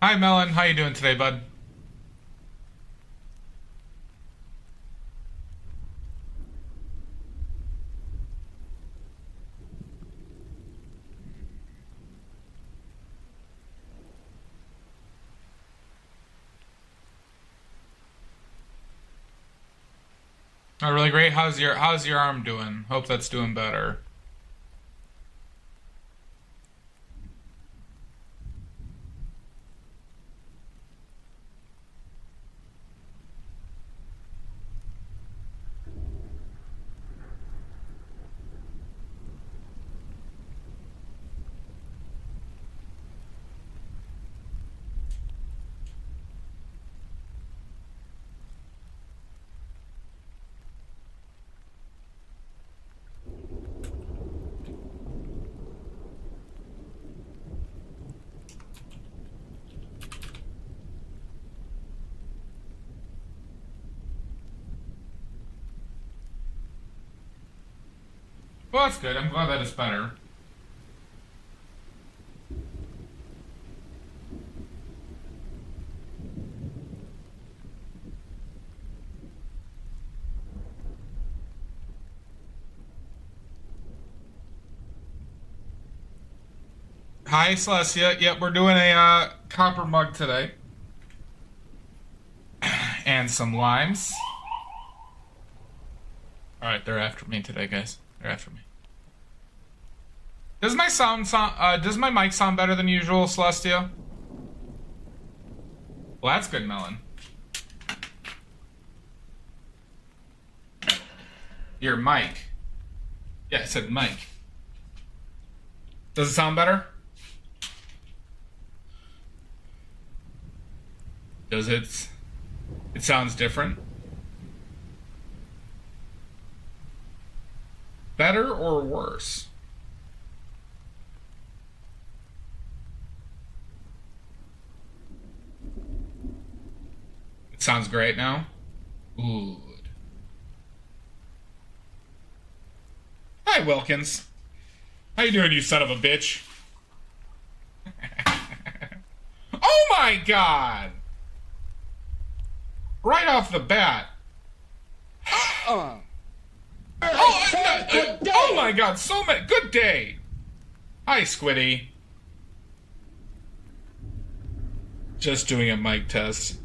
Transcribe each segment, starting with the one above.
Hi, Melon. How you doing today, bud? Oh, really great. How's your arm doing? Hope that's doing better. Well, that's good. I'm glad that it's better. Hi, Celestia. Yep, we're doing a copper mug today. And some limes. Alright, they're after me today, guys. They're after me. Does my mic sound better than usual, Celestia? Well, that's good, Melon. Your mic. Yeah, I said mic. Does it sound better? Does it? It sounds different. Better or worse? It sounds great now. Good. Hi, Wilkins. How you doing, you son of a bitch? Oh my god! Right off the bat. Oh my god, so many. Good day. Hi, Squiddy. Just doing a mic test.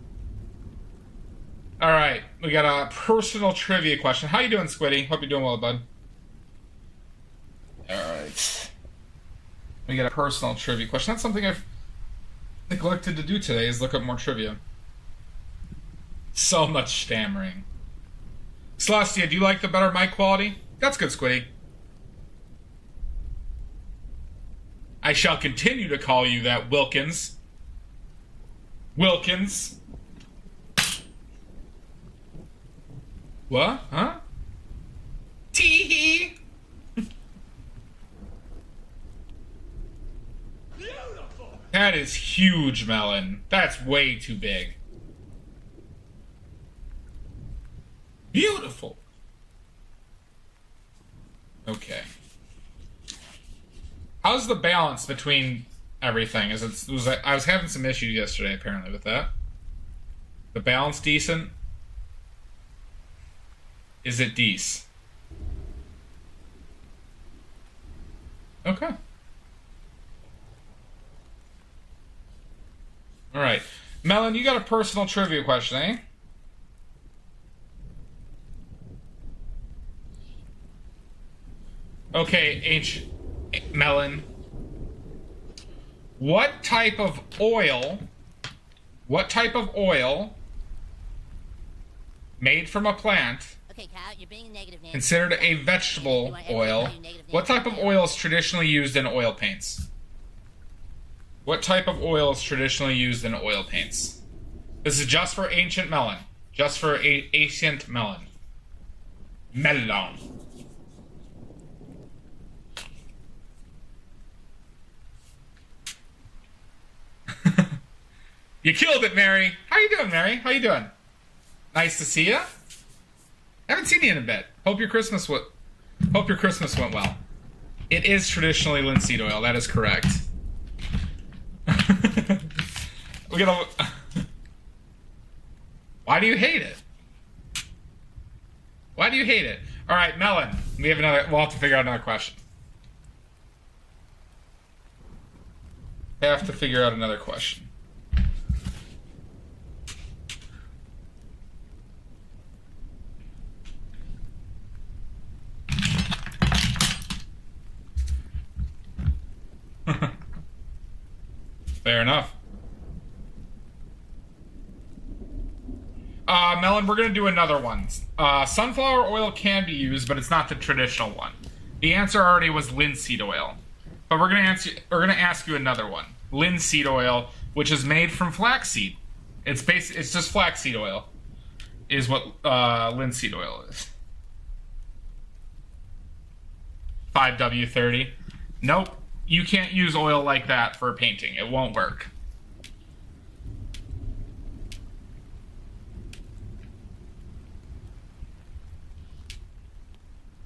Alright, we got a personal trivia question. How you doing, Squiddy? Hope you're doing well, bud. Alright. We got a personal trivia question. That's something I've neglected to do today, is look up more trivia. So much stammering. Celestia, do you like the better mic quality? That's good, Squiddy. I shall continue to call you that, Wilkins. Wilkins. What? Huh? Tee-hee. Beautiful. That is huge, Melon. That's way too big. Beautiful. Okay. How's the balance between everything? I was having some issues yesterday apparently with that. The balance decent? Is it decent? Okay. All right. Melon, you got a personal trivia question, eh? Okay, Melon. What type of oil made from a plant, okay, Kyle, you're being negative, man. considered a vegetable oil, what type of oil is traditionally used in oil paints? What type of oil is traditionally used in oil paints? This is just for ancient melon. Just for ancient melon. Melon. You killed it, Mary. How you doing, Mary? How you doing? Nice to see you. Haven't seen you in a bit. Hope your Christmas went well. It is traditionally linseed oil. That is correct. We gotta. Why do you hate it? Why do you hate it? All right, Melon. We have another. We'll have to figure out another question. Have to figure out another question. Fair enough. Melon, we're gonna do another one. Sunflower oil can be used, but it's not the traditional one. The answer already was linseed oil, but we're gonna ask you another one. Linseed oil, which is made from flaxseed. It's just flaxseed oil, is what linseed oil is. 5W30. Nope. You can't use oil like that for painting. It won't work.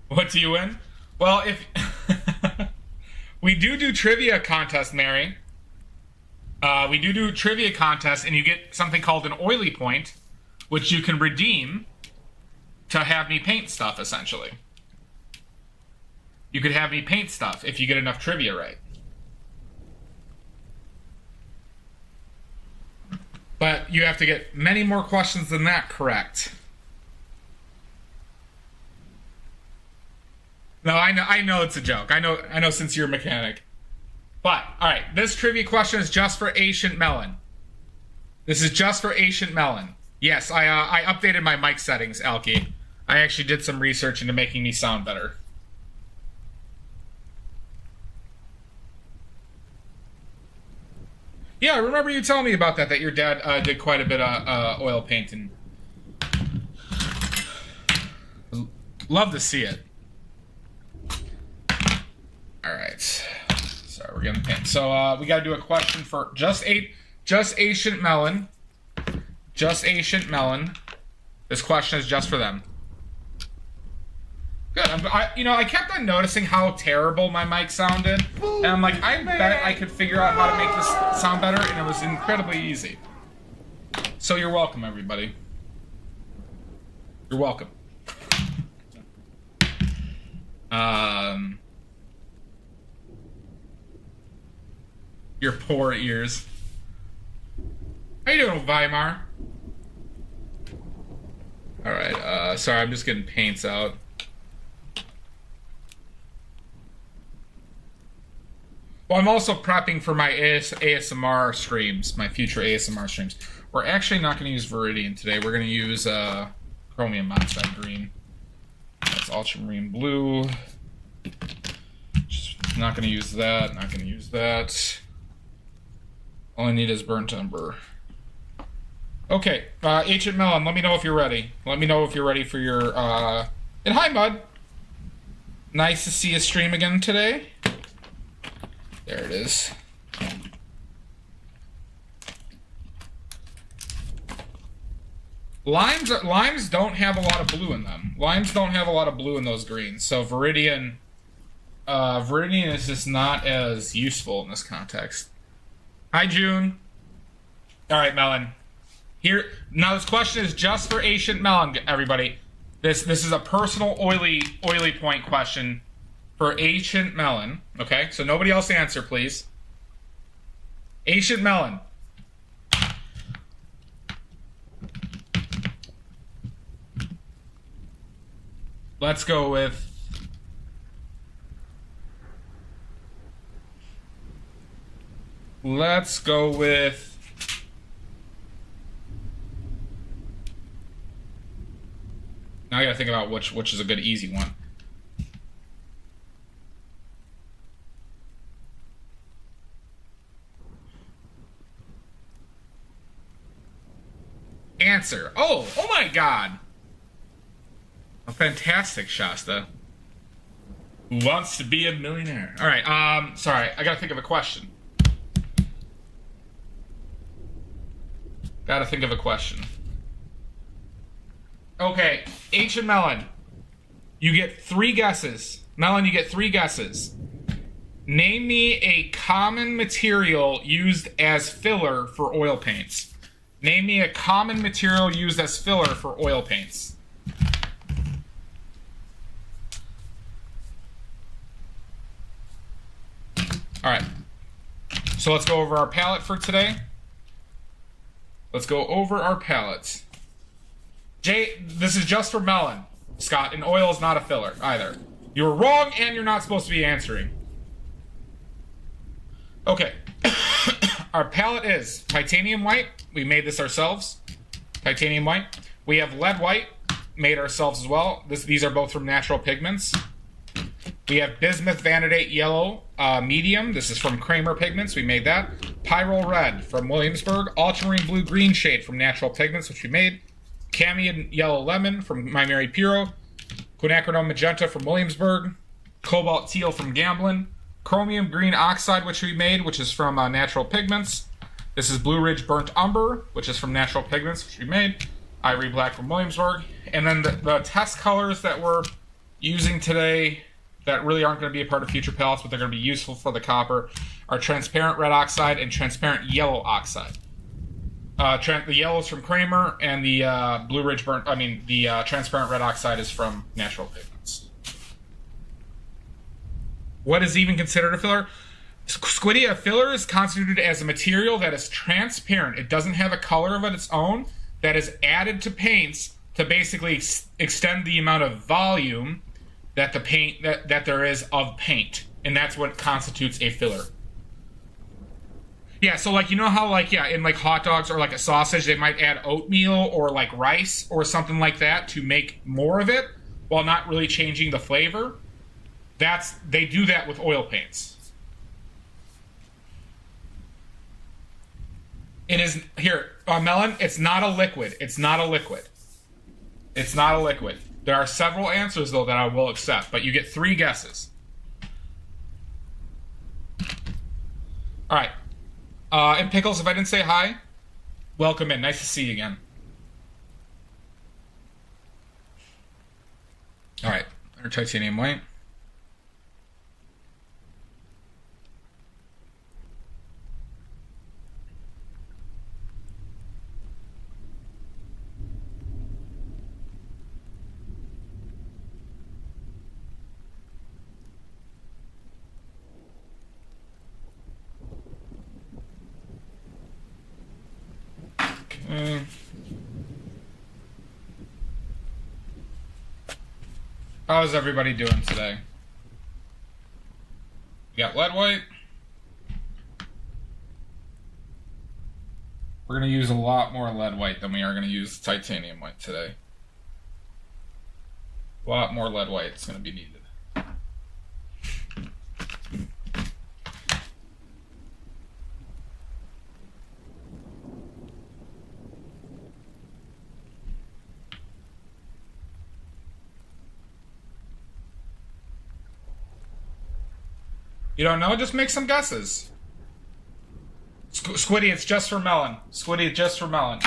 What do you win? Well, if we do trivia contest, Mary. We do trivia contest, and you get something called an oily point, which you can redeem to have me paint stuff, essentially. You could have me paint stuff if you get enough trivia right. But you have to get many more questions than that correct. No, I know it's a joke. I know since you're a mechanic. But, alright, this trivia question is just for Ancient Melon. This is just for Ancient Melon. Yes, I updated my mic settings, Alki. I actually did some research into making me sound better. Yeah, I remember you telling me about that your dad did quite a bit of oil painting. Love to see it. Alright. Sorry, we're getting paint. So, we gotta do a question for just Ancient Melon. Just Ancient Melon. This question is just for them. Good. I kept on noticing how terrible my mic sounded, and I'm like, I bet I could figure out how to make this sound better, and it was incredibly easy. So you're welcome, everybody. You're welcome. Your poor ears. How you doing, Weimar? All right. Sorry, I'm just getting paints out. Well, I'm also prepping for my ASMR streams, my future ASMR streams. We're actually not going to use Viridian today. We're going to use Chromium Oxide Green. That's Ultramarine Blue. Just not going to use that. Not going to use that. All I need is Burnt Umber. Okay, Ancient Melon, let me know if you're ready. Let me know if you're ready for your, And hi, Mud! Nice to see you stream again today. There it is. Limes don't have a lot of blue in them. Limes don't have a lot of blue in those greens, so Viridian is just not as useful in this context. Hi, June. All right, Melon. Here now, this question is just for Ancient Melon, everybody. This is a personal oily point question for Ancient Melon. Okay, so nobody else answer, please. Ancient Melon. Let's go with. Let's go with. Now I gotta think about which is a good easy one. Answer. Oh my God. Oh, fantastic, Shasta. Who wants to be a millionaire? All right. Sorry, I gotta think of a question. Gotta think of a question. Okay, Ancient Melon. You get 3 guesses. Melon, you get 3 guesses. Name me a common material used as filler for oil paints. Name me a common material used as filler for oil paints. All right. So let's go over our palette for today. Let's go over our palettes. Jay, this is just for melon, Scott, and oil is not a filler either. You're wrong, and you're not supposed to be answering. Okay. Our palette is titanium white. We made this ourselves. Titanium white. We have lead white, made ourselves as well. These are both from Natural Pigments. We have bismuth vanadate yellow medium. This is from Kramer Pigments. We made that. Pyrrole red from Williamsburg. Ultramarine blue green shade from Natural Pigments, which we made. Camion yellow lemon from My Mary Puro. Quinacridone magenta from Williamsburg. Cobalt teal from Gamblin. Chromium green oxide, which we made, which is from Natural Pigments. This is Blue Ridge burnt umber, which is from Natural Pigments, which we made. Ivory black from Williamsburg. And then the test colors that we're using today that really aren't going to be a part of future palettes, but they're going to be useful for the copper, are transparent red oxide and transparent yellow oxide. The yellow's from Kramer, and the Blue Ridge transparent red oxide is from Natural Pigments. What is even considered a filler? Squiddy, a filler is constituted as a material that is transparent. It doesn't have a color of its own, that is added to paints to basically extend the amount of volume that the paint that there is of paint, and that's what constitutes a filler. Yeah, so like, you know how like, yeah, in like hot dogs or like a sausage, they might add oatmeal or like rice or something like that to make more of it while not really changing the flavor. They do that with oil paints. It is here, melon. It's not a liquid. It's not a liquid. It's not a liquid. There are several answers, though, that I will accept, but you get 3 guesses. All right. And Pickles, if I didn't say hi, welcome in. Nice to see you again. All right. Our titanium white. How's everybody doing today? We got lead white. We're going to use a lot more lead white than we are going to use titanium white today. A lot more lead white is going to be needed. You don't know? Just make some guesses. Squiddy, it's just for melon. Squiddy, it's just for melon.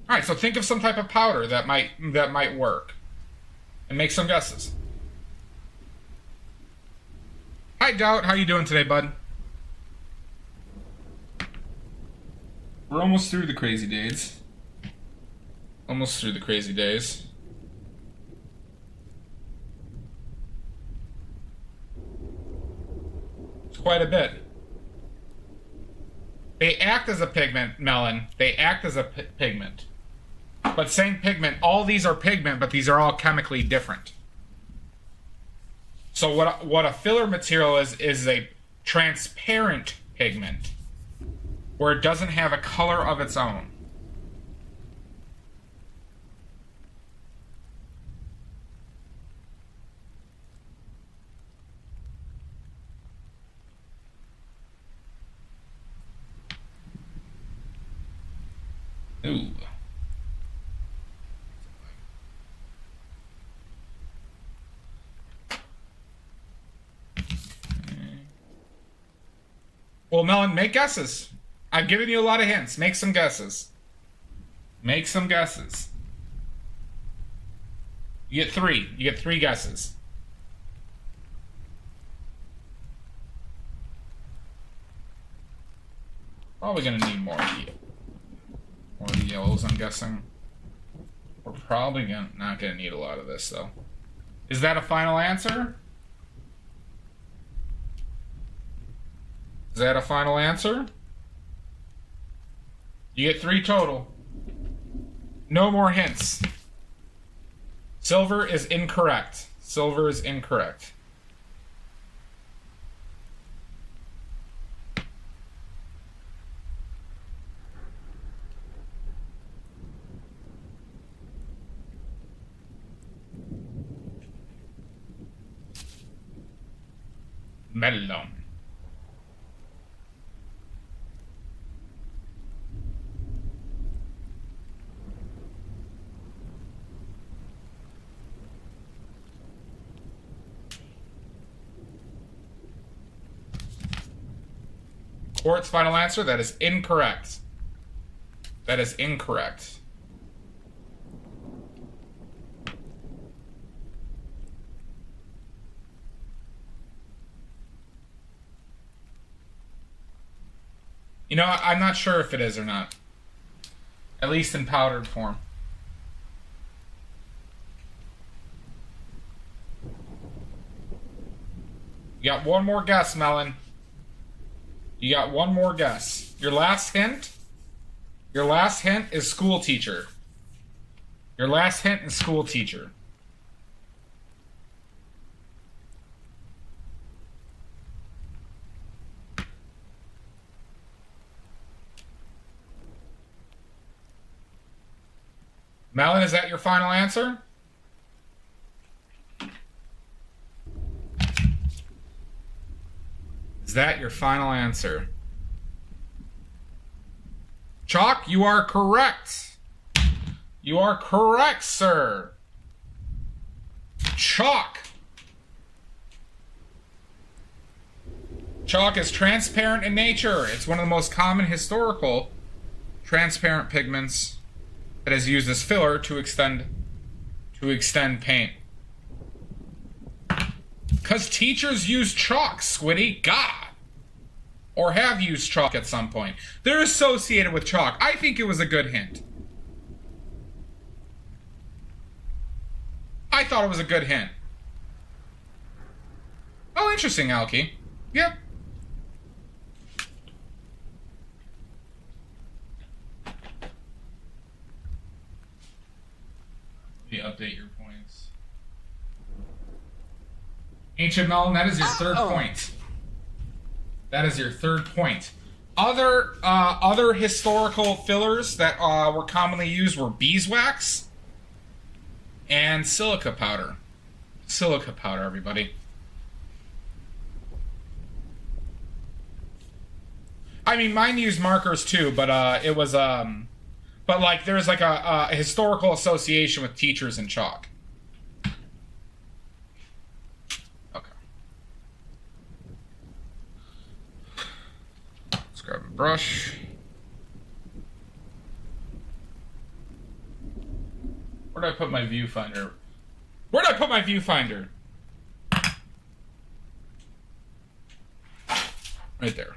Alright, so think of some type of powder that might work. And make some guesses. Hi, Doubt. How you doing today, bud? We're almost through the crazy days. Almost through the crazy days. Quite a bit. They act as a pigment, melon. They act as a pigment. But same pigment. All these are pigment, but these are all chemically different. So what a filler material is a transparent pigment where it doesn't have a color of its own. Ooh. Well, Melon, make guesses. I've given you a lot of hints. Make some guesses. Make some guesses. You get 3. You get 3 guesses. Probably gonna need more yellows, I'm guessing. We're probably not gonna need a lot of this, though. Is that a final answer? Is that a final answer? You get 3 total. No more hints. Silver is incorrect. Silver is incorrect. Melon. Quartz, final answer? That is incorrect. That is incorrect. You know, I'm not sure if it is or not. At least in powdered form. You got one more guess, Melon. You got one more guess. Your last hint? Your last hint is school teacher. Your last hint is school teacher. Melon, is that your final answer? Is that your final answer? Chalk, you are correct. You are correct, sir. Chalk. Chalk is transparent in nature. It's one of the most common historical transparent pigments that is used as filler to extend paint. Because teachers use chalk, Squiddy. God. Or have used chalk at some point. They're associated with chalk. I think it was a good hint. I thought it was a good hint. Oh, interesting, Alki. Yep. Update your points. Ancient Melon, that is your third point. That is your third point. Other historical fillers that were commonly used were beeswax and silica powder. Silica powder, everybody. I mean, mine used markers too, but it was but like there's like a historical association with teachers and chalk. Okay. Let's grab a brush. Where did I put my viewfinder? Where did I put my viewfinder? Right there.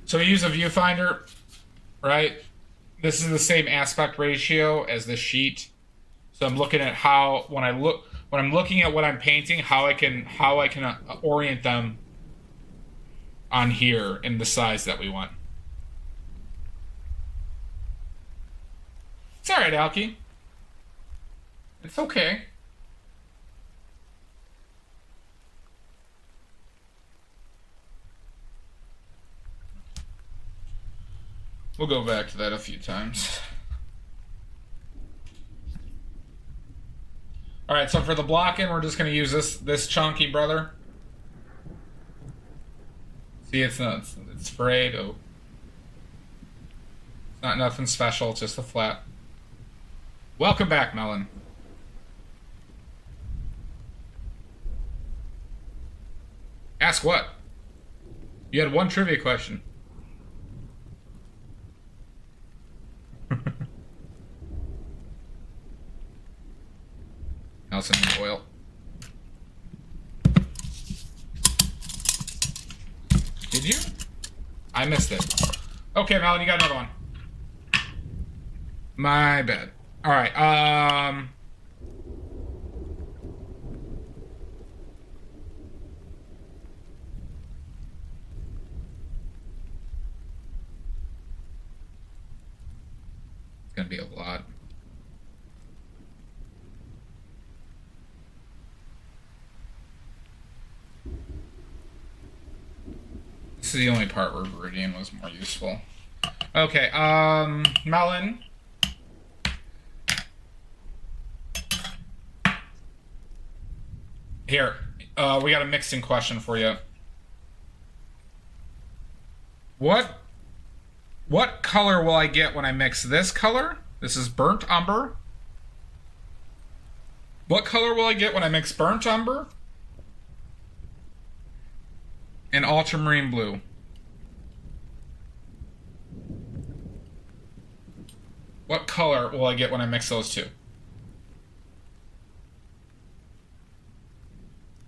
So we use a viewfinder, right? This is the same aspect ratio as the sheet. So I'm looking at how when I'm looking at what I'm painting, how I can orient them on here in the size that we want. It's all right, Alki. It's okay. We'll go back to that a few times. All right, so for the blocking, we're just going to use this chunky brother. See, it's sprayed. Oh, Not nothing special, just a flat. Welcome back, Melon. Ask what? You had one trivia question. Nelson and oil. Did you? I missed it. Okay, Melon, you got another one. My bad. All right. It's gonna be a lot. This is the only part where Viridian was more useful. Okay, Melon. Here, we got a mixing question for you. What color will I get when I mix this color? This is burnt umber. What color will I get when I mix burnt umber and ultramarine blue? What color will I get when I mix those two?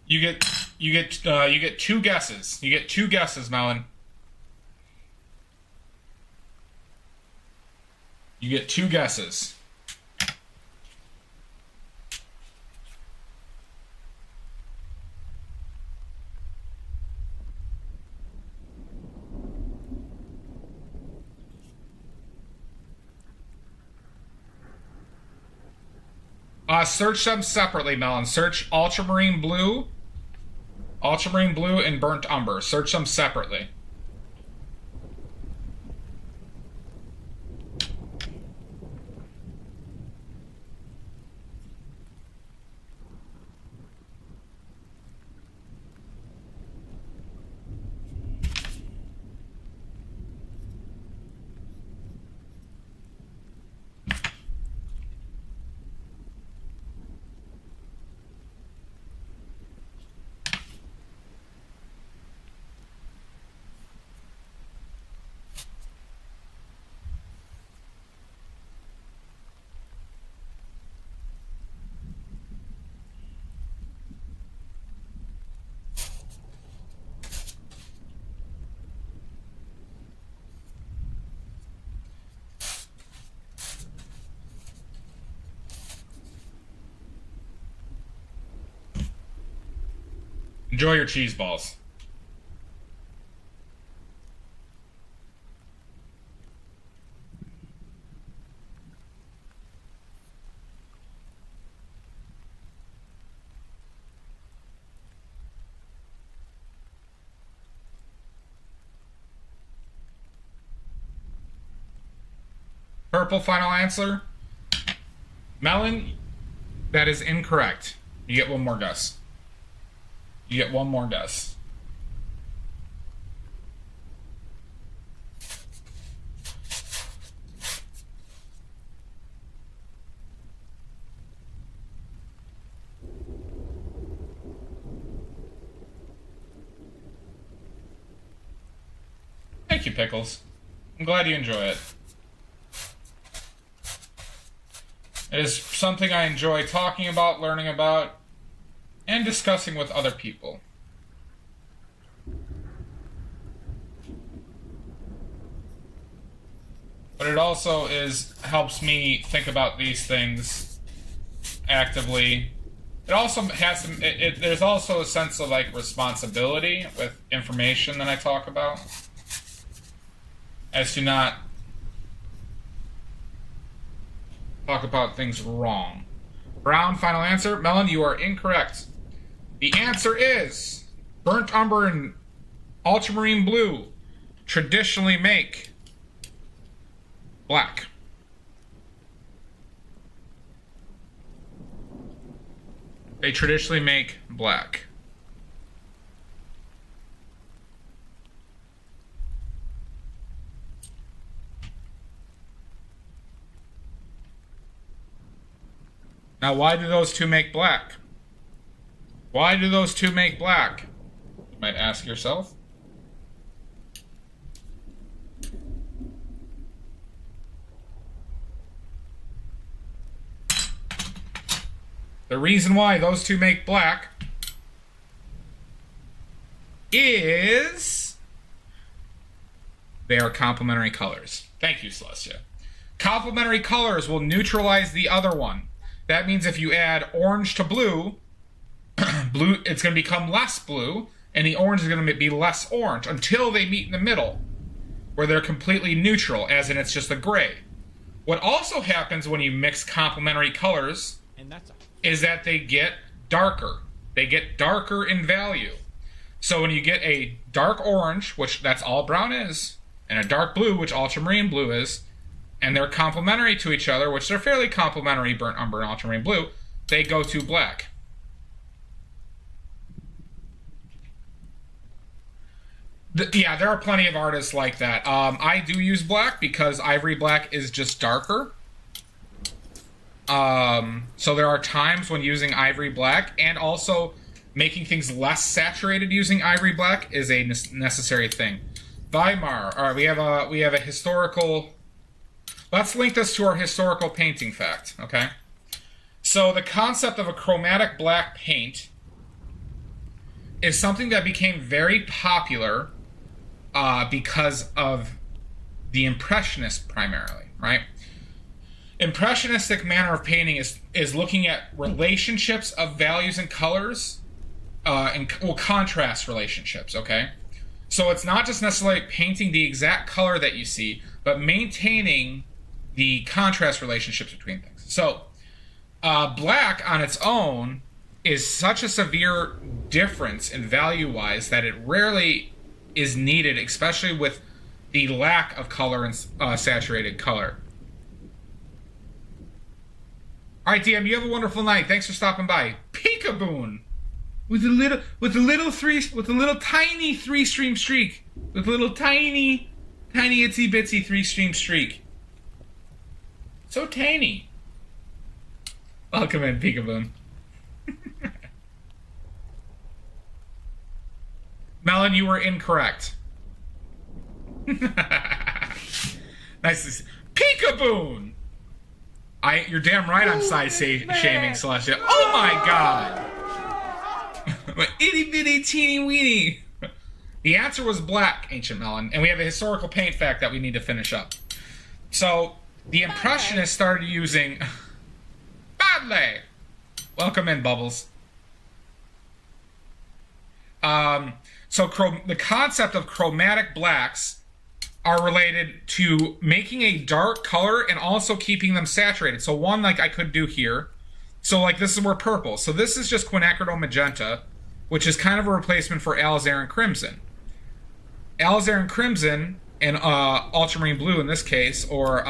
You get two guesses. You get two guesses, Melon. You get two guesses. Search them separately, Melon. Search ultramarine blue and burnt umber. Search them separately. Enjoy your cheese balls. Purple final answer. Melon, that is incorrect. You get one more guess. You get one more guess. Thank you, Pickles. I'm glad you enjoy it. It is something I enjoy talking about, learning about, and discussing with other people. But it also helps me think about these things actively. It also has there's also a sense of like responsibility with information that I talk about, as to not talk about things wrong. Brown final answer. Melon, you are incorrect. The answer is burnt umber and ultramarine blue traditionally make black. They traditionally make black. Now, why do those two make black? Why do those two make black? You might ask yourself. The reason why those two make black is they are complementary colors. Thank you, Celestia. Complementary colors will neutralize the other one. That means if you add orange to blue, blue, it's going to become less blue, and the orange is going to be less orange until they meet in the middle, where they're completely neutral, as in it's just a gray. What also happens when you mix complementary colors is that they get darker. They get darker in value. So when you get a dark orange, which that's all brown is, and a dark blue, which ultramarine blue is, and they're complementary to each other, which they're fairly complementary, burnt umber and ultramarine blue, they go to black. Yeah, there are plenty of artists like that. I do use black because ivory black is just darker. So there are times when using ivory black, and also making things less saturated using ivory black is a necessary thing. Weimar. All right, we have a historical. Let's link this to our historical painting fact. Okay. So the concept of a chromatic black paint is something that became very popular because of the Impressionists primarily, right? Impressionistic manner of painting is looking at relationships of values and colors, contrast relationships, okay? So it's not just necessarily painting the exact color that you see, but maintaining the contrast relationships between things. So black on its own is such a severe difference in value-wise that it rarely is needed, especially with the lack of color and saturated color. All right, DM, you have a wonderful night. Thanks for stopping by. Peekaboon, with a little tiny three-stream streak, with a little tiny itsy bitsy three-stream streak. So tiny. Welcome in, Peekaboon. Melon, you were incorrect. Nice to see. Peekaboon! You're damn right I'm size shaming Celestia. Oh my god! My itty bitty teeny weeny. The answer was black, Ancient Melon, and we have a historical paint fact that we need to finish up. So, the Impressionists started using... Badly! Welcome in, Bubbles. So the concept of chromatic blacks are related to making a dark color and also keeping them saturated. So one, like I could do here. So like this is where purple. So this is just quinacridone magenta, which is kind of a replacement for alizarin crimson. Alizarin crimson and ultramarine blue in this case, or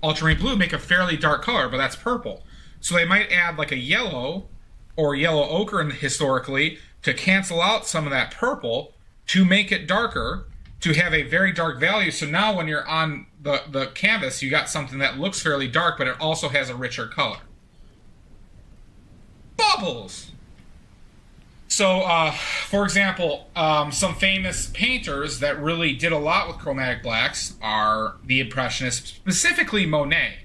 ultramarine blue make a fairly dark color, but that's purple. So they might add like a yellow or yellow ochre historically to cancel out some of that purple to make it darker, to have a very dark value. So now when you're on the canvas, you got something that looks fairly dark, but it also has a richer color. Bubbles! So, for example, some famous painters that really did a lot with chromatic blacks are the Impressionists, specifically Monet.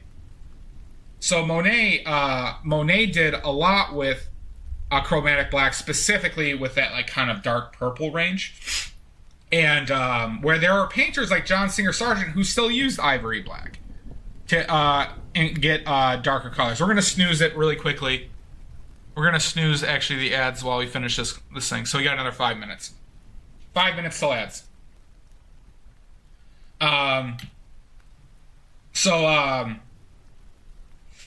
So Monet did a lot with chromatic black, specifically with that like kind of dark purple range, and where there are painters like John Singer Sargent who still used ivory black to get darker colors. We're gonna snooze it really quickly. We're gonna snooze actually the ads while we finish this thing. So we got another 5 minutes. 5 minutes till ads.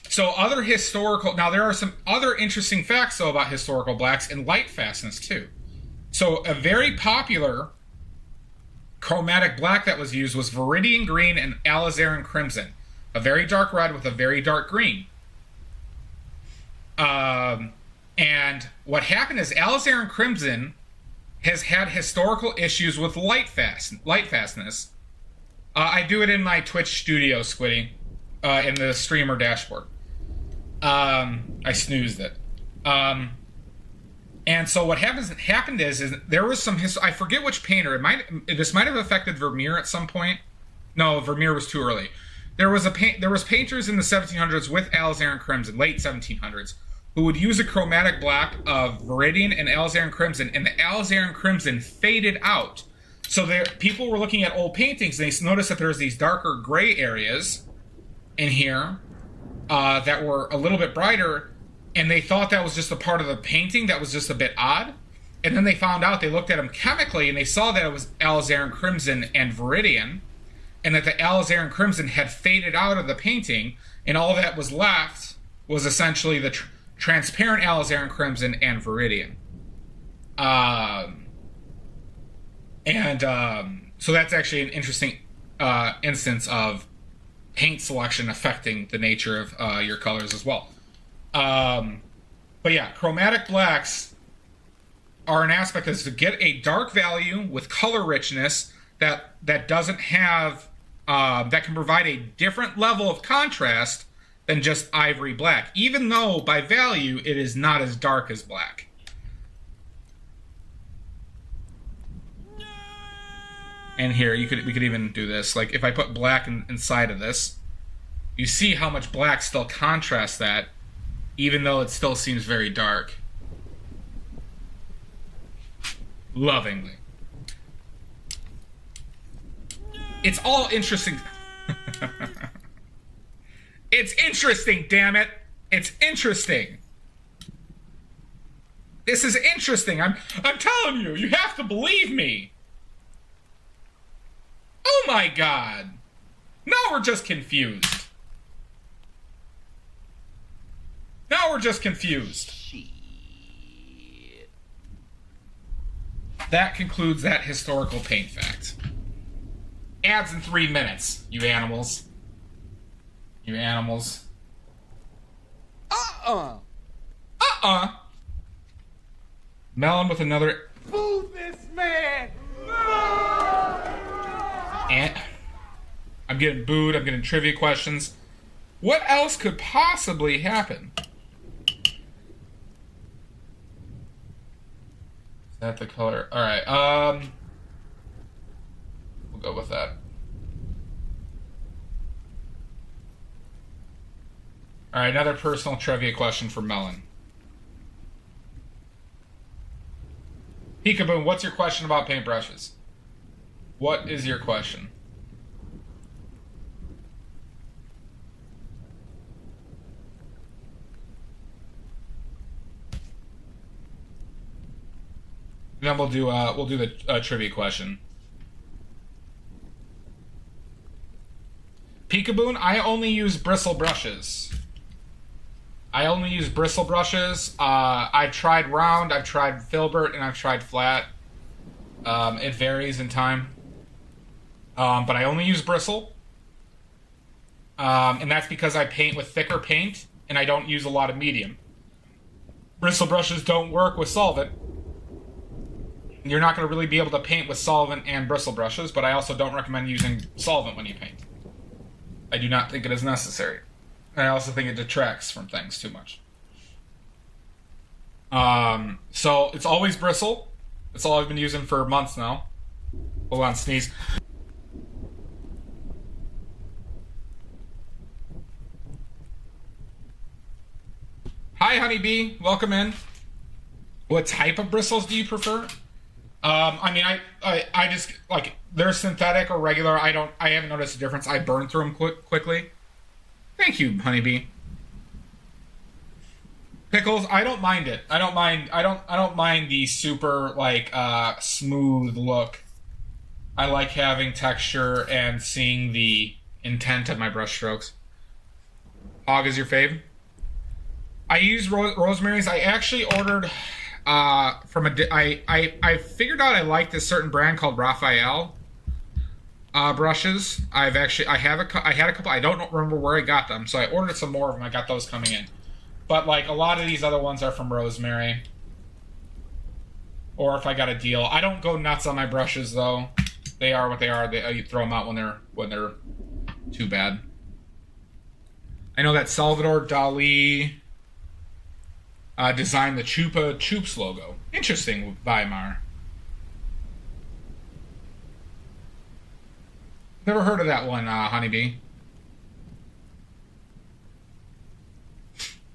So other historical... Now, there are some other interesting facts, though, about historical blacks and light fastness, too. So a very popular chromatic black that was used was Viridian Green and Alizarin Crimson. A very dark red with a very dark green. And what happened is Alizarin Crimson has had historical issues with light fastness. I do it in my Twitch studio, Squiddy. in the streamer dashboard. I snoozed it. And so what happened is there was some I forget which painter. This might have affected Vermeer at some point. No, Vermeer was too early. There was painters in the 1700s with alizarin crimson, late 1700s, who would use a chromatic black of viridian and alizarin crimson, and the alizarin crimson faded out. So people were looking at old paintings, and they noticed that there's these darker gray areas in here that were a little bit brighter, and they thought that was just a part of the painting that was just a bit odd. And then they found out, they looked at them chemically, and they saw that it was alizarin crimson and viridian, and that the alizarin crimson had faded out of the painting, and all that was left was essentially the transparent alizarin crimson and viridian. So that's actually an interesting instance of paint selection affecting the nature of your colors as well. But yeah, chromatic blacks are an aspect is to get a dark value with color richness that doesn't have that can provide a different level of contrast than just ivory black, even though by value it is not as dark as black. And here we could even do this. Like if I put black inside of this, you see how much black still contrasts that, even though it still seems very dark. Lovingly. It's all interesting. It's interesting, damn it. It's interesting. This is interesting. I'm telling you, you have to believe me. Oh my god. Now we're just confused. Now we're just confused. Shit. That concludes that historical paint fact. Ads in 3 minutes, you animals. You animals. Melon with another. Boo this man! And I'm getting booed. I'm getting trivia questions. What else could possibly happen? Is that the color? All right. We'll go with that. All right. Another personal trivia question for Melon. Peekaboo, what's your question about paintbrushes? What is your question? And then we'll do the trivia question. Peekaboo, I only use bristle brushes. I've tried round, I've tried filbert, and I've tried flat. It varies in time. But I only use bristle. And that's because I paint with thicker paint, and I don't use a lot of medium. Bristle brushes don't work with solvent. You're not going to really be able to paint with solvent and bristle brushes, but I also don't recommend using solvent when you paint. I do not think it is necessary. I also think it detracts from things too much. So it's always bristle. That's all I've been using for months now. Hold on, sneeze. Hi, honeybee. Welcome in. What type of bristles do you prefer? I mean, I just, like, they're synthetic or regular. I haven't noticed a difference. I burn through them quickly. Thank you, honeybee. Pickles, I don't mind it. I don't mind the super, like, smooth look. I like having texture and seeing the intent of my brush strokes. Hog is your fave? I use Rosemary's. I actually ordered from I figured out I like this certain brand called Raphael brushes. I had a couple. I don't remember where I got them, so I ordered some more of them. I got those coming in, but like a lot of these other ones are from Rosemary, or if I got a deal. I don't go nuts on my brushes though. They are what they are. You throw them out when they're too bad. I know that Salvador Dali designed the Chupa Chups logo. Interesting, Weimar. Never heard of that one, Honeybee.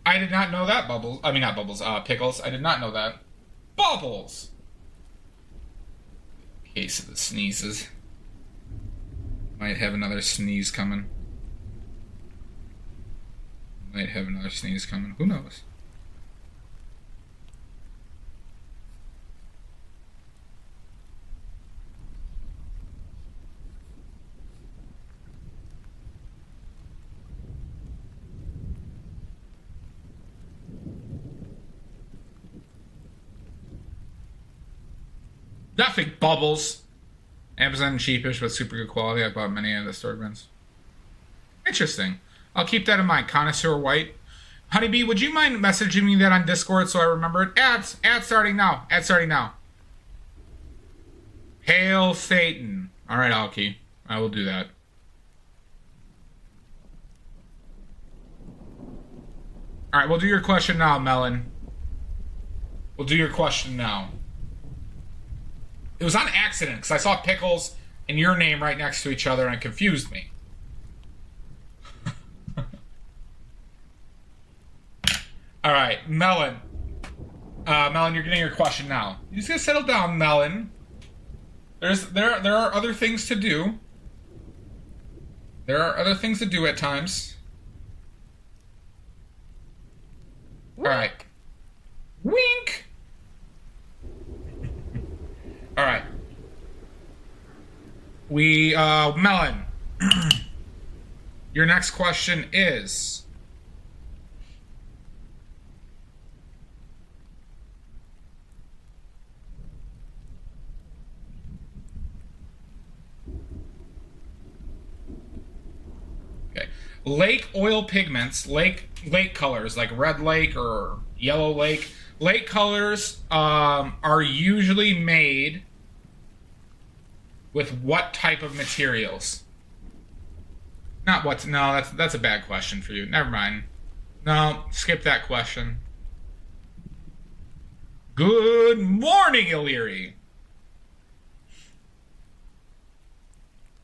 I did not know that, Bubbles. I mean, not Bubbles, Pickles. I did not know that. Bubbles! Case of the sneezes. Might have another sneeze coming. Might have another sneeze coming. Who knows? Nothing, Bubbles. Amazon cheapish, but super good quality. I bought many of the store brands. Interesting. I'll keep that in mind. Connoisseur White. Honeybee, would you mind messaging me that on Discord so I remember it? Ads starting now. Ads starting now. Hail Satan. All right, Alki. I will do that. All right, we'll do your question now, Melon. We'll do your question now. It was on accident because I saw Pickles and your name right next to each other and it confused me. All right, Melon. Melon, you're getting your question now. You just gotta settle down, Melon. There are other things to do. There are other things to do at times. All right. Wink. All right. Melon. Your next question is. Okay. Lake oil pigments, lake colors like red lake or yellow lake. Lake colors are usually made with what type of materials? Not what's... No, that's a bad question for you. Never mind. No, skip that question. Good morning, Illyri.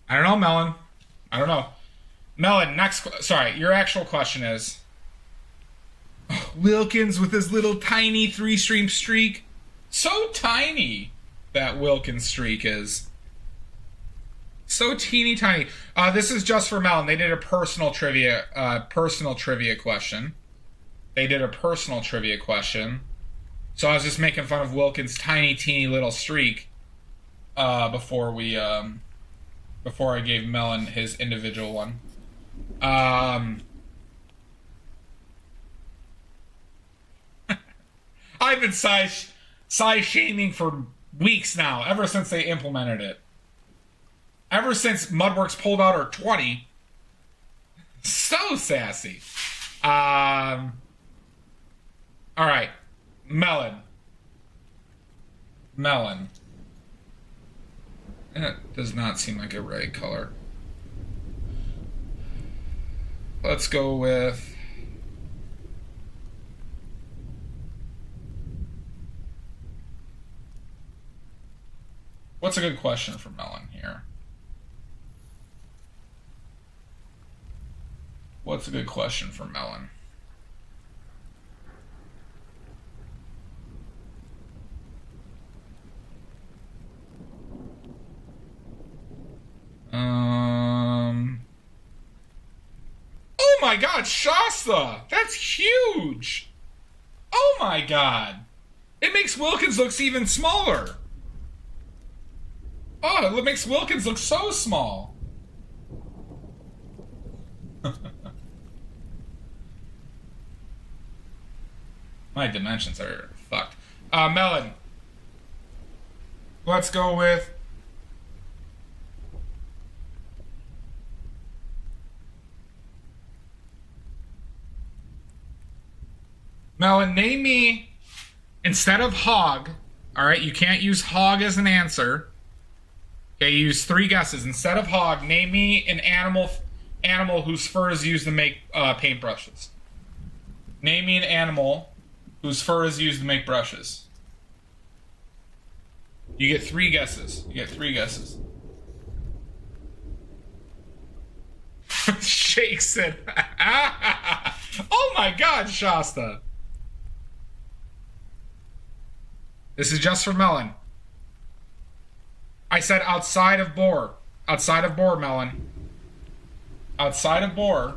I don't know, Melon. I don't know. Melon, sorry, your actual question is... Wilkins with his little tiny 3-stream streak. So tiny, that Wilkins streak is. So teeny tiny. This is just for Melon. They did a personal trivia question. They did a personal trivia question. So I was just making fun of Wilkins' tiny, teeny little streak before I gave Melon his individual one. I've been size shaming for weeks now, ever since they implemented it. Ever since Mudworks pulled out her 20. So sassy. Alright. Melon. It does not seem like a right color. Let's go with... What's a good question for Melon here? What's a good question for Melon? Oh my God, Shasta! That's huge! Oh my God! It makes Wilkins look even smaller! Oh, it makes Wilkins look so small. My dimensions are fucked. Melon. Let's go with... Melon, name me, instead of hog, alright, you can't use hog as an answer. Okay, use 3 guesses. Instead of hog, name me an animal animal whose fur is used to make paintbrushes. Name me an animal whose fur is used to make brushes. You get 3 guesses. You get 3 guesses. Shakes it. Oh my God, Shasta. This is just for Melon. I said outside of boar. Outside of boar, Melon. Outside of boar.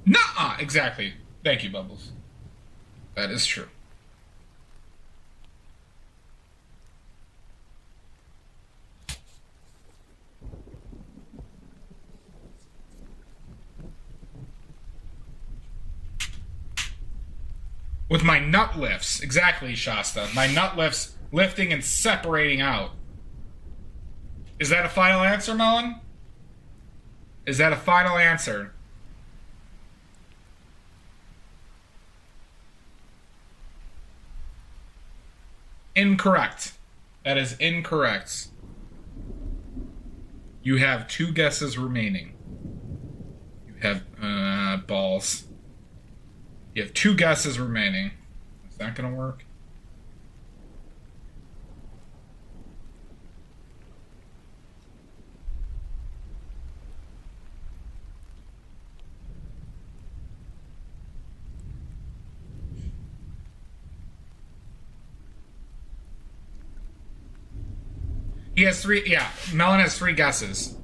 Nuh-uh, exactly. Thank you, Bubbles. That is true. With my nut lifts. Exactly, Shasta. My nut lifts lifting and separating out. Is that a final answer, Melon? Is that a final answer? Incorrect. That is incorrect. You have 2 guesses remaining. You have, balls. You have 2 guesses remaining. Is that gonna work? He has 3, yeah, Melon has 3 guesses.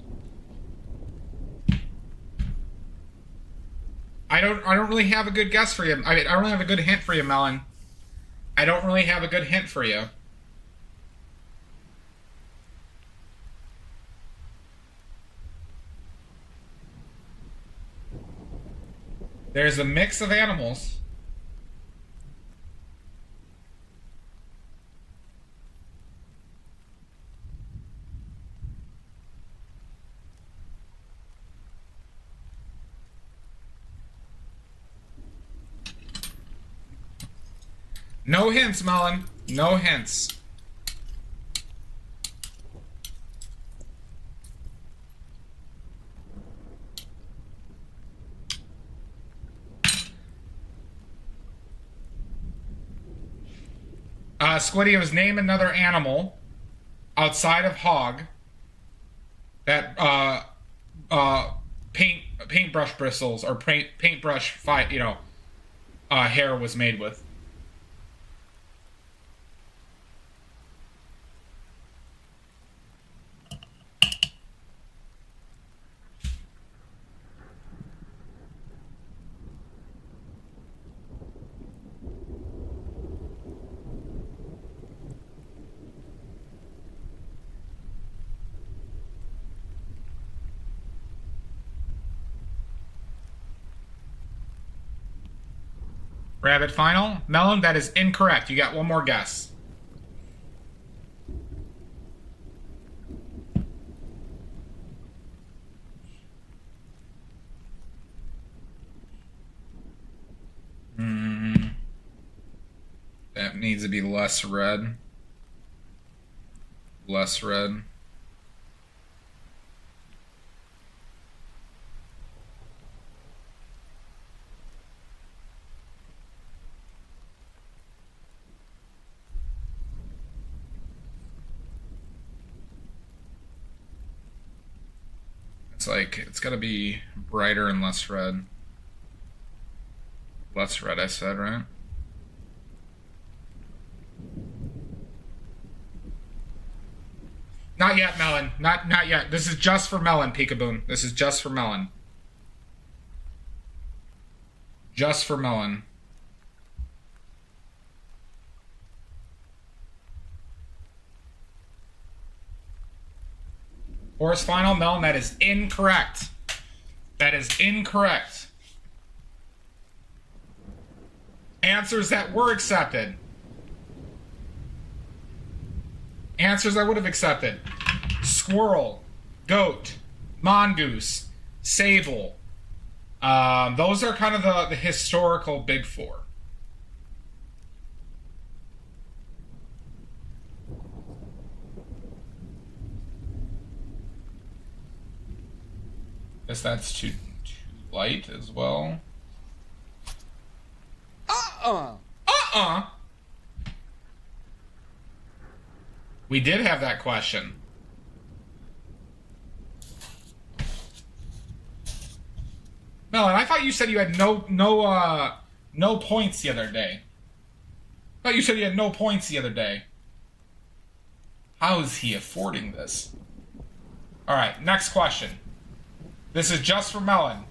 I don't really have a good guess for you. I don't really have a good hint for you, Melon. I don't really have a good hint for you. There's a mix of animals. No hints, Melon. No hints. Squiddy, name another animal outside of hog that paintbrush bristles or paintbrush hair was made with. Rabbit final? Melon, that is incorrect. You got 1 more guess. That needs to be less red. Less red. It's gotta be brighter and less red. Less red, I said, right? Not yet, Melon. Not yet. This is just for Melon, Peekaboo. This is just for Melon. Just for Melon. Horse final, Melon, that is incorrect. That is incorrect. Answers that were accepted. Answers I would have accepted. Squirrel, goat, mongoose, sable. Those are kind of the historical big four. Guess that's too light as well. We did have that question. Melon, I thought you said you had no points the other day. I thought you said you had no points the other day. How is he affording this? All right, next question. This is just for Melon.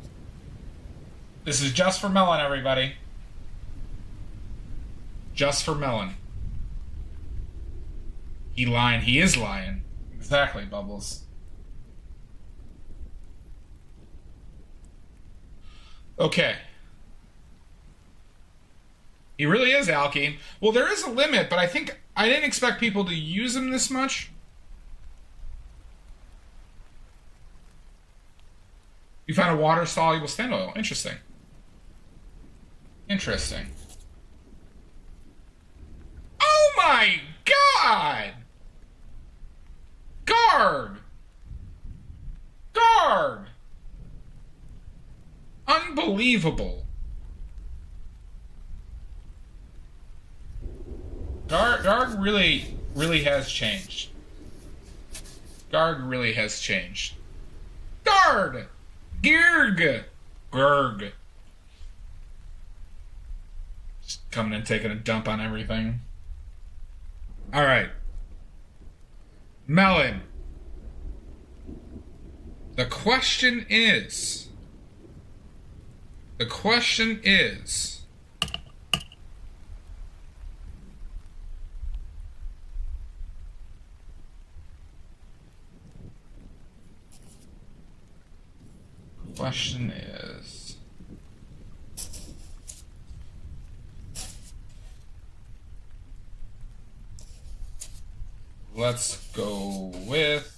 This is just for Melon, everybody. Just for Melon. He lying. He is lying. Exactly, Bubbles. Okay. He really is, Alki. Well, there is a limit, but I think I didn't expect people to use him this much. You found a water-soluble stand oil. Interesting. Interesting. Oh my god! Guard! Guard! Unbelievable. Garg really has changed. Garg really has changed. Guard! Girg! Gurg. Just coming and taking a dump on everything. Alright. Melon. The question is... Question is... Let's go with...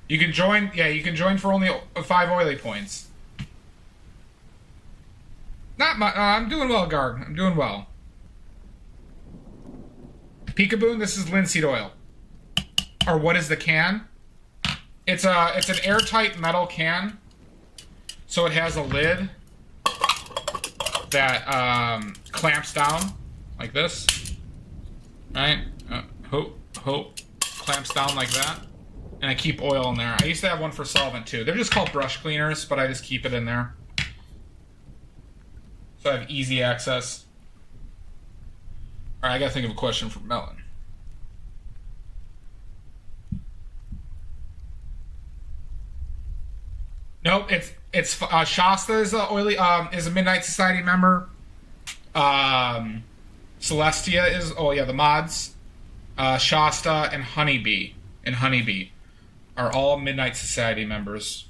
You can join, yeah, you can join for only 5 oily points. Not much, I'm doing well, Garg. I'm doing well. Peekaboon, this is linseed oil. Or what is the can? It's an airtight metal can. So it has a lid that clamps down like this. Right? Clamps down like that. And I keep oil in there. I used to have one for solvent too. They're just called brush cleaners, but I just keep it in there. So I have easy access. Alright, I gotta think of a question for Melon. Nope, it's Shasta is a oily is a Midnight Society member. Celestia is the mods. Shasta and Honeybee are all Midnight Society members.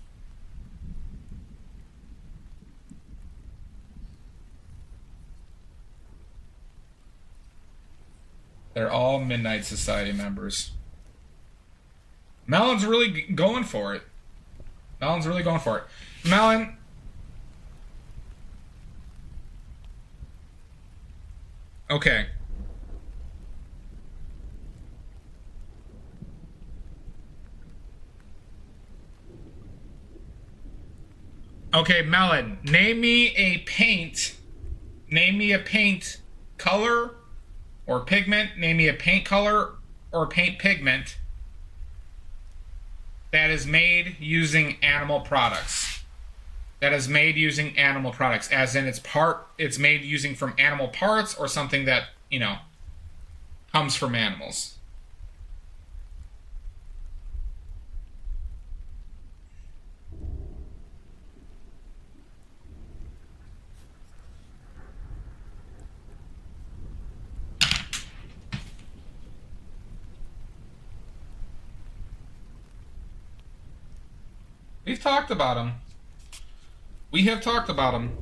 They're all Midnight Society members. Melon's really going for it. Melon. Okay. Okay, Melon. Name me a paint color or pigment. Name me a paint color or paint pigment that is made using animal products. As in it's made using from animal parts or something that, comes from animals. We've talked about him. We have talked about him.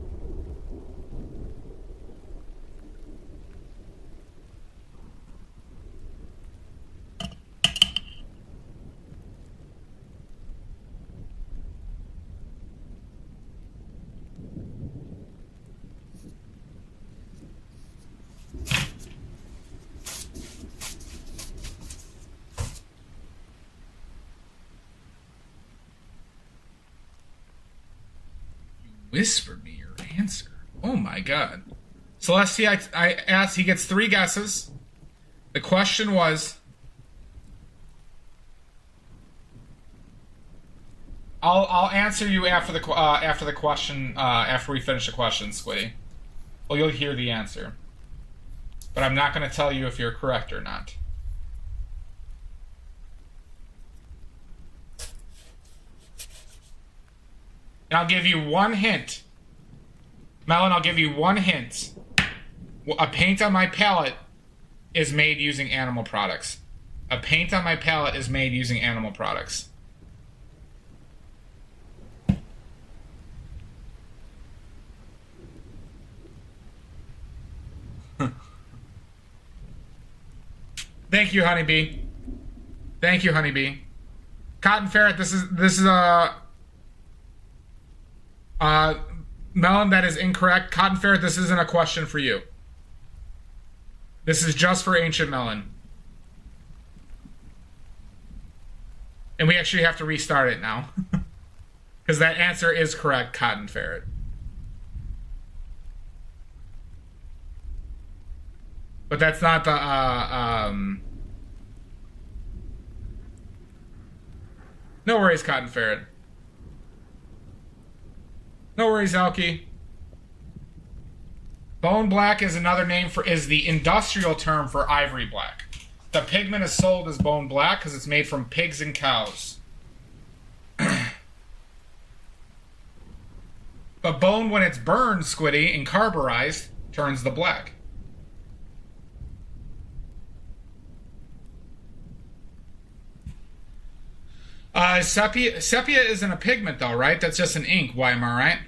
whispered me your answer. Oh my god. Celestia, I asked, he gets 3 guesses. The question was... I'll answer you after the question, after we finish the question, Squiddy. Well, you'll hear the answer. But I'm not going to tell you if you're correct or not. And I'll give you one hint. Melon, I'll give you one hint. A paint on my palette is made using animal products. A paint on my palette is made using animal products. Thank you, Honeybee. Thank you, Honeybee. Cotton Ferret, this is Melon, that is incorrect. Cotton Ferret, this isn't a question for you. This is just for Ancient Melon. And we actually have to restart it now. Because that answer is correct, Cotton Ferret. But that's not the, No worries, Cotton Ferret. No worries, Elky. Bone black is another name is the industrial term for ivory black. The pigment is sold as bone black because it's made from pigs and cows. But bone, when it's burned, Squiddy, and carburized, turns the black. Sepia isn't a pigment though, right? That's just an ink, why am I right?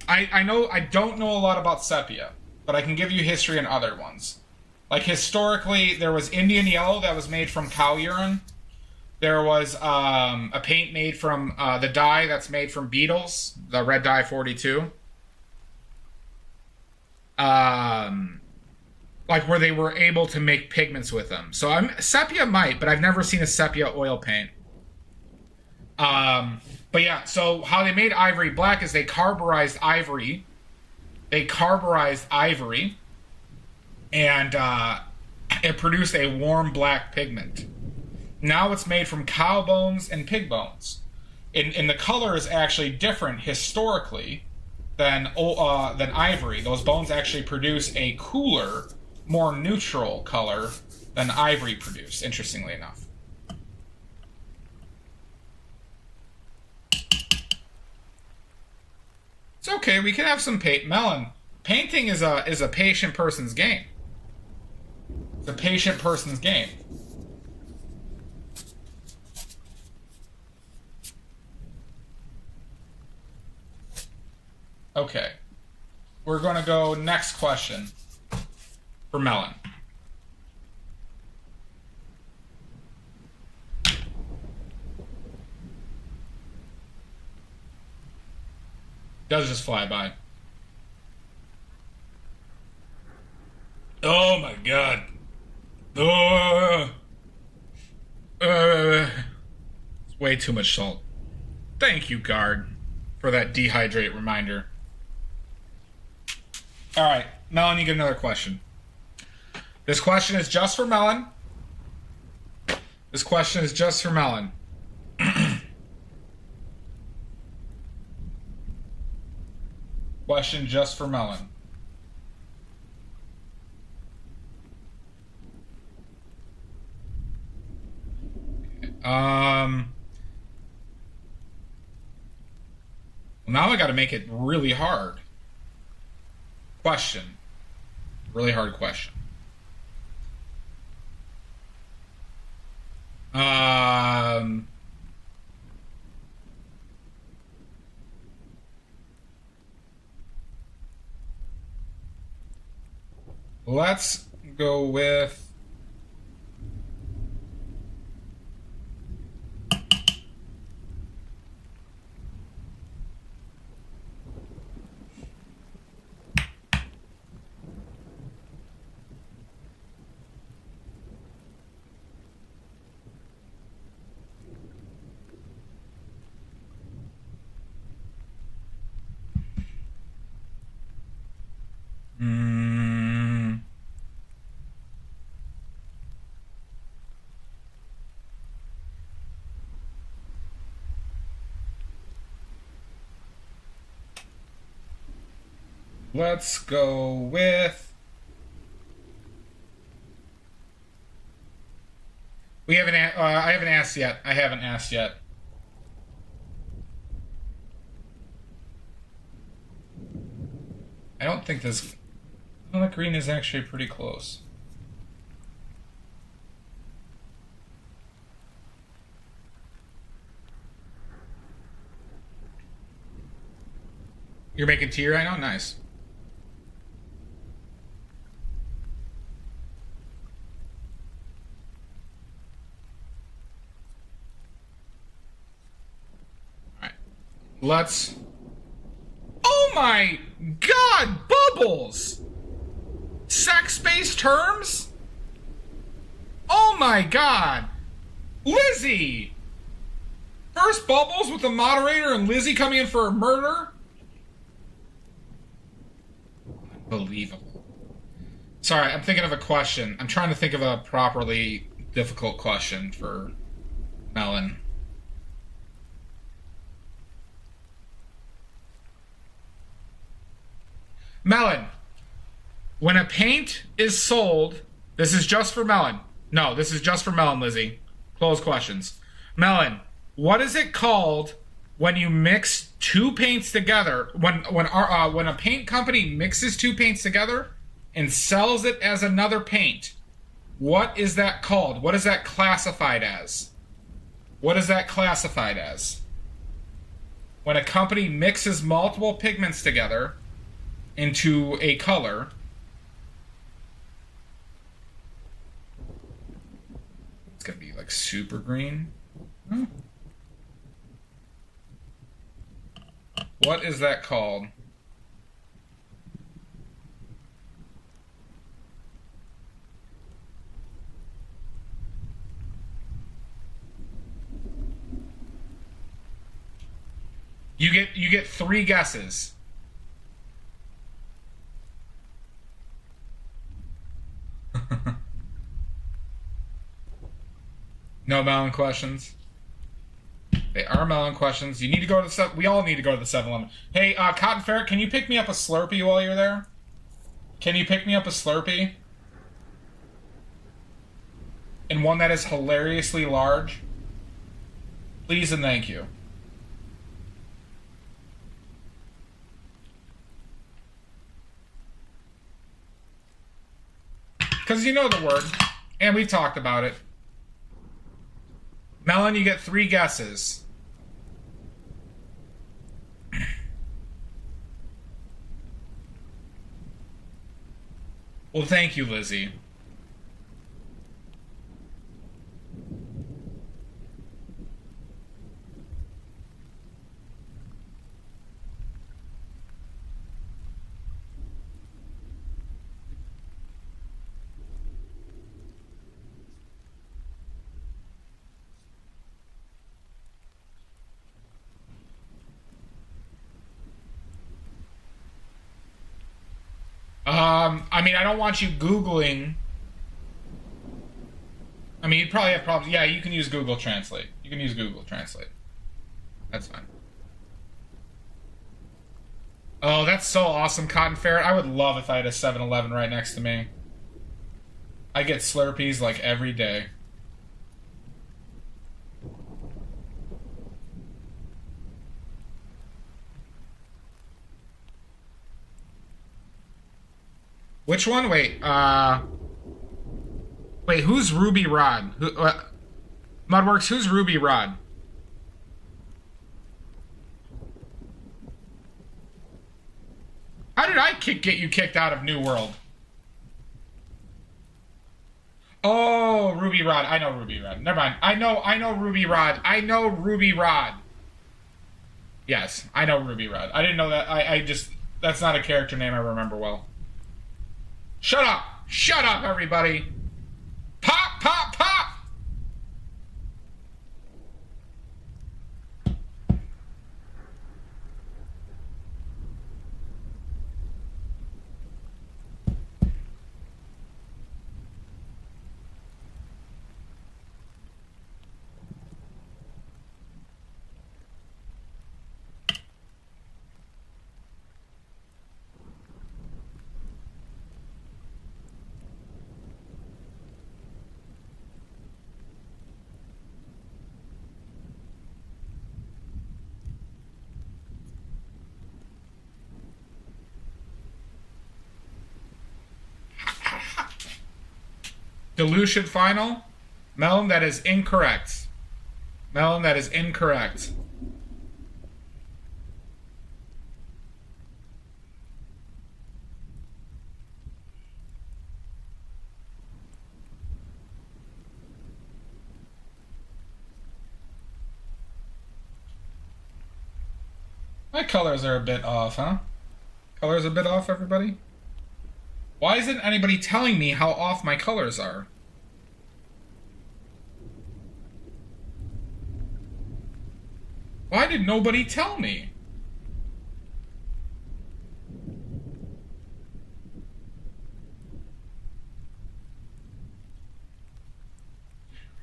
I don't know a lot about sepia, but I can give you history and other ones. Like historically, there was Indian yellow that was made from cow urine. There was a paint made from the dye that's made from beetles, the red dye 42. Like where they were able to make pigments with them. So sepia might, but I've never seen a sepia oil paint. But yeah, so how they made ivory black is they carburized ivory. And it produced a warm black pigment. Now it's made from cow bones and pig bones. And the color is actually different historically than ivory. Those bones actually produce a cooler, more neutral color than ivory produced, interestingly enough. It's okay, we can have some paint. Melon, painting is a patient person's game. It's a patient person's game. Okay. We're going to go next question for Melon. Does just fly by. Oh my god. It's way too much salt. Thank you, guard, for that dehydrate reminder. Alright, Melon, you get another question. This question is just for Melon. This question is just for Melon. Question just for Melon. Well, now I got to make it really hard. Question. Really hard question. Let's go with... Let's go with... We haven't. I haven't asked yet. I haven't asked yet. I don't think this. Well, that green is actually pretty close. You're making tea right now? Nice. Alright. Let's... Oh my god! Bubbles! Sex-based terms? Oh my god! Lizzie! First Bubbles with the moderator and Lizzie coming in for a murder? Unbelievable. Sorry, I'm thinking of a question. I'm trying to think of a properly difficult question for Melon. Melon, when a paint is sold, this is just for Melon. No, this is just for Melon, Lizzie. Close questions. Melon, what is it called when you mix two paints together? When a paint company mixes two paints together and sells it as another paint, what is that called? What is that classified as? What is that classified as? When a company mixes multiple pigments together into a color. It's gonna be like super green. Hmm. What is that called? You get 3 guesses. No Melon questions. They are Melon questions. You need to go to the... We all need to go to the 7-Eleven. Hey, Cotton Ferret, can you pick me up a Slurpee while you're there? Can you pick me up a Slurpee? And one that is hilariously large? Please and thank you. Because you know the word. And we've talked about it. Melon, you get 3 guesses. Well, thank you, Lizzie. I mean, I don't want you Googling. I mean, you'd probably have problems. Yeah, you can use Google Translate. You can use Google Translate. That's fine. Oh, that's so awesome, Cotton Ferret. I would love if I had a 7-Eleven right next to me. I get Slurpees like every day. Which one? Wait, wait, who's Ruby Rod? Mudworks, who's Ruby Rod? How did I get you kicked out of New World? Oh, Ruby Rod. I know Ruby Rod. Never mind. I know Ruby Rod. I know Ruby Rod. Yes, I know Ruby Rod. I didn't know that. I just... That's not a character name I remember well. Shut up! Shut up, everybody! Pop, pop, pop! Dilution final. Melon, that is incorrect. Melon, that is incorrect. My colors are a bit off, huh? Colors a bit off, everybody? Why isn't anybody telling me how off my colors are? Why did nobody tell me?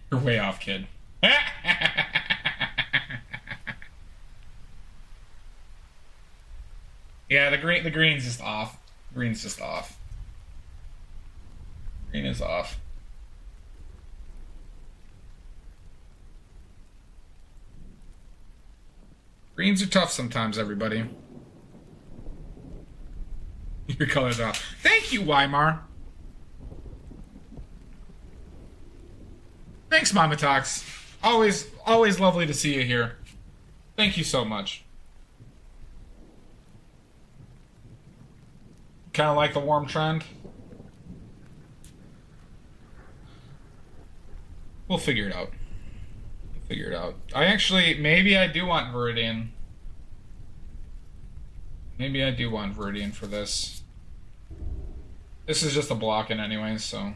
You're way off, kid. Yeah, the green's just off. Green's just off. Green is off. Greens are tough sometimes, everybody. Your color's off. Thank you, Weimar. Thanks, Mama Talks. Always lovely to see you here. Thank you so much. Kind of like the warm trend. We'll figure it out. We'll figure it out. Maybe I do want Viridian. Maybe I do want Viridian for this. This is just a block-in anyway, so.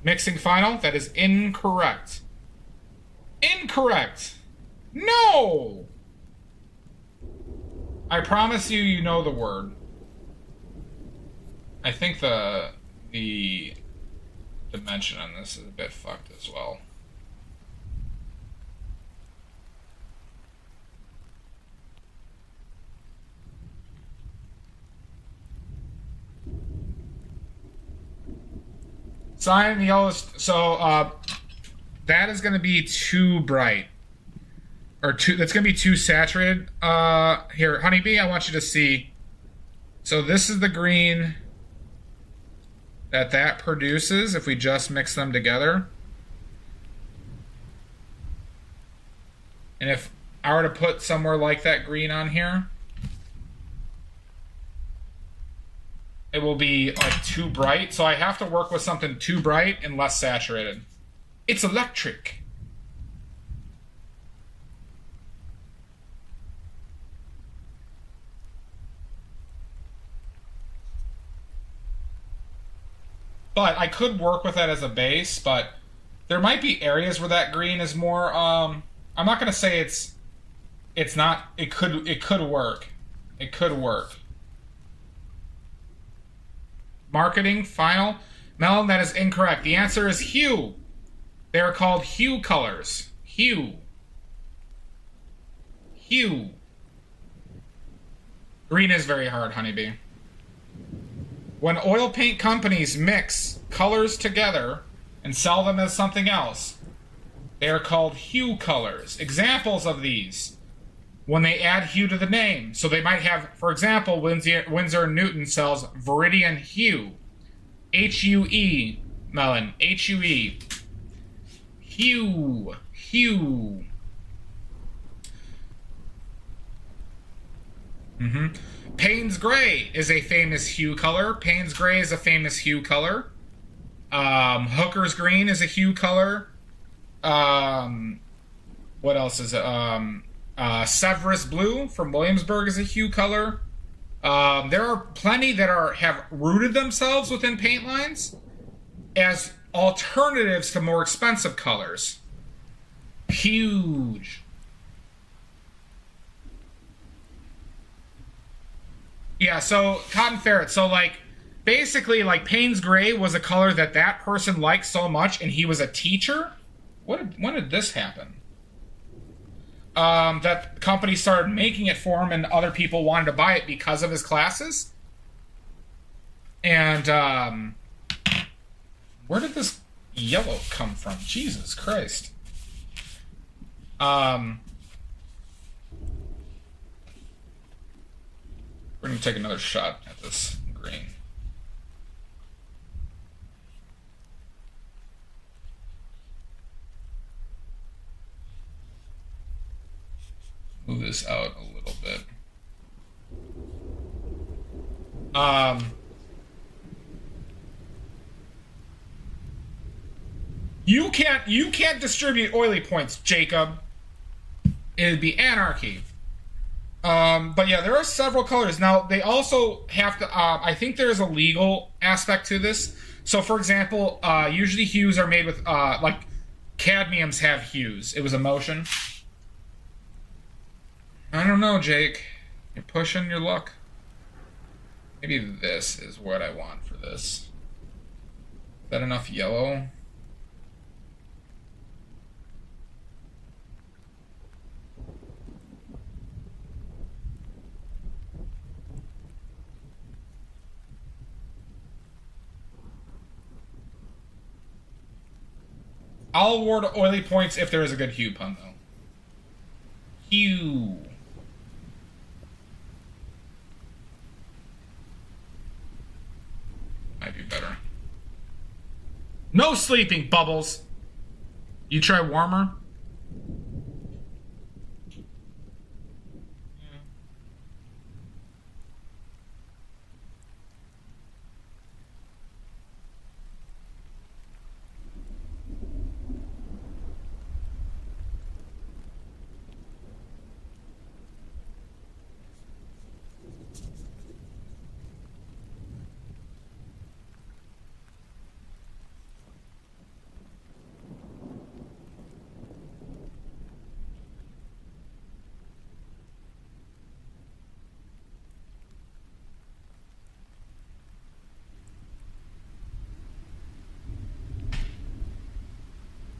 Mixing final, that is incorrect. Incorrect. No! I promise you, you know the word. I think the dimension on this is a bit fucked as well. Cyan and yellow, so that is going to be too bright. That's going to be too saturated. Here, Honeybee, I want you to see. So this is the green that produces if we just mix them together. And if I were to put somewhere like that green on here, it will be like too bright. So I have to work with something too bright and less saturated. It's electric. But I could work with that as a base, but there might be areas where that green is more, I'm not going to say it's not, it could work. It could work. Marketing, final. Melon, that is incorrect. The answer is hue. They are called hue colors. Hue. Hue. Green is very hard, Honeybee. When oil paint companies mix colors together and sell them as something else, they are called hue colors. Examples of these, when they add hue to the name. So they might have, for example, Winsor & Newton sells Viridian Hue. H-U-E, Melon, H-U-E. Hue, hue. Payne's Gray is a famous hue color. Payne's Gray is a famous hue color. Hooker's Green is a hue color. What else is it? Severus Blue from Williamsburg is a hue color. There are plenty that have rooted themselves within paint lines as alternatives to more expensive colors. Huge. Yeah, so Cotton Ferret. So, like, basically, like, Payne's Gray was a color that person liked so much, and he was a teacher. When did this happen? That company started making it for him, and other people wanted to buy it because of his classes. And, where did this yellow come from? Jesus Christ. We're gonna take another shot at this green. Move this out a little bit. You can't distribute oily points, Jacob. It'd be anarchy. But yeah, there are several colors. Now, they also have to, I think there's a legal aspect to this. So, for example, usually hues are made with, like, cadmiums have hues. It was a motion. I don't know, Jake. You're pushing your luck. Maybe this is what I want for this. Is that enough yellow? I'll award oily points if there is a good hue pun, though. Hue. Might be better. No sleeping, Bubbles. You try warmer?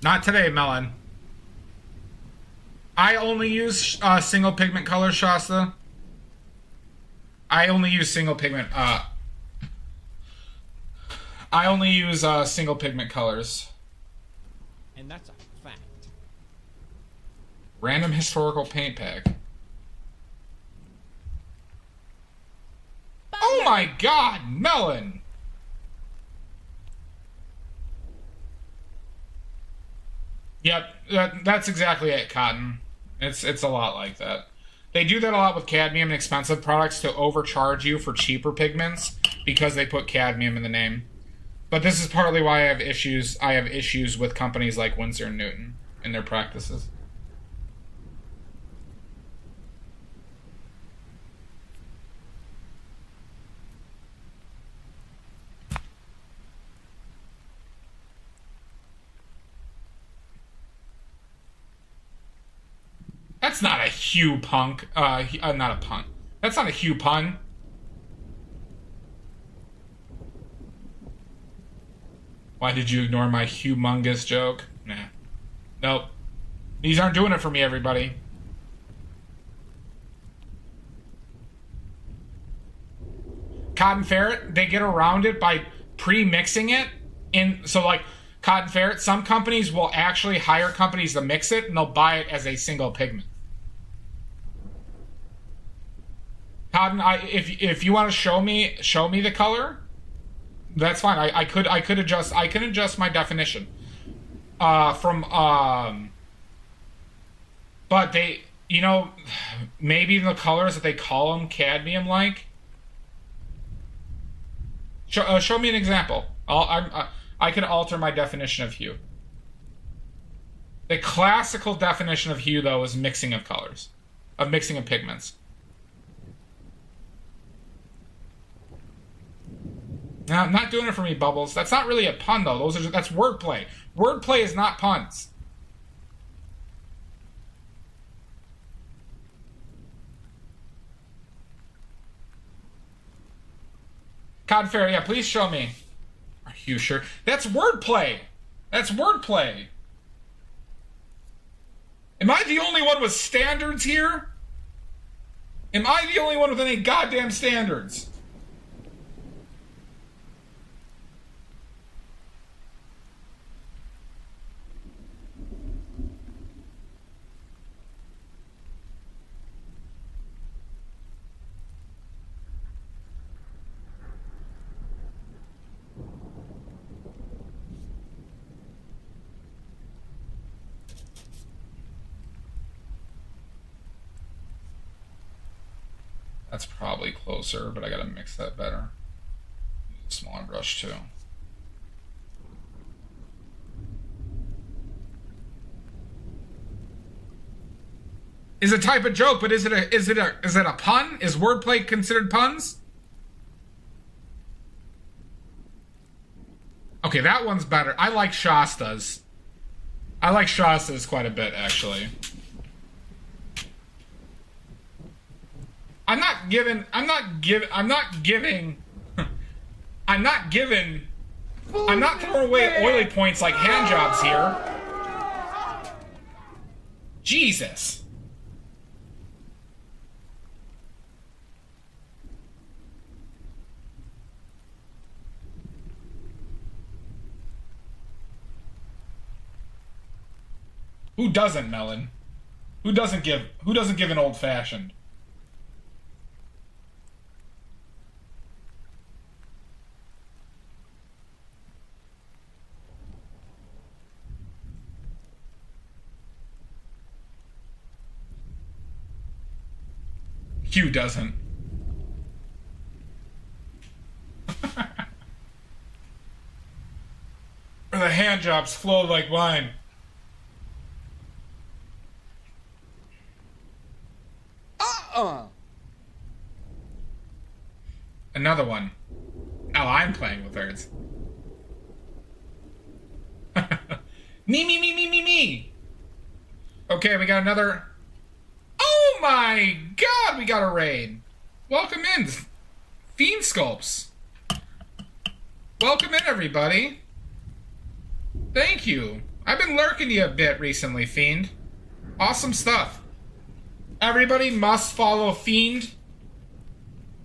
Not today, Melon. I only use single pigment colors, Shasta. I only use single pigment. I only use single pigment colors. And that's a fact. Random historical paint pack. Oh my God, Melon! Yep, that's exactly it, Cotton. It's a lot like that. They do that a lot with cadmium and expensive products to overcharge you for cheaper pigments because they put cadmium in the name. But this is partly why I have issues. I have issues with companies like Winsor and Newton and their practices. That's not a hue punk. Not a pun. That's not a hue pun. Why did you ignore my humongous joke? Nah. Nope. These aren't doing it for me, everybody. Cotton Ferret, they get around it by pre-mixing it. So, like, Cotton Ferret, some companies will actually hire companies to mix it, and they'll buy it as a single pigment. Cotton, if you want to show me the color, that's fine. I could adjust. I can adjust my definition. But they, maybe the colors that they call them cadmium like. Show me an example. I could alter my definition of hue. The classical definition of hue, though, is mixing of colors, mixing of pigments. Now, not doing it for me, Bubbles. That's not really a pun, though. That's wordplay. Wordplay is not puns. Cotton Fairy, yeah, please show me. Are you sure? That's wordplay. That's wordplay. Am I the only one with standards here? Am I the only one with any goddamn standards? That's probably closer, but I gotta mix that better. Use a smaller brush too. Is a type of joke, but is it a pun? Is wordplay considered puns? Okay, that one's better. I like Shasta's. I like Shasta's quite a bit, actually. I'm not giving I'm not throwing away oily points like hand jobs here. Jesus. Who doesn't, Melon? Who doesn't give an old fashioned? Hugh doesn't. Or the hand jobs flow like wine. Another one. Oh, I'm playing with words. Me. Okay, we got another. Oh my god, we got a raid. Welcome in, Fiend Sculpts. Welcome in, everybody. Thank you. I've been lurking you a bit recently, Fiend. Awesome stuff. Everybody must follow Fiend.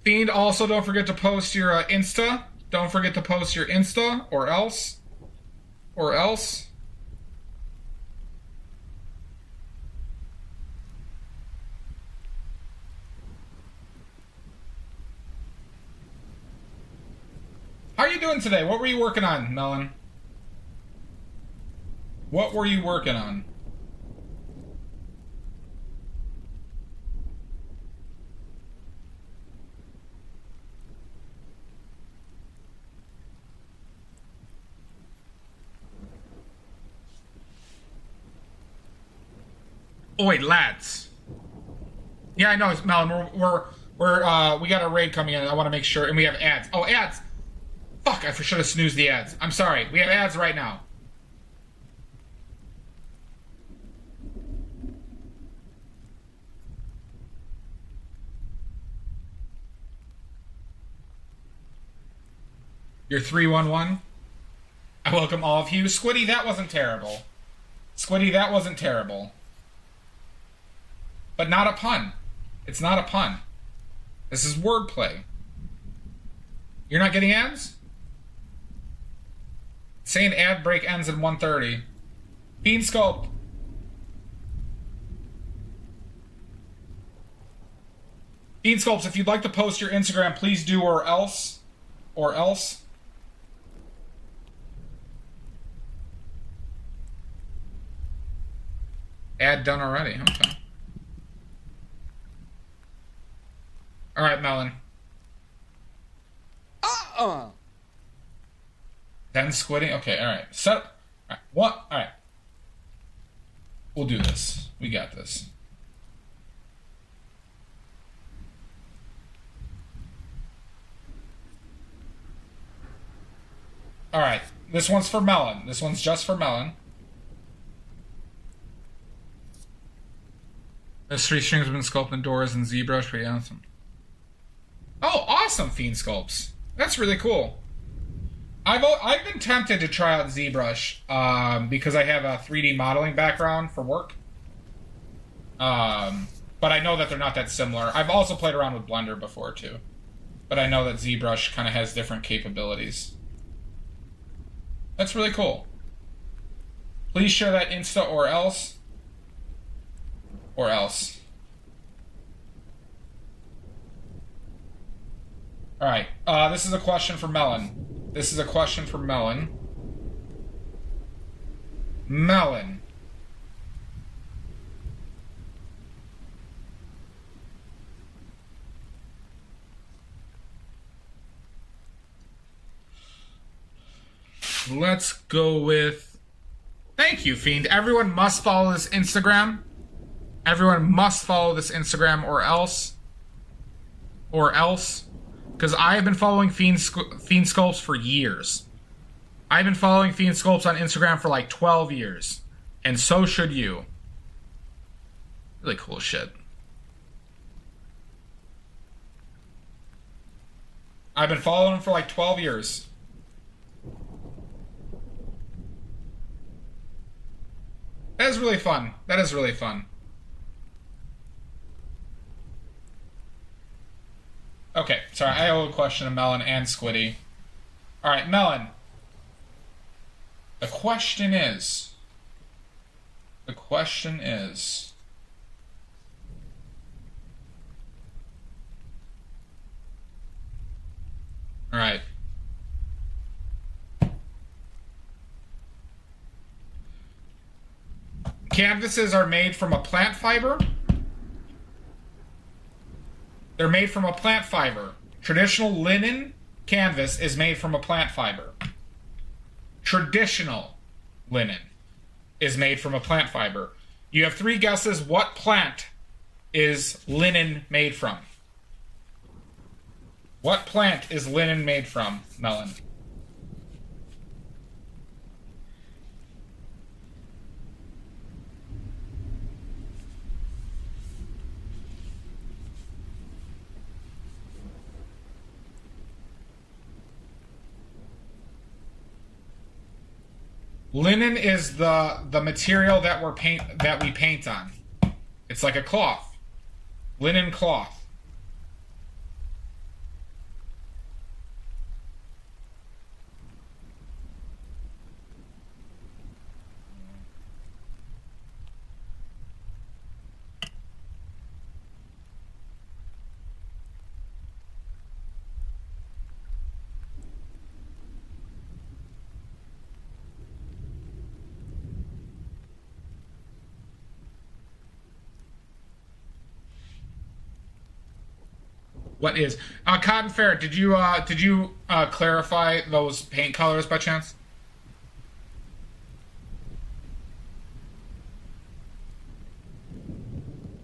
Fiend, also don't forget to post your Insta. Don't forget to post your Insta, or else. Or else. How are you doing today? What were you working on, Melon? What were you working on? Oi, lads. Yeah, I know, Melon. We got a raid coming in. I want to make sure, and we have ads. Oh, ads. Fuck, I should have snoozed the ads. I'm sorry. We have ads right now. You're 311. I welcome all of you. Squiddy, that wasn't terrible. Squiddy, that wasn't terrible. But not a pun. It's not a pun. This is wordplay. You're not getting ads? Saying ad break ends at 1:30. Fiend Sculpt. Fiend Sculpts, if you'd like to post your Instagram, please do, or else. Or else. Ad done already. Okay. All right, Melon. Then squidding. Okay, all right. Set. All right. What? All right. We'll do this. We got this. All right. This one's for Melon. This one's just for Melon. Those 3 strings have been sculpting doors and ZBrush. Pretty awesome. Oh, awesome, Fiend Sculpts. That's really cool. I've been tempted to try out ZBrush because I have a 3D modeling background for work. But I know that they're not that similar. I've also played around with Blender before too. But I know that ZBrush kind of has different capabilities. That's really cool. Please share that Insta or else. Or else. Alright, this is a question for Melon. This is a question for Melon. Melon. Let's go with... Thank you, Fiend. Everyone must follow this Instagram. Everyone must follow this Instagram or else. Or else. Because I have been following Fiend Sculpts for years. I've been following Fiend Sculpts on Instagram for like 12 years. And so should you. Really cool shit. I've been following him for like 12 years. That is really fun. That is really fun. Okay, sorry, I owe a question to Melon and Squiddy. Alright, Melon. The question is... Alright. Canvases are made from a plant fiber. They're made from a plant fiber. Traditional linen canvas is made from a plant fiber. Traditional linen is made from a plant fiber. You have 3 guesses. What plant is linen made from? What plant is linen made from, Melon? Linen is the material that we paint on. It's like a cloth. Linen cloth. What is Cotton Fair? Did you clarify those paint colors by chance?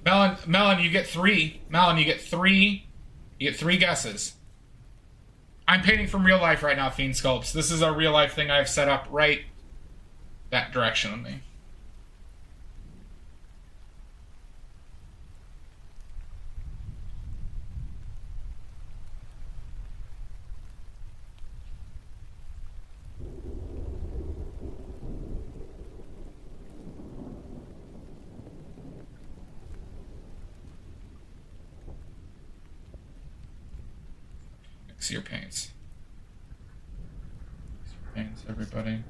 Melon, you get 3. Melon, you get 3. You get 3 guesses. I'm painting from real life right now, Fiend Sculpts. This is a real life thing I've set up right that direction of me. See your paints. See your paints, everybody.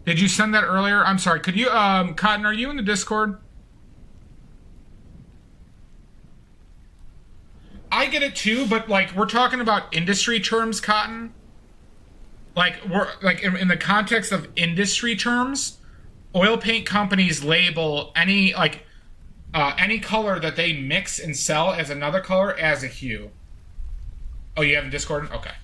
Did you send that earlier? I'm sorry. Could you, Cotton, are you in the Discord? I get it too, but like we're talking about industry terms, Cotton. Like we're like in the context of industry terms, oil paint companies label any color that they mix and sell as another color as a hue. Oh, you have a Discord? Okay.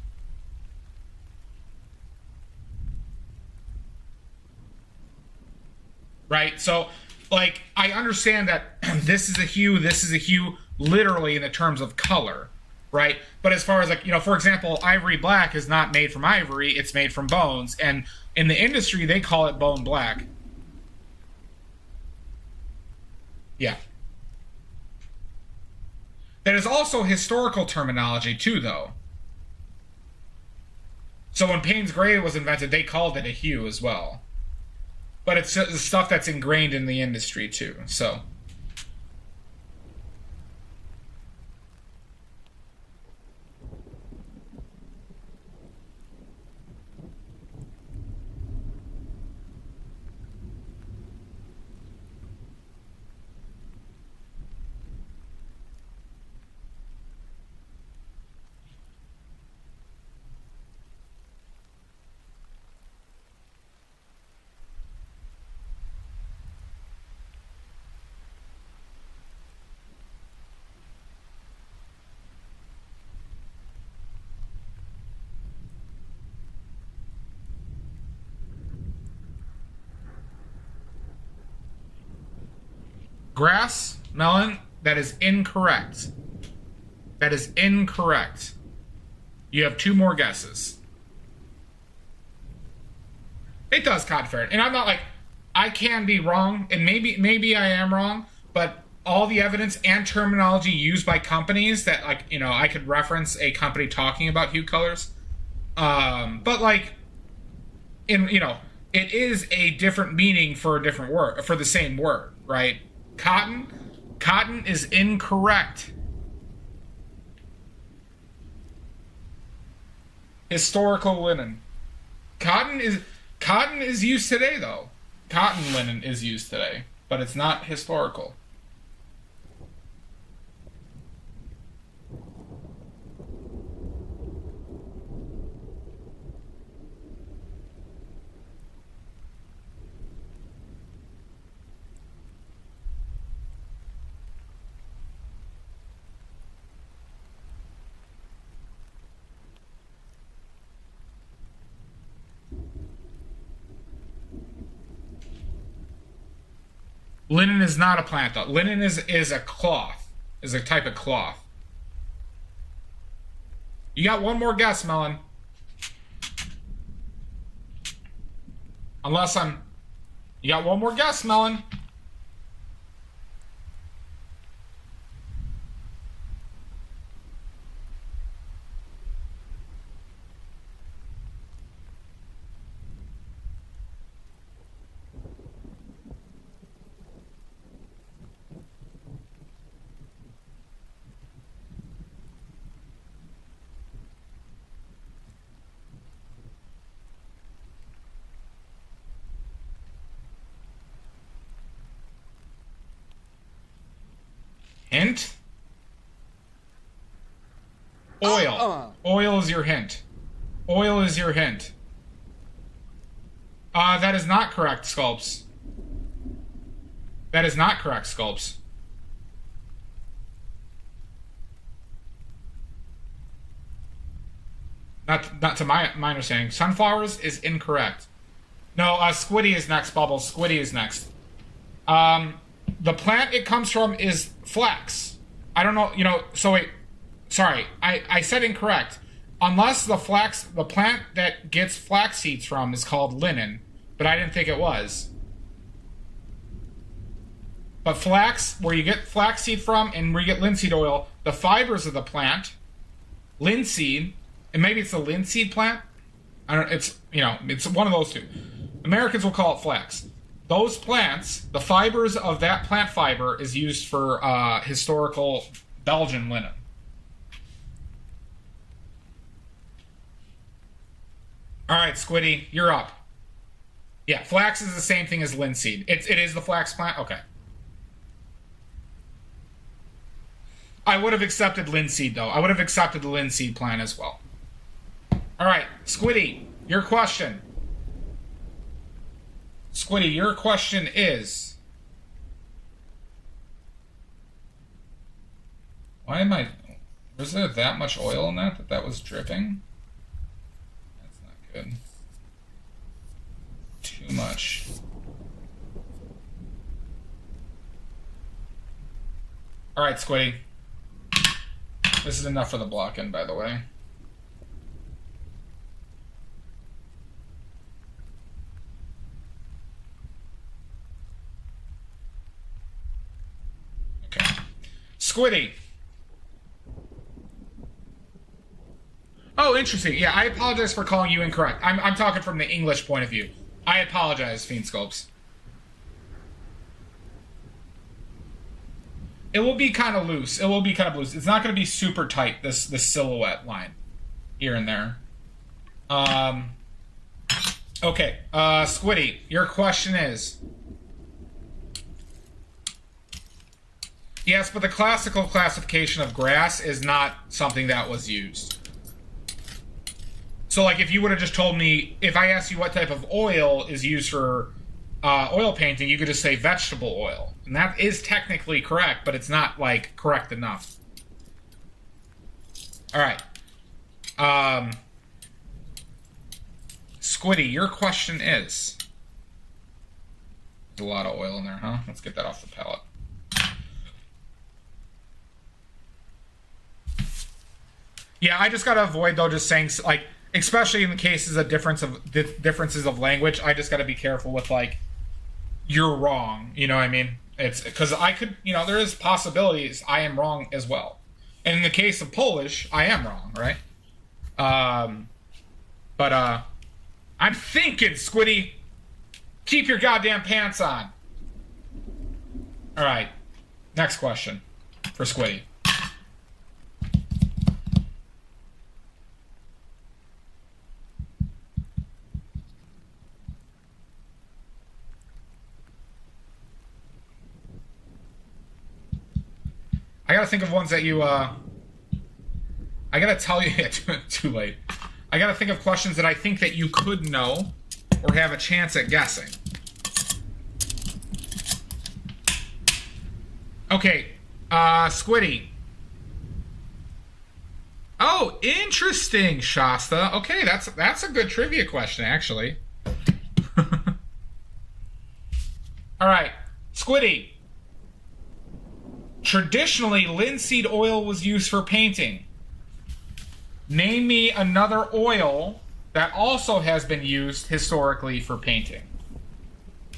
Right? So, like, I understand that this is a hue, literally in the terms of color, right? But as far as, like, you know, for example, ivory black is not made from ivory, it's made from bones. And in the industry, they call it bone black. Yeah. That is also historical terminology, too, though. So when Payne's Gray was invented, they called it a hue as well. But it's the stuff that's ingrained in the industry, too, so... Grass, melon, that is incorrect. That is incorrect. You have 2 more guesses. It does cotton fair. And I'm not like, I can be wrong, and maybe I am wrong, but all the evidence and terminology used by companies that, like, you know, I could reference a company talking about hue colors. But like, you know, it is a different meaning for a different word, for the same word, right? Cotton is incorrect. Historical linen. Cotton is used today, though. Cotton linen is used today, but it's not historical. Linen is not a plant, though. Linen is a cloth. Is a type of cloth. You got one more guess, Melon. Unless I'm... You got one more guess, Melon. Hint? Oil. Oil is your hint. Oil is your hint. That is not correct, Sculpts. That is not correct, Sculpts. Not to my understanding. Sunflowers is incorrect. No, Squiddy is next, Bubbles. Squiddy is next. The plant it comes from is flax. I don't know, you know, so wait. Sorry, I said incorrect. Unless the plant that gets flax seeds from is called linen, but I didn't think it was. But flax, where you get flax seed from and where you get linseed oil, the fibers of the plant, linseed, and maybe it's the linseed plant. I don't. It's, you know, it's one of those two. Americans will call it flax. Those plants, the fibers of that plant fiber is used for historical Belgian linen. All right, Squiddy, you're up. Yeah, flax is the same thing as linseed. It is the flax plant? Okay. I would have accepted linseed, though. I would have accepted the linseed plant as well. All right, Squiddy, your question. Squiddy, your question is... Why am I... Was there that much oil in that was dripping? That's not good. Too much. Alright, Squiddy. This is enough for the block-in, by the way. Okay. Squiddy. Oh, interesting. Yeah, I apologize for calling you incorrect. I'm talking from the English point of view. I apologize, Fiend Scopes. It will be kind of loose. It will be kind of loose. It's not going to be super tight, this silhouette line. Here and there. Okay. Squiddy, your question is... Yes, but the classical classification of grass is not something that was used. So, like, if you would have just told me, if I asked you what type of oil is used for oil painting, you could just say vegetable oil. And that is technically correct, but it's not, like, correct enough. All right. Squiddy, your question is... There's a lot of oil in there, huh? Let's get that off the palette. Yeah, I just gotta avoid though just saying like, especially in the cases of differences of language. I just gotta be careful with like, you're wrong. You know what I mean? It's because I could, there is possibilities I am wrong as well. And in the case of Polish, I am wrong, right? But I'm thinking, Squiddy, keep your goddamn pants on. All right, next question for Squiddy. I gotta think of ones that you, I gotta tell you, too late. I gotta think of questions that I think that you could know or have a chance at guessing. Okay, Squiddy. Oh, interesting, Shasta. Okay, that's a good trivia question, actually. All right, Squiddy. Traditionally, linseed oil was used for painting. Name me another oil that also has been used historically for painting.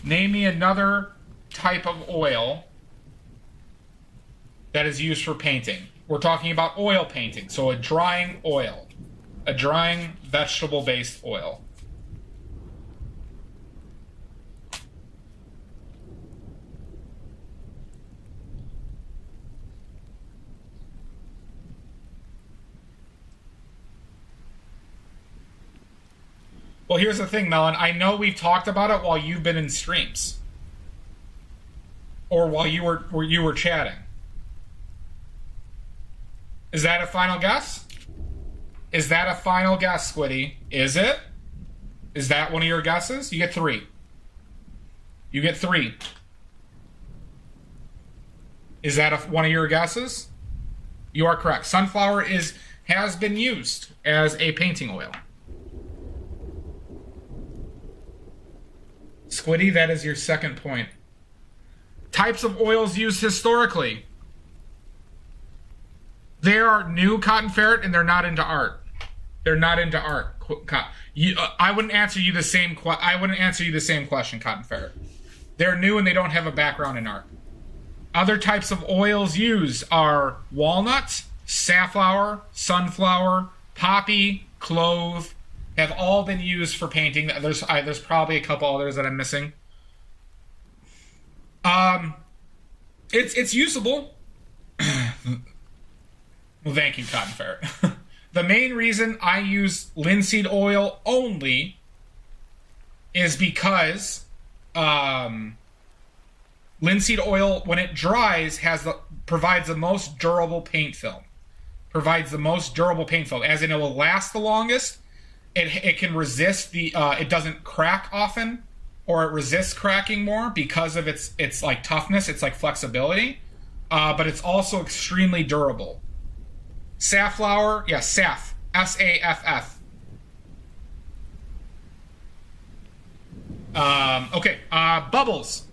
Name me another type of oil that is used for painting. We're talking about oil painting, so a drying oil, a drying vegetable-based oil. Well, here's the thing, Melon. I know we've talked about it while you've been in streams, or while you were chatting. Is that a final guess? Is that a final guess, Squiddy? Is it? Is that one of your guesses? You get 3. You get 3. Is that one of your guesses? You are correct. Sunflower has been used as a painting oil. Squiddy, that is your second point. Types of oils used historically. They are new, Cotton Ferret, and they're not into art. They're not into art. I wouldn't answer you the same. I wouldn't answer you the same question, Cotton Ferret. They're new and they don't have a background in art. Other types of oils used are walnut, safflower, sunflower, poppy, clove. Have all been used for painting. There's probably a couple others that I'm missing. It's usable. Well, thank you, Cotton Ferret. The main reason I use linseed oil only is because linseed oil, when it dries, provides the most durable paint film. Provides the most durable paint film, as in it will last the longest. It can resist it doesn't crack often, or it resists cracking more because of its like toughness, its like flexibility, but it's also extremely durable. Safflower, yeah, Saff, S-A-F-F. Okay, Bubbles.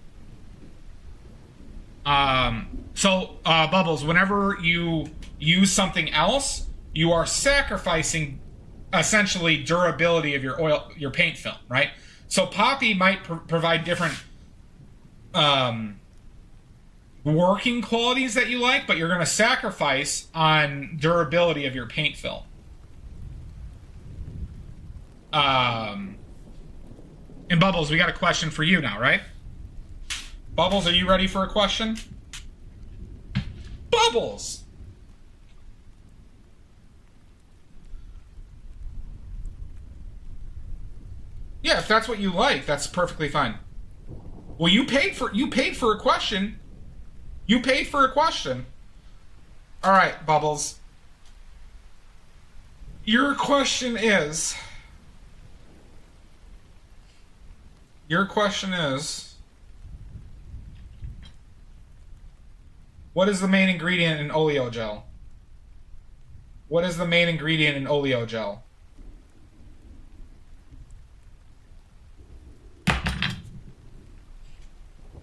Bubbles, whenever you use something else, you are sacrificing essentially durability of your paint film, right? So poppy might provide different working qualities that you like, but you're going to sacrifice on durability of your paint film. And Bubbles, we got a question for you now, right? Bubbles, are you ready for a question? Bubbles! Yeah, if that's what you like, that's perfectly fine. Well, you paid for a question. You paid for a question. All right, Bubbles. Your question is, what is the main ingredient in oleo gel? What is the main ingredient in oleo gel?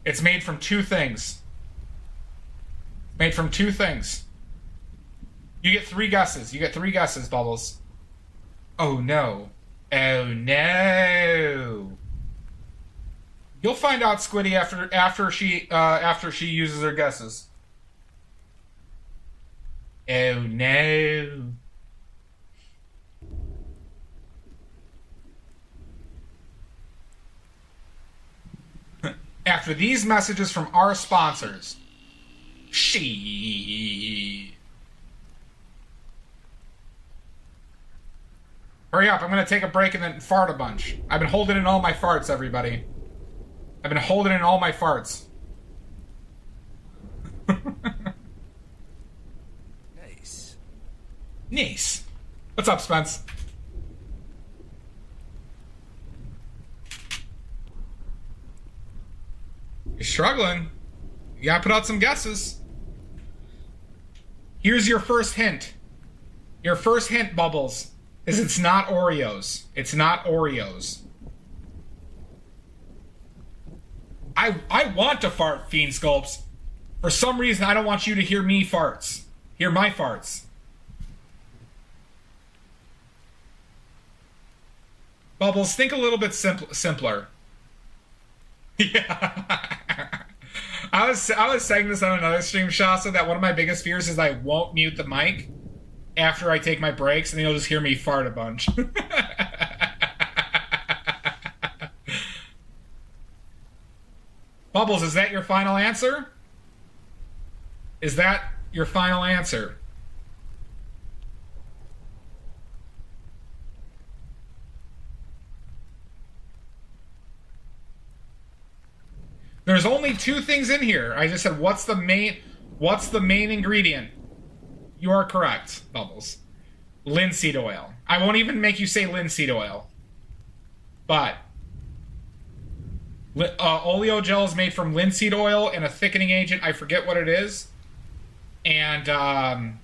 It's made from two things. You You get 3 guesses. You get 3 guesses, Bubbles. Oh no. Oh no. You'll find out, Squiddy, after she uses her guesses. Oh no. After these messages from our sponsors. Hurry up, I'm gonna take a break and then fart a bunch. I've been holding in all my farts, everybody. I've been holding in all my farts. Nice. Nice. What's up, Spence? You're struggling. You gotta put out some guesses. Here's your first hint. Your first hint, Bubbles, is it's not Oreos. It's not Oreos. I want to fart, Fiend Sculpts. For some reason, I don't want you to hear me farts. Hear my farts. Bubbles, think a little bit simpler. Yeah. I was saying this on another stream, Shasta, that one of my biggest fears is I won't mute the mic after I take my breaks, and then you'll just hear me fart a bunch. Bubbles, is that your final answer? Is that your final answer? There's only 2 things in here. I just said, what's the main ingredient? You are correct, Bubbles. Linseed oil. I won't even make you say linseed oil. But oleo gel is made from linseed oil and a thickening agent. I forget what it is. And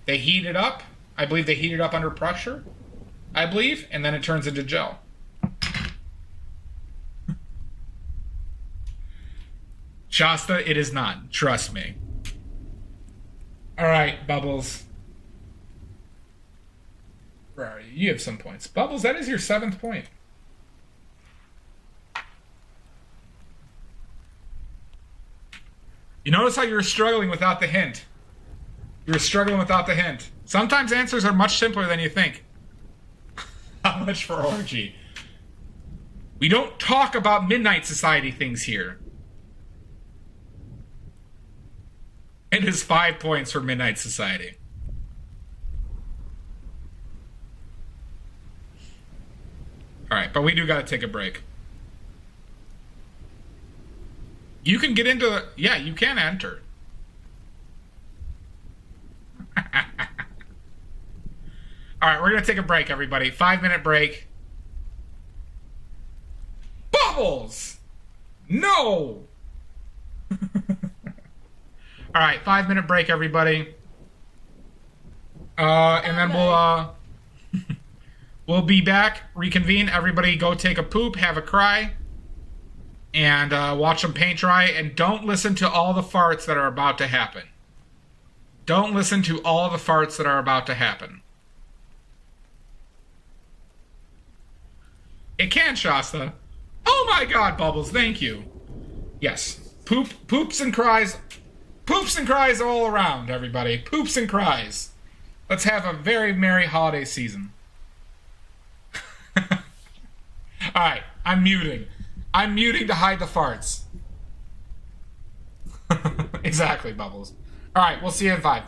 they heat it up. I believe they heat it up under pressure. I believe. And then it turns into gel. Shasta, it is not. Trust me. All right, Bubbles. Where are you? You have some points. Bubbles, that is your 7th point. You notice how you were struggling without the hint. You were struggling without the hint. Sometimes answers are much simpler than you think. How much for orgy? We don't talk about Midnight Society things here. It is 5 points for Midnight Society. Alright, but we do gotta take a break. You can get into... Yeah, you can enter. Alright, we're gonna take a break, everybody. 5-minute break. Bubbles! No! Alright, 5-minute break, everybody. And then we'll be back, reconvene. Everybody go take a poop, have a cry, and watch some paint dry. And don't listen to all the farts that are about to happen. Don't listen to all the farts that are about to happen. It can, Shasta. Oh my god, Bubbles, thank you. Yes. Poops and cries. Poops and cries all around, everybody. Poops and cries. Let's have a very merry holiday season. Alright, I'm muting. I'm muting to hide the farts. Exactly, Bubbles. Alright, we'll see you in 5.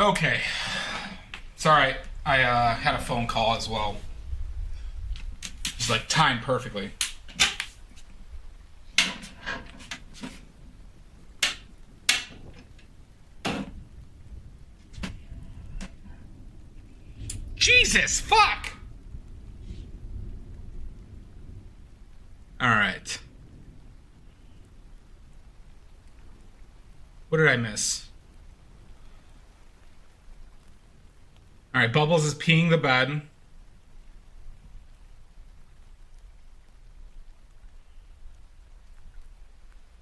Okay. It's alright. I had a phone call as well. It's like timed perfectly. Jesus, fuck! Alright. What did I miss? Alright, Bubbles is peeing the bed.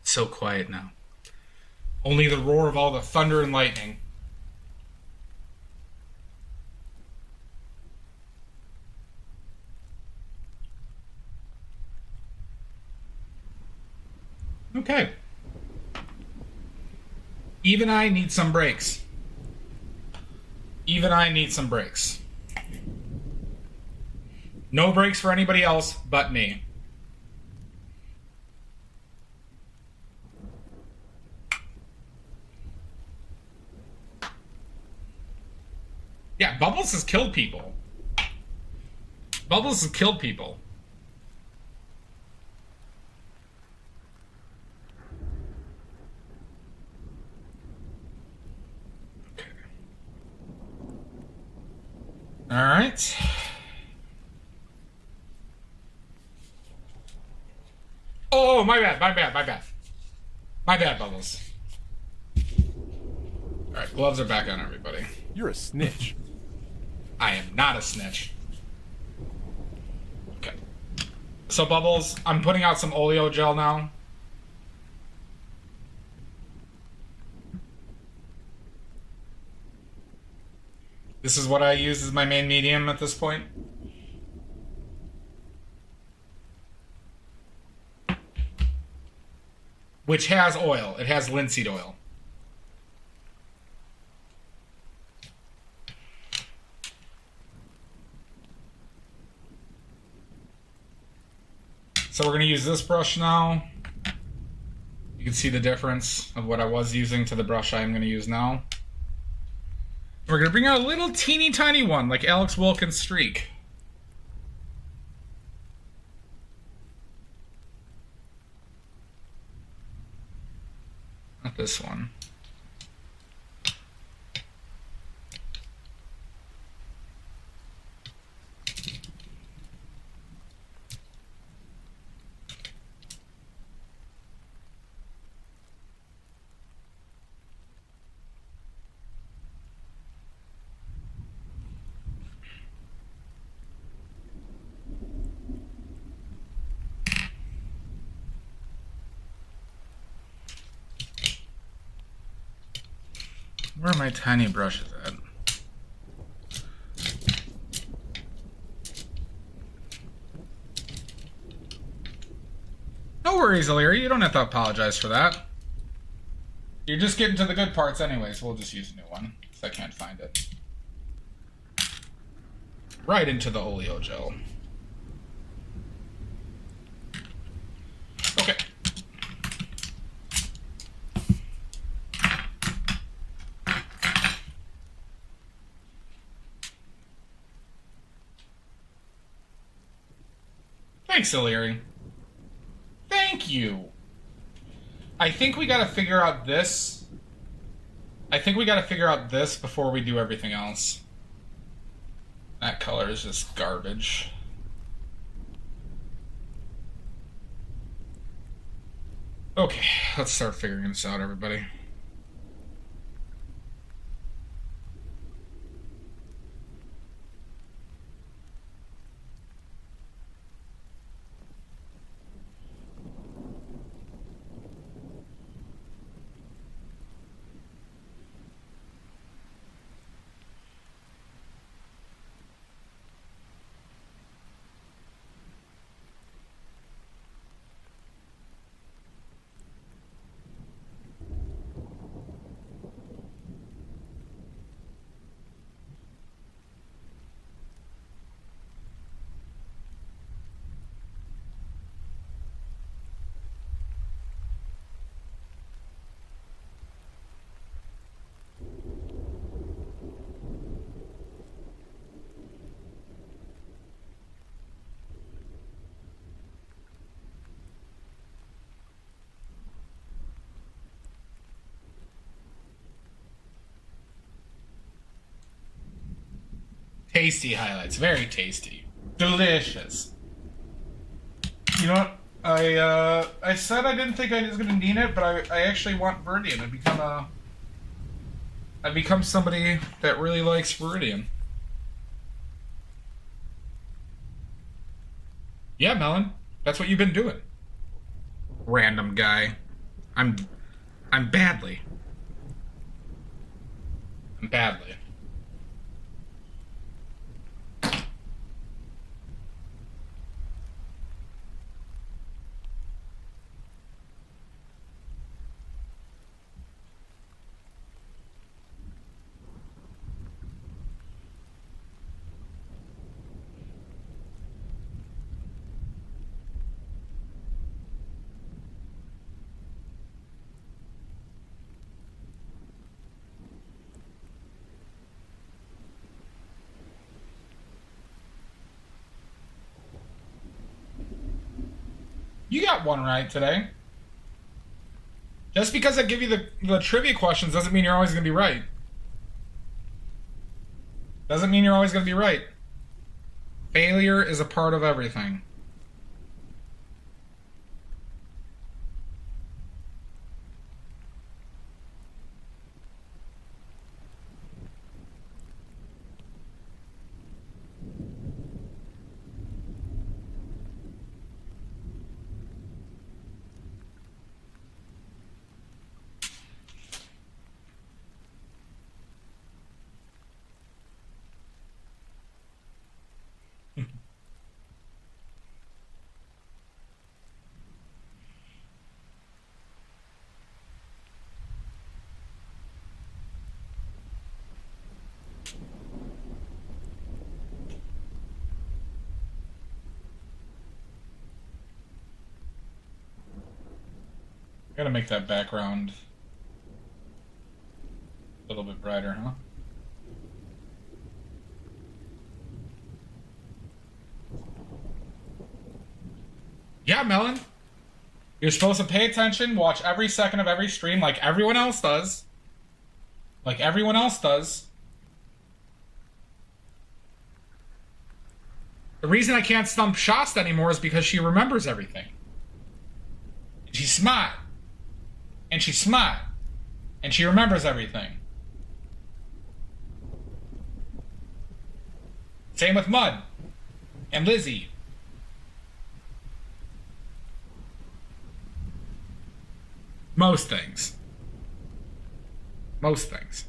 It's so quiet now. Only the roar of all the thunder and lightning. Okay. Even I need some breaks. Even I need some breaks. No breaks for anybody else but me. Yeah, Bubbles has killed people. Bubbles has killed people. All right. Oh, my bad, my bad, my bad. My bad, Bubbles. All right, gloves are back on, everybody. You're a snitch. I am not a snitch. Okay. So, Bubbles, I'm putting out some oleo gel now. This is what I use as my main medium at this point. Which has oil. It has linseed oil. So we're going to use this brush now. You can see the difference of what I was using to the brush I'm going to use now. We're going to bring out a little teeny tiny one, like Alex Wilkins' streak. Not this one. Where are my tiny brushes at? No worries, Illyria. You don't have to apologize for that. You're just getting to the good parts anyways. We'll just use a new one, because I can't find it. Right into the oleo gel. Okay. Thanks, Illyria. Thank you. I think we gotta figure out this. I think we gotta figure out this before we do everything else. That color is just garbage. Okay, let's start figuring this out, everybody. Tasty highlights. Very tasty. Delicious. You know what? I said I didn't think I was going to need it, but I actually want Viridian. I've become somebody that really likes Viridian. Yeah, Melon. That's what you've been doing. Random guy. I'm badly. I'm badly. You got one right today. Just because I give you the trivia questions doesn't mean you're always going to be right. Doesn't mean you're always going to be right. Failure is a part of everything. Gotta make that background a little bit brighter, huh? Yeah, Melon. You're supposed to pay attention, watch every second of every stream like everyone else does. Like everyone else does. The reason I can't stump Shasta anymore is because she remembers everything. She's smart. And she's smart. And she remembers everything. Same with Mud. And Lizzie. Most things. Most things.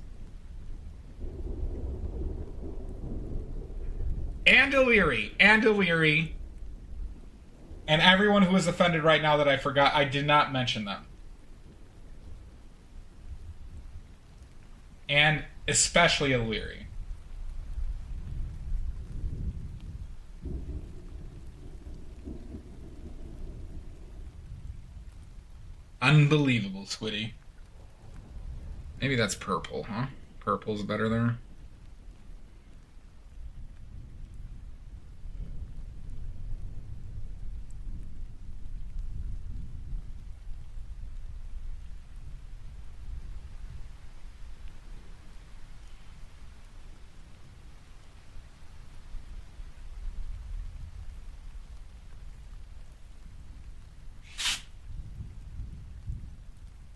And Illyri. And Illyri. And everyone who is offended right now that I forgot, I did not mention them. And especially Illyri. Unbelievable, Squiddy. Maybe that's purple, huh? Purple's better there.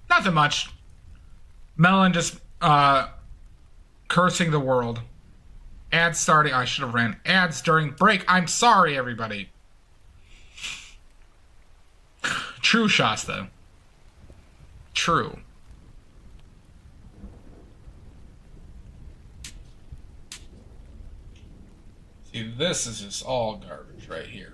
Nothing much. Melon just cursing the world. Ads starting. I should have ran ads during break. I'm sorry, everybody. True, Shasta. True. See, this is just all garbage right here.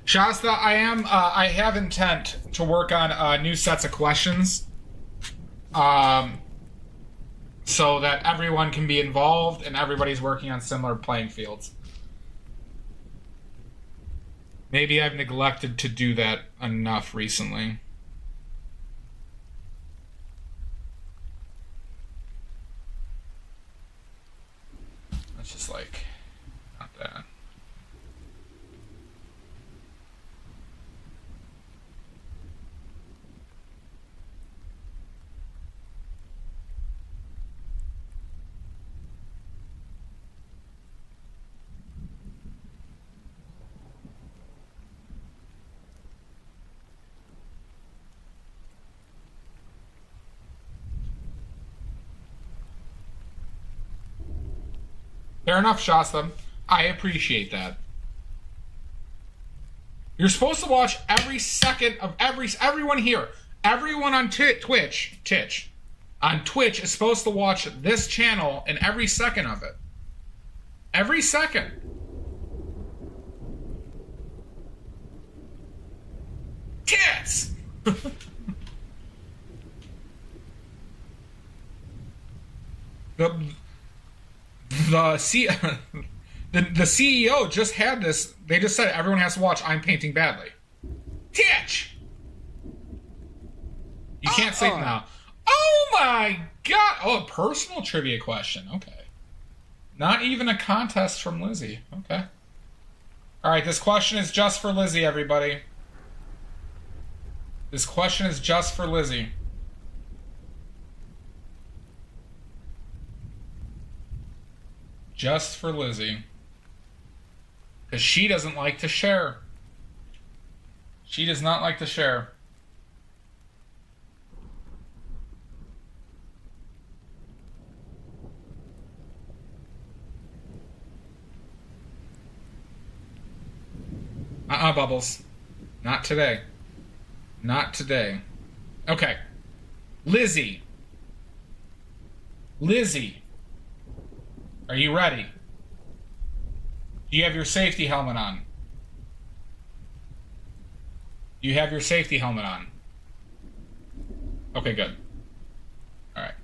Shasta, I have intent to work on new sets of questions, so that everyone can be involved and everybody's working on similar playing fields. Maybe I've neglected to do that enough recently. That's just like, not that. Fair enough, Shasta. I appreciate that. You're supposed to watch every second of everyone here. Everyone on Twitch is supposed to watch this channel and every second of it. Every second. Tits! The CEO just had this. They just said everyone has to watch I'm Painting Badly. Titch! You can't say it now. Oh my god! Oh, a personal trivia question. Okay. Not even a contest from Lizzie. Okay. Alright, this question is just for Lizzie, everybody. This question is just for Lizzie. Just for Lizzie. Because she doesn't like to share. She does not like to share. Bubbles. Not today. Not today. Okay. Lizzie. Lizzie. Are you ready? Do you have your safety helmet on? Do you have your safety helmet on? Okay, good. All right.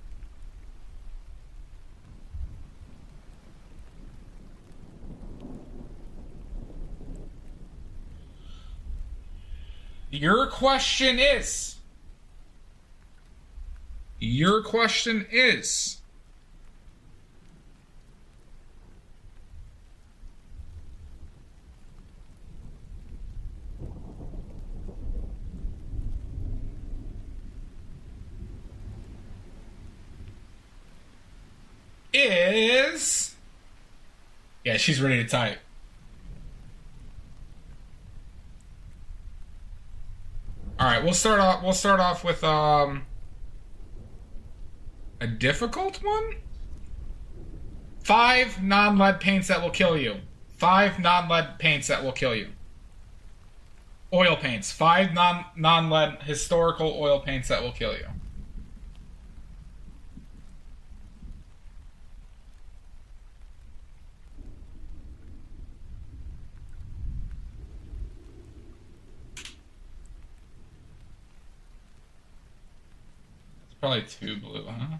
Your question is... Yeah, she's ready to type. All right, we'll start off with a difficult one. 5 non-lead paints that will kill you. 5 non-lead paints that will kill you. Oil paints. 5 non-lead historical oil paints that will kill you. Probably 2 blue, huh?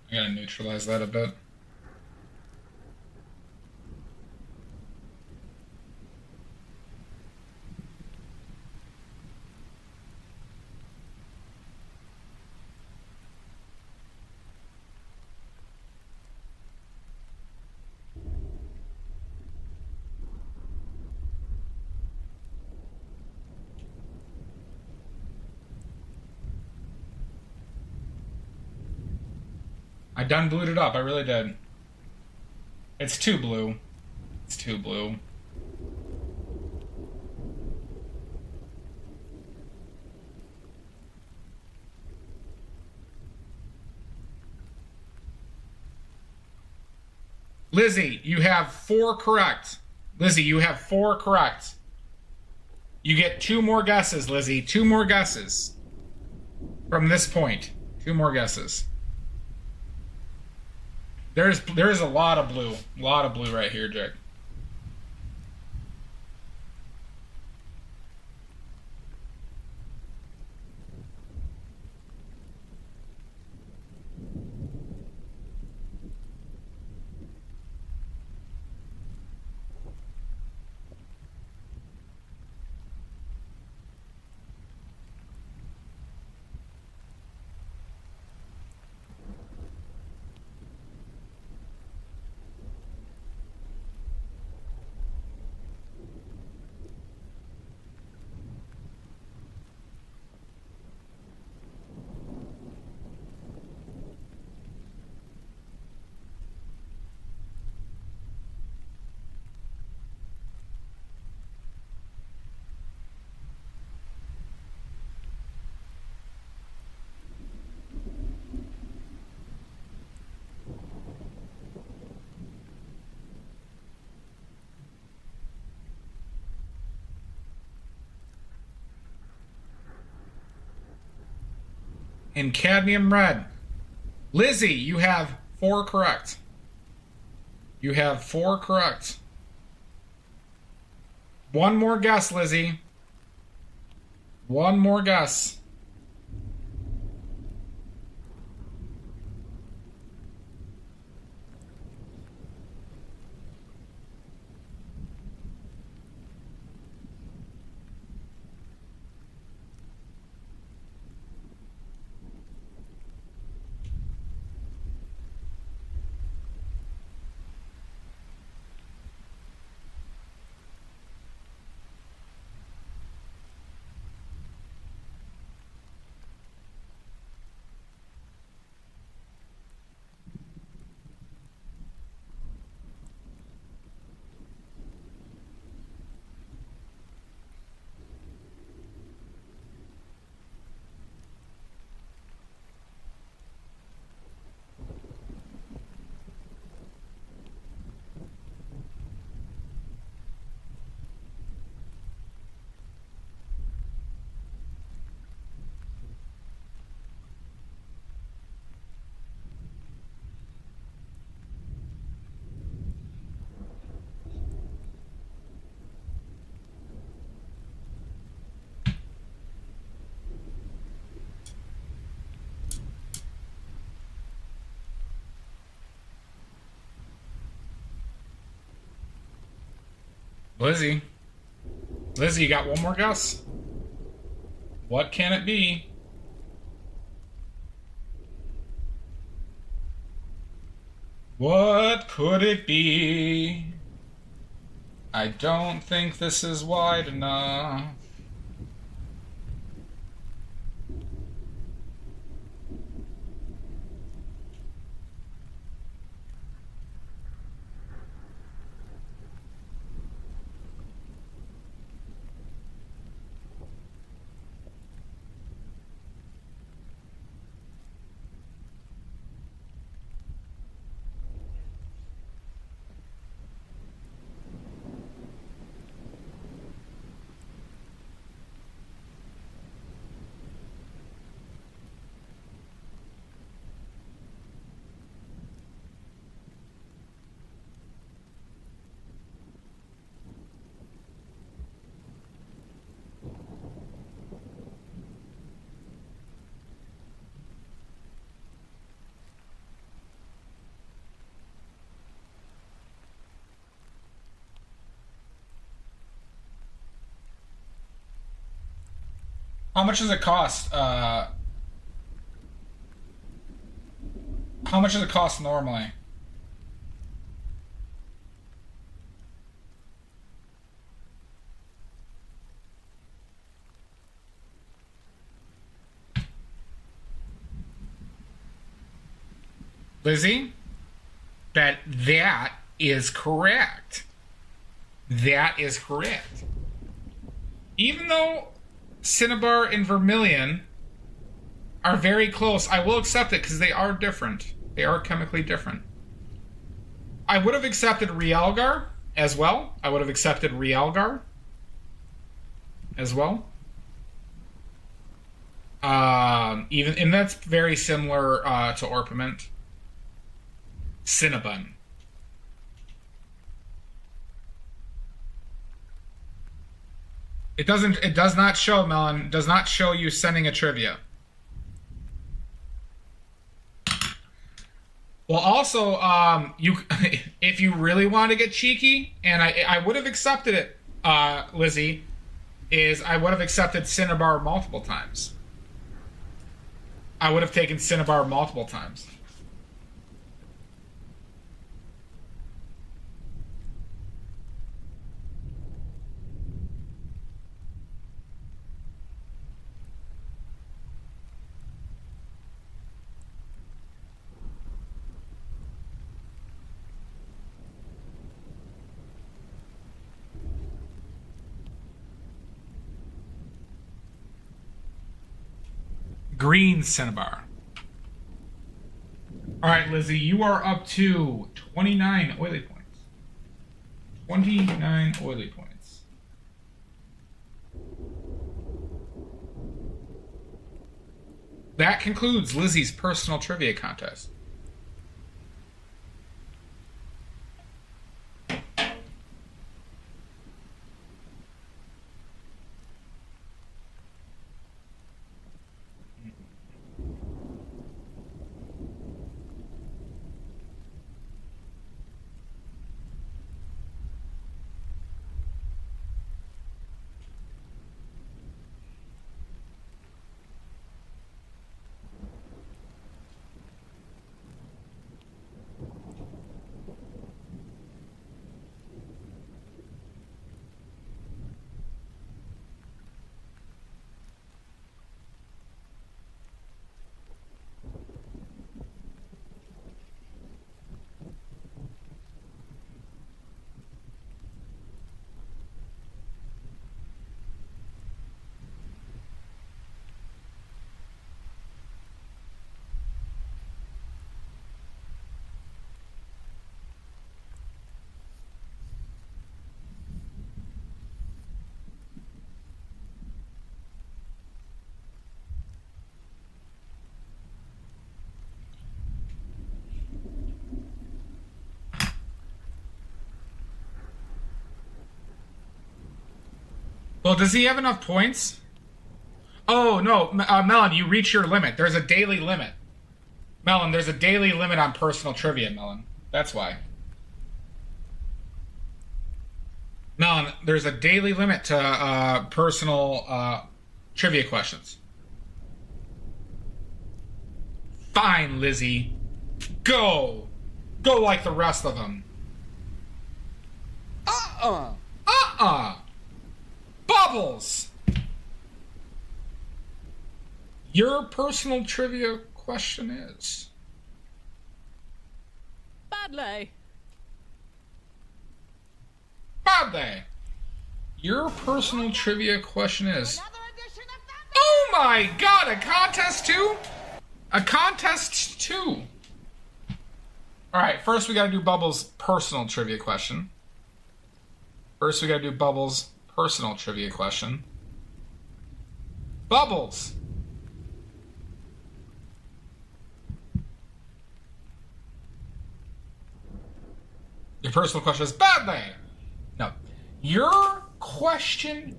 I gotta neutralize that a bit. I done blued it up, I really did. It's 2 blue. It's 2 blue. Lizzie, you have 4 correct. Lizzie, you have 4 correct. You get 2 more guesses, Lizzie. 2 more guesses. From this point. 2 more guesses. There's a lot of blue. A lot of blue right here, Jake. and cadmium red. Lizzie, you have 4 correct. You have 4 correct. One more guess, Lizzie. One more guess. Lizzie. Lizzie, you got one more guess? What can it be? What could it be? I don't think this is wide enough. How much does it cost? How much does it cost normally? Lizzie, that is correct. That is correct. Even though Cinnabar and Vermilion are very close, I will accept it because they are different. They are chemically different. I would have accepted Realgar as well. I would have accepted Realgar as well. And that's very similar to Orpiment. Cinnabon. It does not show, Melon, does not show you sending a trivia. Well, also, you, if you really want to get cheeky, and I would have accepted it, Lizzie, is I would have accepted Cinnabar multiple times. I would have taken Cinnabar multiple times. Green Cinnabar. All right, Lizzie, you are up to 29 oily points. 29 oily points. That concludes Lizzie's personal trivia contest. Well, does he have enough points? Oh, no, Melon, you reach your limit. There's a daily limit. Melon, there's a daily limit on personal trivia, Melon. That's why. Melon, there's a daily limit to personal trivia questions. Fine, Lizzie. Go! Go like the rest of them. Bubbles! Your personal trivia question is... Badly. Your personal trivia question is... Oh my god, a contest too? A contest too. Alright, first we gotta do Bubbles' personal trivia question. Bubbles! Your personal question is badly. No. Your question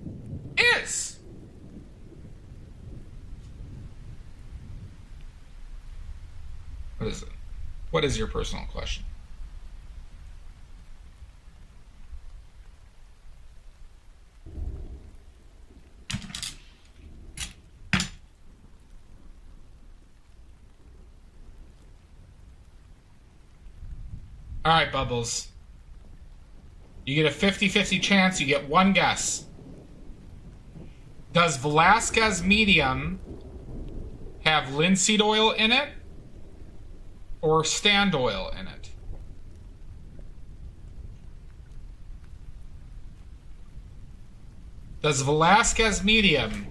is... What is it? What is your personal question? All right, Bubbles. You get a 50-50 chance. You get one guess. Does Velasquez Medium have linseed oil in it or stand oil in it? Does Velasquez Medium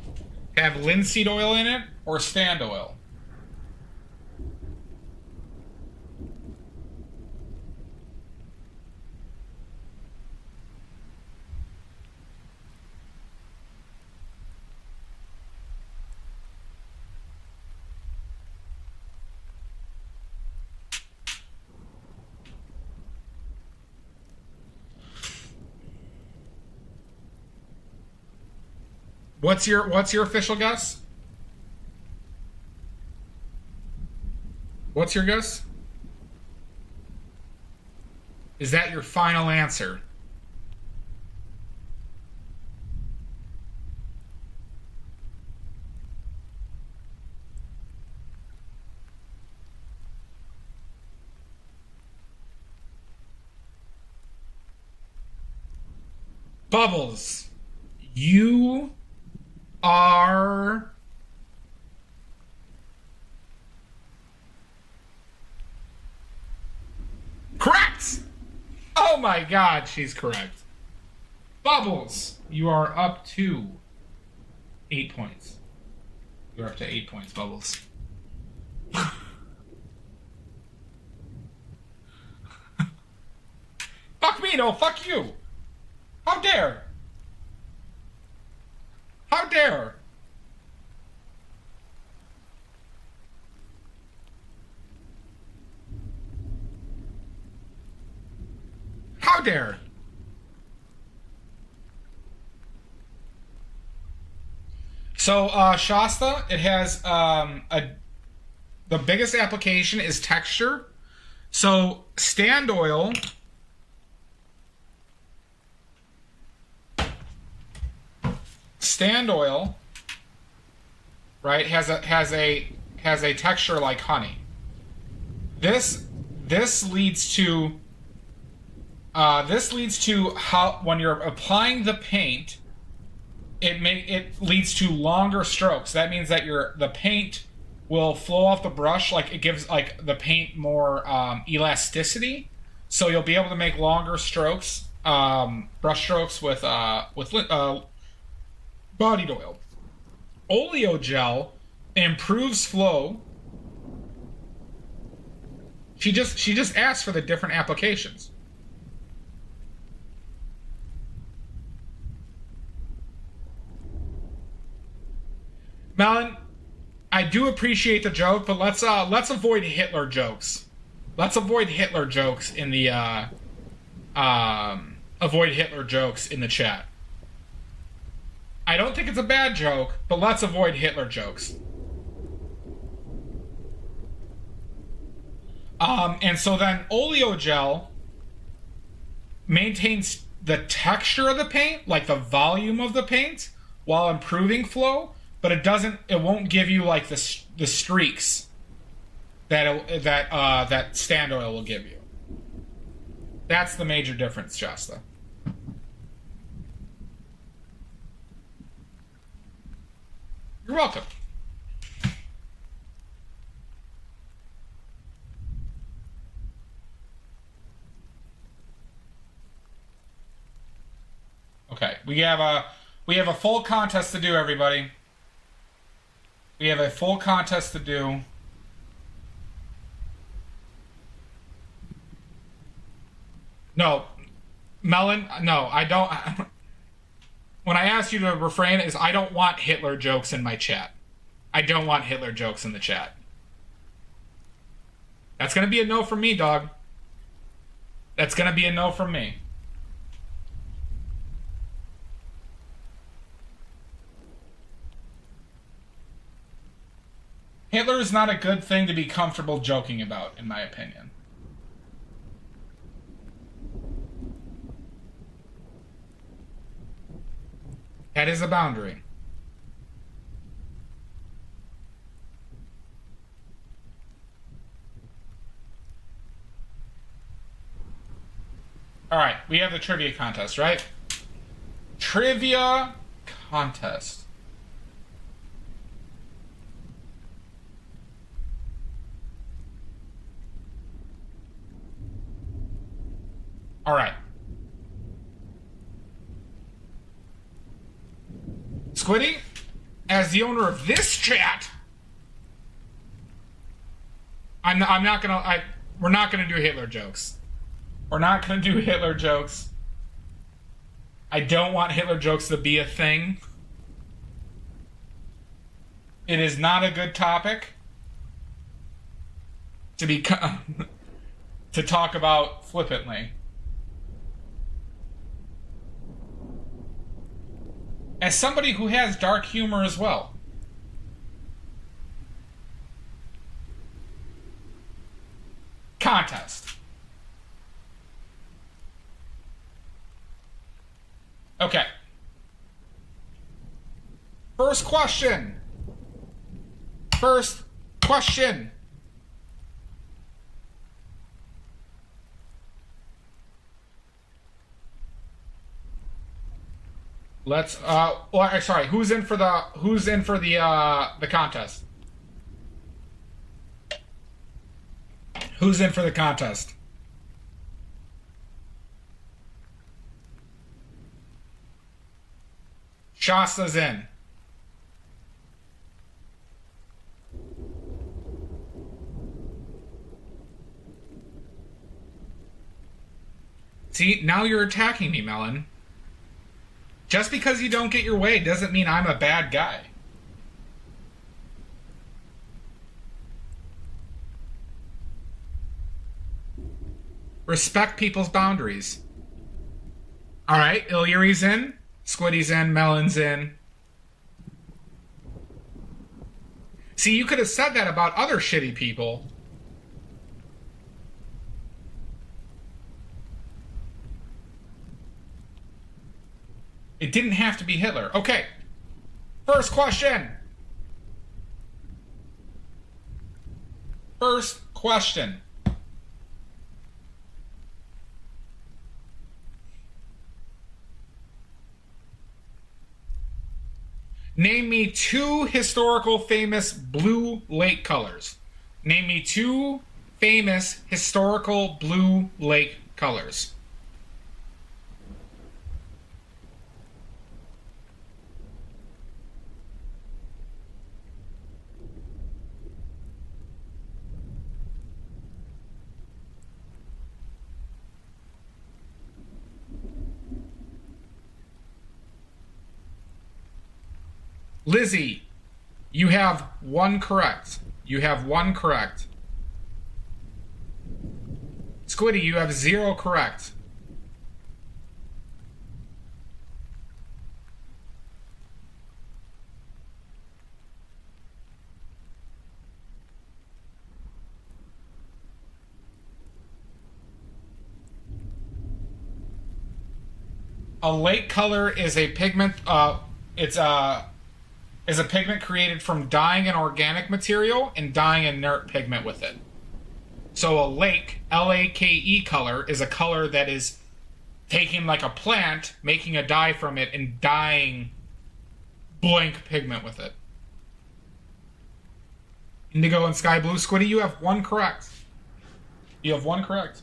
have linseed oil in it or stand oil? What's your official guess? What's your guess? Is that your final answer? Bubbles, you are correct. Oh my god, she's correct. Bubbles, you are up to 8 points. You're up to 8 points, Bubbles. Fuck me, no, fuck you. How dare? How dare? there. So Shasta, it has the biggest application is texture. So stand oil right, has a texture like honey. This leads to how when you're applying the paint, it leads to longer strokes. That means that the paint will flow off the brush, like it gives like the paint more elasticity, so you'll be able to make longer strokes, brush strokes with bodied oil. Oleo gel improves flow. She just asked for the different applications. Melon, I do appreciate the joke, but let's avoid Hitler jokes. Let's avoid Hitler jokes in the chat. I don't think it's a bad joke, but let's avoid Hitler jokes. And so then oleo gel maintains the texture of the paint, like the volume of the paint, while improving flow, but it won't give you like the streaks that stand oil will give you. That's the major difference, Shasta. You're welcome. Okay, we have a full contest to do, everybody. We have a full contest to do. No, Melon, no, I don't. When I asked you to refrain, is I don't want Hitler jokes in my chat. I don't want Hitler jokes in the chat. That's gonna be a no from me, dog. That's gonna be a no from me. Hitler is not a good thing to be comfortable joking about, in my opinion. That is a boundary. All right, we have the trivia contest, right? Trivia contest. All right. Squiddy, as the owner of this chat, we're not gonna do Hitler jokes. We're not gonna do Hitler jokes. I don't want Hitler jokes to be a thing. It is not a good topic to talk about flippantly. As somebody who has dark humor as well. Contest. Okay. First question. Let's sorry, who's in for the contest? Who's in for the contest? Shasta's in. See, now you're attacking me, Melon. Just because you don't get your way doesn't mean I'm a bad guy. Respect people's boundaries. All right, Illyri's in. Squiddy's in. Melon's in. See, you could have said that about other shitty people. It didn't have to be Hitler. Okay. First question. First question. Name me two historical famous blue lake colors. Name me two famous historical blue lake colors. Lizzie, you have one correct. You have one correct. Squiddy, you have 0 correct. A lake color is a pigment. Is a pigment created from dyeing an organic material and dyeing inert pigment with it. So a lake, L-A-K-E color, is a color that is taking like a plant, making a dye from it, and dyeing blank pigment with it. Indigo and sky blue. Squiddy, you have one correct. You have one correct.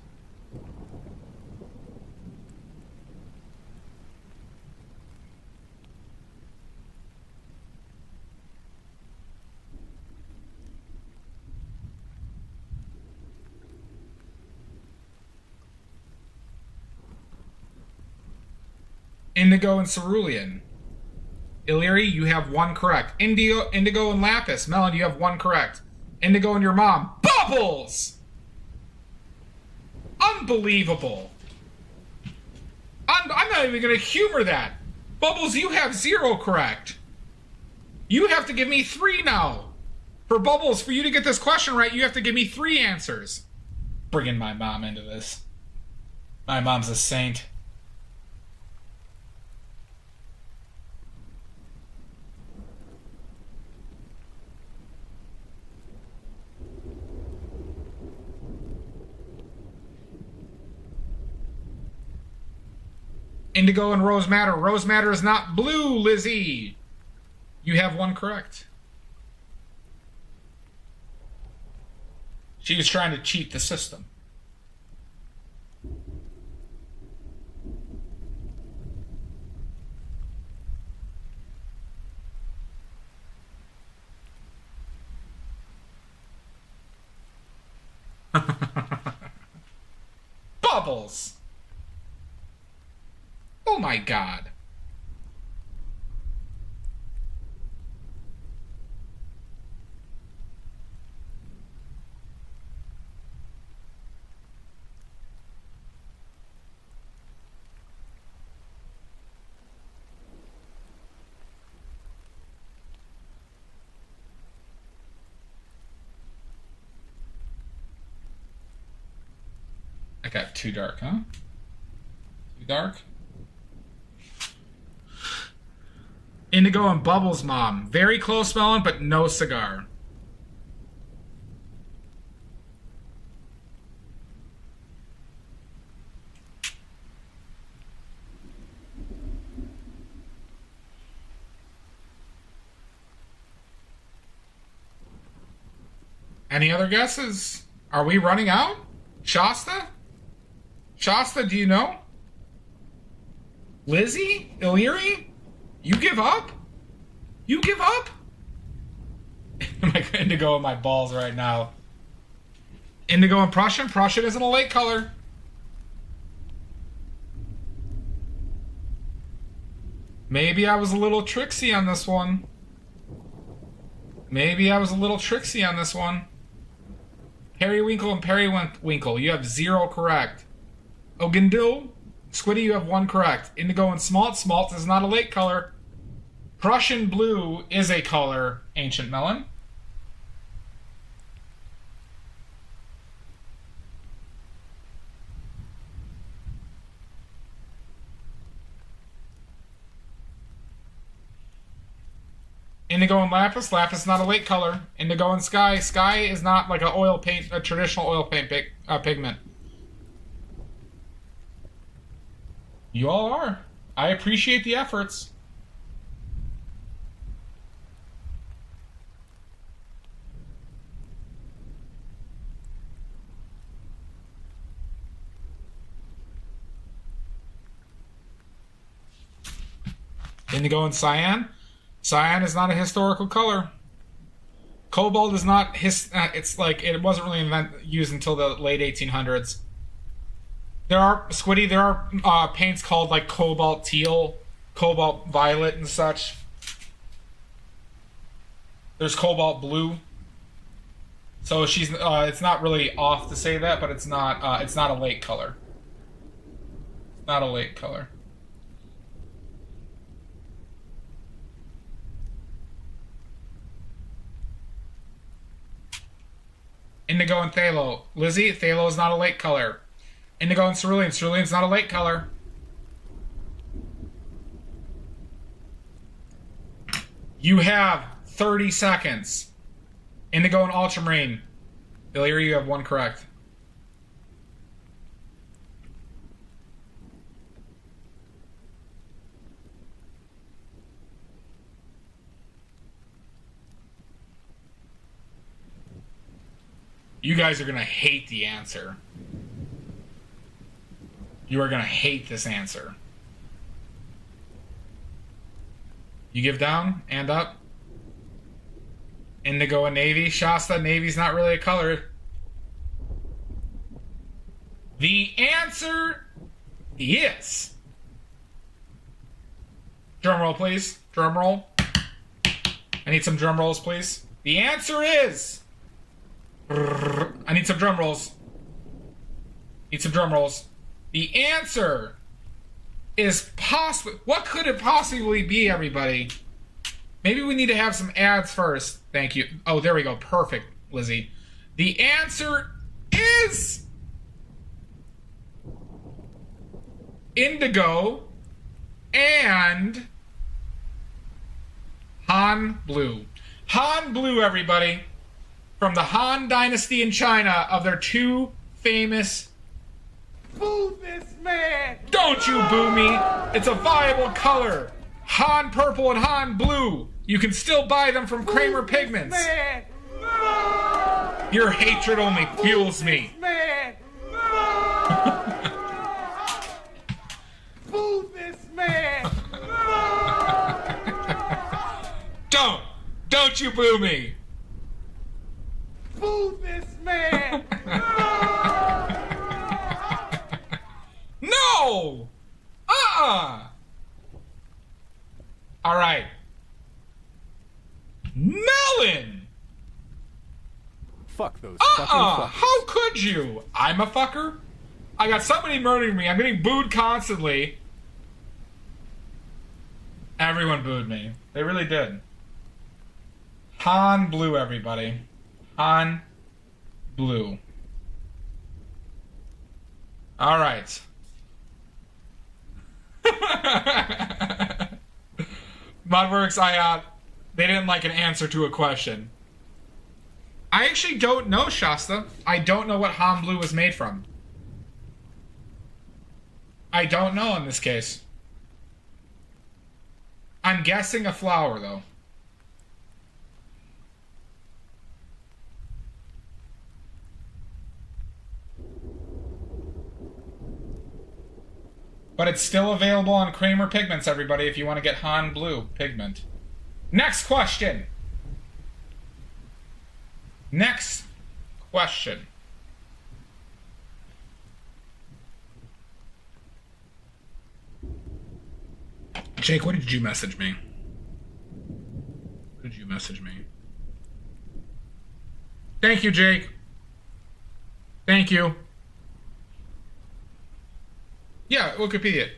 Indigo and cerulean. Illyri, you have one correct. Indigo and lapis. Melon, you have one correct. Indigo and your mom. Bubbles! Unbelievable. I'm not even going to humor that. Bubbles, you have 0 correct. You have to give me 3 now. For Bubbles, for you to get this question right, you have to give me 3 answers. Bringing my mom into this. My mom's a saint. Indigo and rose madder. Rose madder is not blue, Lizzie. You have one correct. She was trying to cheat the system. Bubbles. Oh my God. I got too dark, huh? Too dark? Indigo and Bubbles' mom. Very close, Melon, but no cigar. Any other guesses? Are we running out? Shasta? Shasta, do you know? Lizzie? Illyri? You give up? You give up? Am I indigo in my balls right now? Indigo and Prussian? Prussian isn't a lake color. Maybe I was a little tricksy on this one. Maybe I was a little tricksy on this one. Periwinkle and Periwinkle, you have 0 correct. Ogindil, Squiddy, you have one correct. Indigo and smalt. Smalt is not a lake color. Prussian blue is a color, Ancient Melon. Indigo and lapis. Lapis is not a lake color. Indigo and sky. Sky is not like a oil paint, a traditional oil paint pigment. You all are. I appreciate the efforts. Indigo and cyan. Cyan is not a historical color. Cobalt is not it's like it wasn't really used until the late 1800s. There are Squiddy. There are paints called like cobalt teal, cobalt violet, and such. There's cobalt blue. So she's it's not really off to say that, but it's not a lake color. It's not a lake color. Indigo and phthalo. Lizzie, phthalo is not a lake color. Indigo and cerulean. Cerulean is not a lake color. You have 30 seconds. Indigo and ultramarine. Illyria, you have one correct. You guys are going to hate the answer. You are going to hate this answer. You give down and up. Indigo and navy. Shasta, navy's not really a color. The answer is... Drum roll, please. Drum roll. I need some drum rolls, please. The answer is... I need some drum rolls. Need some drum rolls. The answer is possibly... What could it possibly be, everybody? Maybe we need to have some ads first. Thank you. Oh, there we go. Perfect, Lizzie. The answer is... indigo and Han Blue. Han Blue, everybody. From the Han Dynasty in China, of their two famous... Boo this man! Don't you boo me! It's a viable color. Han Purple and Han Blue. You can still buy them from Kramer Pigments. Man! Your hatred only fuels me. Man! Boo this man! Don't you boo me. Boo this man! No! All right. Melon! Fuck those fucking fuckers. How could you? I'm a fucker? I got somebody murdering me. I'm getting booed constantly. Everyone booed me. They really did. Han Blue, everybody. Han Blue. All right. Modworks, they didn't like an answer to a question. I actually don't know, Shasta. I don't know what Han Blue was made from. I don't know in this case. I'm guessing a flower, though. But it's still available on Kramer Pigments, everybody, if you want to get Han Blue pigment. Next question. Next question. Jake, what did you message me? What did you message me? Thank you, Jake. Thank you. Yeah, Wikipedia.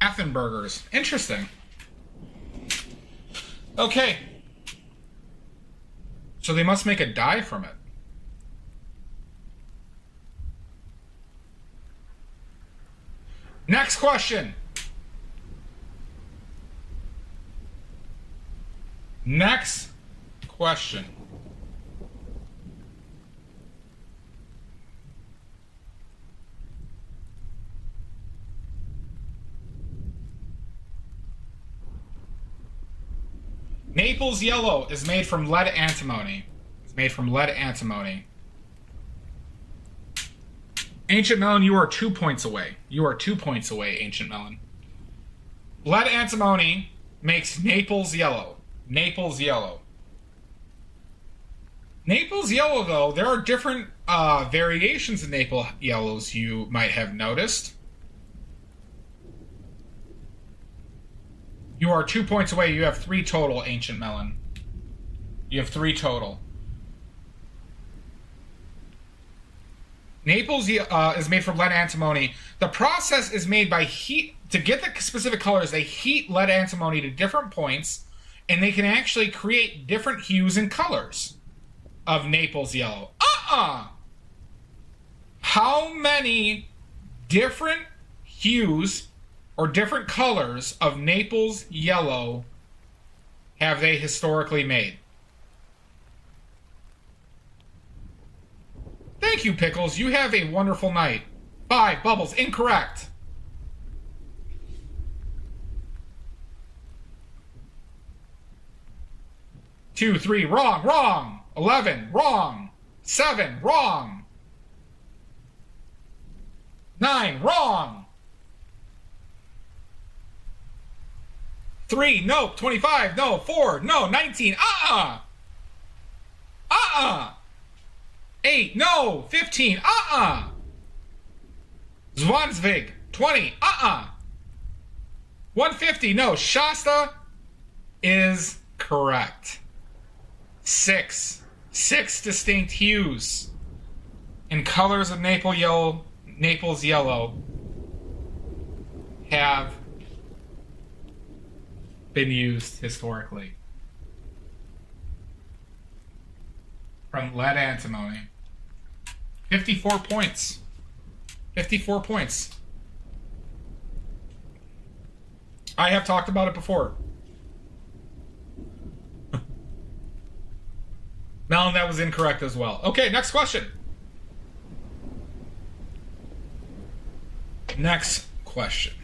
Athenburgers. Interesting. Okay. So they must make a dye from it. Next question. Next question. Naples yellow is made from lead antimony. It's made from lead antimony. Ancient Melon, you are 2 points away. You are 2 points away, Ancient Melon. Lead antimony makes Naples yellow. Naples yellow. Naples yellow, though, there are different variations of Naples yellows you might have noticed. You are 2 points away. You have 3 total, Ancient Melon. You have 3 total. Naples is made from lead antimony. The process is made by heat. To get the specific colors, they heat lead antimony to different points, and they can actually create different hues and colors of Naples yellow. How many different hues or different colors of Naples yellow have they historically made? Thank you, Pickles. You have a wonderful night. 5 Bubbles. Incorrect. Two, 3, wrong, wrong. 11, wrong. 7, wrong. 9, wrong. 3, nope. 25, no. 4, no. 19, 8, no. 15, Zwanzig, 20, 150, no. Shasta is correct. 6 distinct hues and colors of Naples yellow have been used historically. From lead antimony. 54 points. 54 points. I have talked about it before. Melon, that was incorrect as well. Okay, next question. Next question.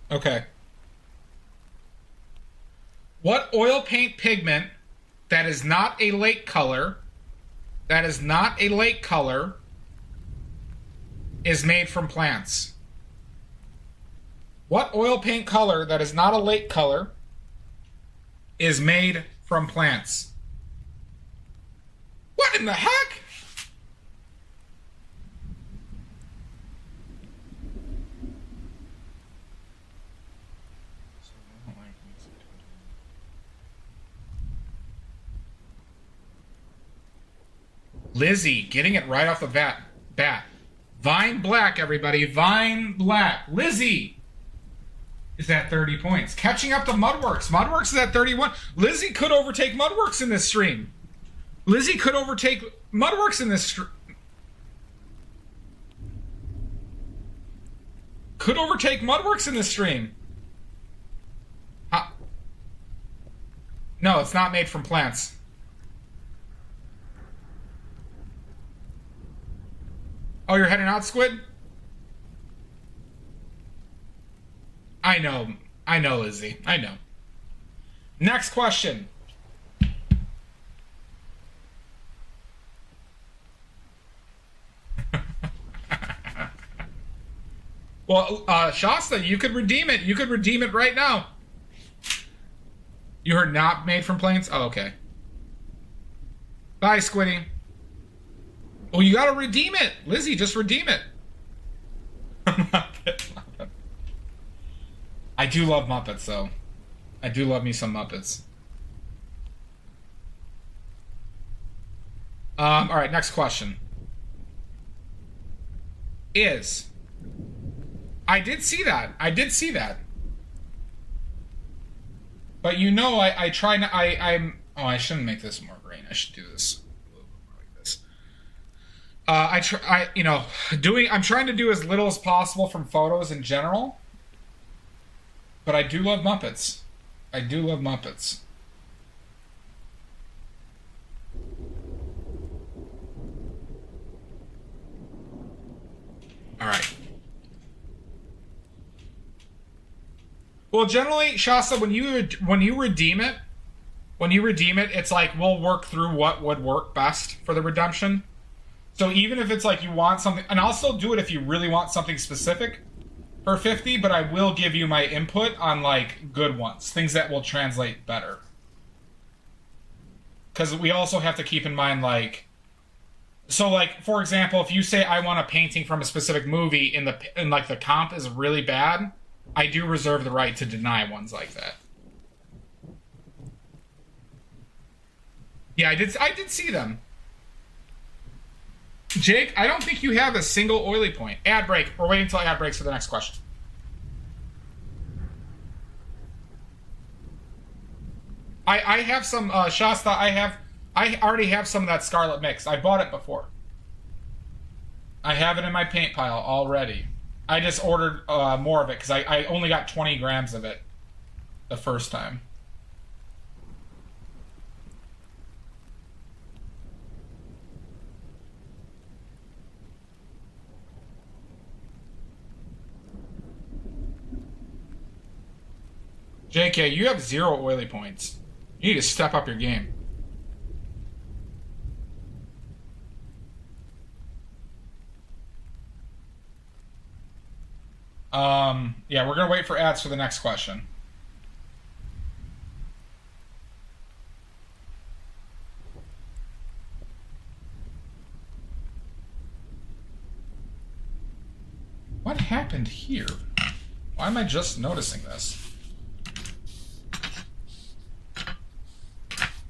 Okay. What oil paint pigment that is not a lake color, is made from plants? What oil paint color that is not a lake color is made from plants? What in the heck? Lizzie, getting it right off the bat. Vine Black, everybody. Vine Black. Lizzie is at 30 points. Catching up to Mudworks. Mudworks is at 31. Lizzie could overtake Mudworks in this stream. Lizzie could overtake Mudworks in this stream. Could overtake Mudworks in this stream. No, it's not made from plants. Oh, you're heading out, Squid? I know, Lizzie. I know. Next question. Well, Shasta, you could redeem it. You could redeem it right now. You heard not made from planes? Oh, okay. Bye, Squiddy. Well, you gotta redeem it. Lizzie, just redeem it. I do love Muppets, though. I do love me some Muppets. All right, next question. I did see that. I did see that. But you know, I try not. I'm. Oh, I shouldn't make this more green. I should do this a little bit more like this. I'm trying to do as little as possible from photos in general. But I do love Muppets. I do love Muppets. All right. Well, generally, Shasta, when you redeem it, it's like we'll work through what would work best for the redemption. So even if it's like you want something, and I'll still do it if you really want something specific for 50, but I will give you my input on like good ones, things that will translate better. Because we also have to keep in mind like, so like for example, if you say I want a painting from a specific movie and like the comp is really bad, I do reserve the right to deny ones like that. Yeah, I did see them. Jake, I don't think you have a single oily point. Ad break. We're waiting until ad breaks for the next question. I have some Shasta. I already have some of that Scarlet Mix. I bought it before. I have it in my paint pile already. I just ordered more of it because I only got 20 grams of it the first time. JK, you have 0 oily points. You need to step up your game. Yeah, we're gonna wait for ads for the next question. What happened here? Why am I just noticing this?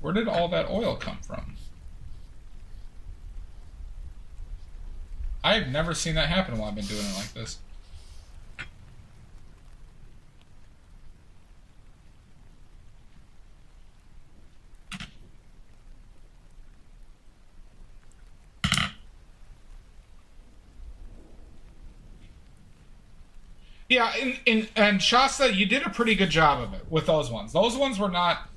Where did all that oil come from? I've never seen that happen while I've been doing it like this. Yeah, and Shasta, you did a pretty good job of it with those ones. Those ones were not...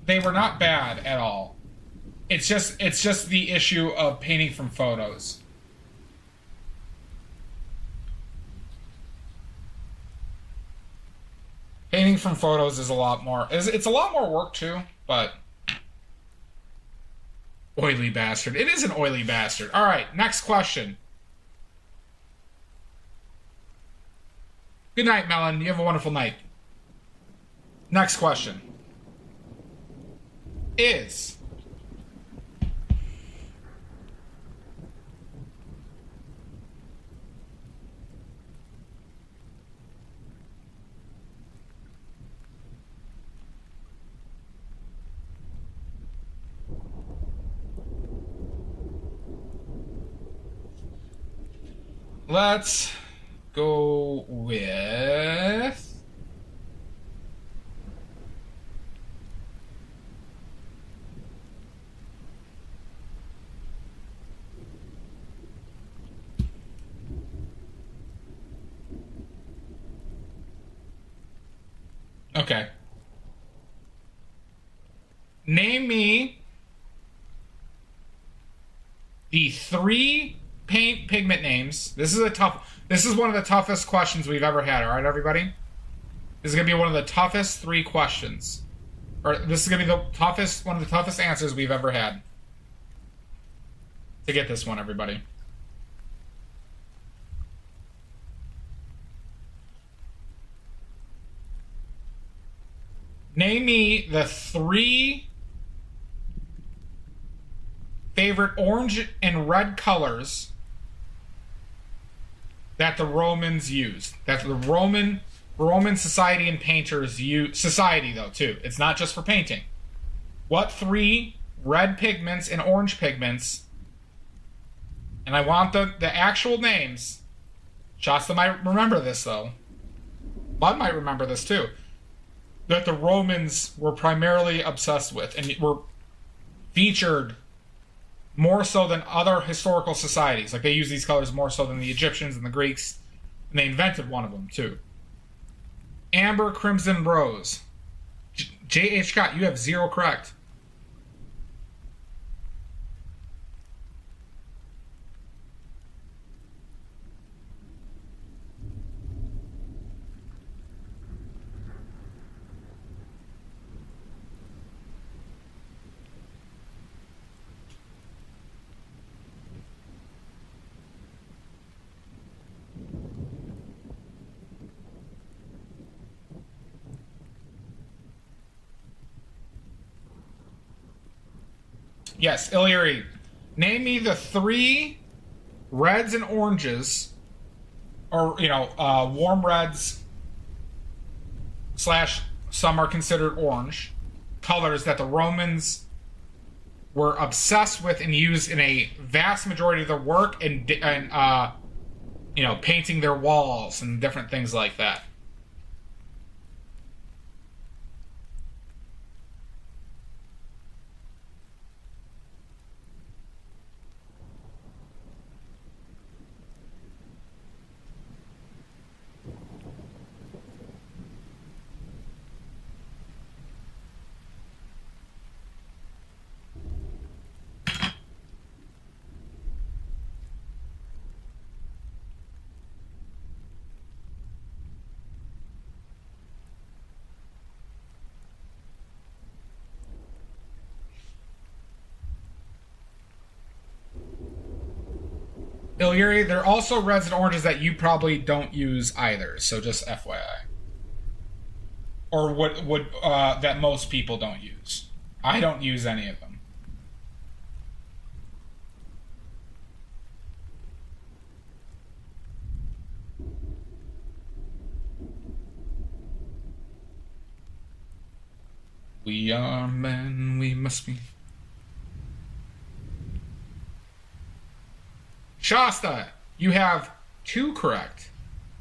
They were not bad at all. It's just the issue of painting from photos. Painting from photos is a lot more... It's a lot more work, too, but... Oily bastard. It is an oily bastard. All right, next question. Good night, Melon. You have a wonderful night. Next question. Is... Let's go with... Okay. Name me the 3 paint pigment names. This is one of the toughest questions we've ever had, all right, everybody? This is going to be one of the toughest 3 questions. Or this is going to be one of the toughest answers we've ever had. To get this one, everybody. Name me the 3 favorite orange and red colors that the Romans used. That the Roman society and painters use. Society, though, too. It's not just for painting. What 3 red pigments and orange pigments, and I want the actual names. Shasta might remember this, though. Bud might remember this, too. That the Romans were primarily obsessed with and were featured more so than other historical societies. Like, they use these colors more so than the Egyptians and the Greeks. And they invented one of them, too. Amber, crimson, rose. J.H. Scott, you have 0 correct. Yes, Illyri. Name me the 3 reds and oranges, or, warm reds / some are considered orange, colors that the Romans were obsessed with and used in a vast majority of their work and painting their walls and different things like that. Illyri, there are also reds and oranges that you probably don't use either, so just FYI. Or would that most people don't use. I don't use any of them. We are men, we must be. Shasta, you have 2 correct.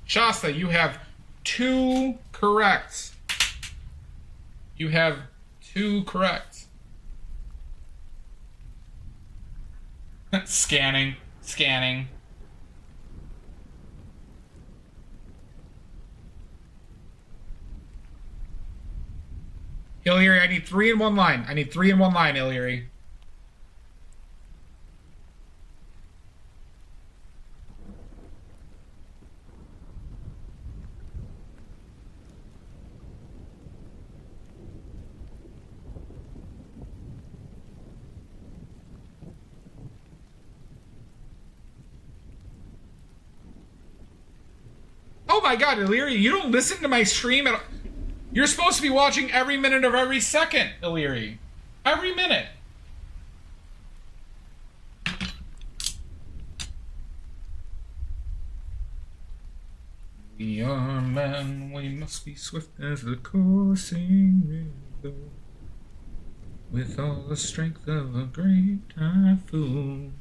Shasta, you have 2 correct. You have 2 correct. Scanning. Illyri, I need 3 in one line. Illyri. Oh my god, Illyri, you don't listen to my stream at all. You're supposed to be watching every minute of every second, Illyri. Every minute. We are men, we must be swift as the coursing river, with all the strength of a great typhoon.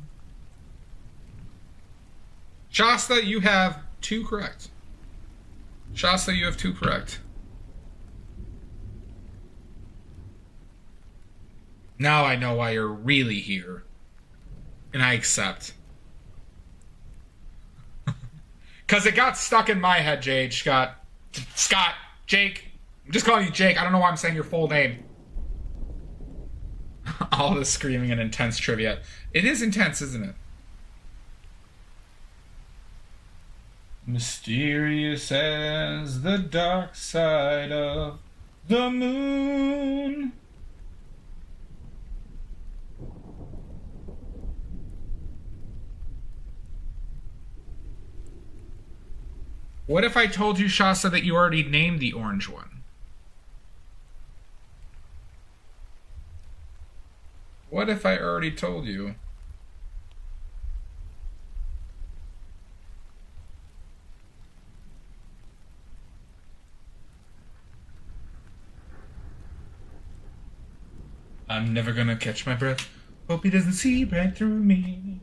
Shasta, you have 2 correct. Shasta, you have 2 correct. Now I know why you're really here. And I accept. Because it got stuck in my head, Jake, Scott. Jake. I'm just calling you Jake. I don't know why I'm saying your full name. All this screaming and intense trivia. It is intense, isn't it? Mysterious as the dark side of the moon. What if I told you, Shasta, that you already named the orange one? What if I already told you? I'm never gonna catch my breath. Hope he doesn't see right through me.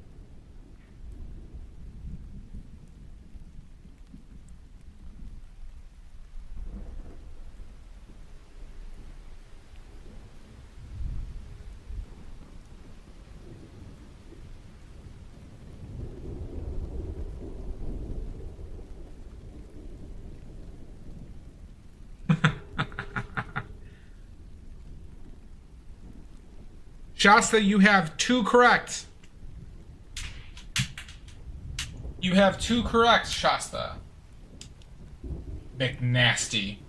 Shasta, you have 2 correct. You have 2 correct, Shasta. McNasty.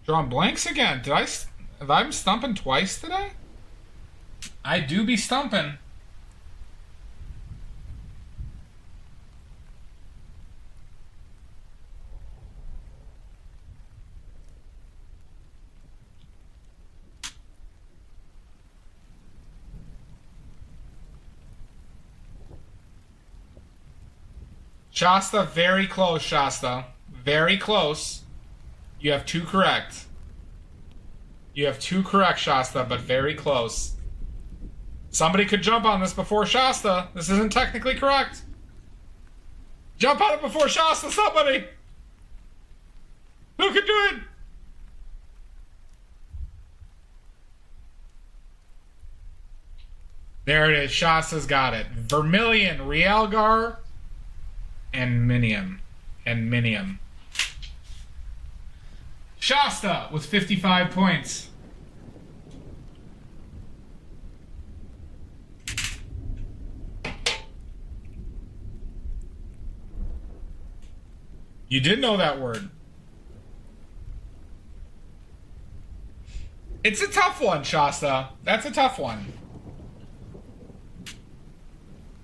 Drawing blanks again. Have I stumping twice today? I do be stumping. Shasta, very close, Shasta. Very close. You have 2 correct. You have 2 correct, Shasta, but very close. Somebody could jump on this before Shasta. This isn't technically correct. Jump on it before Shasta, somebody! Who could do it? There it is. Shasta's got it. Vermilion, Realgar, and Minium. And Minium. Shasta with 55 points. You did know that word. It's a tough one, Shasta. That's a tough one.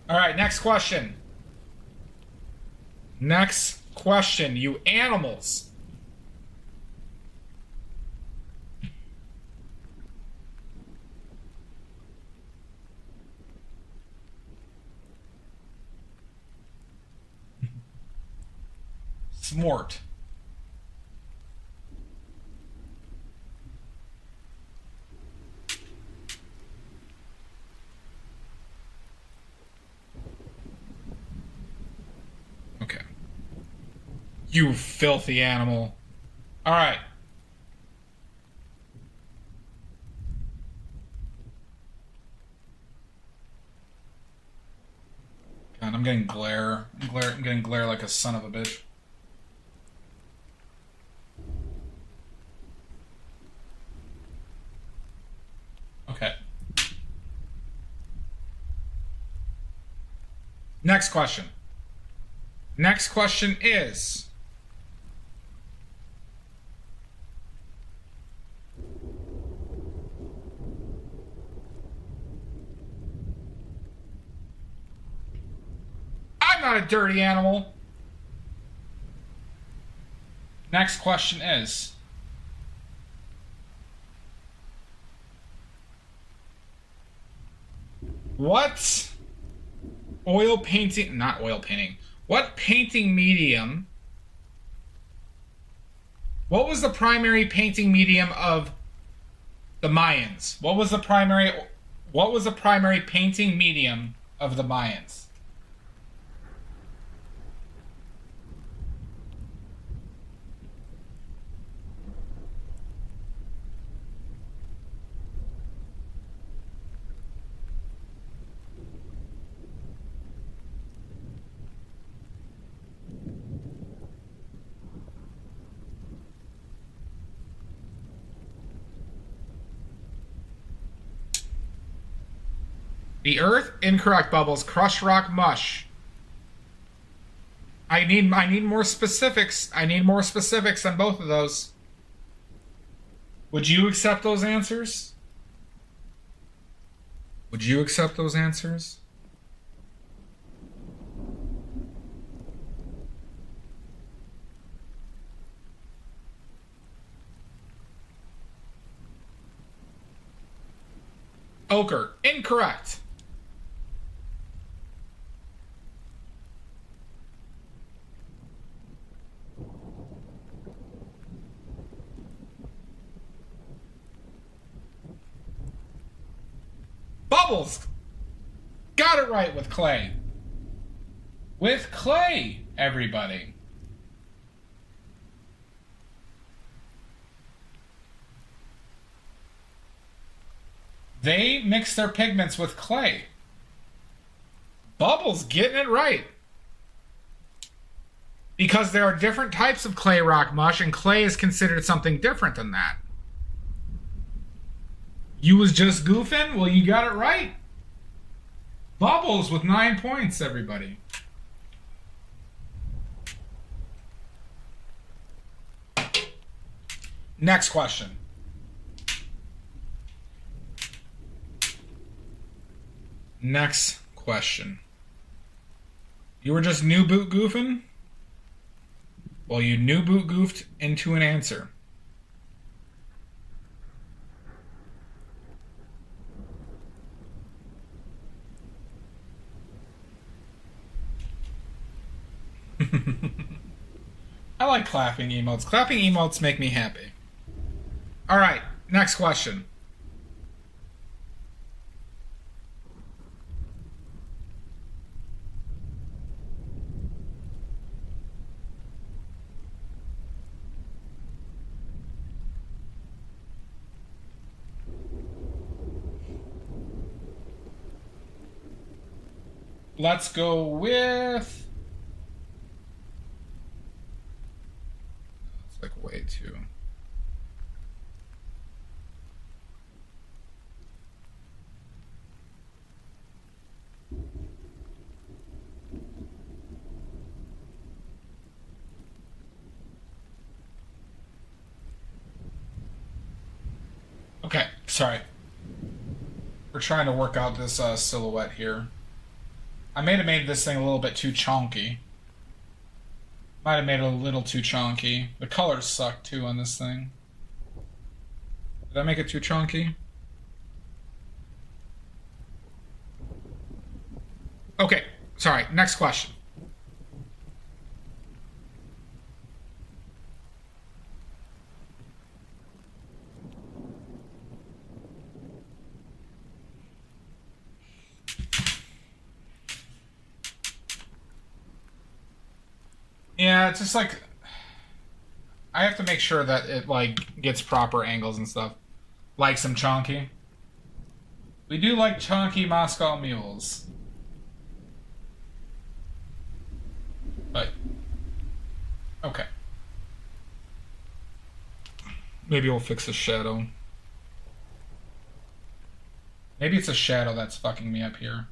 All right, next question. Next question, you animals. Smart. Okay. You filthy animal. All right. God, I'm getting glare. I'm getting glare like a son of a bitch. Okay. Next question. Next question is... I'm not a dirty animal. Next question is... What oil painting, not oil painting, what painting medium, what was the primary painting medium of the Mayans? What was the primary painting medium of the Mayans? The Earth, incorrect, Bubbles. Crushed rock mush. I need more specifics. I need more specifics on both of those. Would you accept those answers? Would you accept those answers? Ochre, incorrect. Bubbles! Got it right with clay. With clay, everybody. They mix their pigments with clay. Bubbles getting it right. Because there are different types of clay rock mush, and clay is considered something different than that. You was just goofing? Well, you got it right. Bubbles with 9 points, everybody. Next question. Next question. You were just new boot goofing? Well, you new boot goofed into an answer. I like clapping emotes. Clapping emotes make me happy. All right, next question. Let's go with... It's like way too... Okay, sorry. We're trying to work out this silhouette here. I may have made this thing a little bit too chonky. Might have made it a little too chonky. The colors suck too on this thing. Did I make it too chonky? Okay, sorry. Next question. Yeah, it's just like I have to make sure that it like gets proper angles and stuff. Like some chonky. We do like chonky Moscow mules. But okay. Maybe we'll fix the shadow. Maybe it's a shadow that's fucking me up here.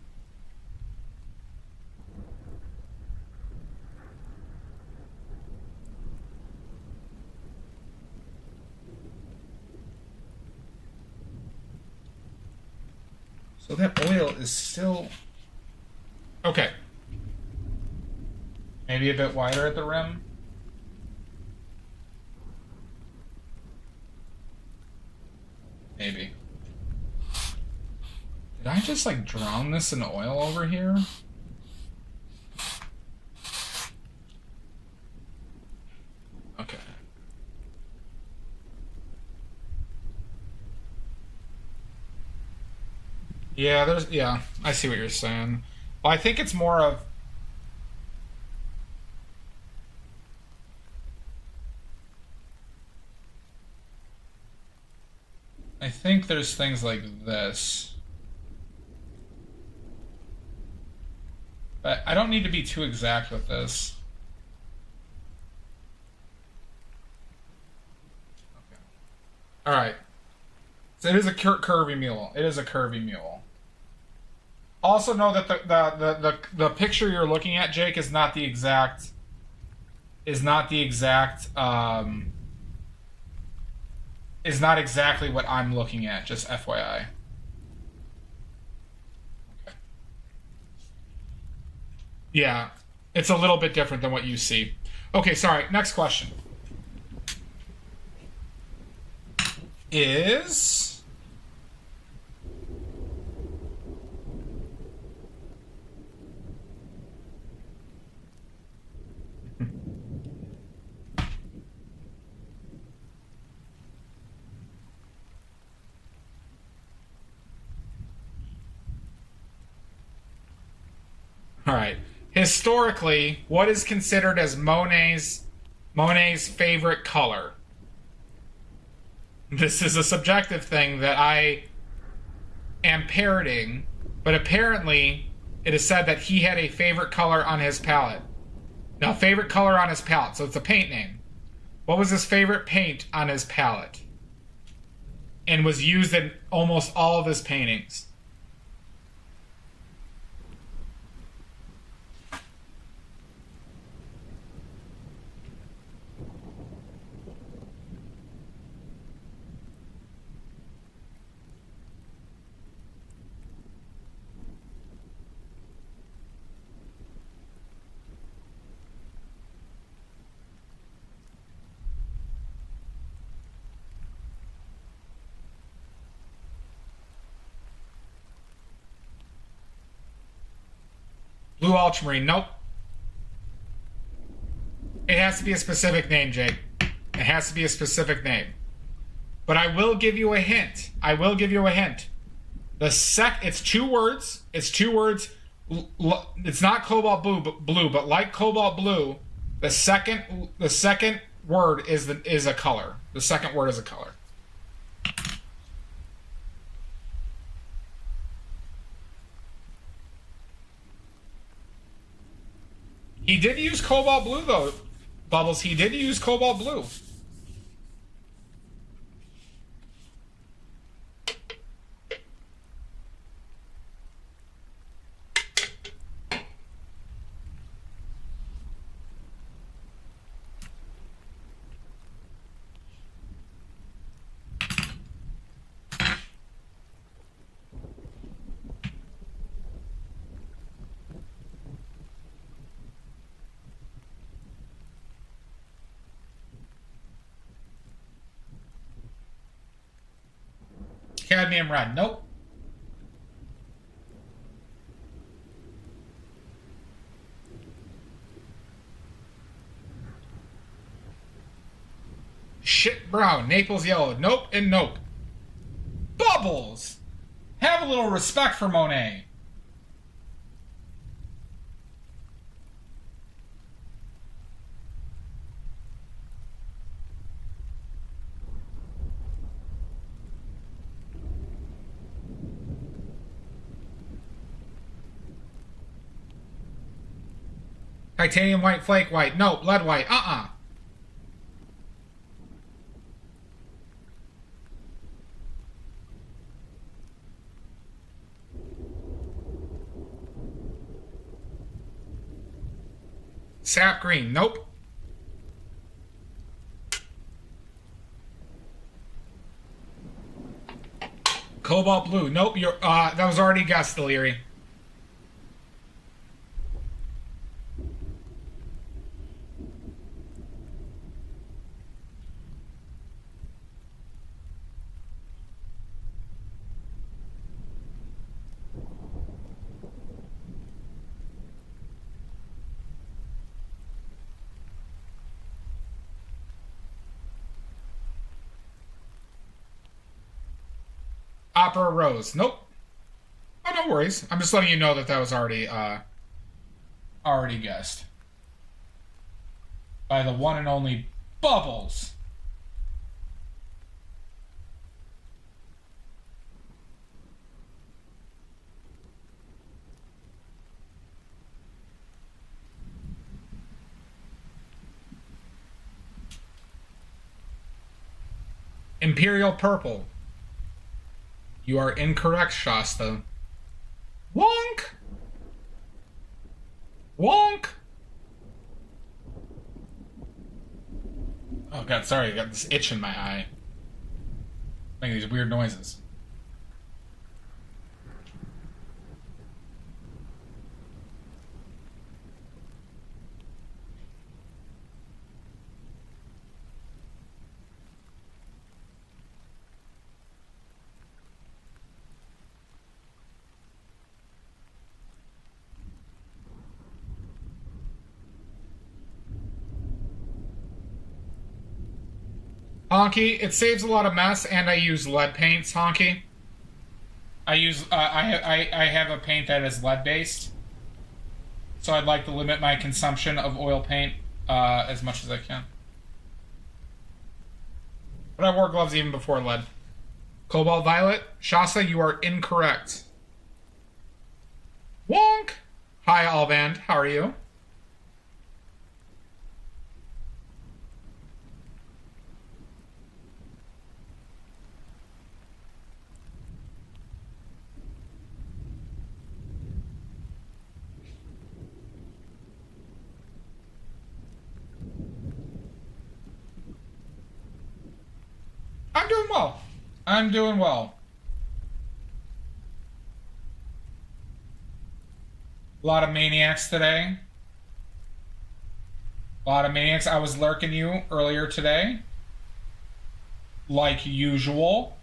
So that oil is still... Okay. Maybe a bit wider at the rim. Maybe. Did I just like drown this in oil over here? Okay. Yeah, I see what you're saying. Well, I think it's more of... I think there's things like this. But I don't need to be too exact with this. Okay. Alright. So it is a curvy mule. It is a curvy mule. Also know that the picture you're looking at, Jake, is not the exact is not the exact is not exactly what I'm looking at, just FYI. Okay. Yeah, it's a little bit different than what you see. Okay, sorry, next question. Is all right. Historically, what is considered as Monet's favorite color? This is a subjective thing that I am parroting, but apparently it is said that he had a favorite color on his palette. Now, favorite color on his palette, so it's a paint name. What was his favorite paint on his palette? And was used in almost all of his paintings. Blue ultramarine, nope. It has to be a specific name, Jake. It has to be a specific name. But I will give you a hint. I will give you a hint. It's two words. It's two words. It's not cobalt blue, but like cobalt blue, the second word is a color. The second word is a color. He did use cobalt blue, though, Bubbles. He did use cobalt blue. Cadmium red. Nope. Shit brown. Naples yellow. Nope and nope. Bubbles! Have a little respect for Monet. Titanium white, flake white. Nope, lead white. Sap green. Nope. Cobalt blue. Nope. You're that was already guessed, Deliri. Opera rose. Nope. Oh, no worries. I'm just letting you know that that was already guessed by the one and only Bubbles. Imperial purple. You are incorrect, Shasta. Wonk! Wonk! Oh god, sorry, I got this itch in my eye. Making these weird noises. Honky, it saves a lot of mess, and I use lead paints, Honky. I use, I have a paint that is lead based. So I'd like to limit my consumption of oil paint as much as I can. But I wore gloves even before lead. Cobalt Violet, Shasta, you are incorrect. Wonk! Hi, Allband, how are you? I'm doing well. I'm doing well. A lot of maniacs today. A lot of maniacs. I was lurking you earlier today. Like usual.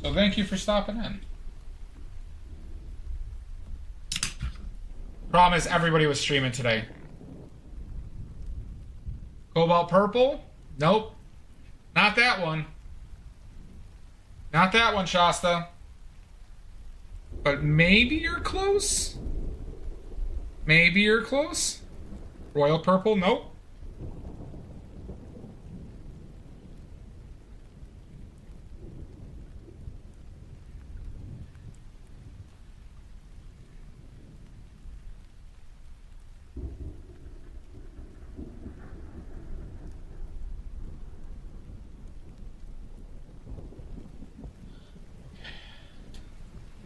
So thank you for stopping in. Problem is everybody was streaming today. Cobalt Purple? Nope. Not that one. Not that one, Shasta. But maybe you're close? Maybe you're close? Royal Purple? Nope.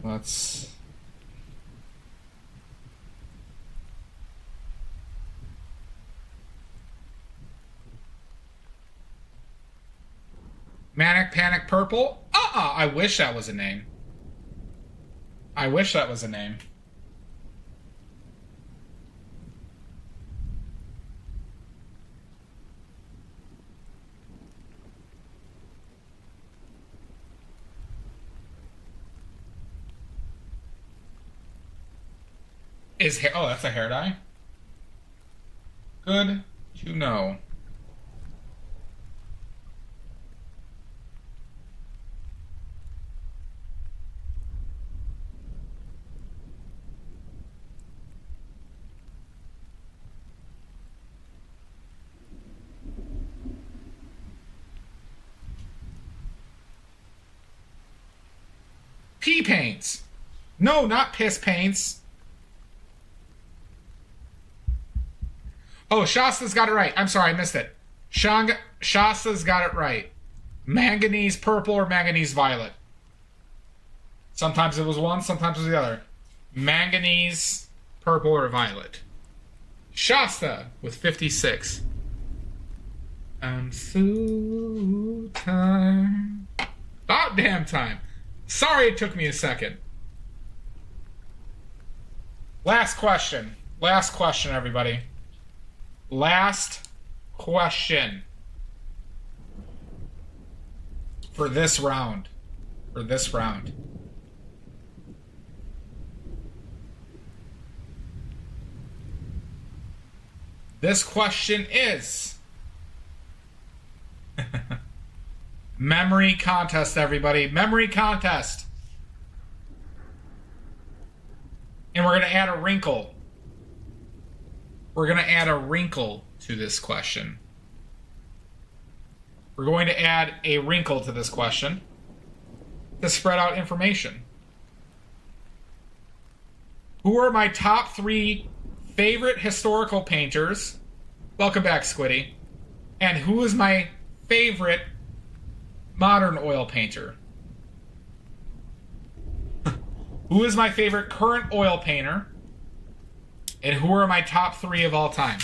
Let's... Manic Panic Purple? I wish that was a name. I wish that was a name. Is hair... Oh, that's a hair dye? Good to know. Pee paints. No, not piss paints. Oh, Shasta's got it right. I'm sorry, I missed it. Shasta's got it right. Manganese purple or manganese violet. Sometimes it was one, sometimes it was the other. Manganese purple or violet. Shasta with 56. I'm so tired. About damn time. Sorry it took me a second. Last question. Last question, everybody. Last question. For this round. For this round. This question is... Memory contest, everybody. Memory contest. And we're going to add a wrinkle. We're going to add a wrinkle to this question. We're going to add a wrinkle to this question to spread out information. Who are my top 3 favorite historical painters? Welcome back, Squiddy. And who is my favorite modern oil painter? Who is my favorite current oil painter? And who are my top 3 of all time?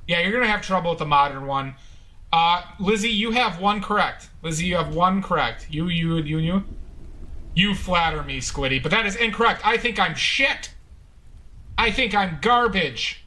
Yeah, you're gonna have trouble with the modern one. Lizzie, you have one correct. Lizzie, you have one correct. You flatter me, Squiddy, but that is incorrect. I think I'm shit. I think I'm garbage.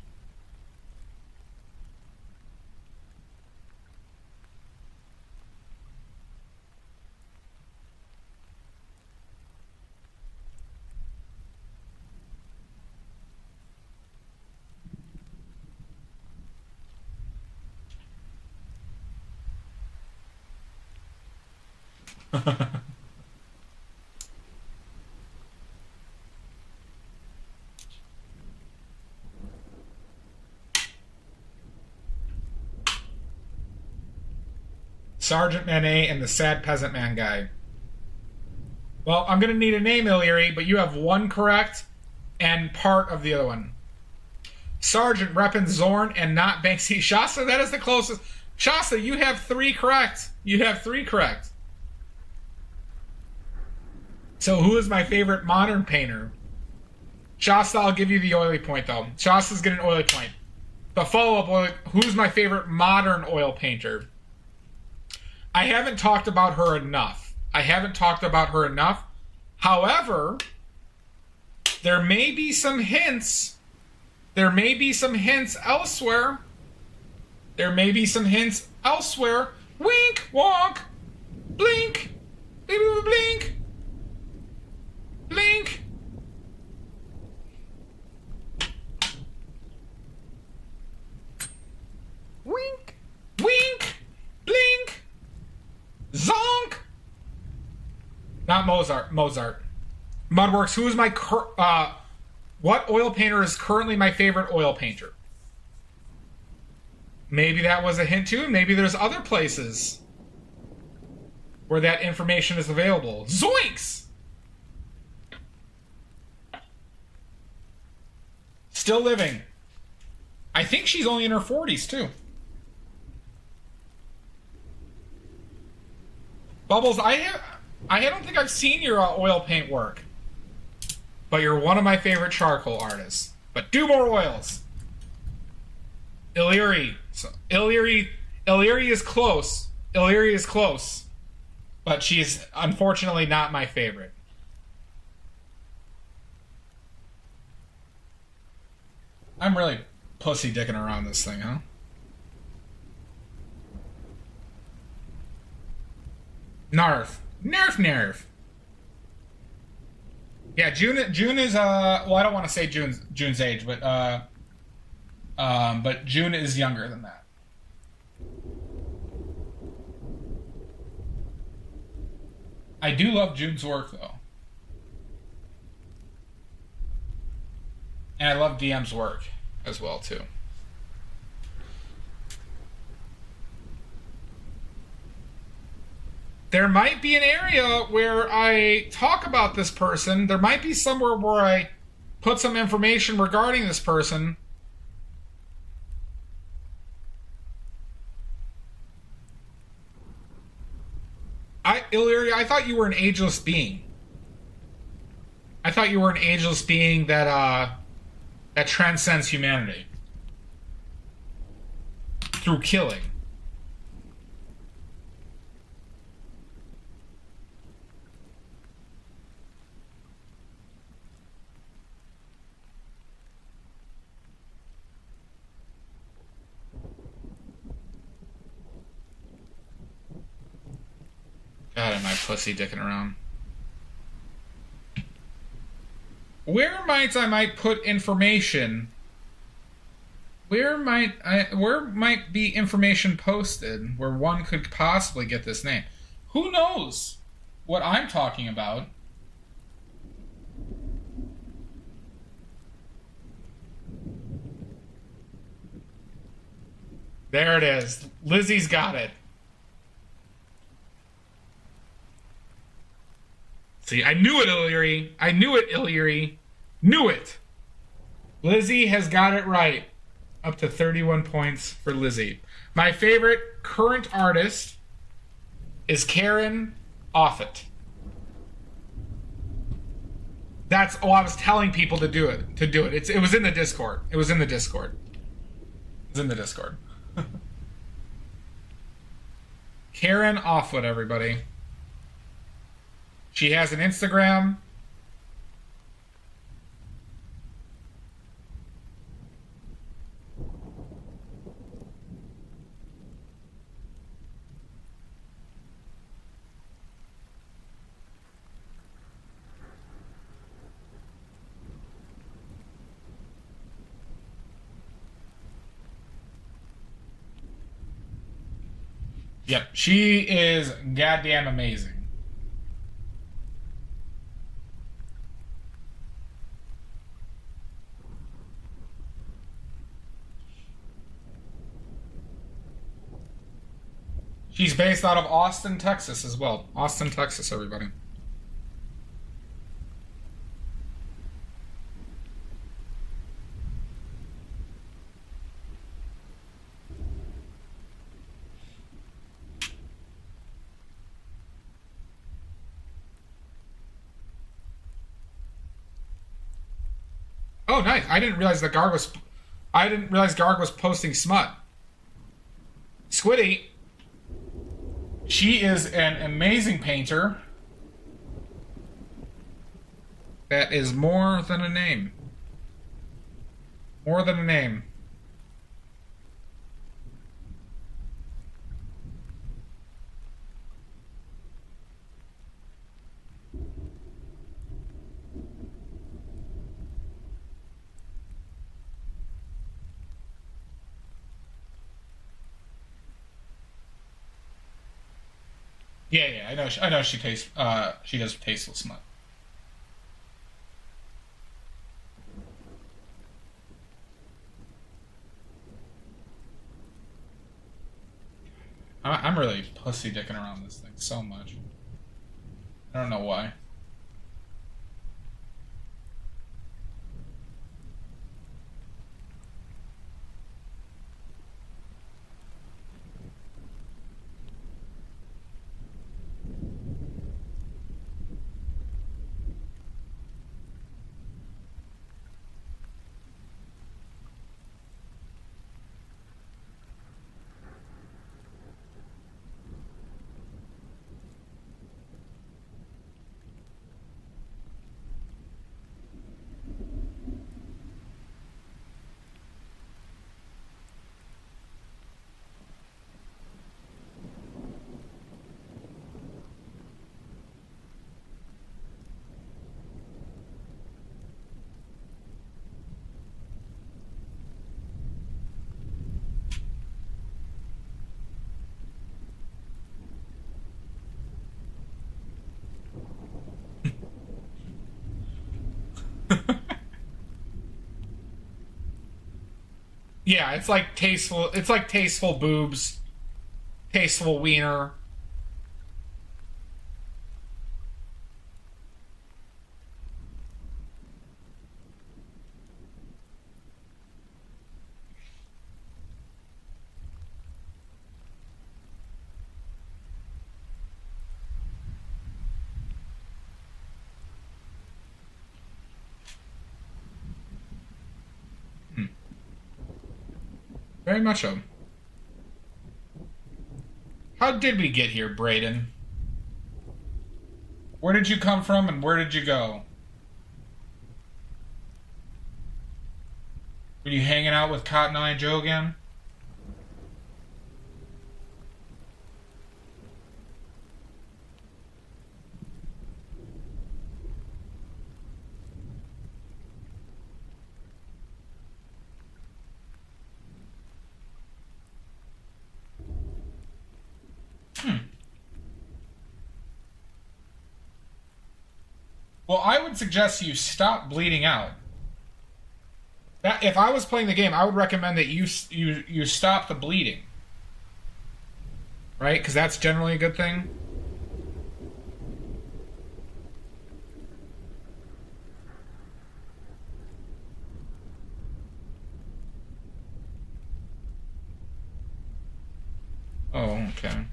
Sergeant Manet and the Sad Peasant Man guy. Well, I'm going to need a name, Illyri, but you have one correct and part of the other one. Sergeant reppin' Zorn and not Banksy. Shasta, that is the closest. Shasta, you have 3 correct. You have 3 correct. So who is my favorite modern painter? Shasta, I'll give you the oily point, though. Shasta's getting an oily point. The follow-up, who's my favorite modern oil painter? I haven't talked about her enough. However, there may be some hints. There may be some hints elsewhere. Wink, wonk, blink, baby, blink, blink. Wink. Wink, blink, zonk. Not Mozart. Mudworks, who is my what oil painter is currently my favorite oil painter? Maybe that was a hint too. Maybe there's other places where that information is available. Zoinks! Still living. I think she's only in her 40s too. Bubbles, I don't think I've seen your oil paint work. But you're one of my favorite charcoal artists. But do more oils. Illyri. Illyri is close. But she's unfortunately not my favorite. I'm really pussy dicking around this thing, huh? Nerf. Yeah, June is well, I don't want to say June's age, but June is younger than that. I do love June's work though. And I love DM's work as well too. There might be an area where I talk about this person. There might be somewhere where I put some information regarding this person. Illyria, I thought you were an ageless being. I thought you were an ageless being that transcends humanity through killing. God, am I pussy dicking around? Where might put information? Where might be information posted where one could possibly get this name? Who knows what I'm talking about? There it is. Lizzie's got it. See, I knew it, Illyri. Knew it. Lizzie has got it right. Up to 31 points for Lizzie. My favorite current artist is Karen Offit. I was telling people to do it. It was in the Discord. It's in the Discord. Karen Offwood, everybody. She has an Instagram. Yep, she is goddamn amazing. She's based out of Austin, Texas as well. Austin, Texas, everybody. Oh, nice. I didn't realize Garg was posting smut. Squiddy, she is an amazing painter. That is more than a name. More than a name. Yeah, I know. I know she tastes. She does tasteless smut. I'm really pussy dicking around this thing so much. I don't know why. Yeah, it's like tasteful. It's like tasteful boobs, tasteful wiener. Very much so. How did we get here, Brayden? Where did you come from and where did you go? Were you hanging out with Cotton Eye Joe again? Well, I would suggest you stop bleeding out. That, if I was playing the game, I would recommend that you stop the bleeding. Right? Because that's generally a good thing. Oh, okay.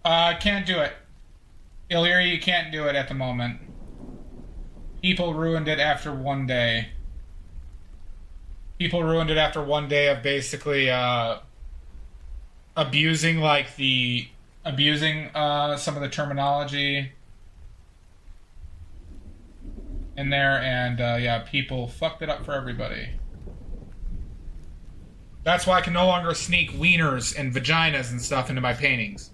Can't do it. Illyria, you can't do it at the moment. People ruined it after one day. People ruined it after one day of basically abusing some of the terminology in there, and yeah, people fucked it up for everybody. That's why I can no longer sneak wieners and vaginas and stuff into my paintings.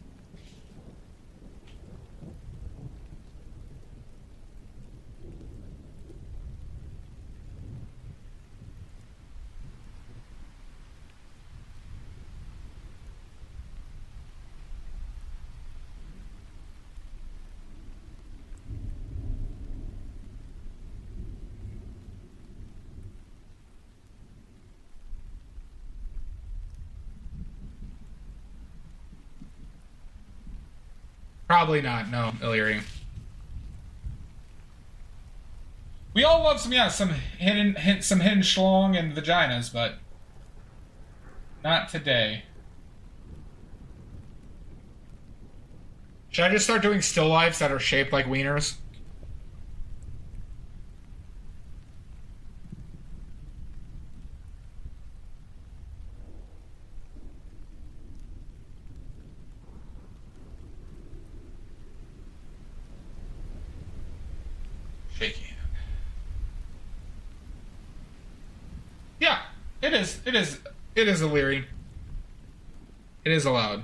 Probably not, no, Illyria. We all love some hidden schlong and vaginas, but not today. Should I just start doing still lifes that are shaped like wieners? Shaky hand. Yeah, it is. It is a leery. It is allowed.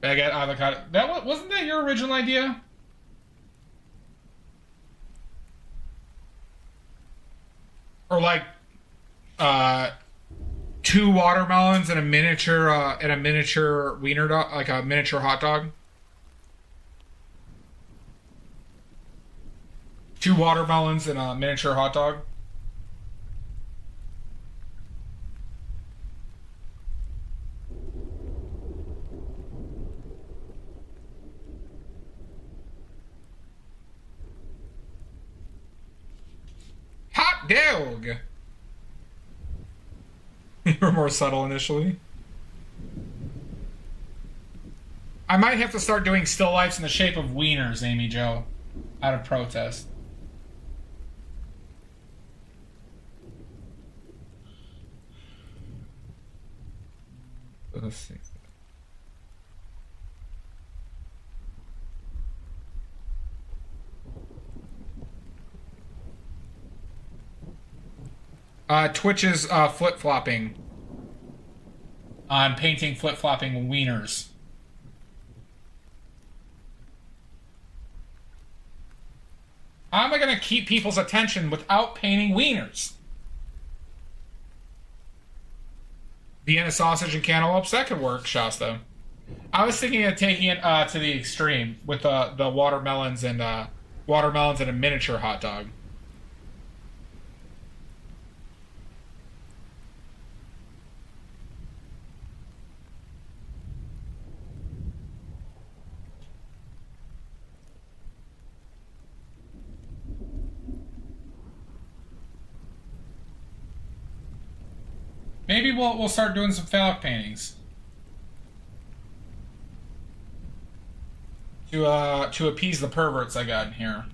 Baguette avocado. Wasn't that your original idea? Or like, 2 watermelons and a miniature wiener dog, like a miniature hot dog. 2 watermelons and a miniature hot dog. Hot dog! You were more subtle initially. I might have to start doing still lifes in the shape of wieners, Amy Jo, out of protest. Let's see. Twitch is flip-flopping on painting flip-flopping wieners. How am I going to keep people's attention without painting wieners? Vienna sausage and cantaloupes, that could work, Shasta. I was thinking of taking it to the extreme with the watermelons and a miniature hot dog. Maybe we'll start doing some phallic paintings to appease the perverts I got in here.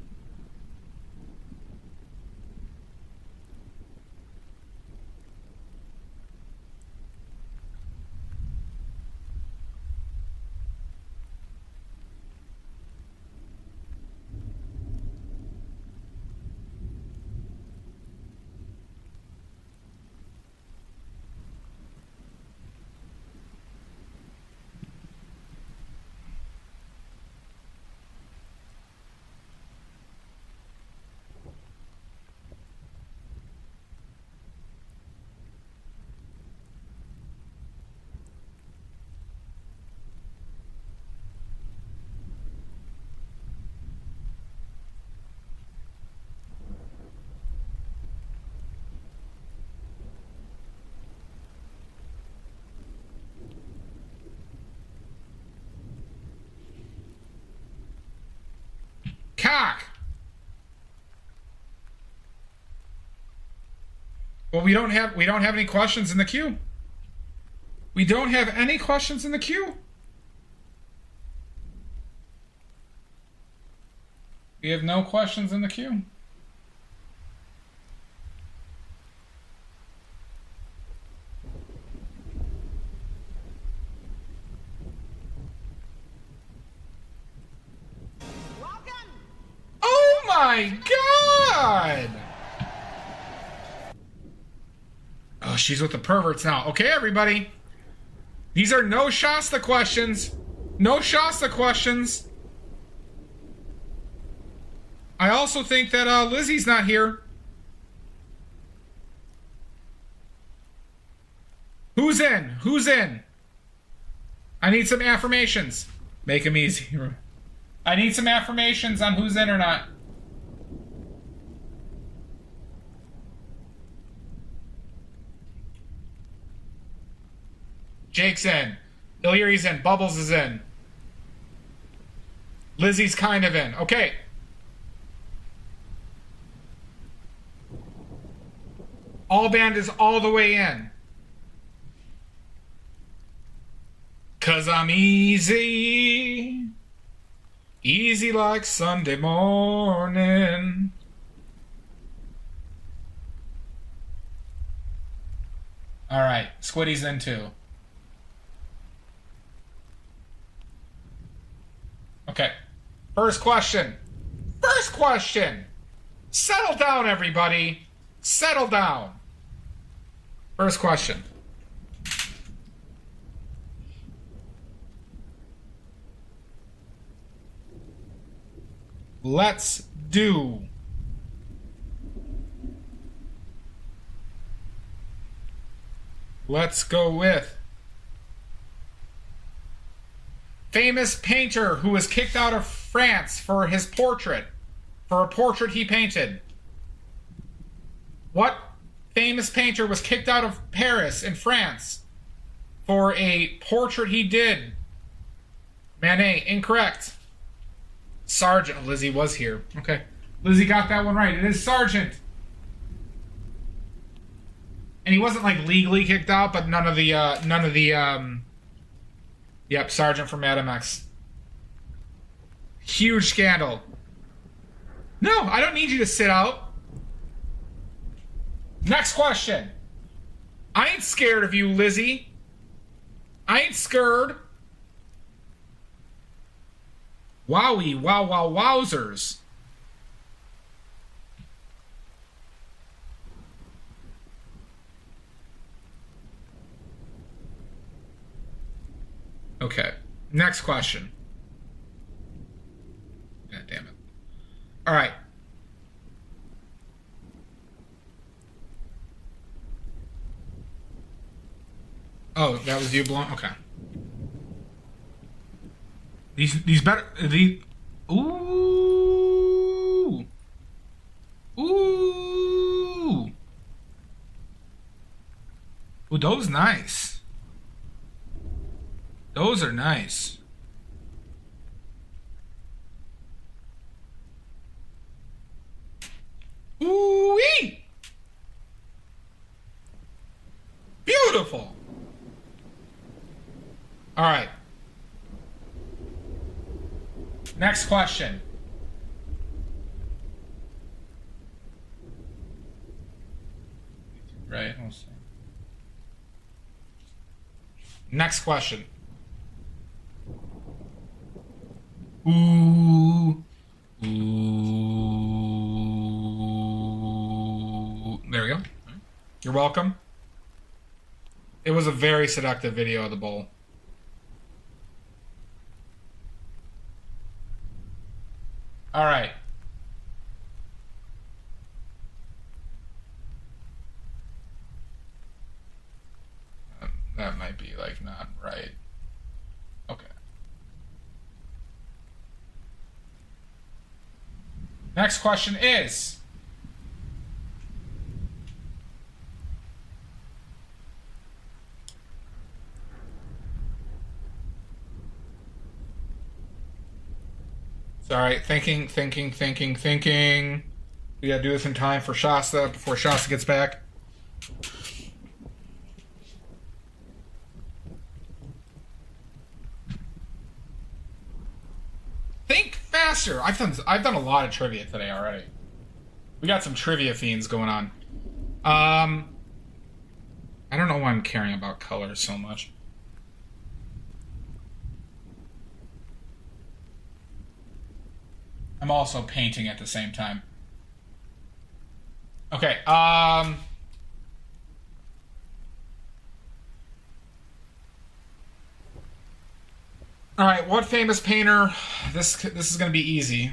Cock! Well, we don't have any questions in the queue. We don't have any questions in the queue. We have no questions in the queue. Oh my god! Oh, she's with the perverts now. Okay, everybody. These are no Shasta questions. No Shasta questions. I also think that Lizzie's not here. Who's in? Who's in? I need some affirmations. Make them easy. I need some affirmations on who's in or not. Jake's in. Illyri's in. Bubbles is in. Lizzie's kind of in. Okay. All band is all the way in. 'Cause I'm easy. Easy like Sunday morning. All right. Squiddy's in too. Okay. First question. First question. Settle down, everybody. Settle down. First question. Let's do. Let's go with famous painter who was kicked out of France for his portrait, for a portrait he painted. What famous painter was kicked out of Paris in France for a portrait he did? Manet, incorrect. Sargent. Lizzie was here. Okay. Lizzie got that one right. It is Sargent. And he wasn't like legally kicked out, but none of the yep, Sargent from Madam X. Huge scandal. No, I don't need you to sit out. Next question. I ain't scared of you, Lizzie. I ain't scared. Wowie, wow, wow, wowzers. Okay. Next question. God damn it. All right. Oh, that was you blowing? Okay. These better the ooh. Ooh. Ooh, those nice. Those are nice. Ooh-wee. Beautiful. All right. Next question. Right. We'll see. Next question. Ooh. Ooh. There we go. You're welcome. It was a very seductive video of the bowl. All right. That might be like not right. Okay. Next question is sorry, thinking. We gotta do this in time for Shasta before Shasta gets back. Think fast faster. I've done a lot of trivia today already. We got some trivia fiends going on. I don't know why I'm caring about color so much. I'm also painting at the same time. Okay, all right, what famous painter? This is going to be easy.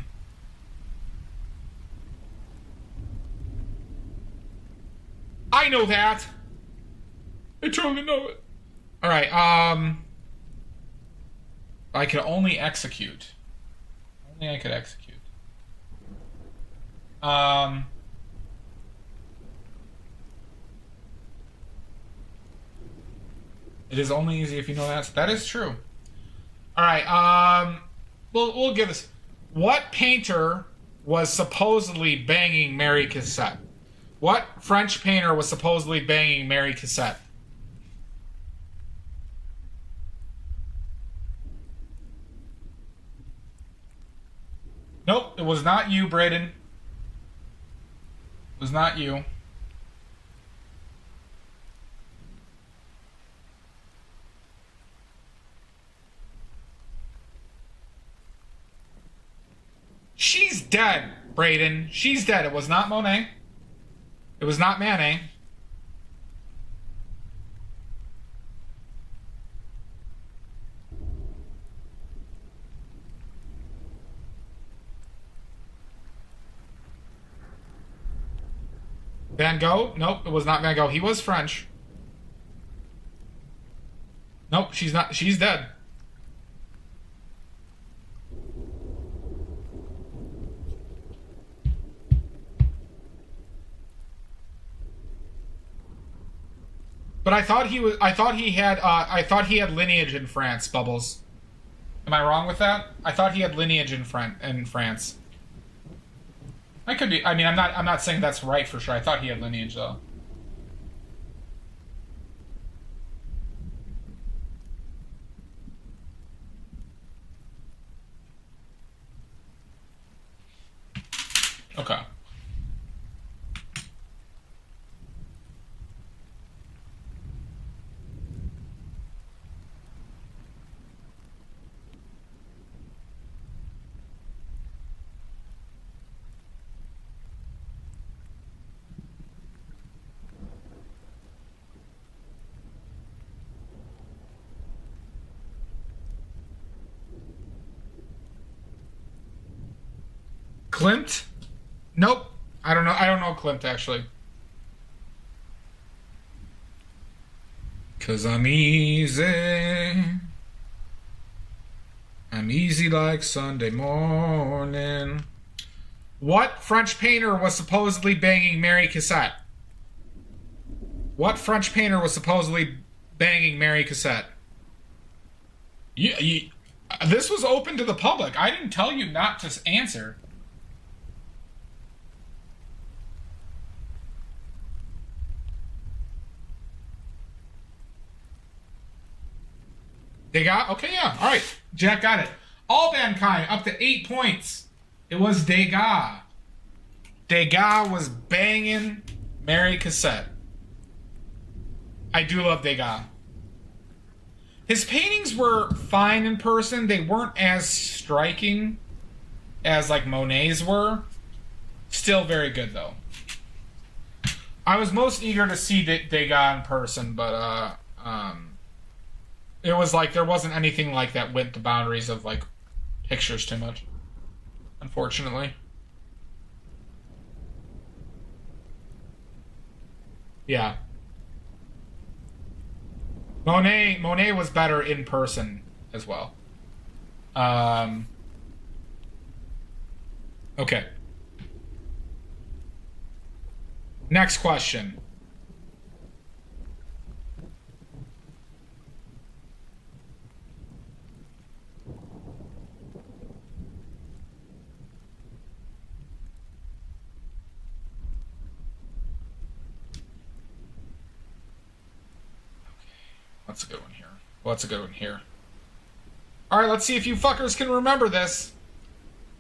I know that. I totally know it. All right, I could only execute. Only I could execute. It is only easy if you know that. That is true. All right. We'll give this. What painter was supposedly banging Mary Cassatt? What French painter was supposedly banging Mary Cassatt? Nope, it was not you, Braden. It was not you. She's dead, Braden. She's dead. It was not Monet. It was not Manet. Van Gogh? Nope, it was not Van Gogh. He was French. Nope, she's not. She's dead. But I thought he was. I thought he had. I thought he had lineage in France. Bubbles. Am I wrong with that? I thought he had lineage in France. I could be. I mean, I'm not. I'm not saying that's right for sure. I thought he had lineage though. Okay. Klimt? Nope. I don't know. I don't know Klimt actually. Cause I'm easy. I'm easy like Sunday morning. What French painter was supposedly banging Mary Cassatt? What French painter was supposedly banging Mary Cassatt? This was open to the public. I didn't tell you not to answer. Degas? Okay, yeah. All right. Jack got it. All Mankind, up to 8 points. It was Degas. Degas was banging Mary Cassatt. I do love Degas. His paintings were fine in person. They weren't as striking as, like, Monet's were. Still very good, though. I was most eager to see Degas in person, but, it was like there wasn't anything like that went the boundaries of like pictures too much, unfortunately. Yeah. Monet was better in person as well. Okay. Next question. That's a good one here. Well, that's a good one here. Alright, let's see if you fuckers can remember this.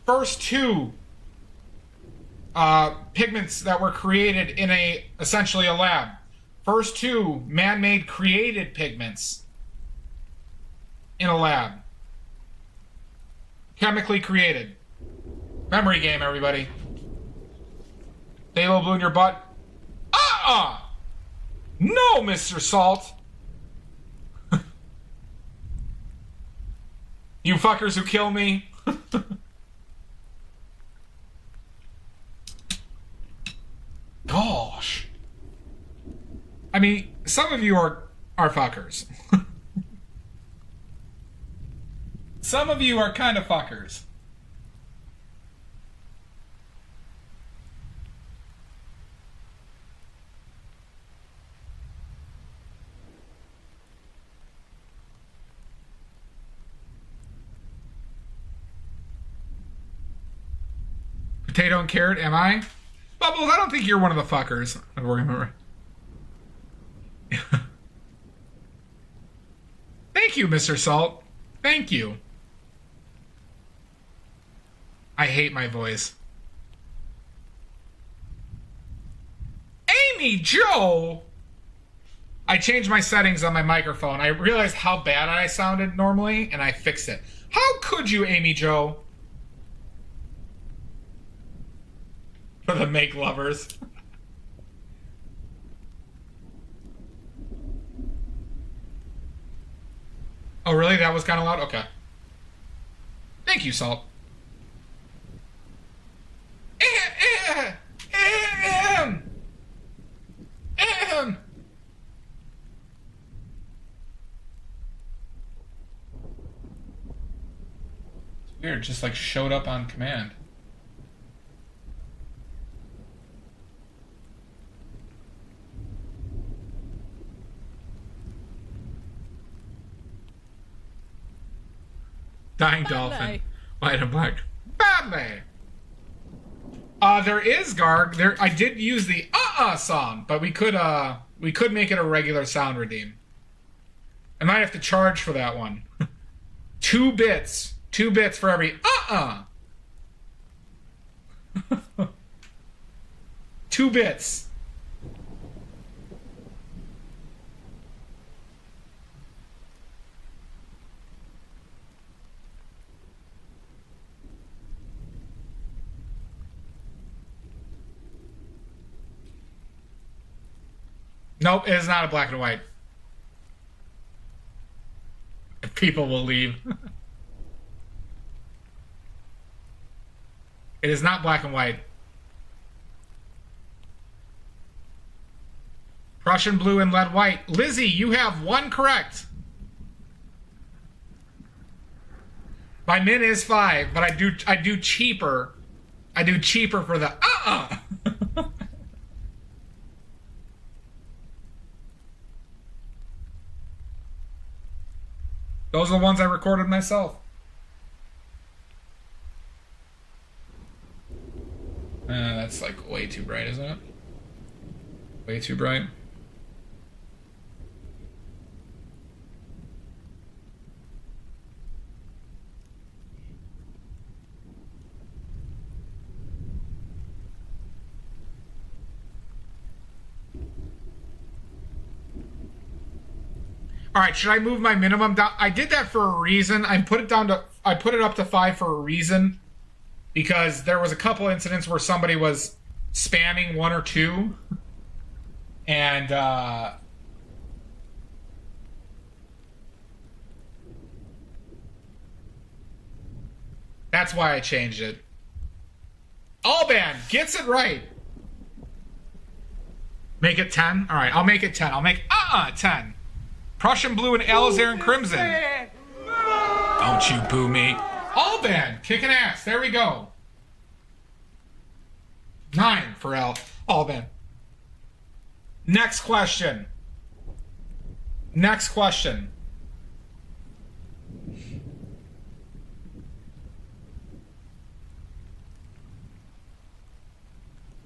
first two pigments that were created in essentially a lab. First two man-made created pigments in a lab. Chemically created. Memory game, everybody. Phthalo blue in your butt. No, Mr. Salt. You fuckers who kill me. Gosh. I mean, some of you are fuckers. Some of you are kind of fuckers. Potato and carrot, am I? Bubbles, I don't think you're one of the fuckers. I remember. Thank you, Mr. Salt. Thank you. I hate my voice. Amy Joe! I changed my settings on my microphone. I realized how bad I sounded normally, and I fixed it. How could you, Amy Joe? For the make lovers. Oh, really? That was kind of loud? Okay. Thank you, Salt. It's weird, just like showed up on command. Dying dolphin. White and black. Badly. There is Garg. There, I did use the song, but we could make it a regular sound redeem. I might have to charge for that one. 2 bits. 2 bits for every 2 bits. Nope, it is not a black and white. People will leave. It is not black and white. Prussian blue and lead white. Lizzie, you have 1 correct. My min is 5, but I do cheaper. I do cheaper for the Those are the ones I recorded myself. That's like way too bright, isn't it? Way too bright. All right, should I move my minimum down? I did that for a reason. I put it up to 5 for a reason, because there was a couple incidents where somebody was spamming 1 or 2, and that's why I changed it. Alban gets it right. Make it 10. All right, I'll make it 10. I'll make 10. Prussian blue and alizarin crimson. Don't you boo me. Alban, kicking ass. There we go. 9 for Alban. Next question. Next question.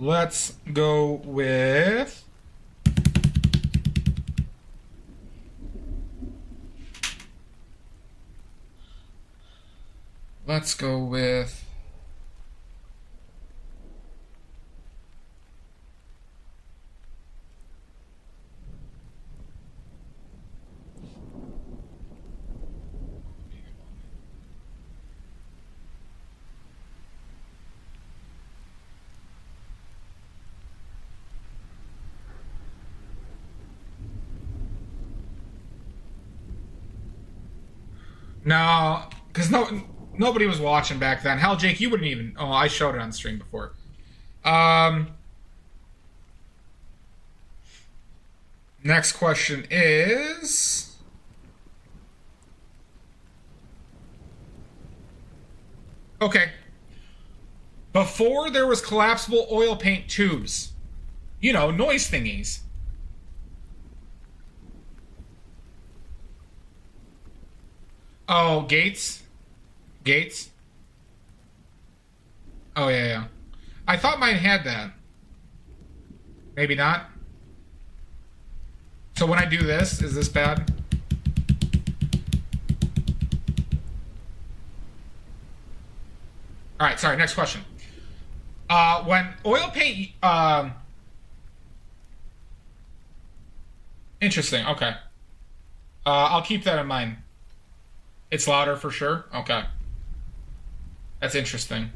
Let's go with... Let's go with No, because nobody was watching back then. Hell, Jake, you wouldn't even. Oh, I showed it on stream before. Next question is. Okay. Before there was collapsible oil paint tubes, you know, noise thingies. Oh, Gates? Gates? Oh, yeah, yeah. I thought mine had that. Maybe not. So when I do this, is this bad? All right, sorry, next question. When oil paint... Interesting, okay. I'll keep that in mind. It's louder for sure? Okay. That's interesting.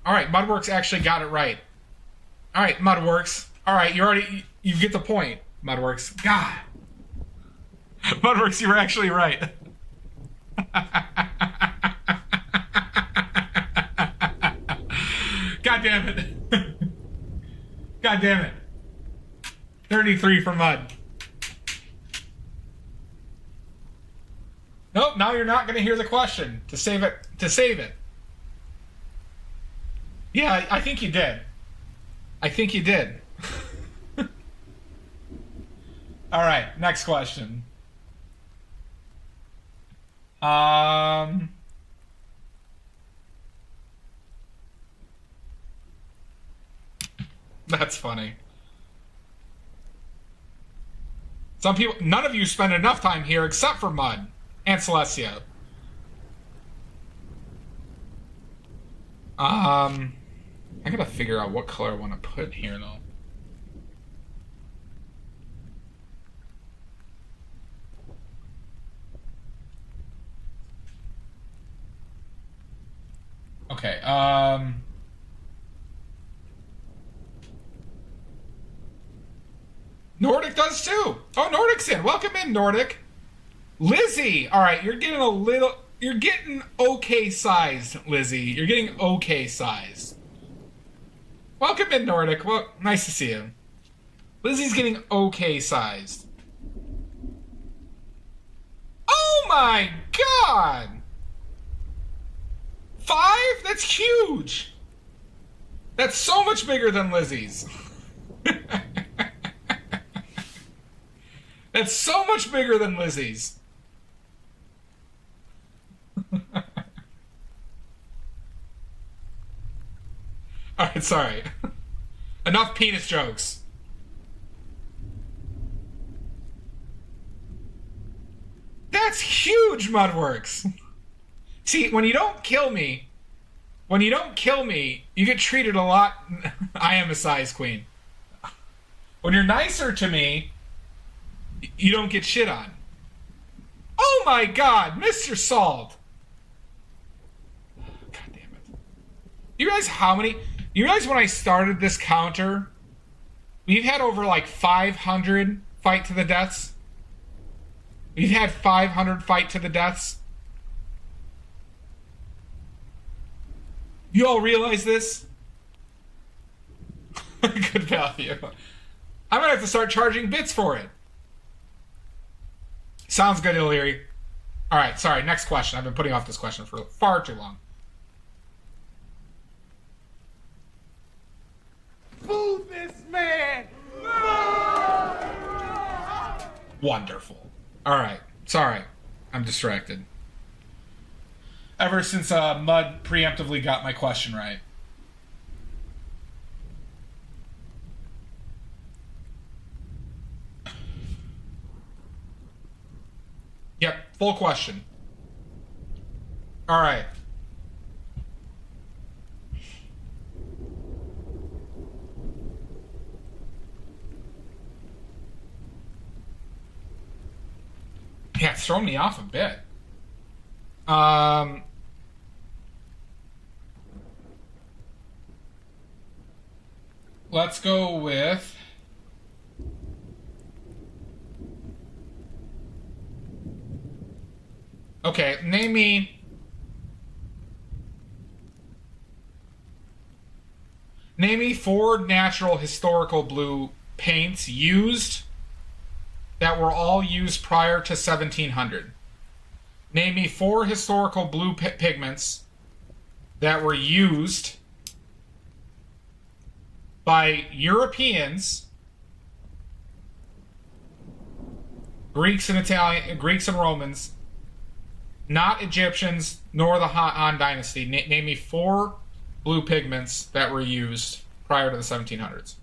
Alright, Mudworks actually got it right. Alright, Mudworks. Alright, you get the point, Mudworks. God. Mudworks, you were actually right. God damn it. God damn it. 33 for Mud. Nope, now you're not going to hear the question. To save it. Yeah, I think you did. I think you did. All right, next question. That's funny. Some people, none of you spend enough time here except for Mud and Celestia. I gotta figure out what color I want to put here, though. Okay, Nordic does too. Oh, Nordic's in. Welcome in, Nordic. Lizzie. All right, you're getting okay sized, Lizzie. You're getting okay sized. Welcome in, Nordic. Well, nice to see you. Lizzie's getting okay sized. Oh my god! 5? That's huge. That's so much bigger than Lizzie's. That's so much bigger than Lizzie's. Alright, sorry. Enough penis jokes. That's huge, Mudworks. See, when you don't kill me, you get treated a lot. I am a size queen. When you're nicer to me, you don't get shit on. Oh my god, Mr. Salt. God damn it. You realize when I started this counter, we've had over like 500 fight to the deaths? We've had 500 fight to the deaths? You all realize this? Good value. I'm gonna have to start charging bits for it. Sounds good, Illyri. Alright, sorry, next question. I've been putting off this question for far too long. Fool this man! Wonderful. Alright, sorry. I'm distracted. Ever since Mud preemptively got my question right. Yep, full question. All right. Yeah, it's thrown me off a bit. Let's go with... Okay, name me 4 natural historical blue paints used that were all used prior to 1700. Name me 4 historical blue pigments that were used by Europeans, Greeks and Romans, not Egyptians nor the Han Dynasty. Name me 4 blue pigments that were used prior to the 1700s.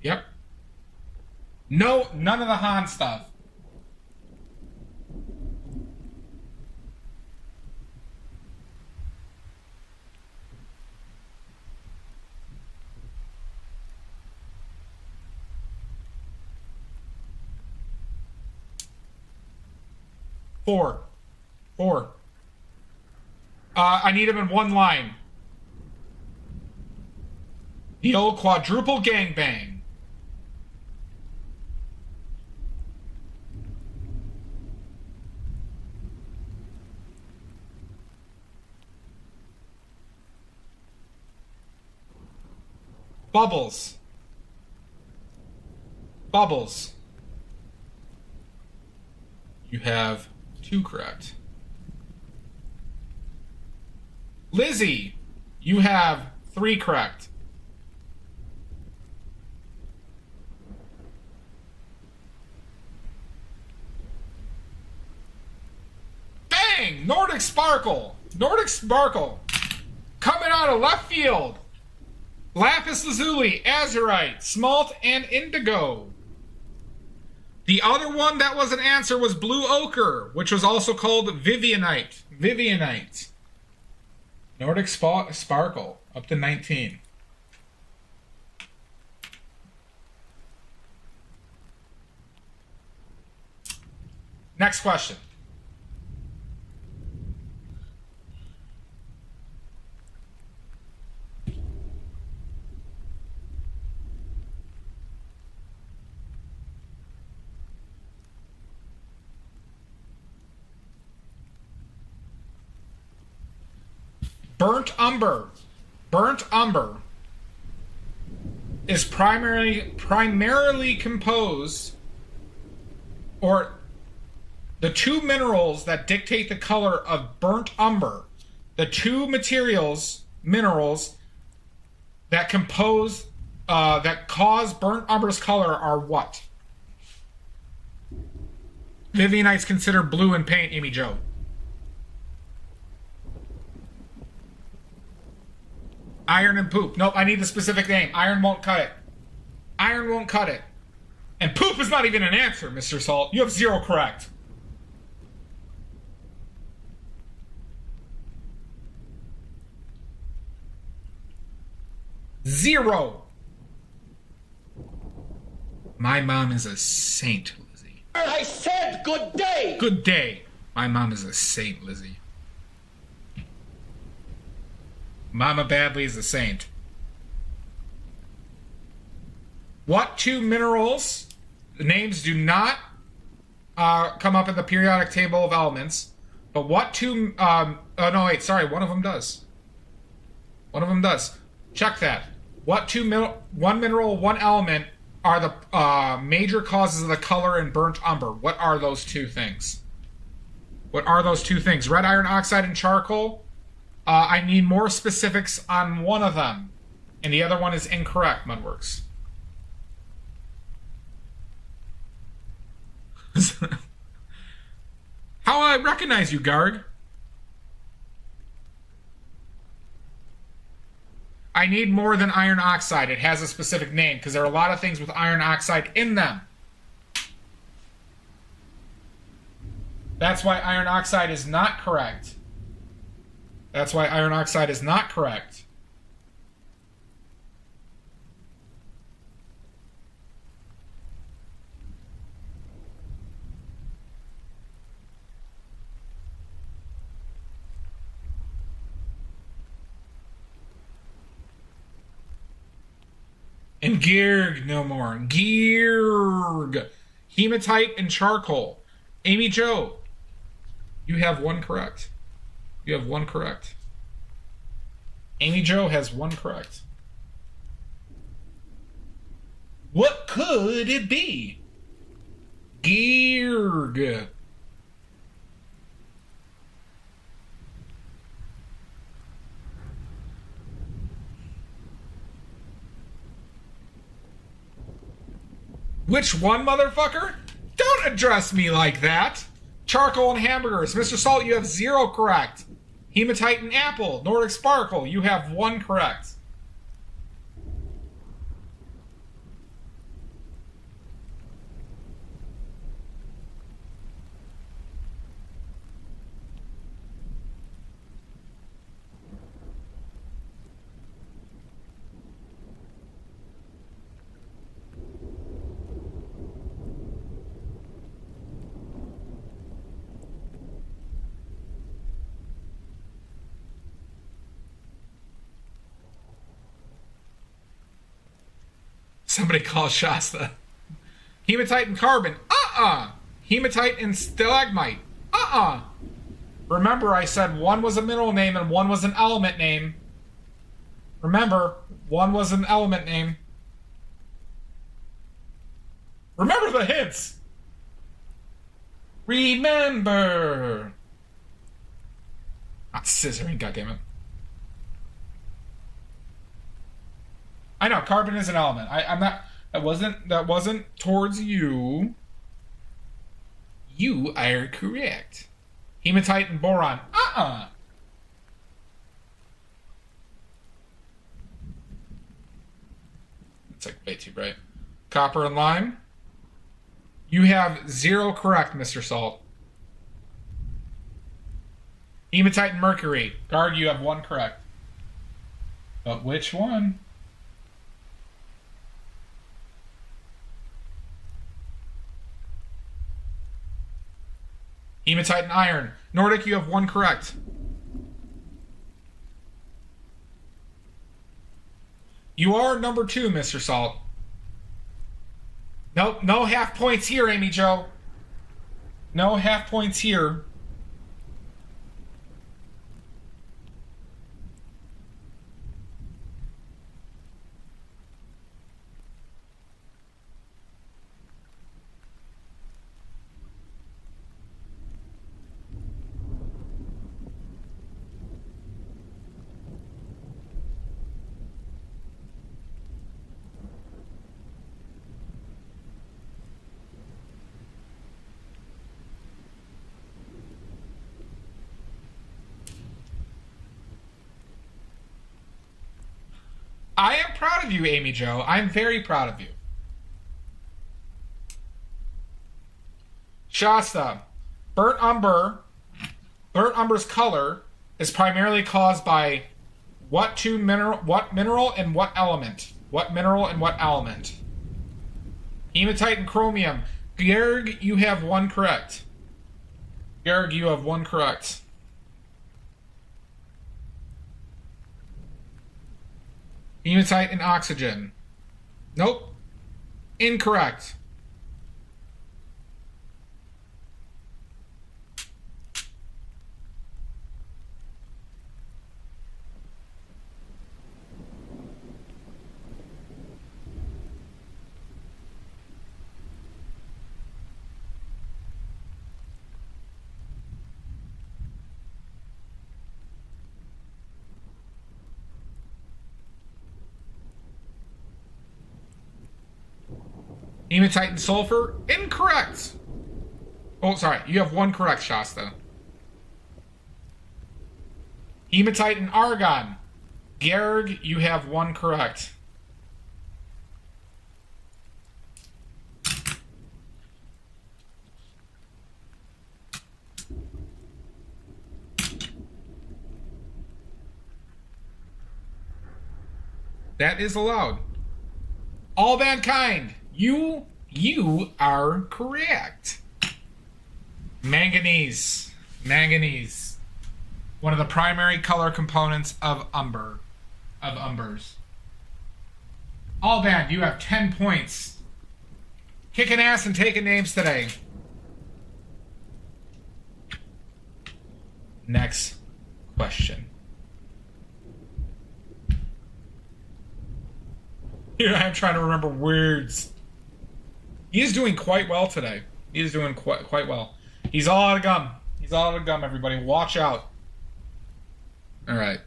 Yep. No, none of the Han stuff. Four. I need him in one line. The old quadruple gangbang. Bubbles. You have 2 correct. Lizzie, you have 3 correct. Bang! Nordic Sparkle! Coming out of left field. Lapis Lazuli, Azurite, Smalt, and Indigo. The other one that was an answer was Blue Ochre, which was also called Vivianite. Nordic Sparkle, up to 19. Next question. Burnt umber is primarily composed, or the 2 minerals that dictate the color of burnt umber, the 2 minerals that cause burnt umber's color are what? Vivianite's considered blue in paint, Amy Jo. Iron and poop. Nope, I need the specific name. Iron won't cut it. And poop is not even an answer, Mr. Salt. You have 0 correct. Zero. My mom is a saint, Lizzie. I said good day! Good day. My mom is a saint, Lizzie. Mama Badley is a saint. What 2 minerals? The names do not come up in the periodic table of elements. But what 2... oh, no, wait, sorry. One of them does. Check that. What 1 mineral, 1 element are the major causes of the color in burnt umber? What are those 2 things? Red iron oxide and charcoal? I need more specifics on one of them. And the other one is incorrect, Mudworks. How I recognize you, Garg? I need more than iron oxide. It has a specific name, because there are a lot of things with iron oxide in them. That's why iron oxide is not correct. And Gearg no more. Gearg. Hematite and charcoal. Amy Jo, you have one correct. You have one correct. Amy Jo has one correct. What could it be? Gearg. Which one, motherfucker? Don't address me like that. Charcoal and hamburgers. Mr. Salt, you have 0 correct. Hematite and apple. Nordic Sparkle, you have 1 correct. Somebody call Shasta. Hematite and carbon. Hematite and stalagmite. Remember, I said one was a mineral name and one was an element name. Remember, one was an element name. Remember the hints. Remember. Not scissoring, goddammit. I know carbon is an element. I'm not. That wasn't towards you. You are correct. Hematite and boron. It's like way too bright. Copper and lime. You have 0 correct, Mr. Salt. Hematite and mercury. Guard, you have 1 correct. But which one? Hematite and iron. Nordic, you have 1 correct. You are number 2, Mr. Salt. Nope, no half points here, Amy Jo. No half points here. I am proud of you, Amy Jo. I'm very proud of you. Shasta, burnt umber's color is primarily caused by what mineral and what element? What mineral and what element? Hematite and chromium. Georg, you have 1 correct. Georg, you have 1 correct. Hematite and oxygen. Nope. Incorrect. Hematite and sulfur. Incorrect. Oh, sorry. You have 1 correct, Shasta. Hematite and argon. Georg, you have 1 correct. That is allowed. All mankind. You are correct. Manganese. Manganese. One of the primary color components of umbers. All bad. You have 10 points. Kicking ass and taking names today. Next question. Here I am trying to remember words. He is doing quite well today. He is doing quite well. He's all out of gum. He's all out of gum, everybody. Watch out. All right.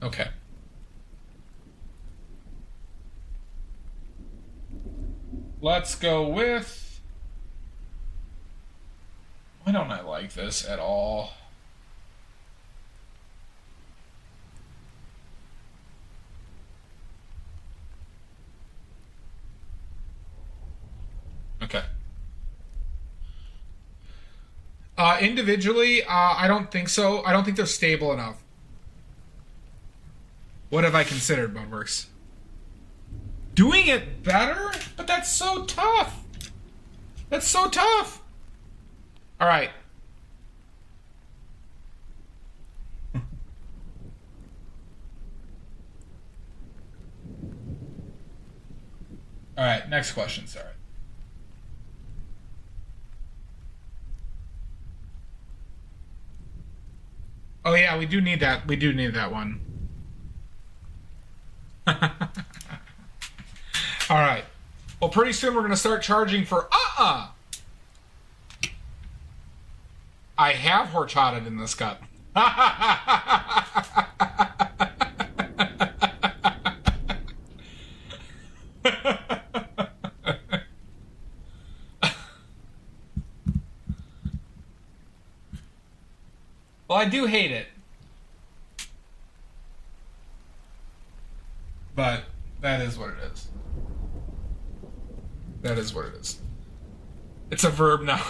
Okay. Let's go with... Why don't I like this at all? Okay. Individually, I don't think so. I don't think they're stable enough. What have I considered, Budworks? Doing it better? But that's so tough. That's so tough. All right. All right, next question, sorry. Oh yeah, we do need that. We do need that one. All right. Well, pretty soon we're going to start charging for I have horchata in this cup. Well, I do hate it. But that is what it is. That is what it is. It's a verb now.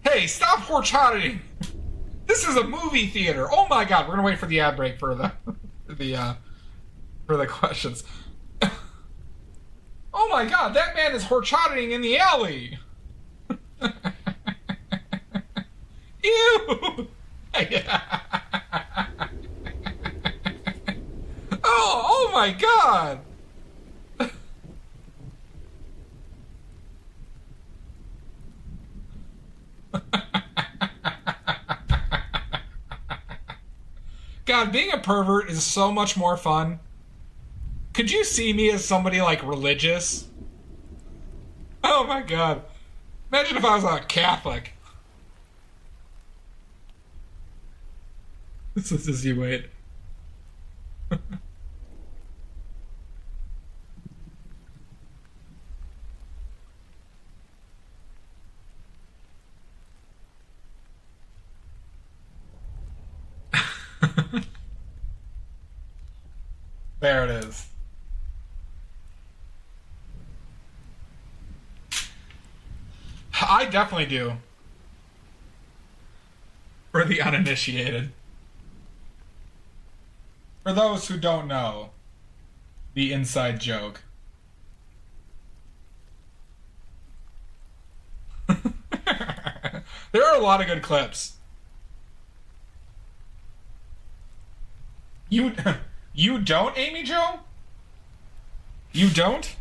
Hey, stop horchataing! This is a movie theater. Oh my god, we're gonna wait for the ad break for the for the questions. Oh my god, that man is horchataing in the alley. Ew. Oh my god! God, being a pervert is so much more fun. Could you see me as somebody, like, religious? Oh my god. Imagine if I was a Catholic. This is as you wait. There it is. I definitely do. For the uninitiated. For those who don't know, the inside joke. There are a lot of good clips. You don't, Amy Jo? You don't?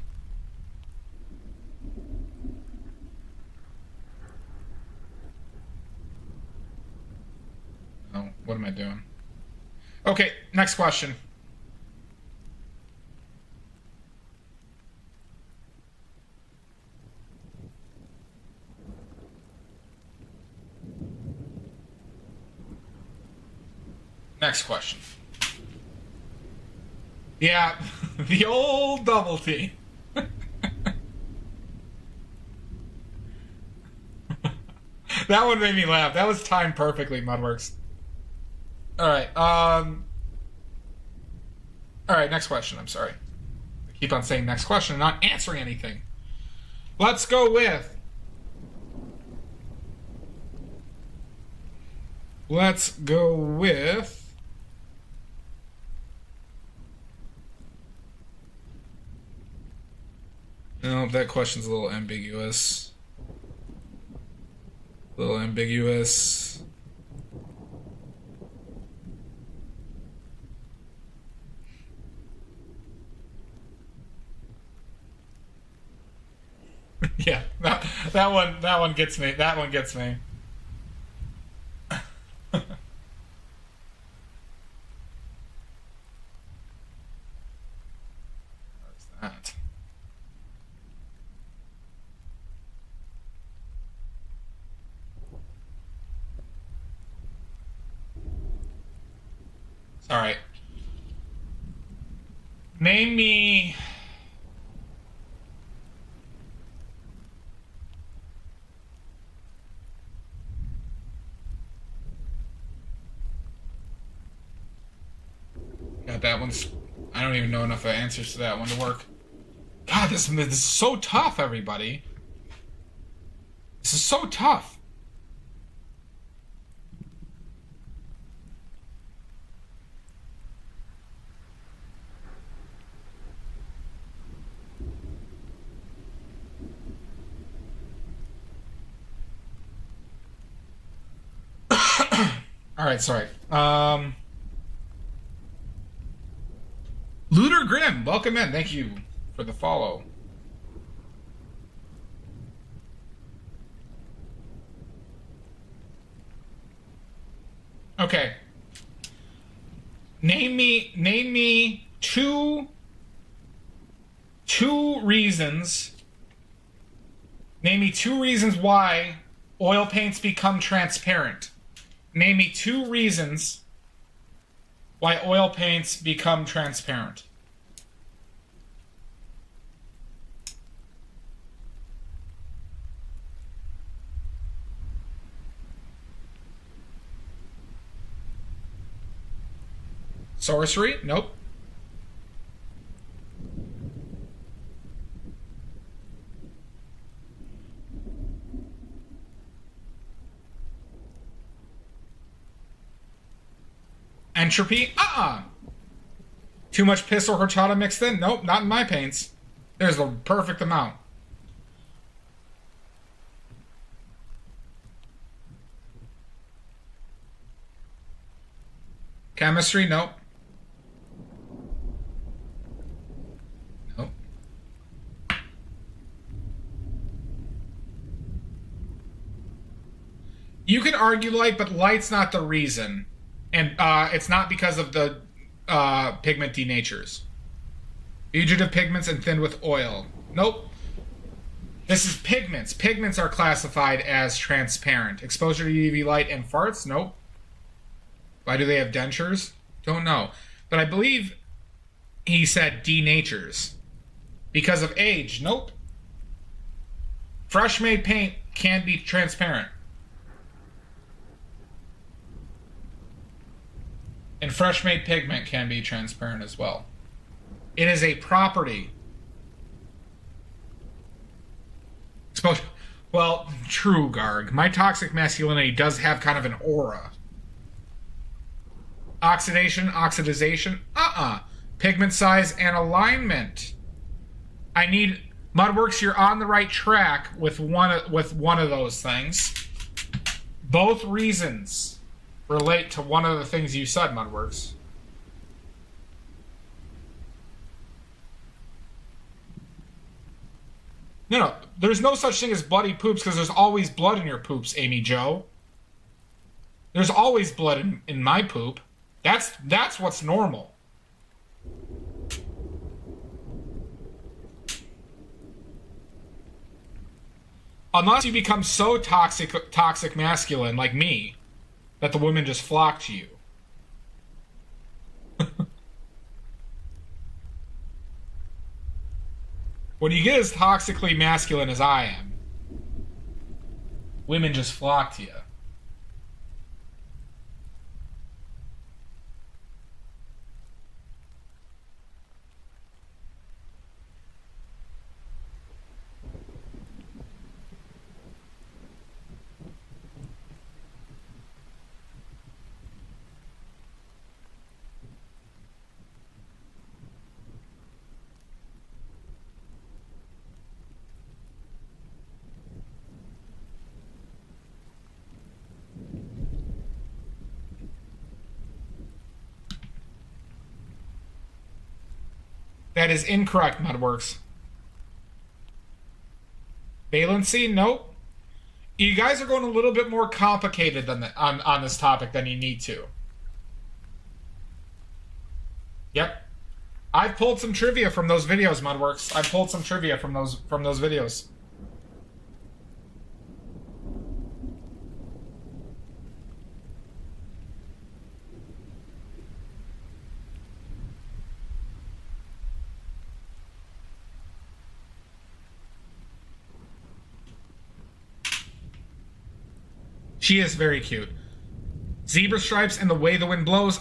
Oh, what am I doing? Okay, next question. Next question. Yeah, the old double T. That one made me laugh. That was timed perfectly, Mudworks. Alright, Alright, next question. I'm sorry. I keep on saying next question and not answering anything. Let's go with... Let's go with... No, that question's a little ambiguous. A little ambiguous. Yeah, that one gets me. That one gets me. Where's that? All right. Name me. God, that one's. I don't even know enough answers to that one to work. God, this is so tough, everybody. This is so tough. All right, sorry. Looter Grim, welcome in. Thank you for the follow. Okay. Name me two reasons. Name me two reasons why oil paints become transparent. Name me two reasons why oil paints become transparent. Sorcery? Nope. Entropy? Too much piss or horchata mixed in? Nope, not in my paints. There's the perfect amount. Chemistry? Nope. Nope. You could argue light, but light's not the reason. And it's not because of the pigment denatures. Fugitive pigments and thinned with oil. Nope. This is pigments. Pigments are classified as transparent. Exposure to UV light and farts? Nope. Why do they have dentures? Don't know. But I believe he said denatures. Because of age? Nope. Fresh made paint can be transparent. And fresh made pigment can be transparent as well. It is a property. Exposure. Well, true, Garg. My toxic masculinity does have kind of an aura. Oxidation, oxidization, pigment size and alignment. I need Mudworks. You're on the right track with one of those things. Both reasons relate to one of the things you said, Mudworks. No, there's no such thing as bloody poops because there's always blood in your poops, Amy Jo. There's always blood in my poop. That's what's normal. Unless you become so toxic masculine like me that the women just flock to you. When you get as toxically masculine as I am, women just flock to you. That is incorrect, Mudworks. Valency? Nope. You guys are going a little bit more complicated than on this topic than you need to. Yep. I've pulled some trivia from those videos, Mudworks. I've pulled some trivia from those videos. She is very cute. Zebra stripes and the way the wind blows.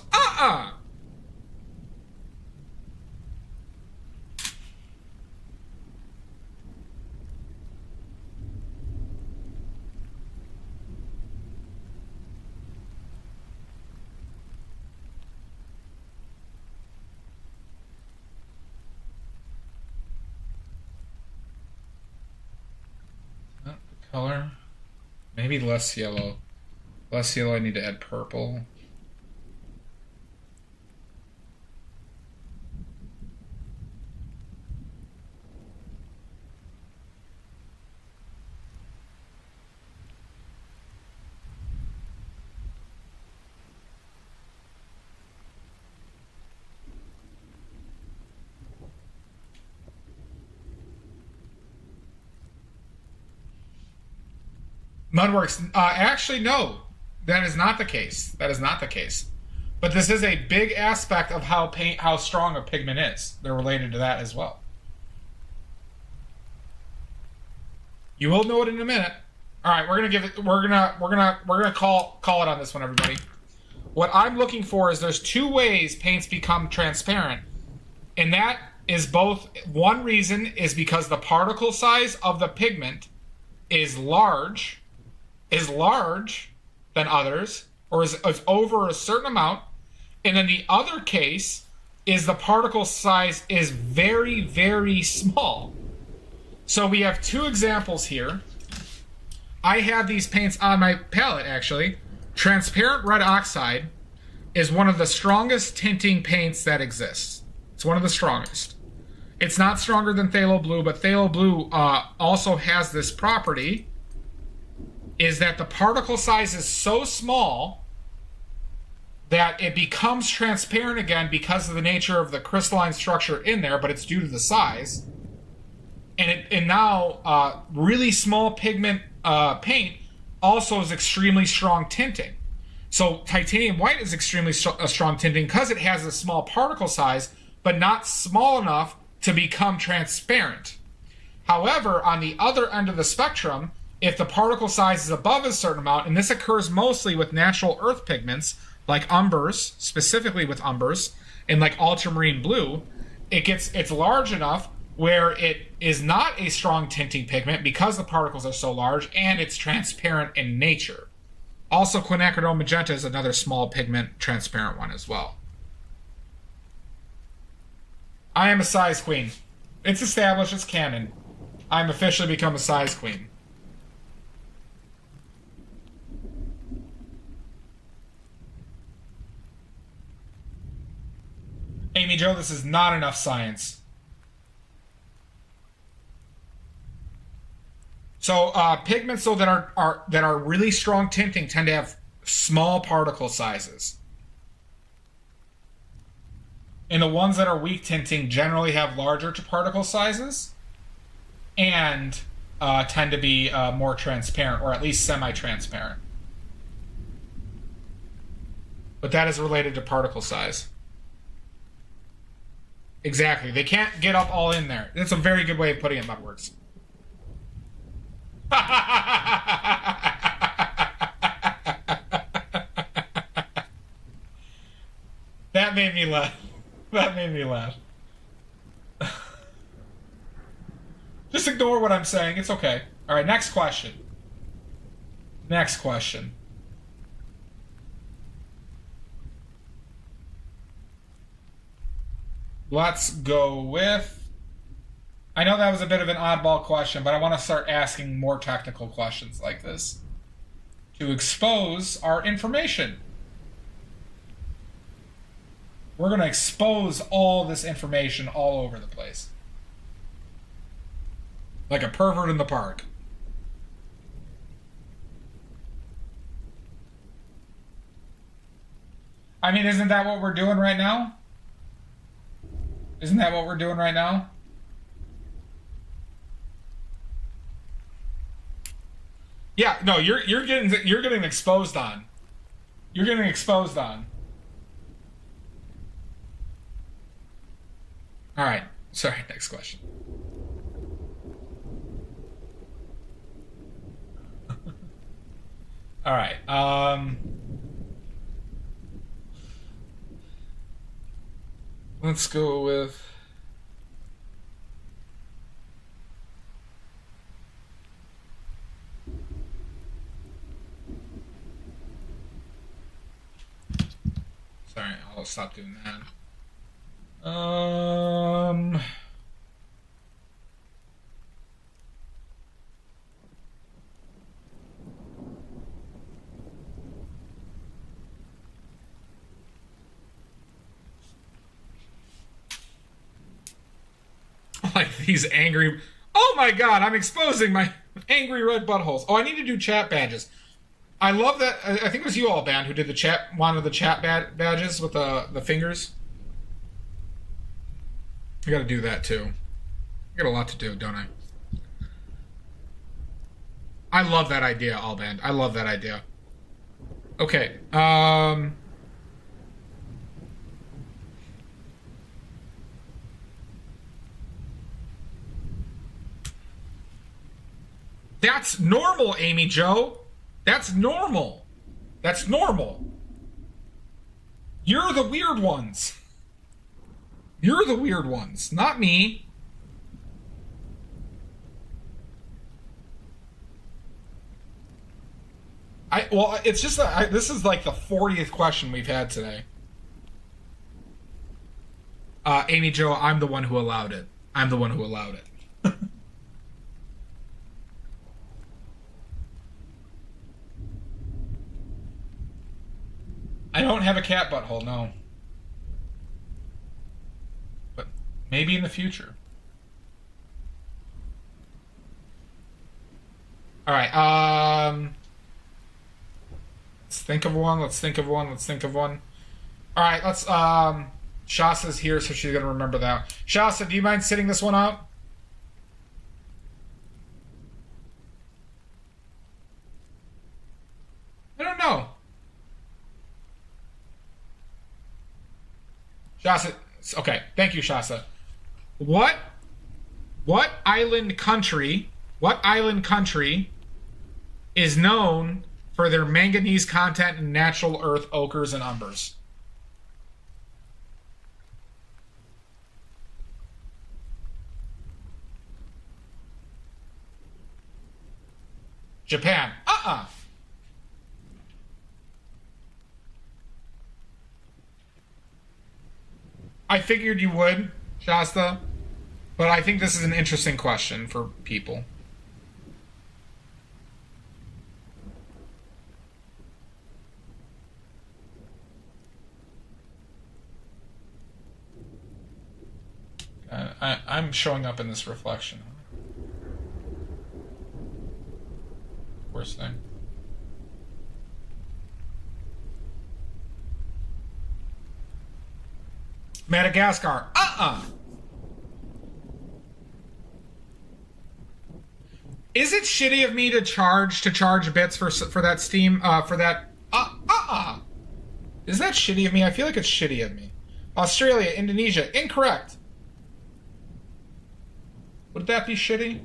The color. Maybe less yellow. Less yellow, I need to add purple. Mudworks, actually, no. That is not the case. That is not the case. But this is a big aspect of how strong a pigment is. They're related to that as well. You will know it in a minute. All right, we're gonna call it on this one, everybody. What I'm looking for is there's two ways paints become transparent, and that is both. One reason is because the particle size of the pigment is large than others, or is over a certain amount. And then the other case is the particle size is very, very small. So we have two examples here. I have these paints on my palette, actually. Transparent red oxide is one of the strongest tinting paints that exists. It's one of the strongest. It's not stronger than phthalo blue, but phthalo blue also has this property, is that the particle size is so small that it becomes transparent again because of the nature of the crystalline structure in there, but it's due to the size. And now really small pigment paint also is extremely strong tinting. So titanium white is extremely strong tinting because it has a small particle size, but not small enough to become transparent. However, on the other end of the spectrum, if the particle size is above a certain amount, and this occurs mostly with natural earth pigments, like umbers, specifically with umbers, and like ultramarine blue, it's large enough where it is not a strong tinting pigment because the particles are so large, and it's transparent in nature. Also, quinacridone magenta is another small pigment, transparent one as well. I am a size queen. It's established, it's canon. I'm officially become a size queen. Amy Jo, this is not enough science. So pigments, though, that are really strong tinting tend to have small particle sizes, and the ones that are weak tinting generally have larger particle sizes, and tend to be more transparent, or at least semi-transparent. But that is related to particle size. Exactly. They can't get up all in there. That's a very good way of putting it, Mudworks. That made me laugh. That made me laugh. Just ignore what I'm saying. It's okay. All right, next question. Next question. Let's go with... I know that was a bit of an oddball question, but I want to start asking more technical questions like this to expose our information. We're going to expose all this information all over the place. Like a pervert in the park. I mean, isn't that what we're doing right now? Isn't that what we're doing right now? Yeah, no, you're getting exposed on. You're getting exposed on. All right. Sorry, next question. All right. Let's go with Sorry, I'll stop doing that. Like these angry. Oh my god, I'm exposing my angry red buttholes. Oh, I need to do chat badges. I love that. I think it was you all, Band, who did the chat, one of the chat badges with the fingers. I gotta do that too. I got a lot to do, don't I? I love that idea, all Band. I love that idea. Okay. That's normal, Amy Joe. That's normal. That's normal. You're the weird ones. You're the weird ones, not me. Well, it's just that this is like the 40th question we've had today. Amy Jo, I'm the one who allowed it. I'm the one who allowed it. I don't have a cat butthole, no. But maybe in the future. All right, let's think of one. Let's think of one. Let's think of one. All right, let's. Shasa's here, so she's gonna remember that. Shasa, do you mind sitting this one out? I don't know. Shasa, okay. Thank you, Shasa. What island country is known for their manganese content in natural earth ochres and umbers? Japan. I figured you would, Shasta, but I think this is an interesting question for people. I'm showing up in this reflection. Worst thing. Madagascar. Is it shitty of me to charge bits for that Steam for that? Is that shitty of me? I feel like it's shitty of me. Australia, Indonesia, incorrect. Would that be shitty?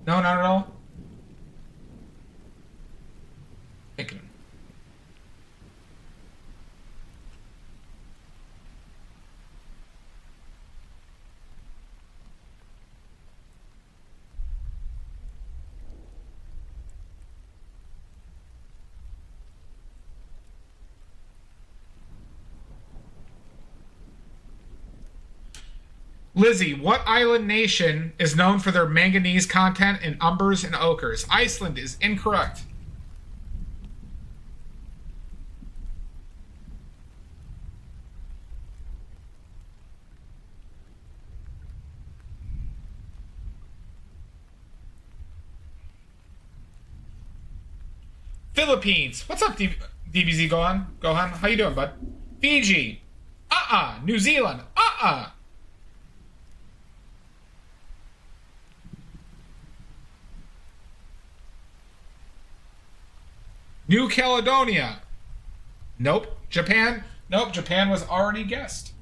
No, not at all. Thinking. Lizzie, what island nation is known for their manganese content in umbers and ochres? Iceland is incorrect. Philippines. What's up, DBZ Gohan? Gohan, how you doing, bud? Fiji. New Zealand. New Caledonia. Nope. Japan. Nope. Japan was already guessed.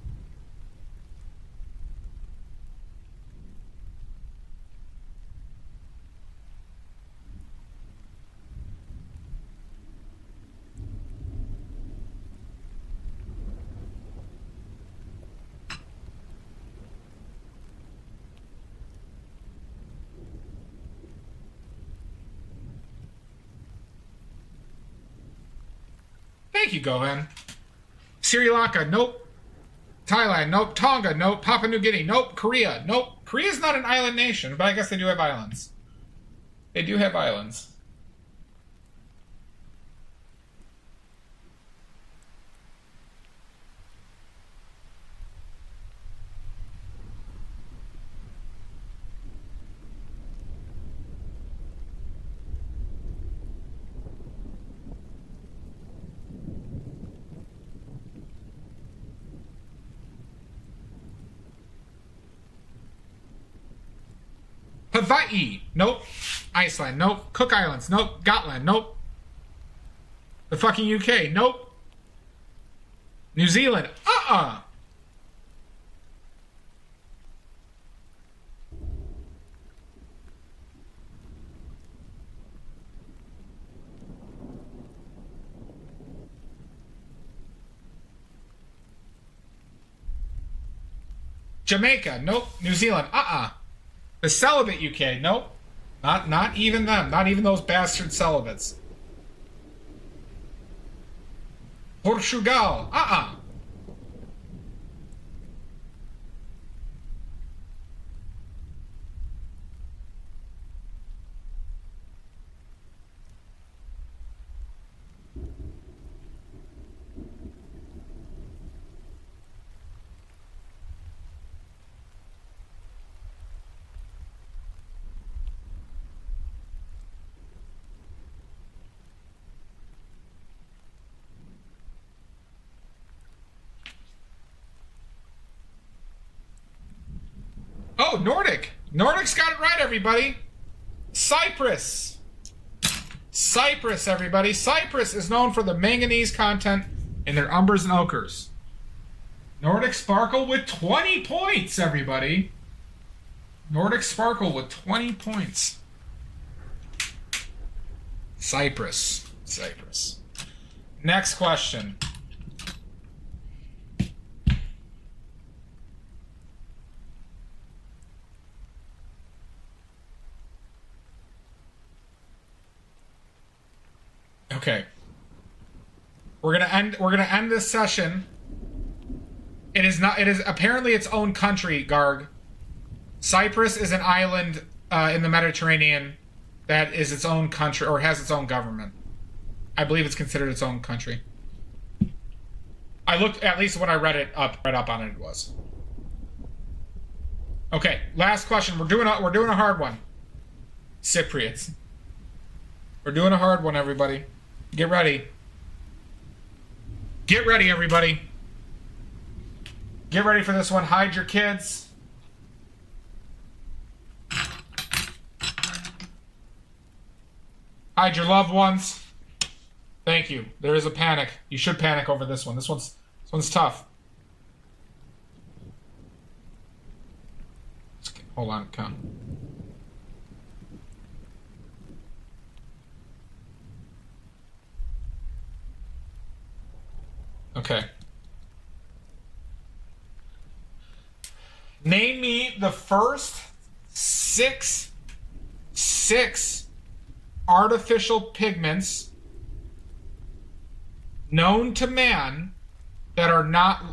Thank you, Gohan. Sri Lanka, nope. Thailand, nope. Tonga, nope. Papua New Guinea, nope. Korea, nope. Korea's not an island nation, but I guess they do have islands. They do have islands. Hawaii, nope. Iceland, nope. Cook Islands, nope. Gotland, nope. The fucking UK, nope. New Zealand, Jamaica, nope. New Zealand, The celibate UK, nope. Not even them. Not even those bastard celibates. Portugal, Oh, Nordic. Nordic's got it right, everybody. Cyprus. Cyprus, everybody. Cyprus is known for the manganese content in their umbers and ochres. Nordic Sparkle with 20 points, everybody. Nordic Sparkle with 20 points. Cyprus. Cyprus. Next question. Okay. We're gonna end this session. It is apparently its own country, Garg. Cyprus is an island in the Mediterranean that is its own country, or has its own government. I believe it's considered its own country. I looked, at least when I read up on it was. Okay, last question. We're doing a hard one. Cypriots. We're doing a hard one, everybody. Get ready. Get ready, everybody. Get ready for this one. Hide your kids. Hide your loved ones. Thank you. There is a panic. You should panic over this one. This one's tough. Hold on, come. Okay. Name me the first six artificial pigments known to man that are not,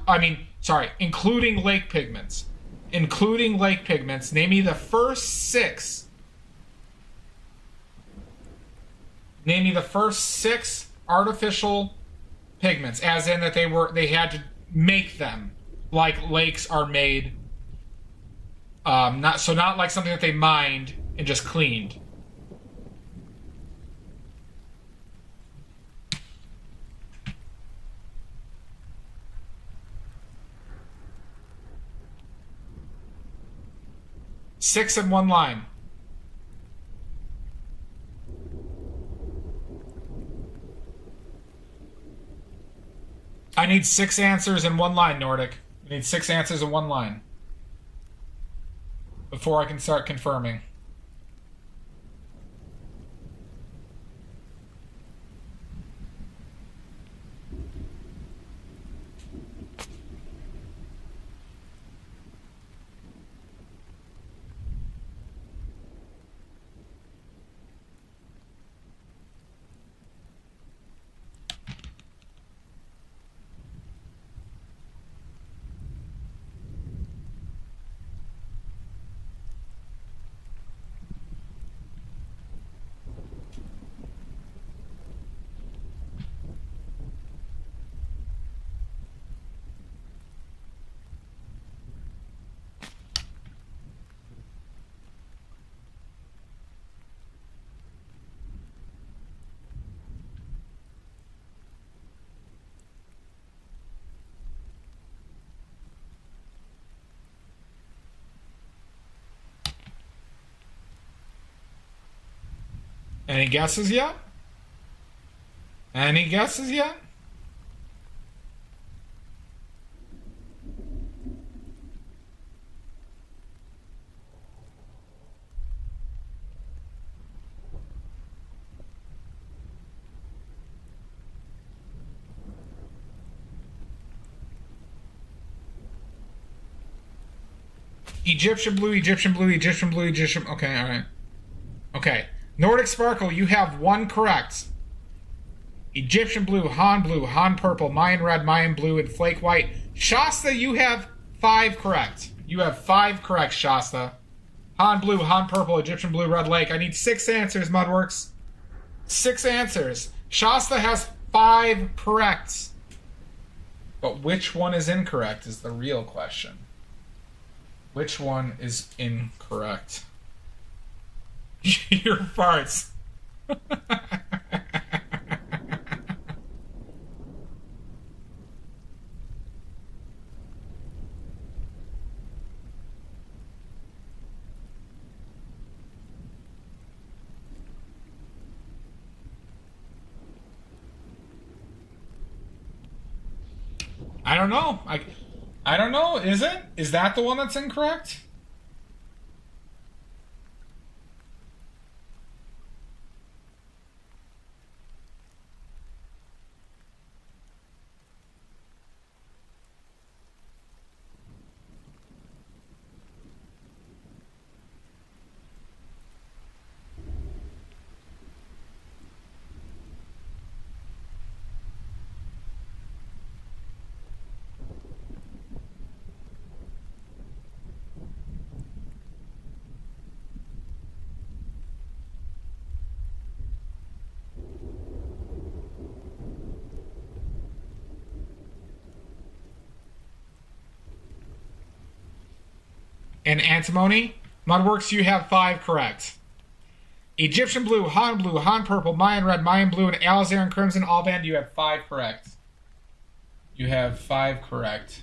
including lake pigments. Including lake pigments. Name me the first six. Name me the first six artificial pigments, as in that they had to make them like lakes are made. Not like something that they mined and just cleaned. 6 in one line. I need 6 answers in one line, Nordic. I need 6 answers in one line before I can start confirming. Any guesses yet? Any guesses yet? Egyptian blue, Egyptian blue, Egyptian blue, Egyptian... Okay, alright. Okay. Nordic Sparkle, you have 1 correct. Egyptian blue, Han purple, Mayan red, Mayan blue, and flake white. Shasta, you have 5 correct. You have 5 correct, Shasta. Han blue, Han purple, Egyptian blue, red lake. I need 6 answers, Mudworks. 6 answers. Shasta has 5 correct. But which one is incorrect is the real question. Which one is incorrect? Your farts. I don't know. I don't know. Is it? Is that the one that's incorrect? And antimony? Mudworks, you have 5 correct. Egyptian blue, Han purple, Mayan red, Mayan blue, and Alizarin crimson, all band, you have 5 correct. You have 5 correct.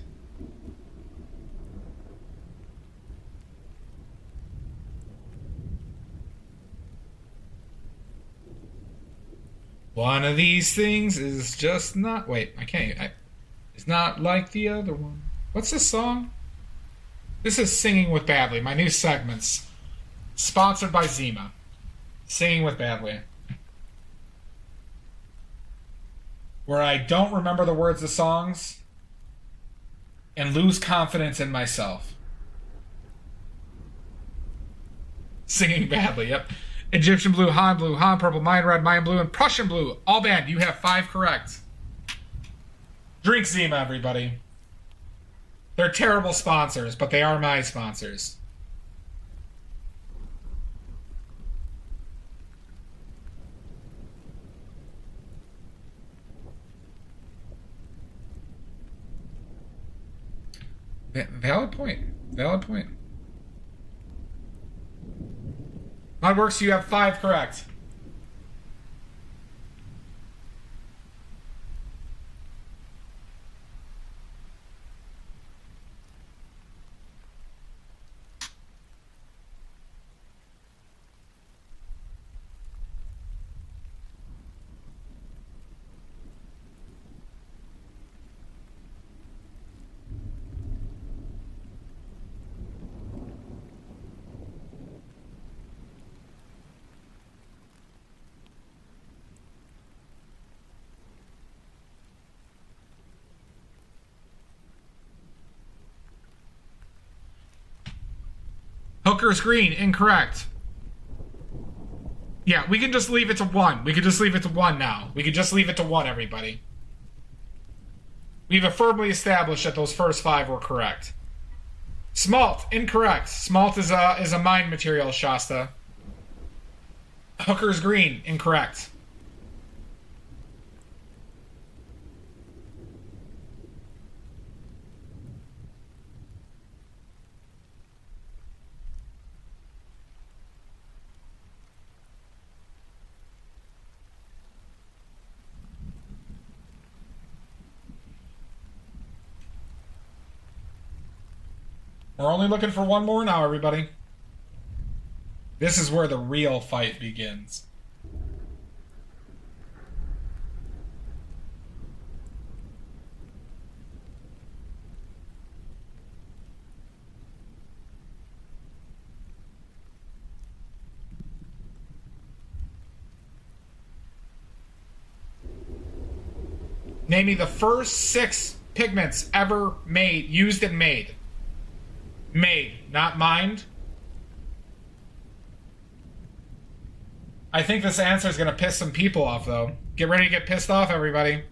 One of these things is just not... Wait, I can't... it's not like the other one. What's this song? This is Singing with Badly, my new segments. Sponsored by Zima. Singing with Badly. Where I don't remember the words of songs and lose confidence in myself. Singing Badly, yep. Egyptian blue, Han purple, Mayan red, Mayan blue, and Prussian blue. All band, you have 5 correct. Drink Zima, everybody. They're terrible sponsors, but they are my sponsors. Valid point. Valid point. Mudworks, you have 5 correct. Hooker's green, incorrect. Yeah, we can just leave it to 1. We could just leave it to 1 now. We could just leave it to 1, everybody. We've firmly established that those first 5 were correct. Smalt, incorrect. Smalt is a mine material, Shasta. Hooker's green, incorrect. We're only looking for 1 more now, everybody. This is where the real fight begins. Name me the first 6 pigments ever used and made. Made, not mined. I think this answer is going to piss some people off, though. Get ready to get pissed off, everybody.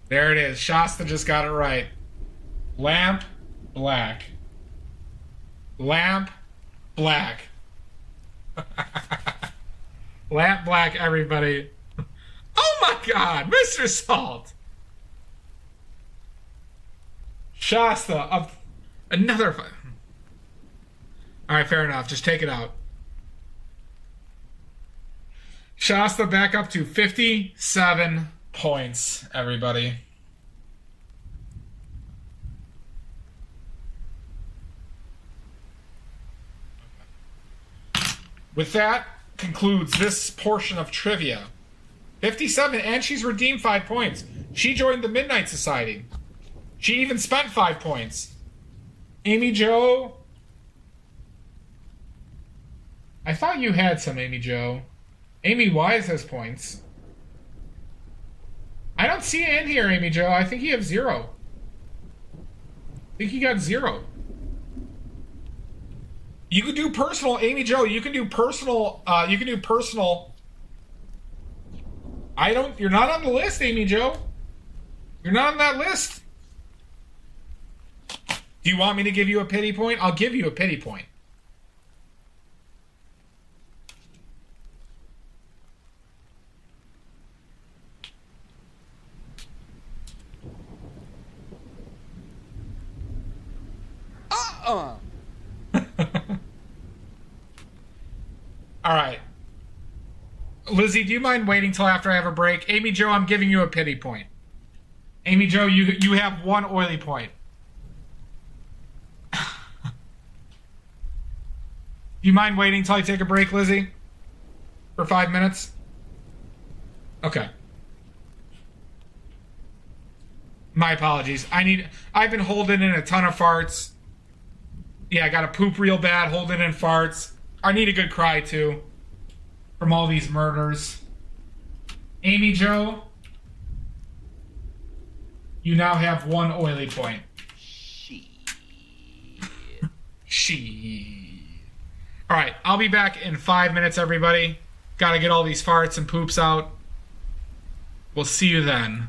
There it is. Shasta just got it right. Lamp, black. Lamp, black. Lamp, black, everybody. Oh my God, Mr. Salt. Shasta, another. All right, fair enough. Just take it out. Shasta back up to 57 points, everybody. With that concludes this portion of trivia. 57, and she's redeemed 5 points. She joined the Midnight Society. She even spent 5 points. Amy Jo. I thought you had some, Amy Jo. Amy Wise has points. I don't see it in here, Amy Jo. I think you have 0. I think you got 0. You could do personal, Amy Jo. You can do personal. You can do personal. You're not on the list, Amy Jo. You're not on that list. Do you want me to give you a pity point? I'll give you a pity point. All right. Lizzie, do you mind waiting till after I have a break? Amy Jo, I'm giving you a pity point. Amy Jo, you have 1 oily point. Do you mind waiting till I take a break, Lizzie? For 5 minutes? Okay. My apologies. I've been holding in a ton of farts. Yeah, I gotta poop real bad, holding in farts. I need a good cry, too. From all these murders. Amy Jo, you now have 1 oily point. She. All right, I'll be back in 5 minutes, everybody. Gotta get all these farts and poops out. We'll see you then.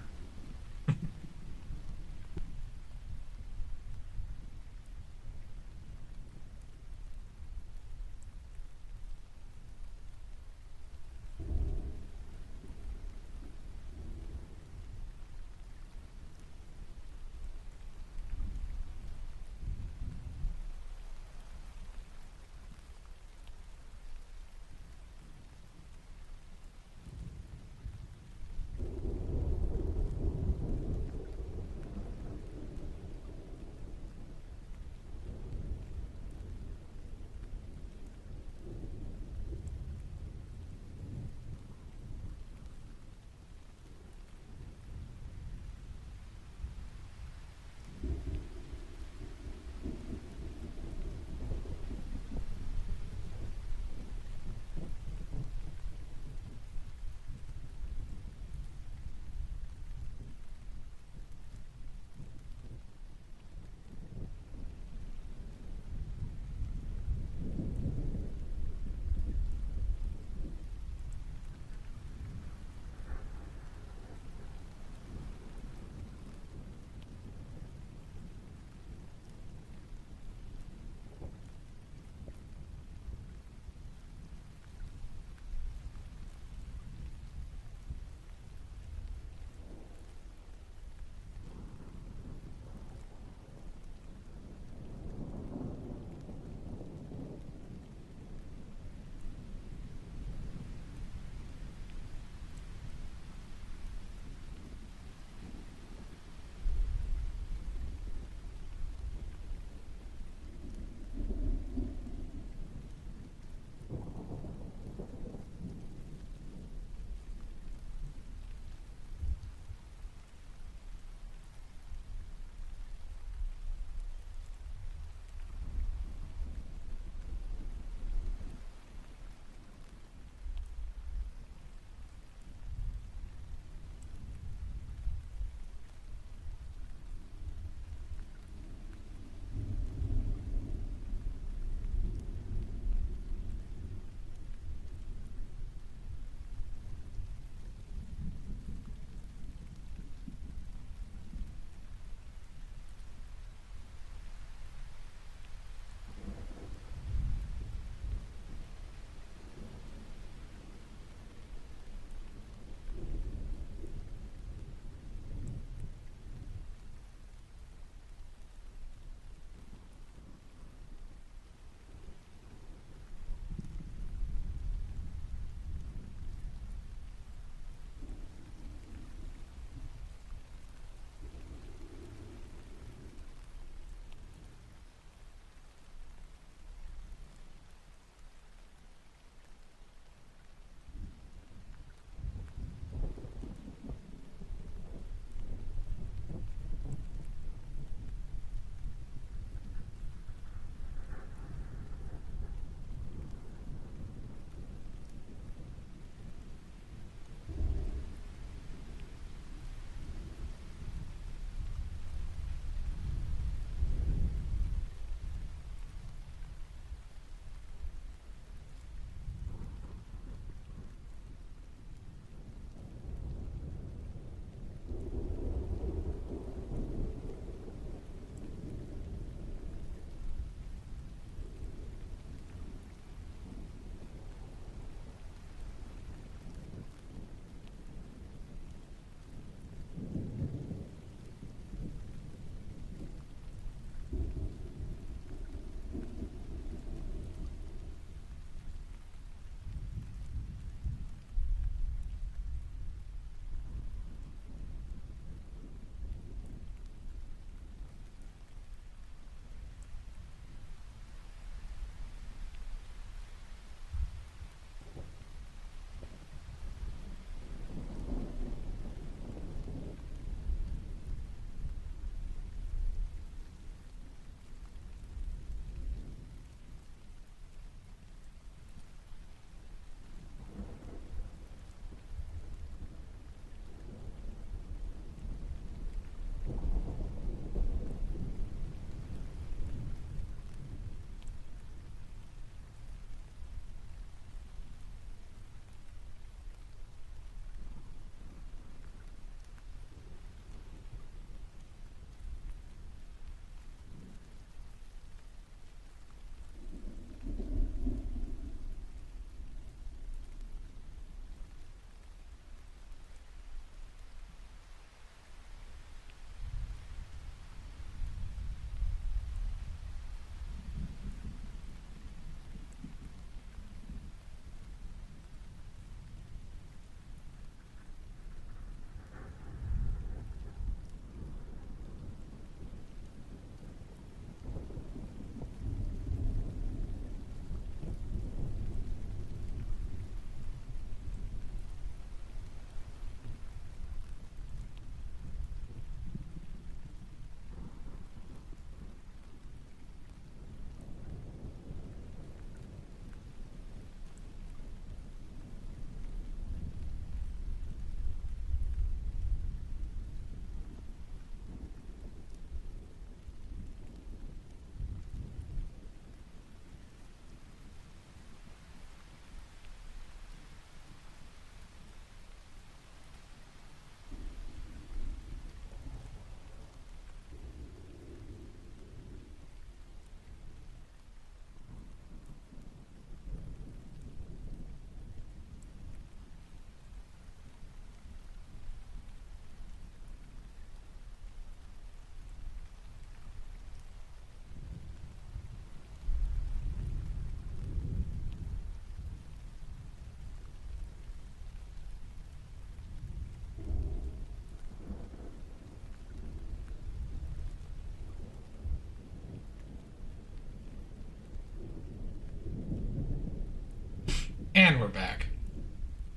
And we're back.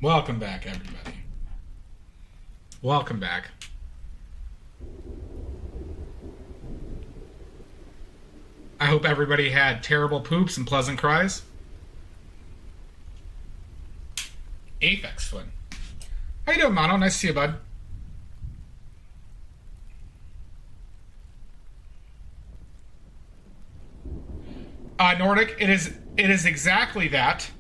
Welcome back, everybody. Welcome back. I hope everybody had terrible poops and pleasant cries. Aphex Twin. How you doing, Mono? Nice to see you, bud. Nordic, it is exactly that.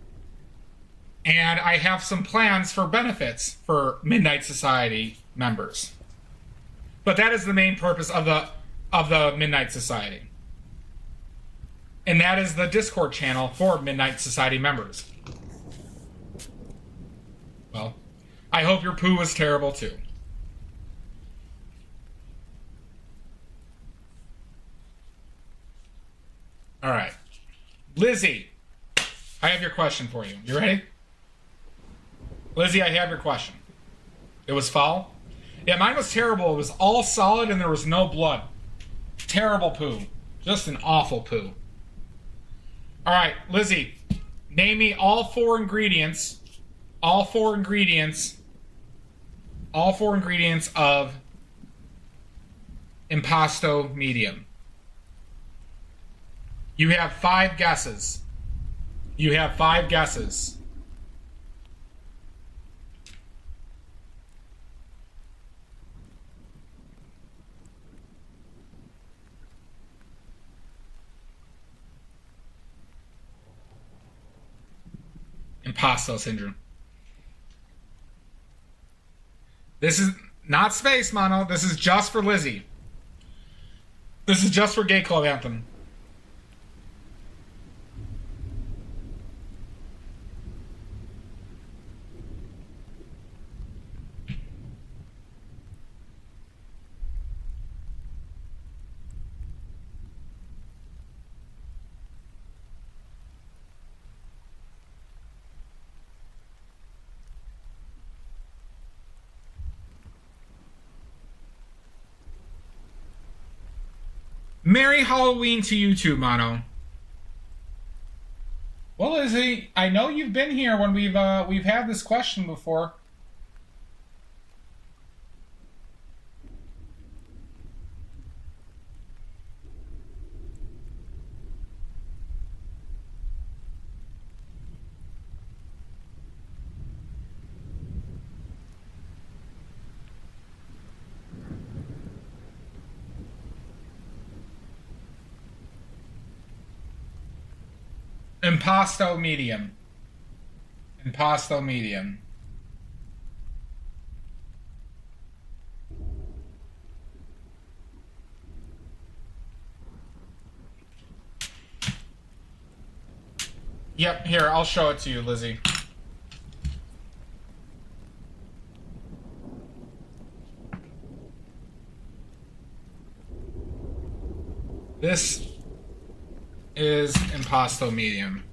And I have some plans for benefits for Midnight Society members. But that is the main purpose of the Midnight Society. And that is the Discord channel for Midnight Society members. Well, I hope your poo was terrible too. All right. Lizzie, I have your question for you. You ready? Lizzie, I have your question. It was foul? Yeah, mine was terrible. It was all solid and there was no blood. Terrible poo. Just an awful poo. All right, Lizzie, name me all four ingredients of impasto medium. You have 5 guesses. Impasto syndrome. This is not space, Mono. This is just for Lizzie. This is just for Gay Club Anthem. Merry Halloween to you too, Mono. Well, Lizzie, I know you've been here when we've had this question before. Impasto medium. Yep, here, I'll show it to you, Lizzie. This is impasto medium.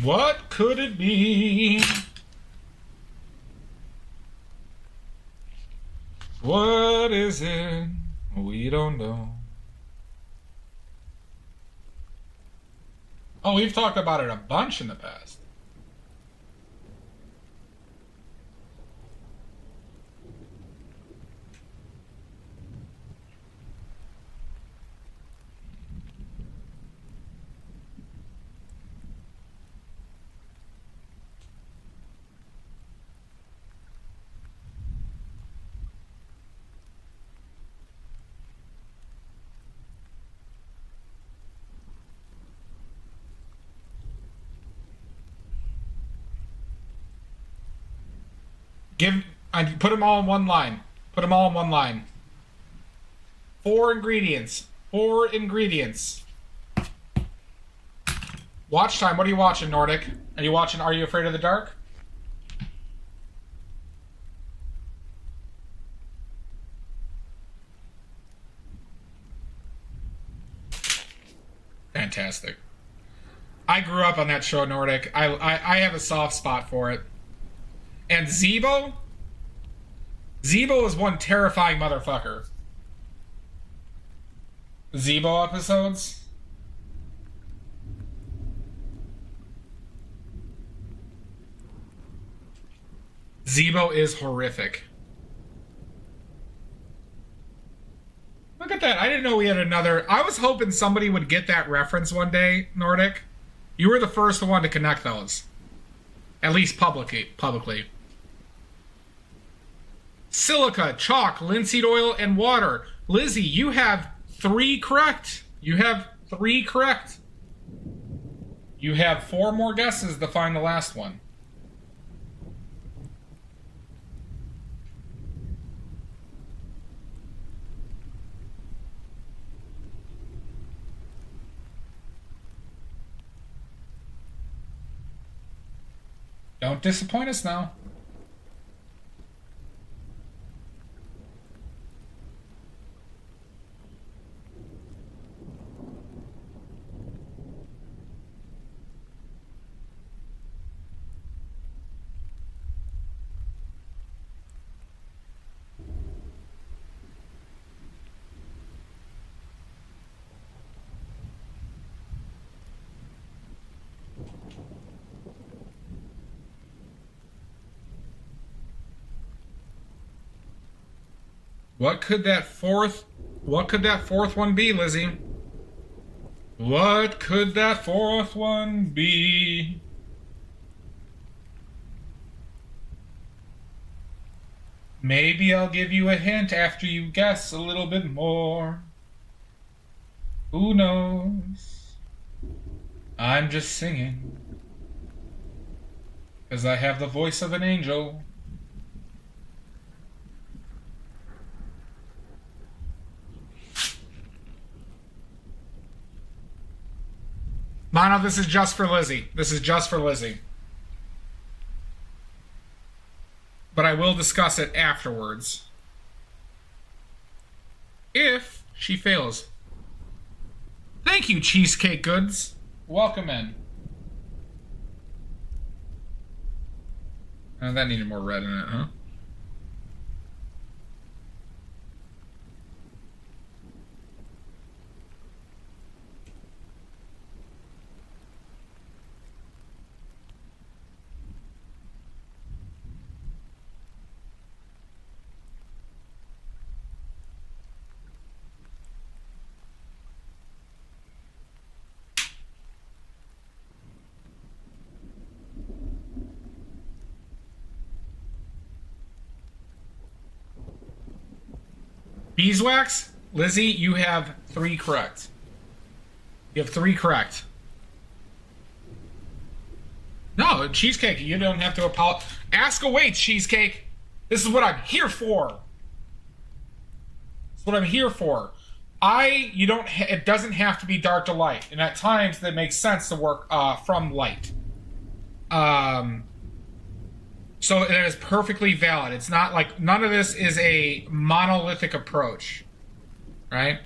What could it be? What is it? We don't know. Oh, we've talked about it a bunch in the past. Put them all in one line. 4 ingredients. Watch time. What are you watching, Nordic? Are you watching Are You Afraid of the Dark? Fantastic. I grew up on that show, Nordic. I have a soft spot for it. And Zebo? Zebo is one terrifying motherfucker. Zebo episodes? Zebo is horrific. Look at that. I didn't know we had another. I was hoping somebody would get that reference one day, Nordic. You were the first one to connect those. At least publicly. Silica, chalk, linseed oil, and water. Lizzie, you have 3 correct. You have 3 correct. You have 4 more guesses to find the last one. Don't disappoint us now. What could that fourth one be, Lizzie? What could that 4th one be? Maybe I'll give you a hint after you guess a little bit more. Who knows? I'm just singing 'cause I have the voice of an angel. Mono, this is just for Lizzie. This is just for Lizzie. But I will discuss it afterwards. If she fails. Thank you, Cheesecake Goods. Welcome in. That needed more red in it, huh? Beeswax? Lizzie, you have 3 correct. You have 3 correct. No, Cheesecake, you don't have to apologize. Ask away, Cheesecake. This is what I'm here for. That's what I'm here for. It doesn't have to be dark to light. And at times, that makes sense to work from light. So it is perfectly valid. It's not like, none of this is a monolithic approach, right?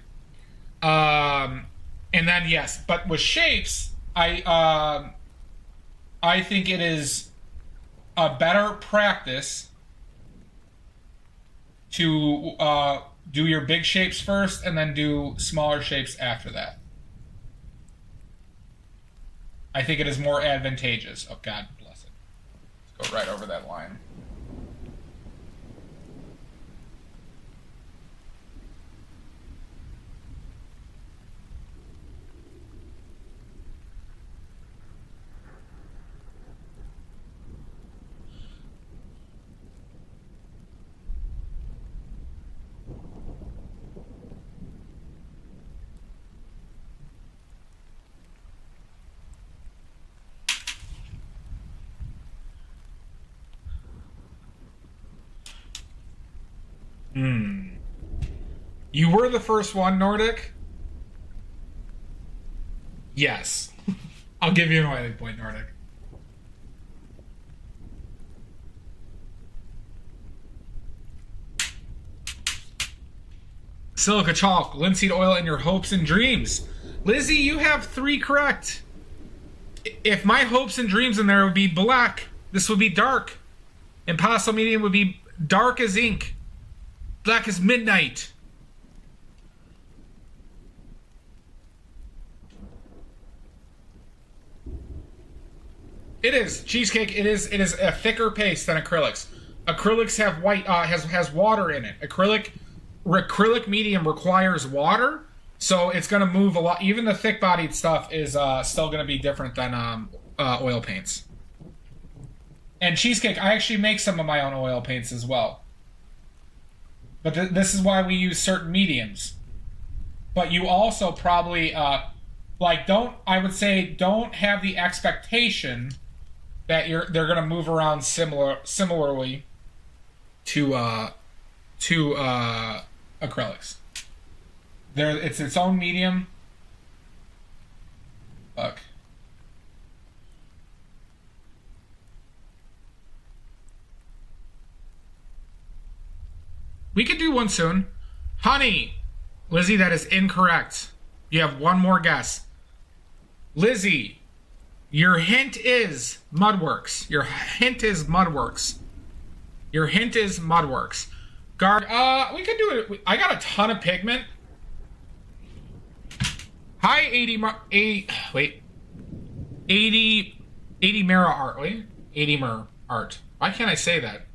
And then yes, but with shapes, I think it is a better practice to do your big shapes first and then do smaller shapes after that. I think it is more advantageous. Oh, God bless it. Let's go right over that line. You were the first one, Nordic? Yes. I'll give you an oily point, Nordic. Silica chalk, linseed oil, and your hopes and dreams. Lizzie, you have 3 correct. if my hopes and dreams in there would be black, this would be dark. Impossible medium would be dark as ink. Black as midnight. It is cheesecake. It is a thicker paste than acrylics. Acrylics have white has water in it. Acrylic medium requires water, so it's going to move a lot. Even the thick-bodied stuff is still going to be different than oil paints. And cheesecake, I actually make some of my own oil paints as well. But this is why we use certain mediums. But you also probably don't have the expectation that they're going to move around similarly to acrylics. It's its own medium. Fuck. We could do one soon. Honey! Lizzie, that is incorrect. You have one more guess. Lizzie, your hint is Mudworks. Your hint is Mudworks. Your hint is Mudworks. Guard, we could do it. I got a ton of pigment. Hi, 80 Mirror Art. Wait, 80 Mirror Art. Why can't I say that?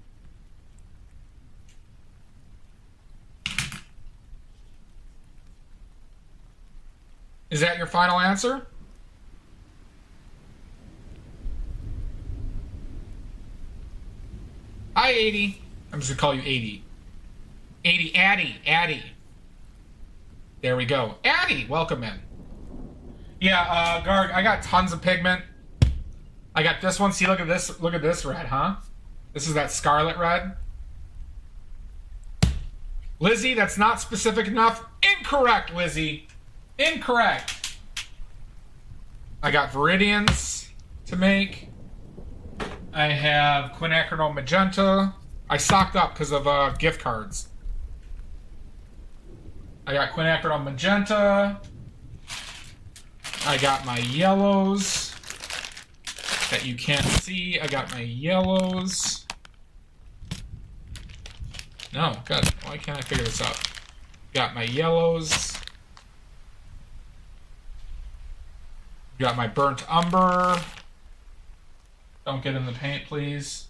Is that your final answer? Hi, 80. I'm just going to call you 80. 80, Addie. There we go. Addie, welcome in. Yeah, Garg, I got tons of pigment. I got this one. See, look at this. Look at this red, huh? This is that scarlet red. Lizzie, that's not specific enough. Incorrect, Lizzie. Incorrect. I got Viridians to make. I have quinacridone magenta. I stocked up because of gift cards. I got quinacridone magenta. I got my yellows that you can't see. I got my yellows. No, good. Why can't I figure this out? Got my yellows. Got my burnt umber. Don't get in the paint, please.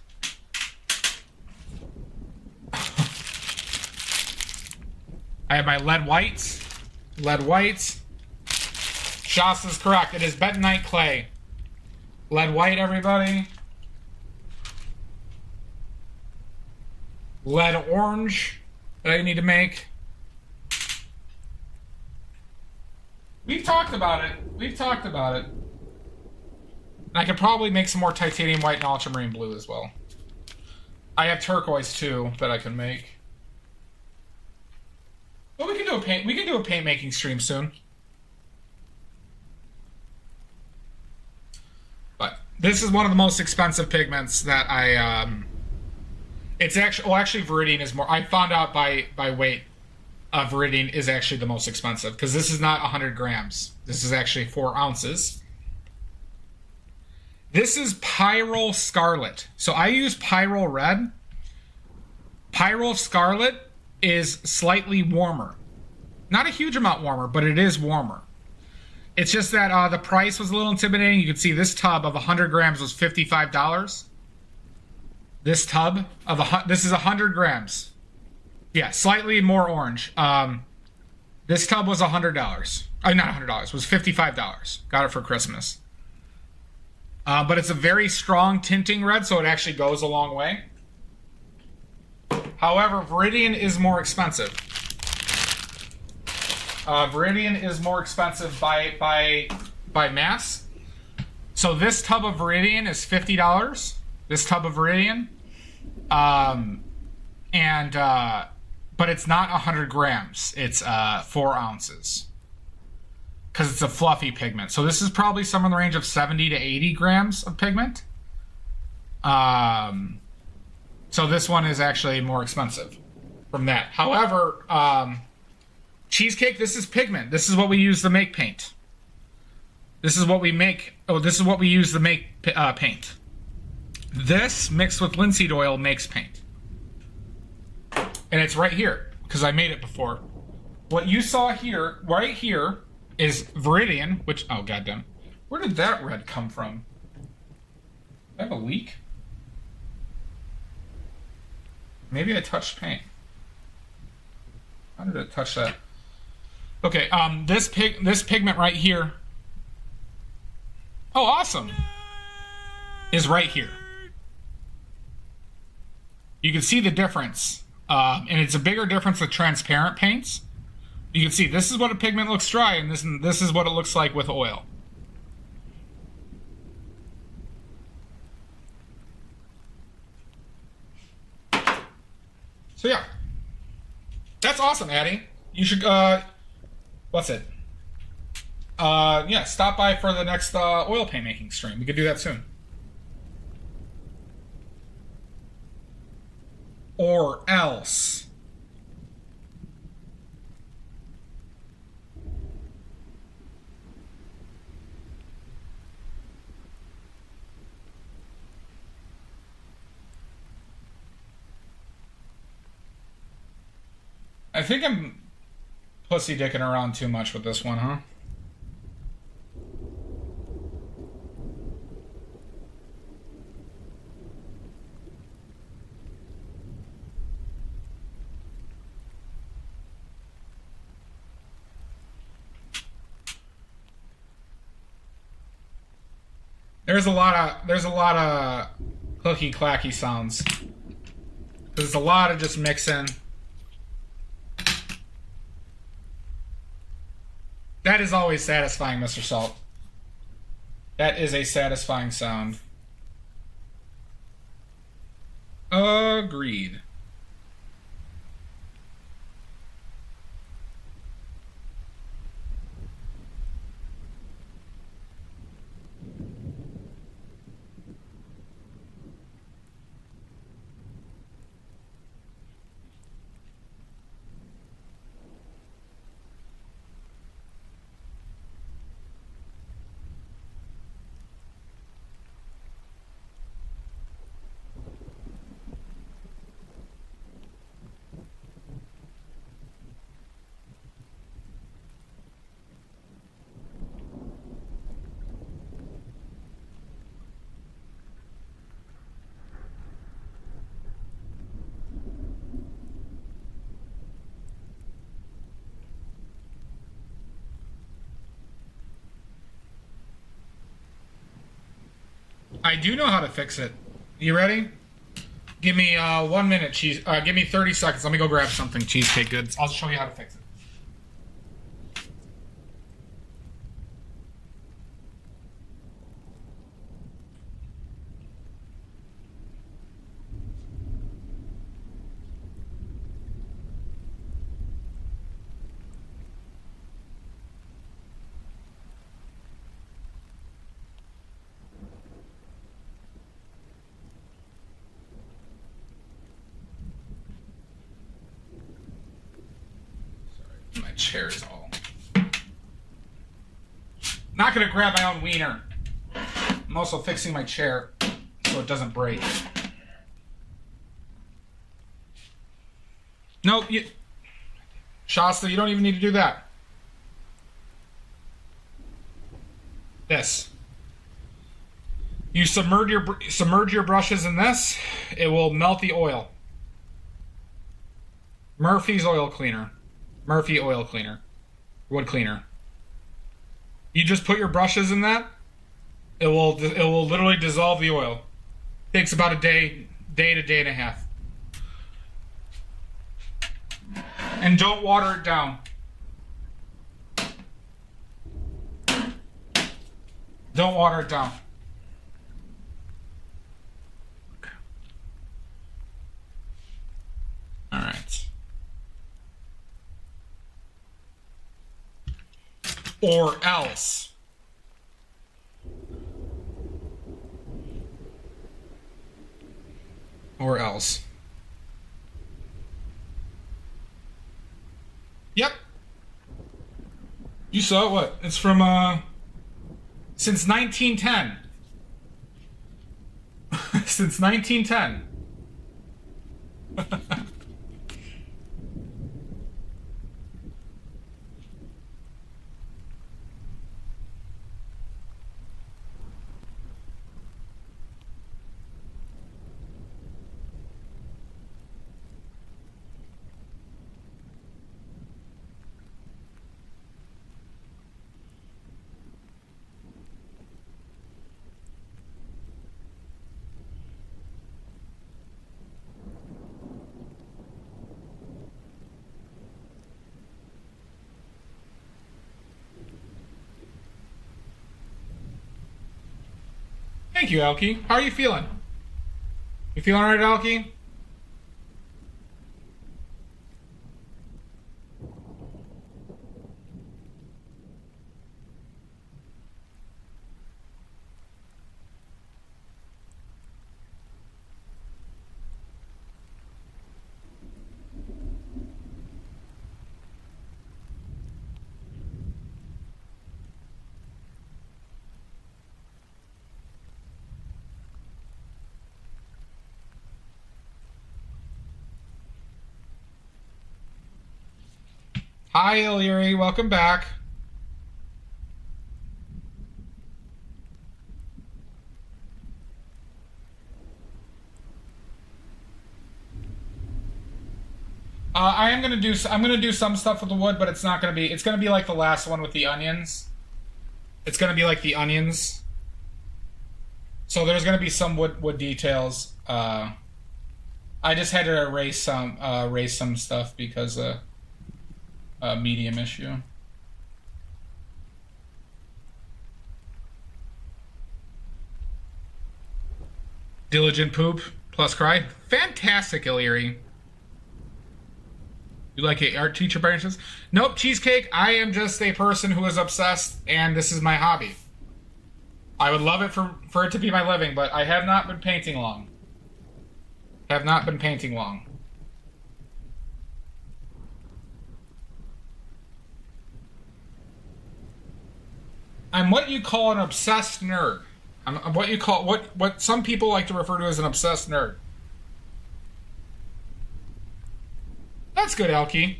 I have my lead whites. Lead whites. Shasta's correct. It is bentonite clay. Lead white, everybody. Lead orange that I need to make. We've talked about it. We've talked about it. And I could probably make some more titanium white and ultramarine blue as well. I have turquoise too that I can make. Well, we can do a paint. We can do a paint making stream soon. But this is one of the most expensive pigments that I. It's actually Viridian is more. I found out by weight. Viridian is actually the most expensive because this is not 100 grams. This is actually 4 ounces. This is Pyrrole Scarlet. So I use Pyrrole Red. Pyrrole Scarlet is slightly warmer. Not a huge amount warmer, but it is warmer. It's just that the price was a little intimidating. You can see this tub of 100 grams was $55. This tub of this is 100 grams. Yeah, slightly more orange. This tub was $100. Not $100. Was $55. Got it for Christmas. But it's a very strong tinting red, so it actually goes a long way. However, Viridian is more expensive. Viridian is more expensive by mass. So this tub of Viridian is $50. This tub of Viridian. But it's not 100 grams. It's 4 ounces. Because it's a fluffy pigment. So this is probably somewhere in the range of 70 to 80 grams of pigment. So this one is actually more expensive from that. However, cheesecake, this is pigment. This is what we use to make paint. This is what we make. Oh, this is what we use to make paint. This mixed with linseed oil makes paint. And it's right here, because I made it before. What you saw here, right here, is Viridian, which, oh goddamn. Where did that red come from? Did I have a leak? Maybe I touched paint. How did it touch that? Okay, this pigment right here. Oh, awesome! Is right here. You can see the difference. And it's a bigger difference with transparent paints. You can see this is what a pigment looks dry, and this is what it looks like with oil. So yeah, that's awesome, Addie. You should what's it? Yeah, stop by for the next oil paint making stream. We could do that soon. Or else. I think I'm pussy dicking around too much with this one, huh? There's a lot of clicky clacky sounds. There's a lot of just mixing. That is always satisfying, Mr. Salt. That is a satisfying sound. Agreed. I do know how to fix it. You ready? Give me 1 minute, cheese. Give me 30 seconds. Let me go grab something. Cheesecake goods. I'll show you how to fix it. My chair is all. Not gonna grab my own wiener. I'm also fixing my chair so it doesn't break. Nope, Shasta, you don't even need to do that. This. You submerge your brushes in this. It will melt the oil. Murphy's oil cleaner. Murphy oil cleaner. Wood cleaner. You just put your brushes in that. It will literally dissolve the oil. Takes about a day to day and a half. And don't water it down. Don't water it down. All right. Or else. Or else. Yep. You saw it, what? It's from Since 1910. Since 1910. Thank you, Elkie. How are you feeling? You feeling alright, Elkie? Hi, Illyri. Welcome back. I'm gonna do some stuff with the wood, but it's gonna be like the last one with the onions. It's gonna be like the onions. So there's gonna be some wood details. I just had to erase some stuff because a medium issue. Diligent poop plus cry. Fantastic, Illyri. You like it, art teacher by any chance? Nope, cheesecake. I am just a person who is obsessed, and this is my hobby. I would love it for it to be my living, but I have not been painting long. Have not been painting long. I'm what you call an obsessed nerd. I'm what you call what some people like to refer to as an obsessed nerd. That's good, Elkie.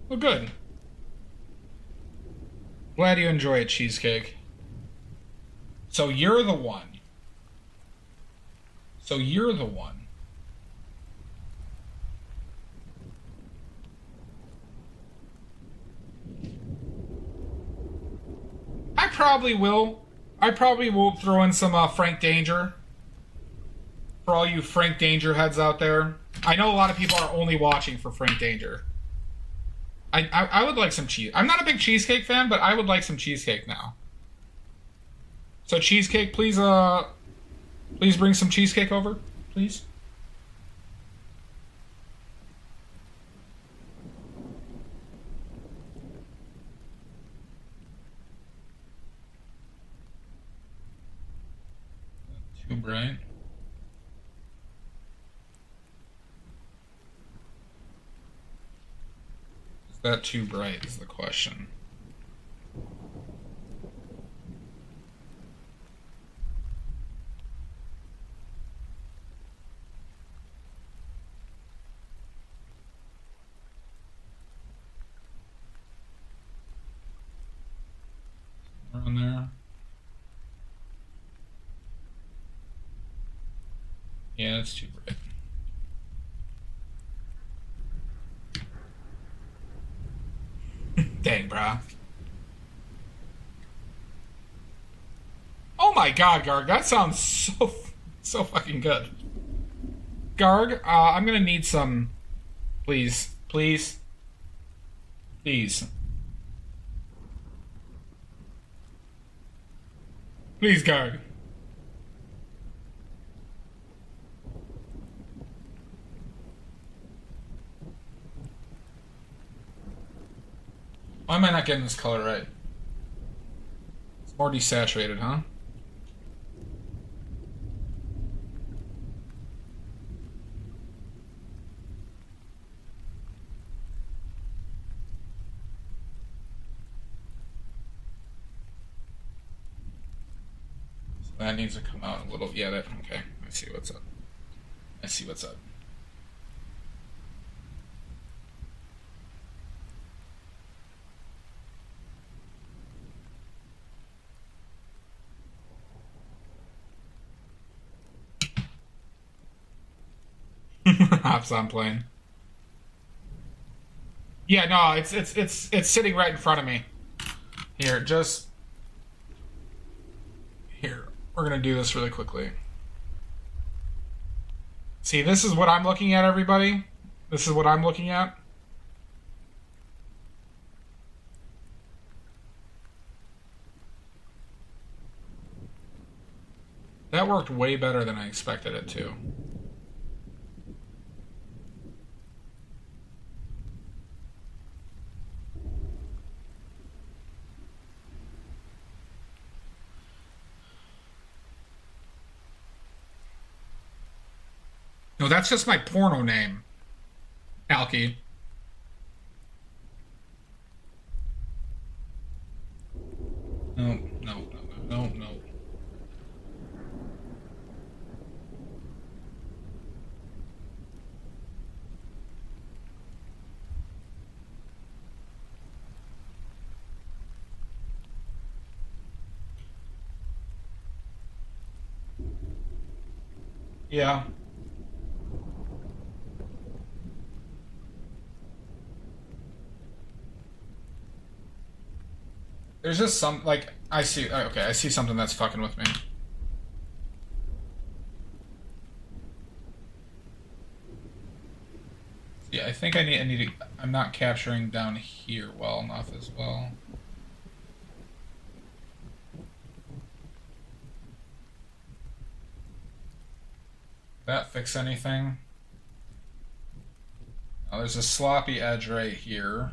Well, good. Glad you enjoy it, cheesecake. So you're the one. So you're the one. I probably will throw in some Frank Danger. For all you Frank Danger heads out there. I know a lot of people are only watching for Frank Danger. I would like some cheese. I'm not a big cheesecake fan, but I would like some cheesecake now. So cheesecake, please bring some cheesecake over, please. Too bright. Is that too bright is the question. On there. Yeah, that's too bright. Dang, brah. Oh my god, Garg, that sounds so fucking good. Garg, I'm gonna need some, please, please, please. Please, Garg. Why am I not getting this color right? It's more desaturated, huh? That needs to come out a little. Yeah, that. Okay. I see what's up. I see what's up. Hops on plane. Yeah, no, it's sitting right in front of me. Here, just here. We're gonna do this really quickly. See, this is what I'm looking at, everybody. This is what I'm looking at. That worked way better than I expected it to. No, that's just my porno name, Alki. No, no, no, no, no. Yeah. There's just some, like, I see, okay, I see something that's fucking with me. Yeah, I think I need to, I'm not capturing down here well enough as well. That fix anything? Oh, there's a sloppy edge right here.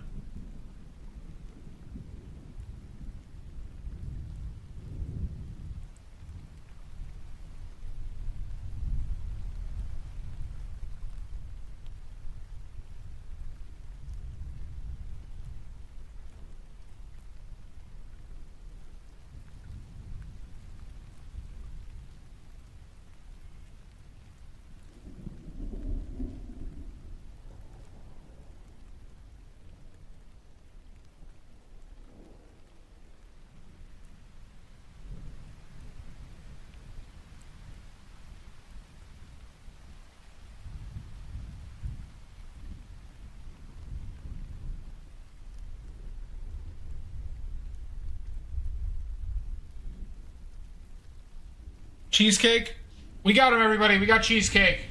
Cheesecake? We got him, everybody. We got cheesecake.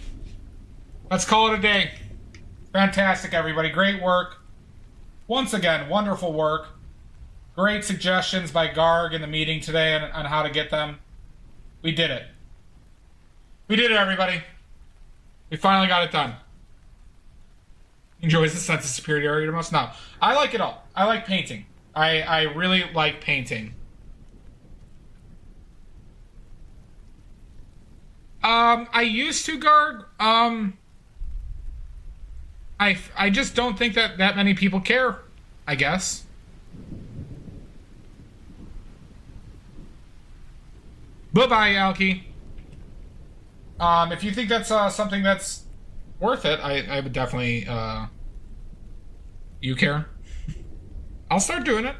Let's call it a day. Fantastic, everybody. Great work. Once again, wonderful work. Great suggestions by Garg in the meeting today on how to get them. We did it. We did it, everybody. We finally got it done. Enjoys the sense of superiority the most? No. I like it all. I like painting. I really like painting. I used to, Garg. I just don't think that many people care, I guess. Bye-bye, Alki. If you think that's something that's worth it, I would definitely, you care? I'll start doing it.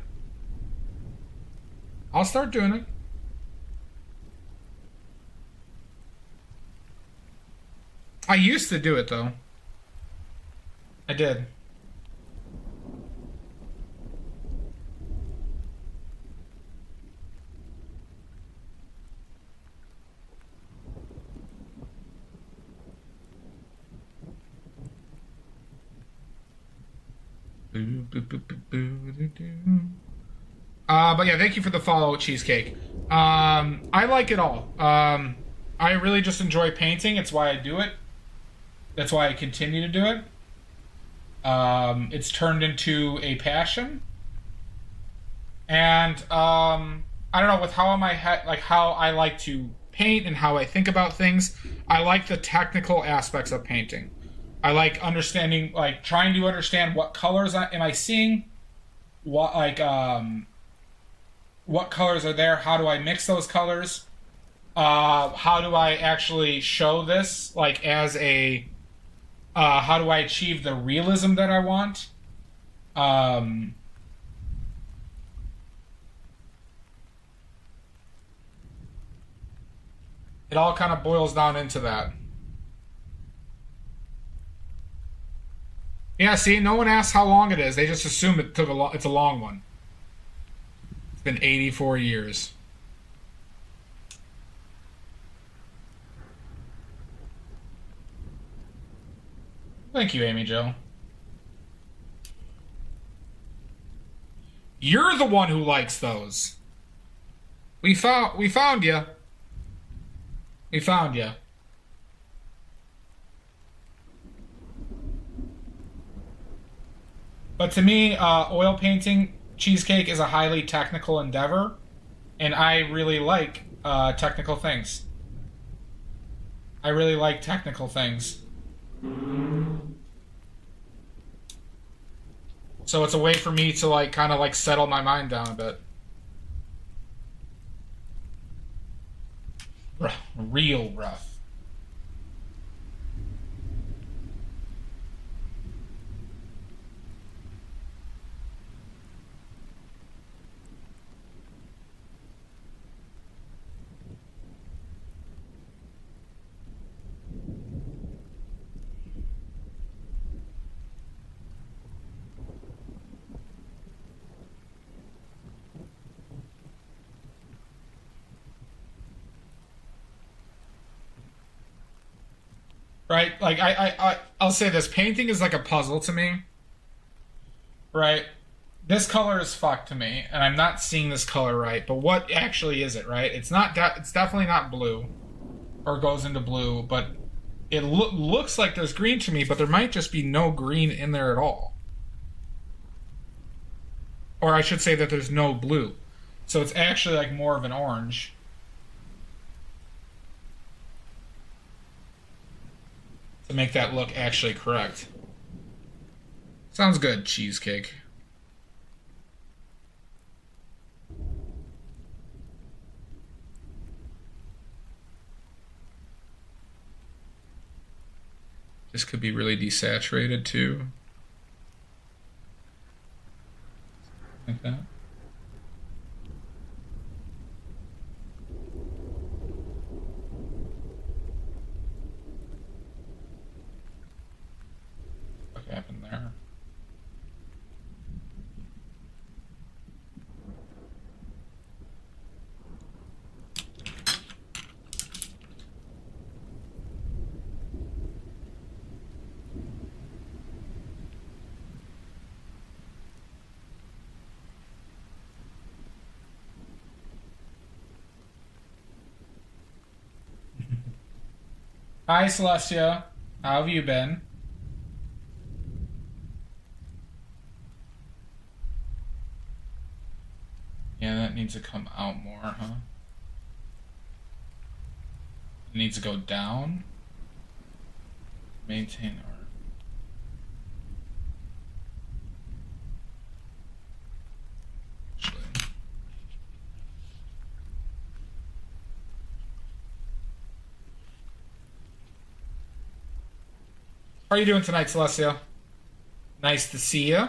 I'll start doing it. I used to do it, though. I did. But yeah, thank you for the follow, Cheesecake. I like it all. I really just enjoy painting. It's why I do it. That's why I continue to do it. It's turned into a passion. And I don't know, with how how I like to paint and how I think about things, I like the technical aspects of painting. I like understanding, like trying to understand what colors am I seeing, what colors are there, how do I mix those colors, how do I actually show this, like, as a, how do I achieve the realism that I want? It all kind of boils down into that. Yeah, see, no one asks how long it is. They just assume it took it's a long one. It's been 84 years. Thank you, Amy Jo. You're the one who likes those. We found you. We found you. But to me, oil painting cheesecake is a highly technical endeavor, and I really like technical things. I really like technical things. So it's a way for me to, like, kind of, like, settle my mind down a bit. Real rough. Right? Like, I'll say this. Painting is like a puzzle to me. Right? This color is fucked to me, and I'm not seeing this color right, but what actually is it, right? It's not, it's definitely not blue, or goes into blue, but it looks like there's green to me, but there might just be no green in there at all. Or I should say that there's no blue. So it's actually like more of an orange. To make that look actually correct. Sounds good, cheesecake. This could be really desaturated too. Like that. What happened there? Hi, Celestia. How have you been? Yeah, that needs to come out more, huh? It needs to go down. Maintain our... Actually... How are you doing tonight, Celestia? Nice to see you.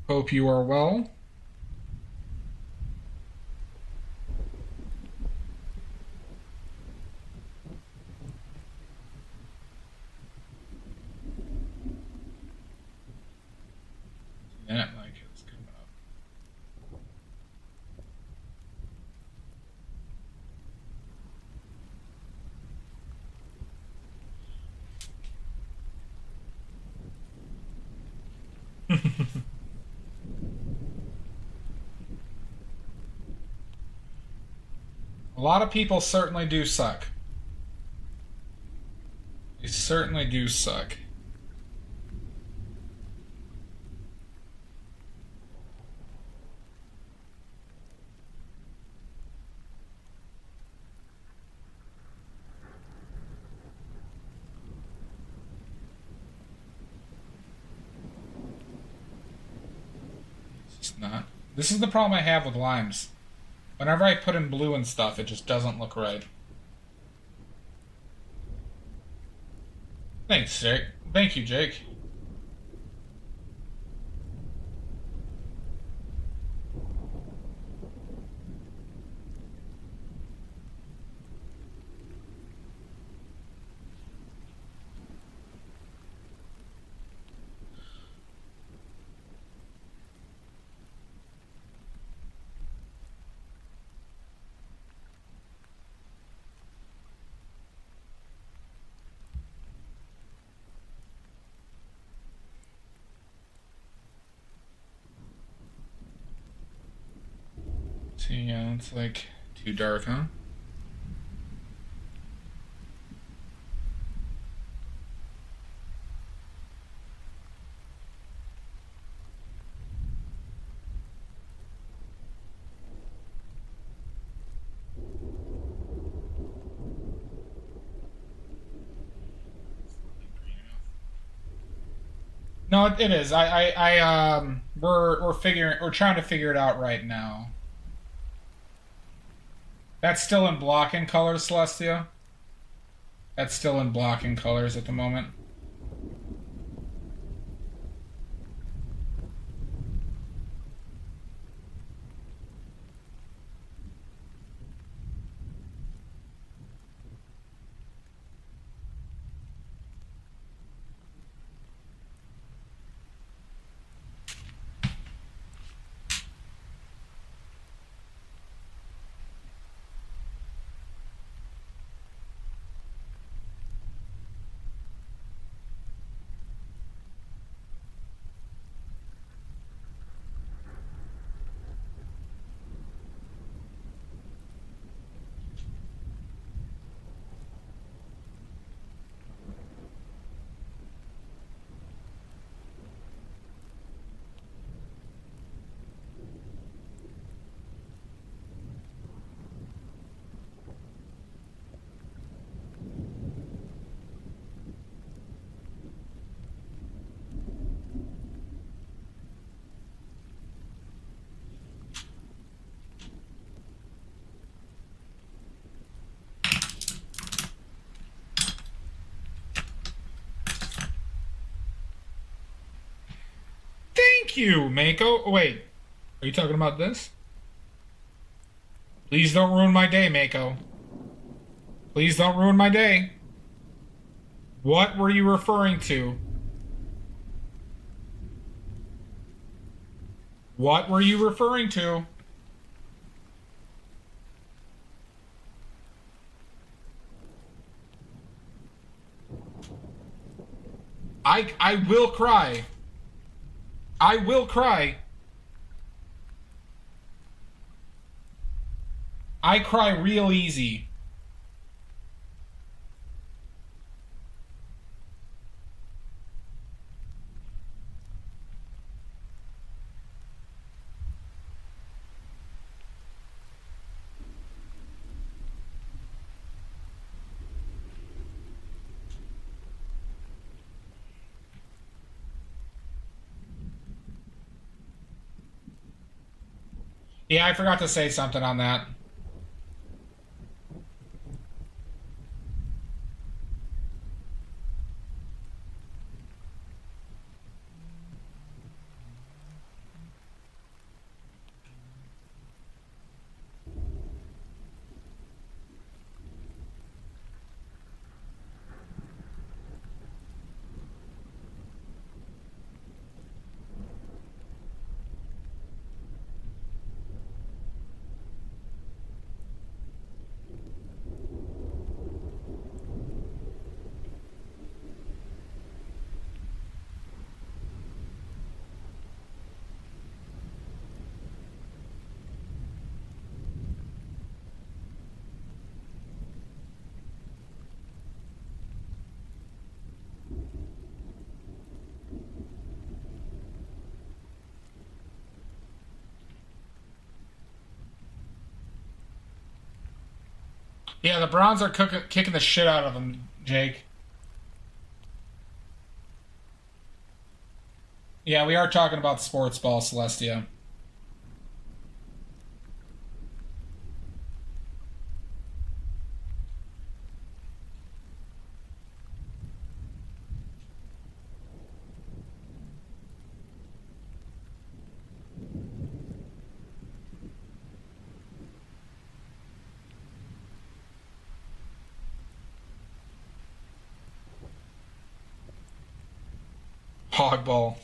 Hope you are well. That mic is coming up. A lot of people certainly do suck. They certainly do suck. It's not. This is the problem I have with limes. Whenever I put in blue and stuff, it just doesn't look right. Thanks, Jake. Thank you, Jake. So yeah, it's like too dark, huh? No, it is. We're trying to figure it out right now. That's still in blocking colors, Celestia. That's still in blocking colors at the moment. Thank you, Mako. Oh, wait, are you talking about this? Please don't ruin my day, Mako. Please don't ruin my day. What were you referring to? What were you referring to? I will cry. I will cry. I cry real easy. Yeah, I forgot to say something on that. Yeah, the Browns are kicking the shit out of them, Jake. Yeah, we are talking about sports ball, Celestia. Hogball.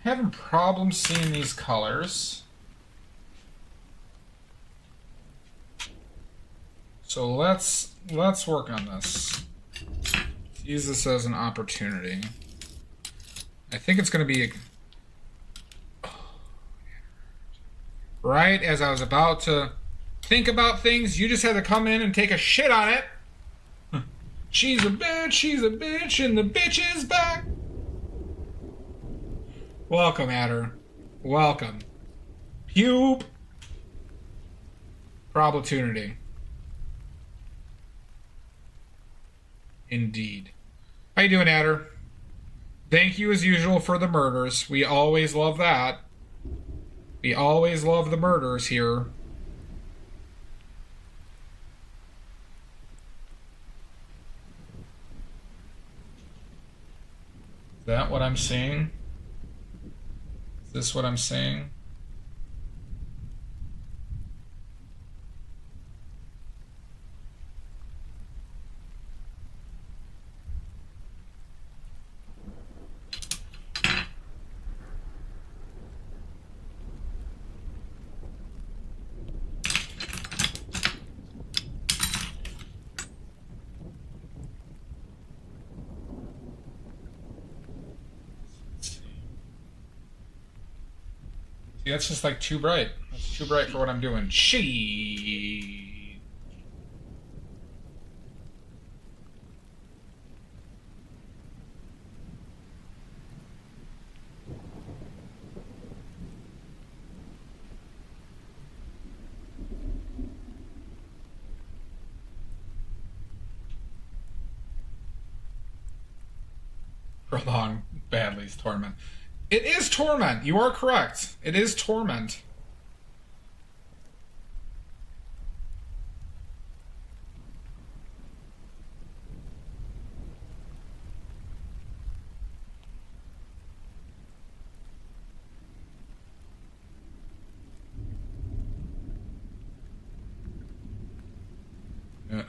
Having problems seeing these colors. So let's work on this. Let's use this as an opportunity. I think it's going to be right as I was about to think about things, you just had to come in and take a shit on it. She's a bitch, and the bitch is back. Welcome, Adder. Welcome. Pube. Opportunity. Indeed. How you doing, Adder? Thank you as usual for the murders. We always love that. We always love the murders here. Is that what I'm seeing? Is this what I'm seeing? See, that's just like too bright. That's too bright for what I'm doing. She. Prolonged badly's torment. It is torment. You are correct. It is torment. No.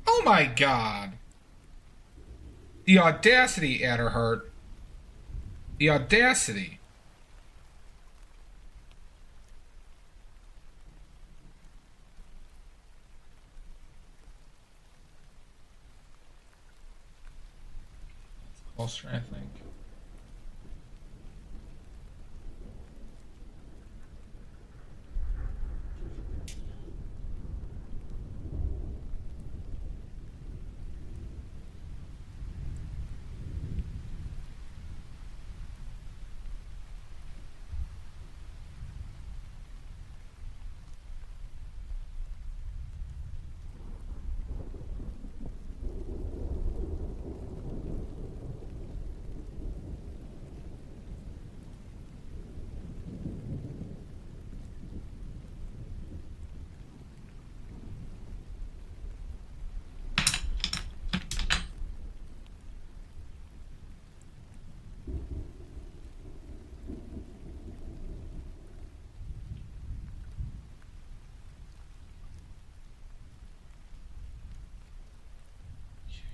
Oh my god. The audacity, Adderheart. The audacity. It's closer, I think.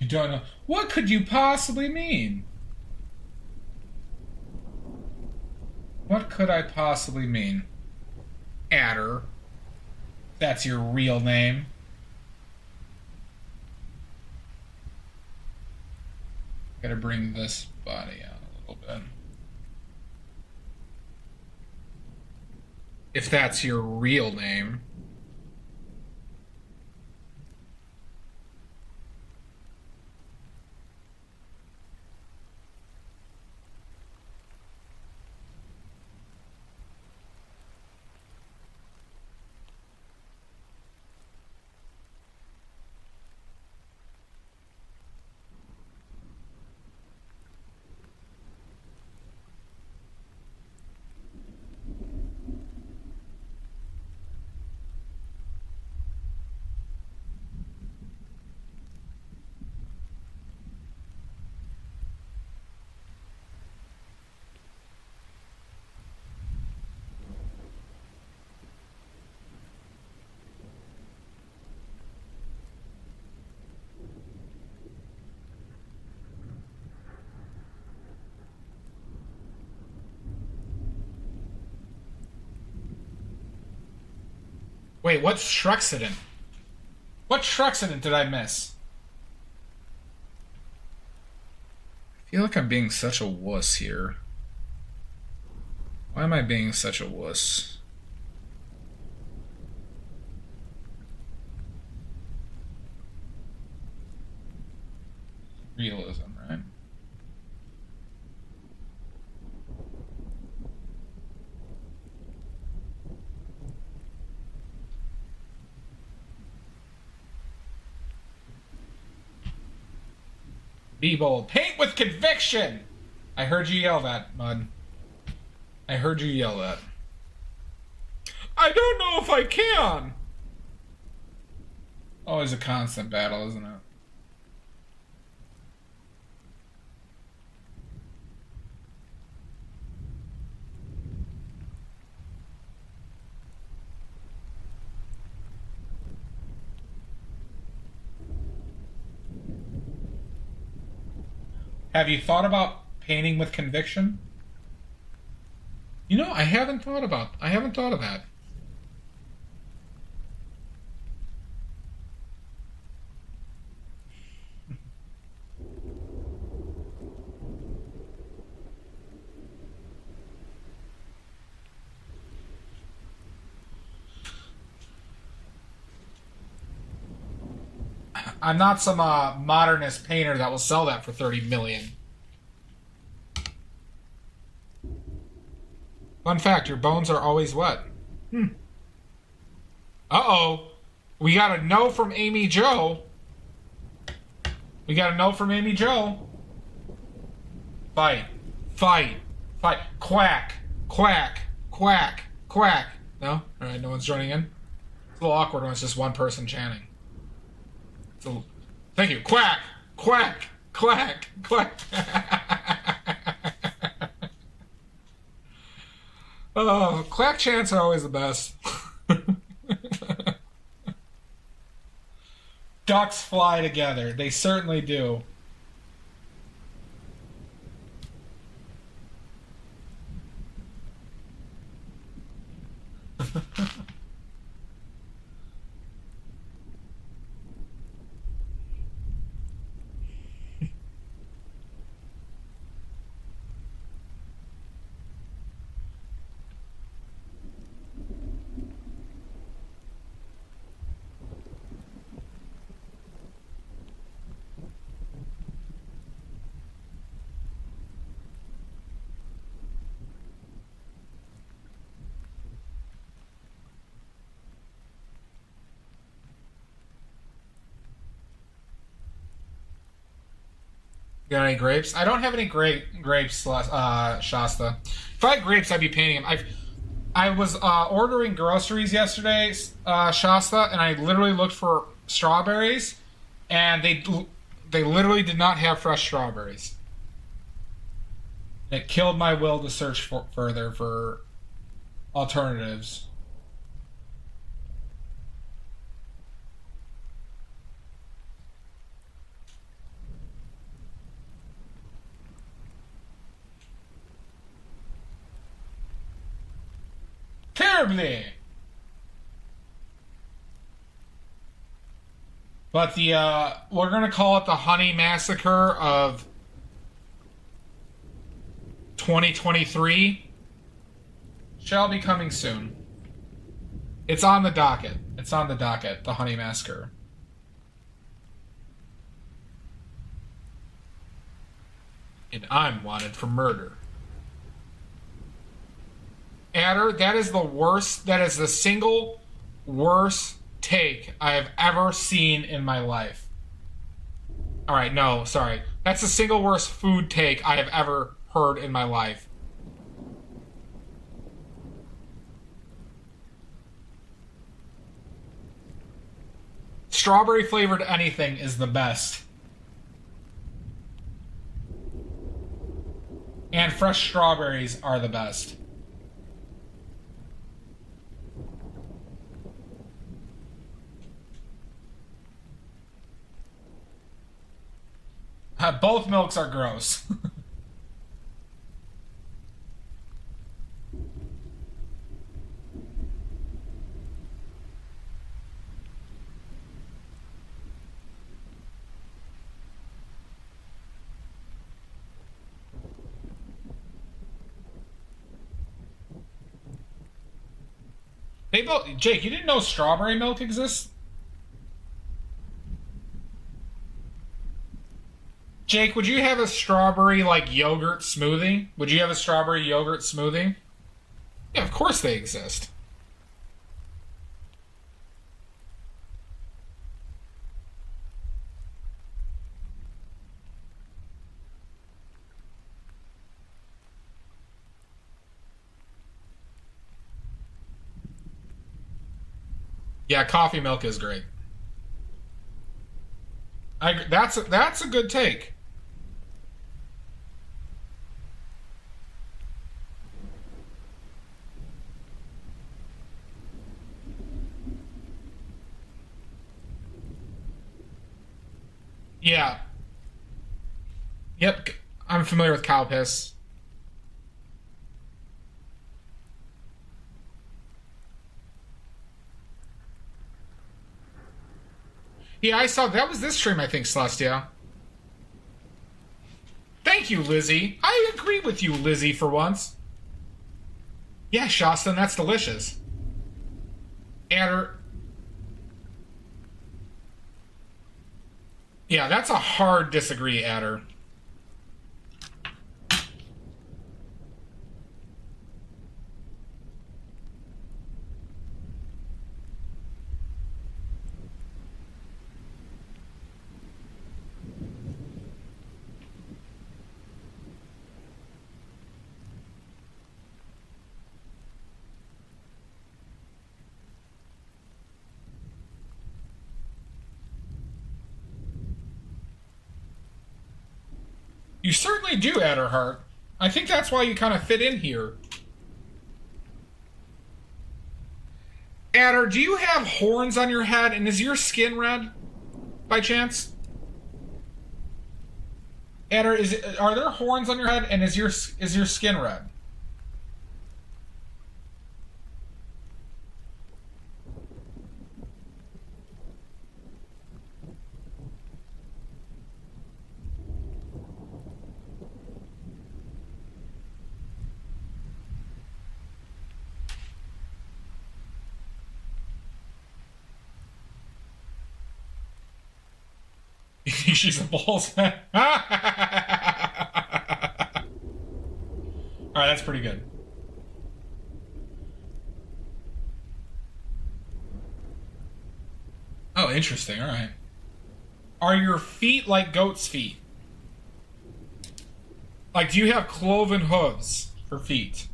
You don't know. What could you possibly mean? What could I possibly mean? Adder. That's your real name. Gotta bring this body out a little bit. If that's your real name. Wait, what Shrexident? What Shrexident did I miss? I feel like I'm being such a wuss here. Why am I being such a wuss? Realism, right? Be bold. Paint with conviction! I heard you yell that, Mud. I heard you yell that. I don't know if I can! Always a constant battle, isn't it? Have you thought about painting with conviction? You know, I haven't thought of that. I'm not some modernist painter that will sell that for 30 million. Fun fact, your bones are always wet. Uh-oh. We got a no from Amy Jo. Fight. Fight. Fight. Quack. Quack. Quack. Quack. No? Alright, no one's joining in? It's a little awkward when it's just one person chanting. So, thank you. Quack, quack, quack, quack. Oh, quack chants are always the best. Ducks fly together. They certainly do. You got any grapes? I don't have any grapes, Shasta. If I had grapes, I'd be painting them. I was ordering groceries yesterday, Shasta, and I literally looked for strawberries, and they literally did not have fresh strawberries. It killed my will to search further for alternatives. terribly. But the, we're gonna call it the Honey Massacre of 2023 shall be coming soon. It's on the docket. It's on the docket, the Honey Massacre. And I'm wanted for murder. Adder, that is the worst, that is the single worst take I have ever seen in my life. Alright, no, sorry. That's the single worst food take I have ever heard in my life. Strawberry flavored anything is the best. And fresh strawberries are the best. Both milks are gross. They both, Jake, you didn't know strawberry milk exists? Jake, would you have a strawberry, like, yogurt smoothie? Would you have a strawberry yogurt smoothie? Yeah, of course they exist. Yeah, coffee milk is great. That's a good take. Yeah. Yep, I'm familiar with cow piss. Yeah, I saw that was this stream, I think, Celestia. Thank you, Lizzie. I agree with you, Lizzie, for once. Yeah, Shaston, that's delicious. Adder. Yeah, that's a hard disagree, Adder. You certainly do, Adderheart. I think that's why you kind of fit in here. Adder, do you have horns on your head, and is your skin red, by chance? Adder, are there horns on your head, and is your skin red? She's a balls. Alright, that's pretty good. Oh, interesting. Alright. Are your feet like goat's feet? Like, do you have cloven hooves for feet?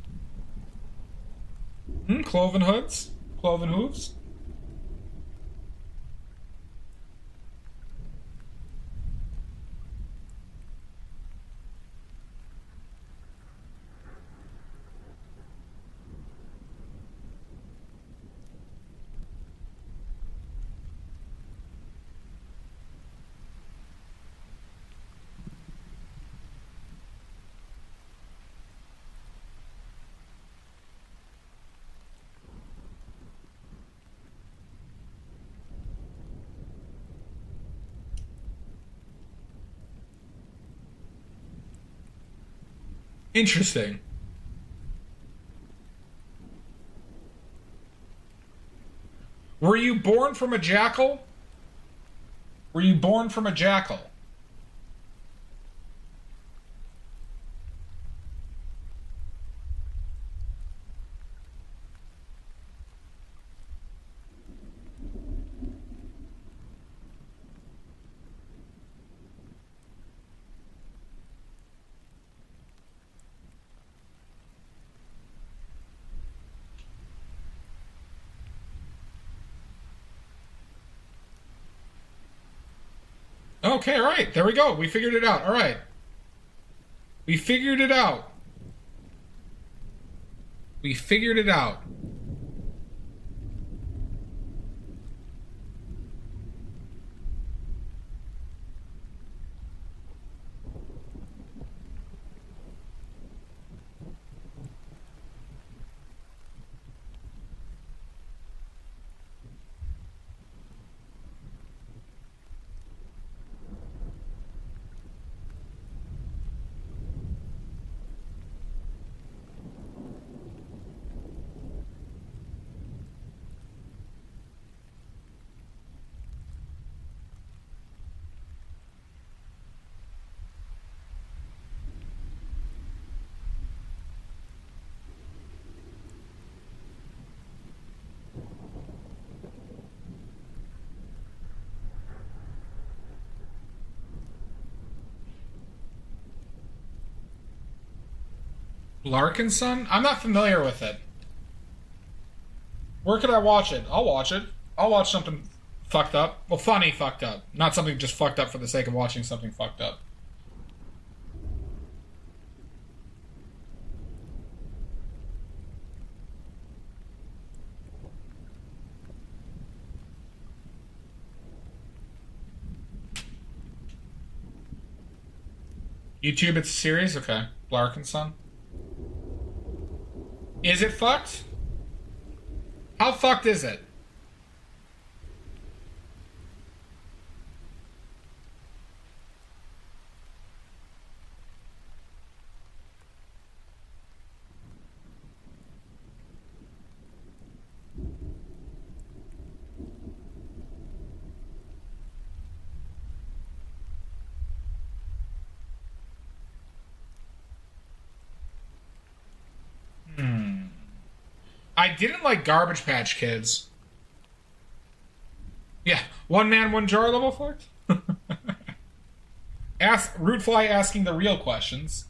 Cloven hooves? Cloven hooves? Interesting. Were you born from a jackal? Were you born from a jackal? Okay, all right. There we go. We figured it out. All right. We figured it out. We figured it out. Larkinson? I'm not familiar with it. Where could I watch it? I'll watch it. I'll watch something fucked up. Well, funny fucked up. Not something just fucked up for the sake of watching something fucked up. YouTube, it's a series? Okay. Larkinson. Is it fucked? How fucked is it? I didn't like Garbage Patch Kids. Yeah, one man, one jar level fucked. Rootfly asking the real questions.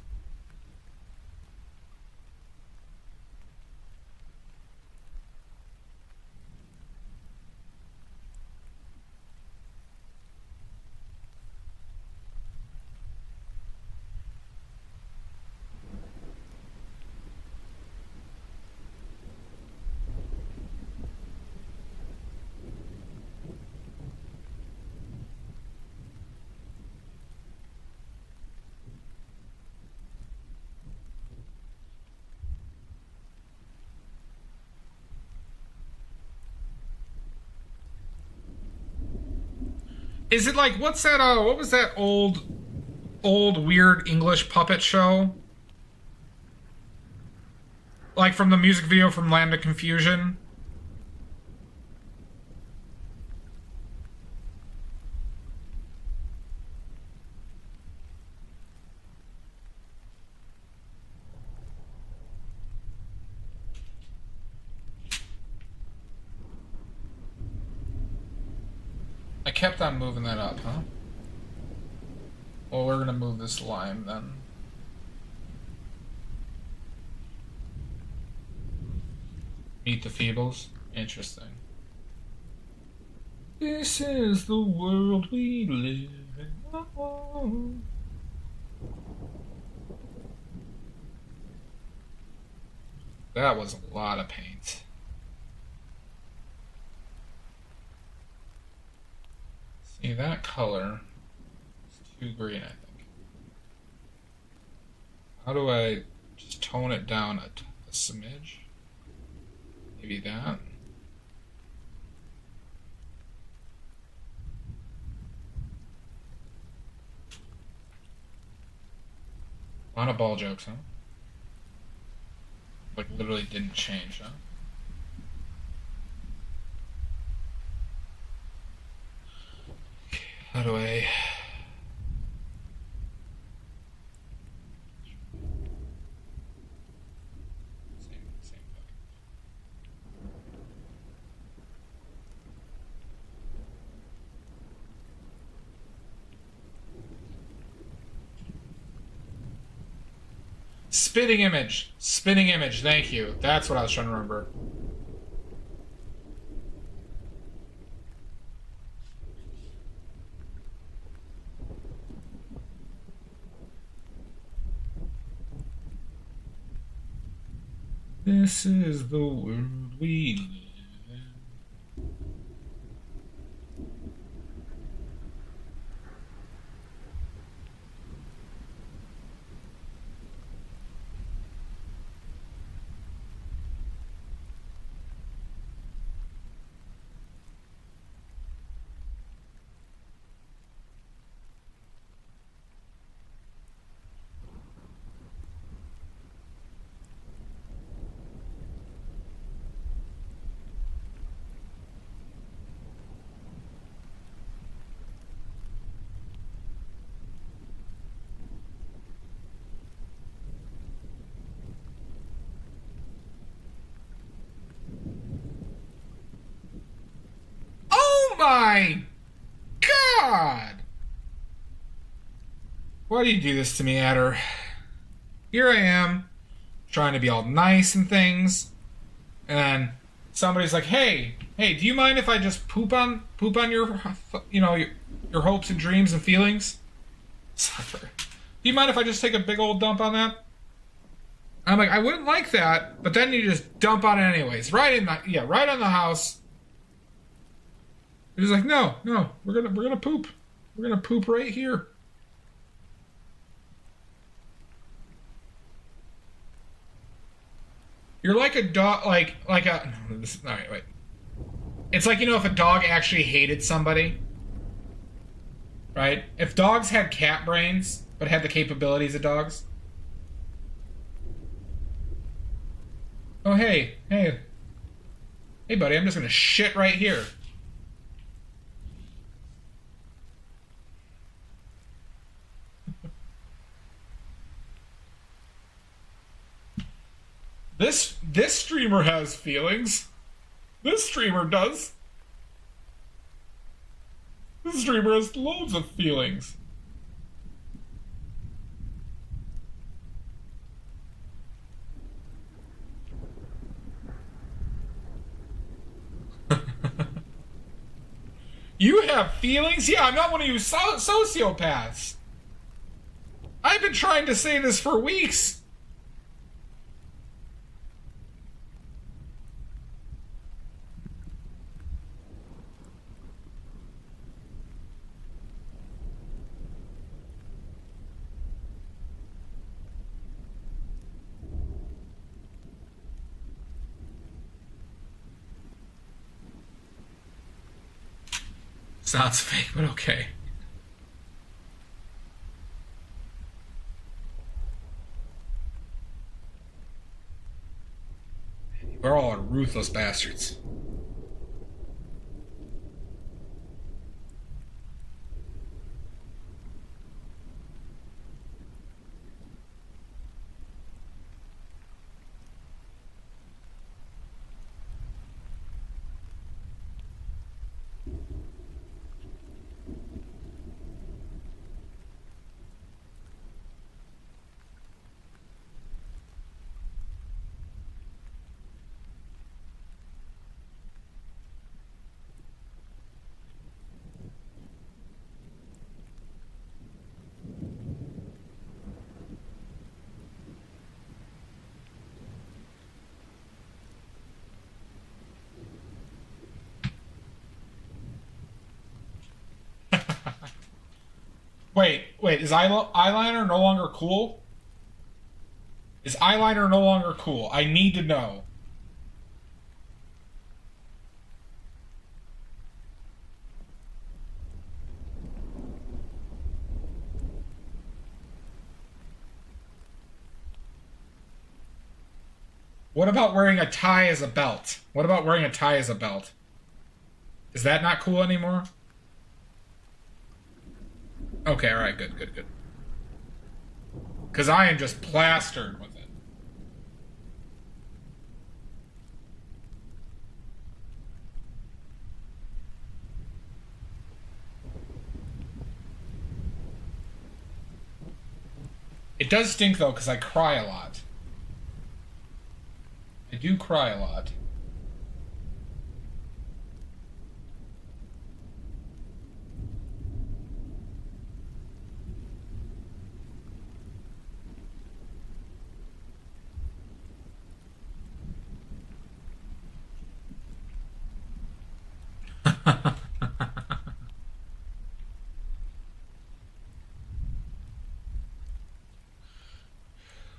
Is it like, what's that, what was that old weird English puppet show? Like from the music video from Land of Confusion? I kept on moving that up, huh? Well, we're gonna move this line then. Meet the Feebles? Interesting. This is the world we live in. Oh. That was a lot of paint. See, that color is too green, I think. How do I just tone it down a smidge? Maybe that. A lot of ball jokes, huh? Like, literally didn't change, huh? How do I... Same fucking... Spinning image. Spinning image, thank you. That's what I was trying to remember. This is the world we live in. Oh my God! Why do you do this to me, Adder? Here I am, trying to be all nice and things, and then somebody's like, "Hey, do you mind if I just poop on your, your hopes and dreams and feelings?" Suffer. Do you mind if I just take a big old dump on that? I'm like, I wouldn't like that, but then you just dump on it anyways, right on the house. He's like, no, we're gonna poop. We're gonna poop right here. You're like a dog, like a. No, all right, wait. It's like, if a dog actually hated somebody, right? If dogs had cat brains but had the capabilities of dogs. Oh hey, buddy, I'm just gonna shit right here. This streamer has feelings. This streamer does. This streamer has loads of feelings. You have feelings? Yeah, I'm not one of you sociopaths. I've been trying to say this for weeks. Sounds fake, but okay. We're all ruthless bastards. Wait, is eyeliner no longer cool? Is eyeliner no longer cool? I need to know. What about wearing a tie as a belt? What about wearing a tie as a belt? Is that not cool anymore? Okay, alright, good. Because I am just plastered with it. It does stink, though, because I cry a lot. I do cry a lot.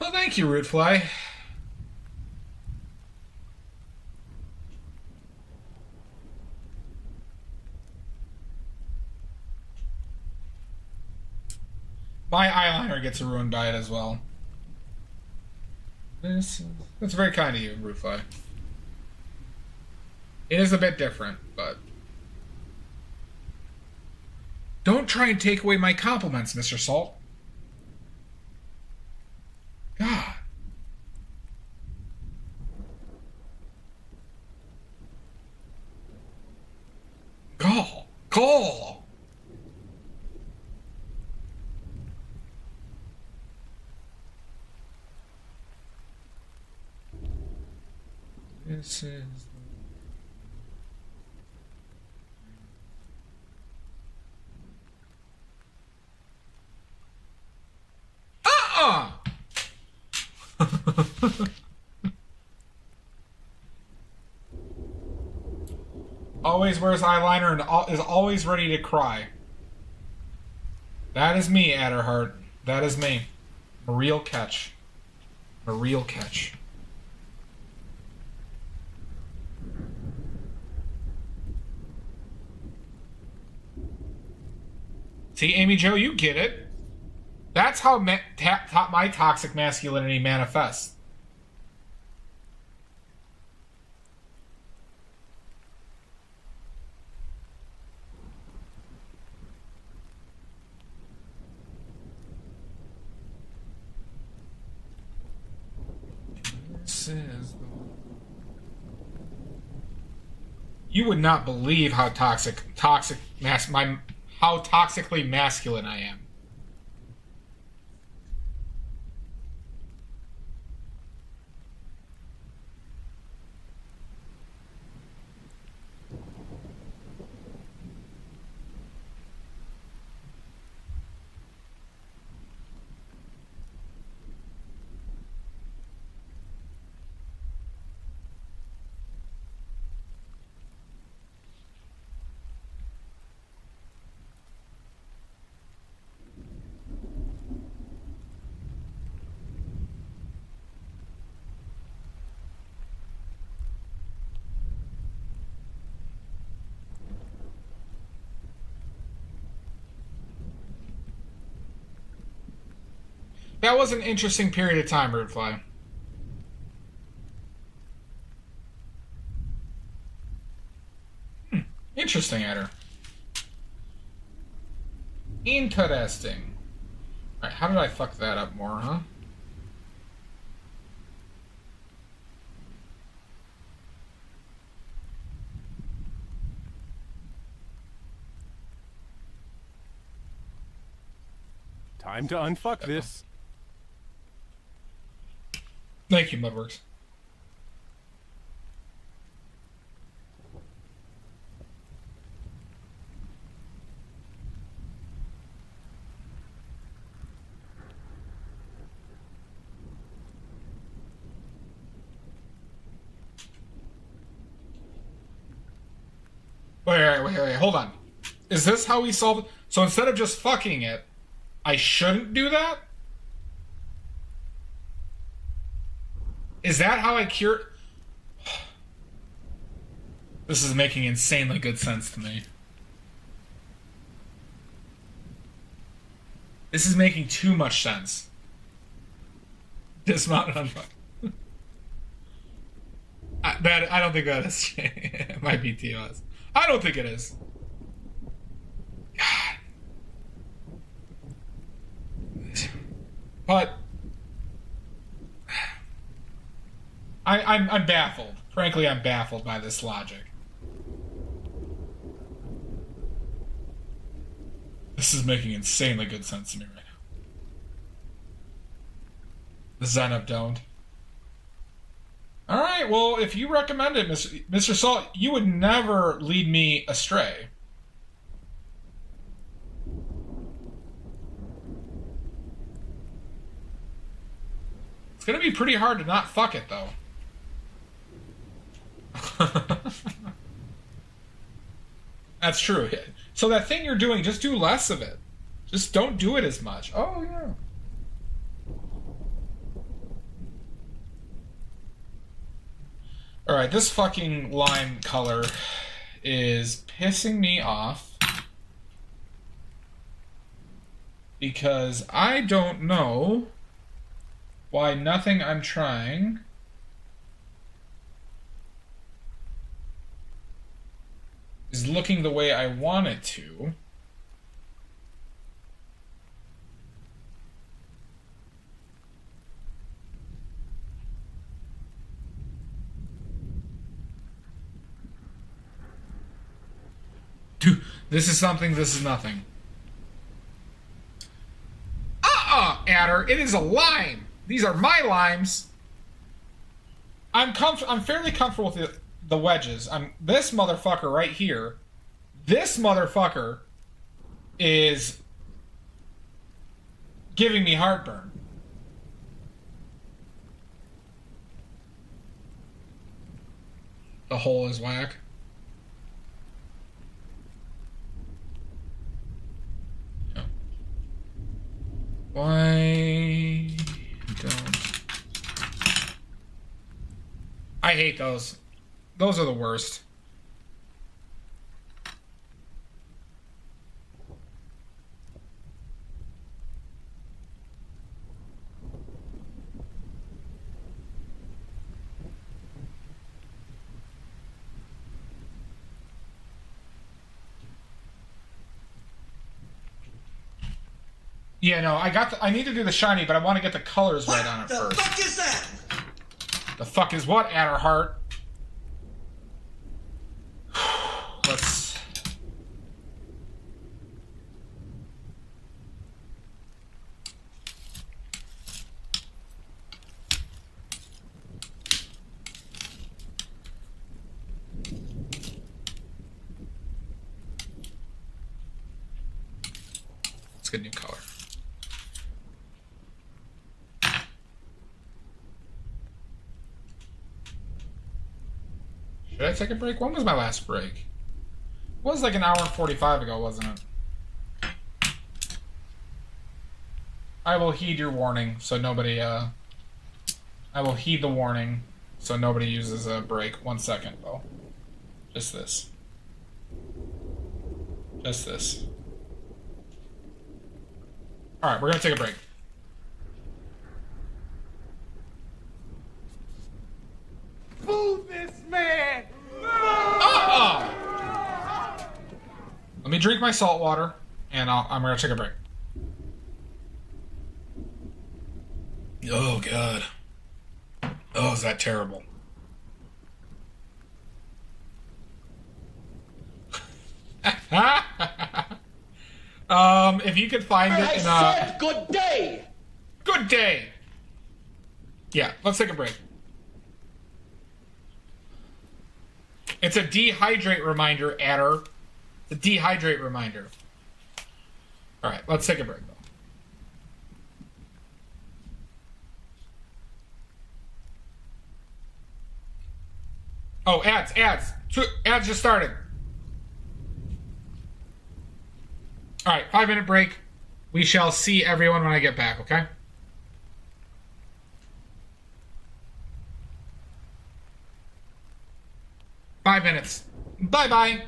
Well, thank you, Rootfly. My eyeliner gets ruined by it as well. That's very kind of you, Rootfly. It is a bit different, but... Don't try and take away my compliments, Mr. Salt. God. Call. This is... Always wears eyeliner and is always ready to cry. That is me, Adderheart. That is me. A real catch. A real catch. See, Amy Jo, you get it. That's how my toxic masculinity manifests. You would not believe how toxically masculine I am. That was an interesting period of time, Rootfly. Interesting, Adder. Interesting. Alright, how did I fuck that up more, huh? Time to unfuck this. Thank you, Mudworks. Wait, hold on. Is this how we solve it? So instead of just fucking it, I shouldn't do that? Is that how I cure... This is making insanely good sense to me. This is making too much sense. Dismount and unfuck. That I don't think that is. It might be TOS. I don't think it is. God. But I'm baffled. Frankly, I'm baffled by this logic. This is making insanely good sense to me right now. The Zen of Don't. Alright, well, if you recommend it, Mr. Salt, you would never lead me astray. It's gonna be pretty hard to not fuck it, though. That's true. So that thing you're doing, just do less of it. Just don't do it as much. Oh, yeah. Alright, this fucking lime color is pissing me off. Because I don't know why nothing I'm trying is looking the way I want it to. Dude, this is something, this is nothing. Adder, it is a lime. These are my limes. I'm fairly comfortable with the wedges. This motherfucker right here. This motherfucker is giving me heartburn. The hole is whack. Why don't... I hate those. Those are the worst. Yeah, no, I need to do the shiny, but I want to get the colors right on it first. What the fuck is that? The fuck is what, Adderheart? Let's... Let's get a new color. Did I take a break? When was my last break? It was like an hour and 45 ago, wasn't it? I will heed your warning, so nobody, I will heed the warning, so nobody uses a break. 1 second, though. Just this. Just this. Alright, we're gonna take a break. Fool this man! Let me drink my salt water, and I'm gonna take a break. Oh, God. Oh, is that terrible? If you could find it in I said good day! Good day! Yeah, let's take a break. It's a dehydrate reminder, Adder. The dehydrate reminder. Alright, let's take a break, though. Oh, ads. Ads just started. Alright, 5-minute break. We shall see everyone when I get back, okay? Five minutes. Bye-bye.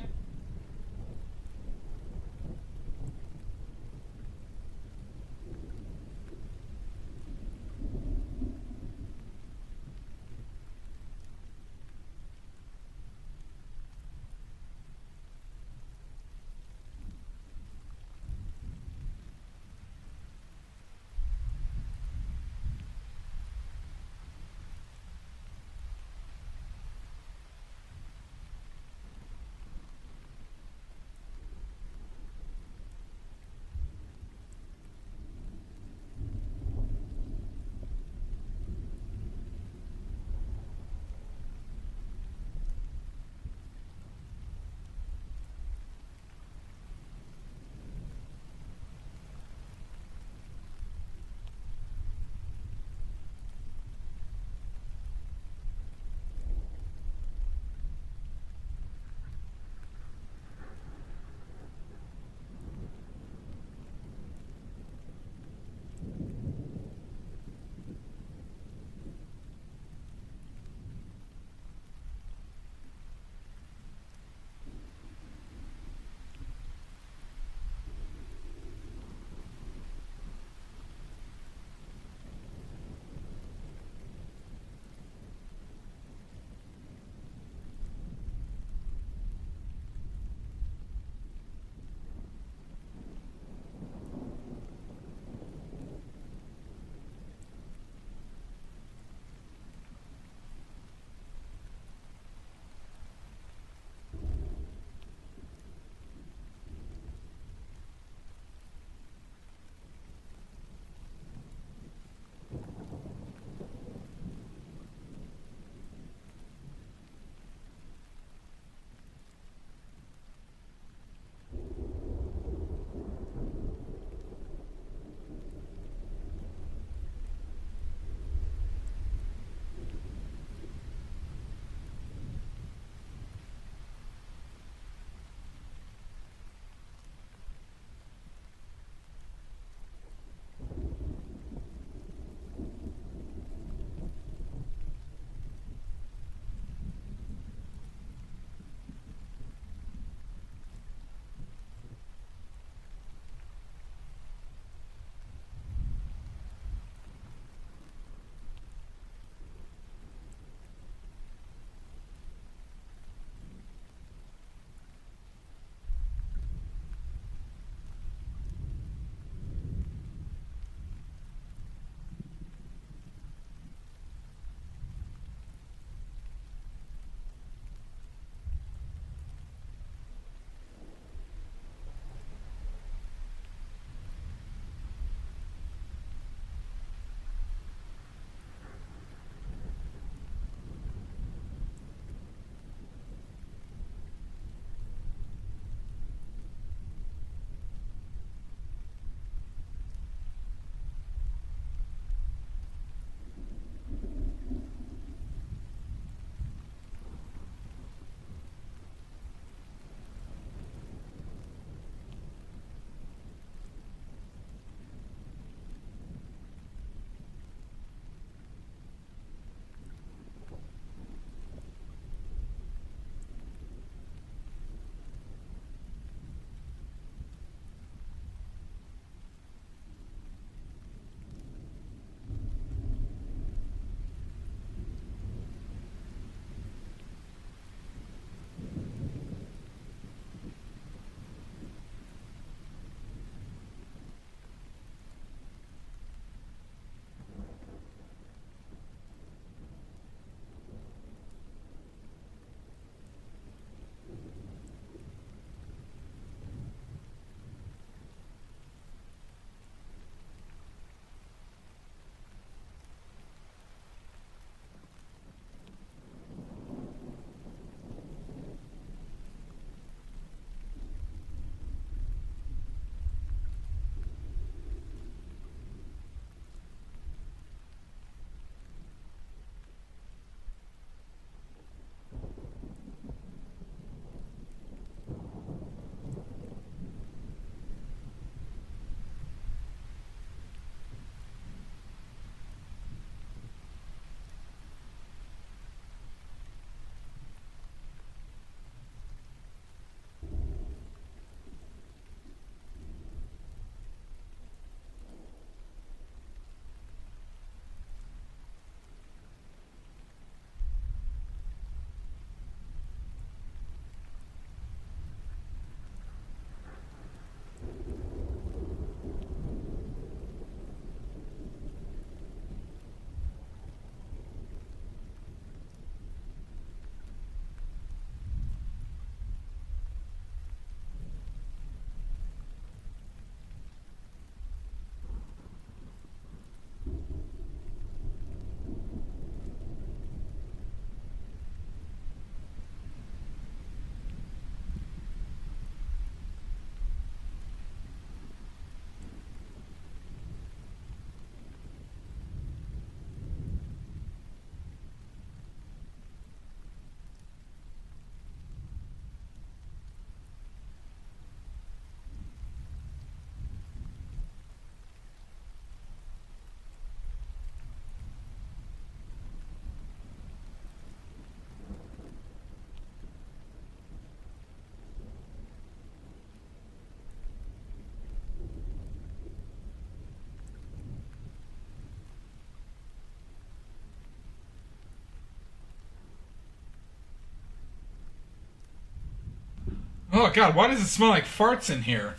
Oh god, why does it smell like farts in here?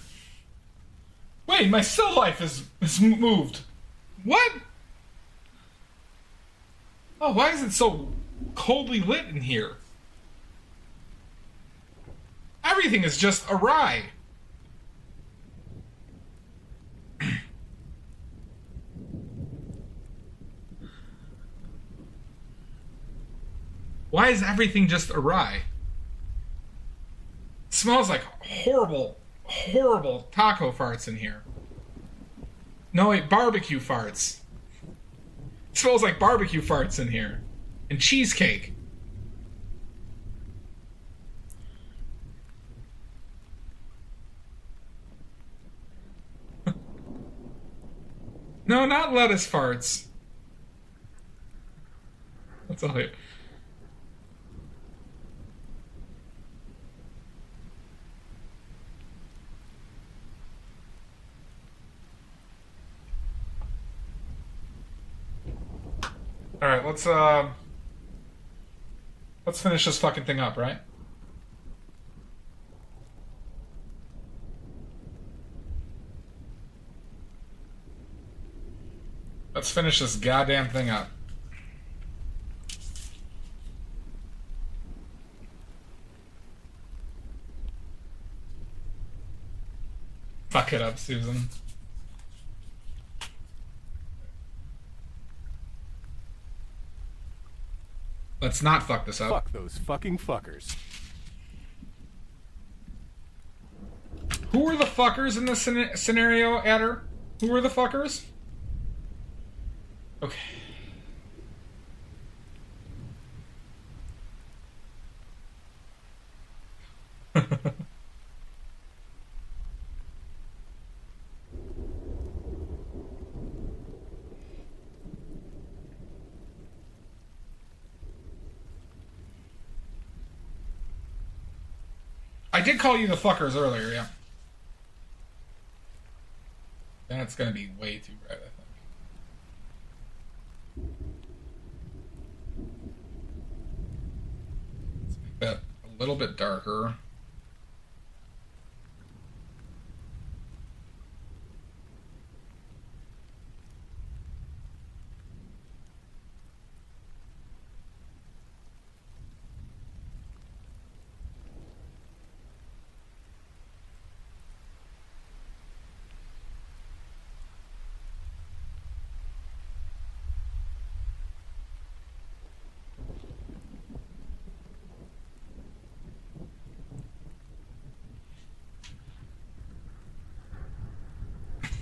Wait, my still life is moved. What? Oh, why is it so coldly lit in here? Everything is just awry. Why is everything just awry? It smells like horrible, horrible taco farts in here. No, wait, barbecue farts. It smells like barbecue farts in here. And cheesecake. No, not lettuce farts. That's all it. Alright, let's finish this fucking thing up, right? Let's finish this goddamn thing up. Fuck it up, Susan. Let's not fuck this up. Fuck those fucking fuckers. Who were the fuckers in this scenario, Adder? Who were the fuckers? Okay. I did call you the fuckers earlier, yeah. That's gonna be way too bright, I think. Let's make that a little bit darker.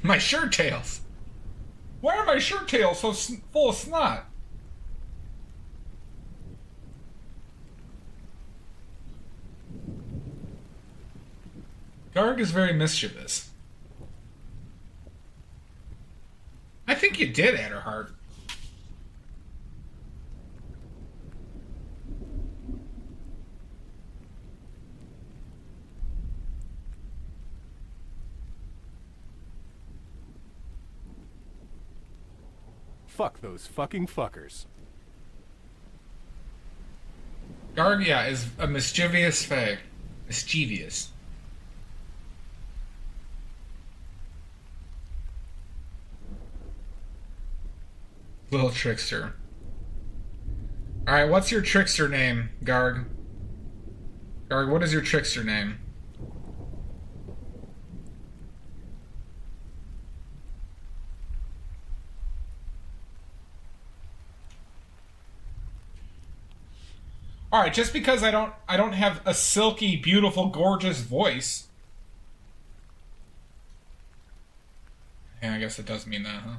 My shirt tails! Why are my shirt tails so full of snot? Garg is very mischievous. I think you did, Adderheart. Fuck those fucking fuckers. Garg, yeah, is a mischievous fae. Mischievous. Little trickster. Alright, what's your trickster name, Garg? Garg, what is your trickster name? All right, just because I don't have a silky, beautiful, gorgeous voice. Yeah, I guess it does mean that, huh?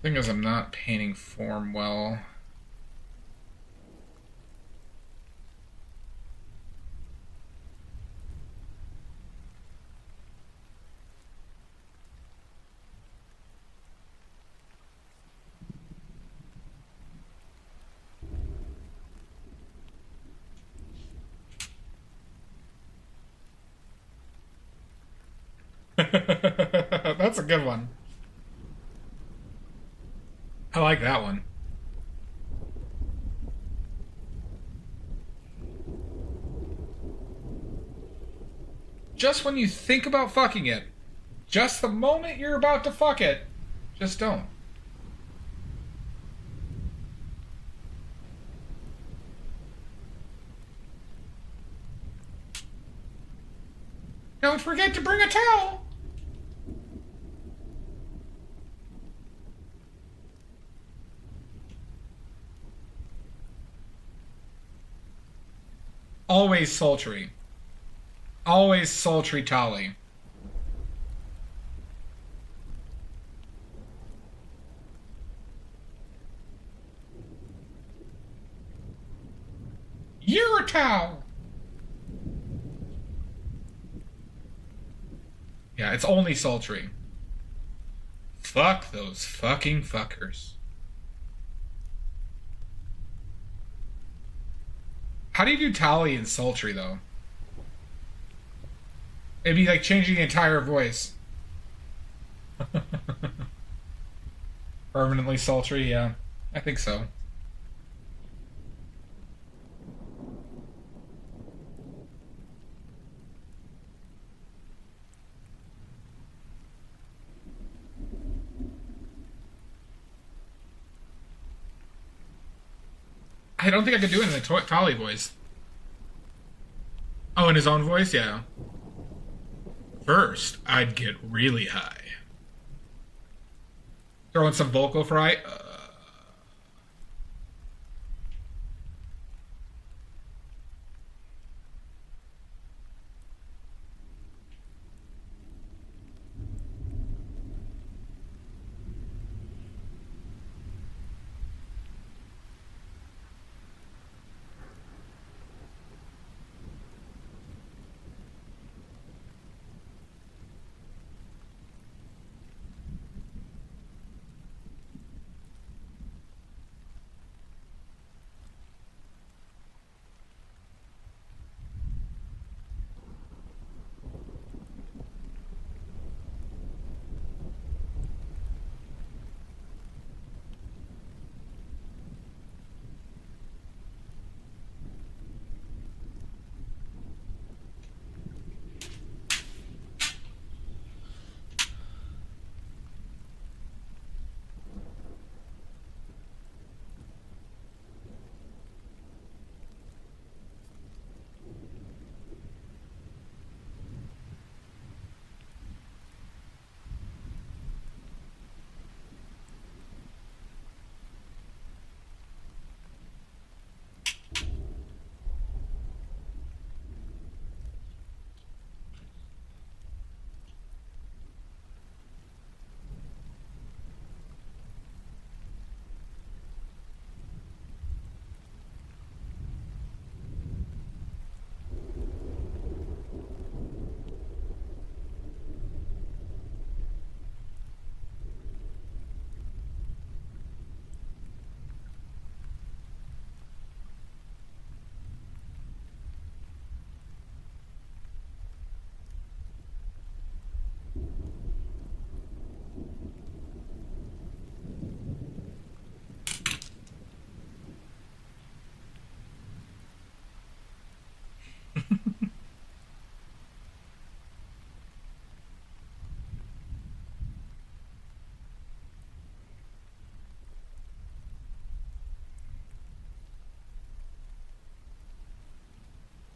Thing is, I'm not painting form well. That's a good one. I like that one. Just when you think about fucking it, just the moment you're about to fuck it, just don't. Don't forget to bring a towel. Always sultry. Always sultry Tolly. You're a towel. Yeah, it's only sultry. Fuck those fucking fuckers. How do you do Tally and sultry, though? It'd be like changing the entire voice. Permanently sultry, yeah. I think so. I don't think I could do it in the Tolly voice. Oh, in his own voice? Yeah. First, I'd get really high. Throw in some vocal fry.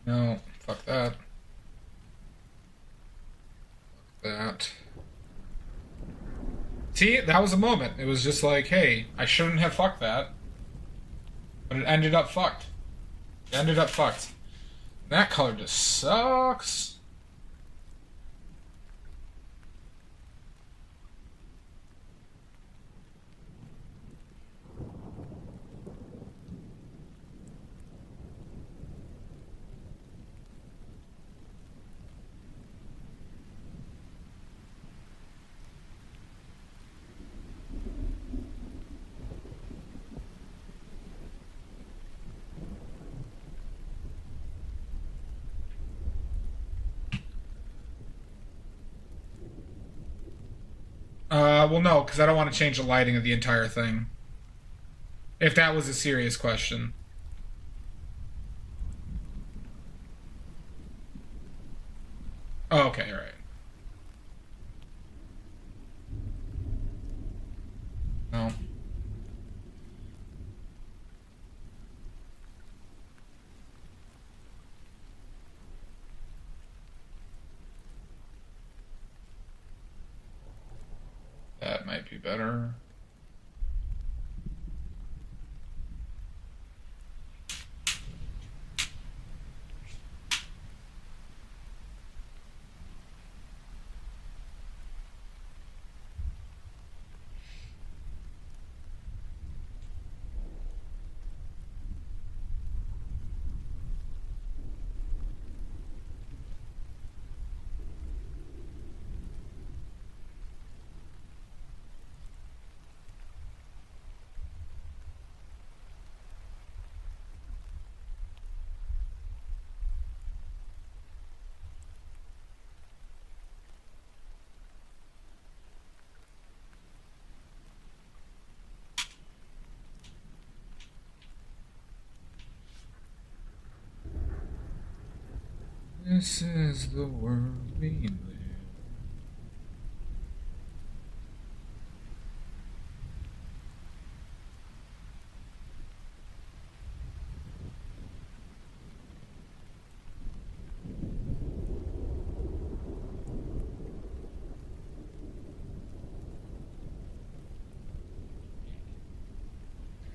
No, fuck that. Fuck that. See, that was a moment. It was just like, hey, I shouldn't have fucked that. But it ended up fucked. It ended up fucked. That color just sucks. Well, no, because I don't want to change the lighting of the entire thing. If that was a serious question. Oh, okay, all right. No. That might be better. This is the world we live.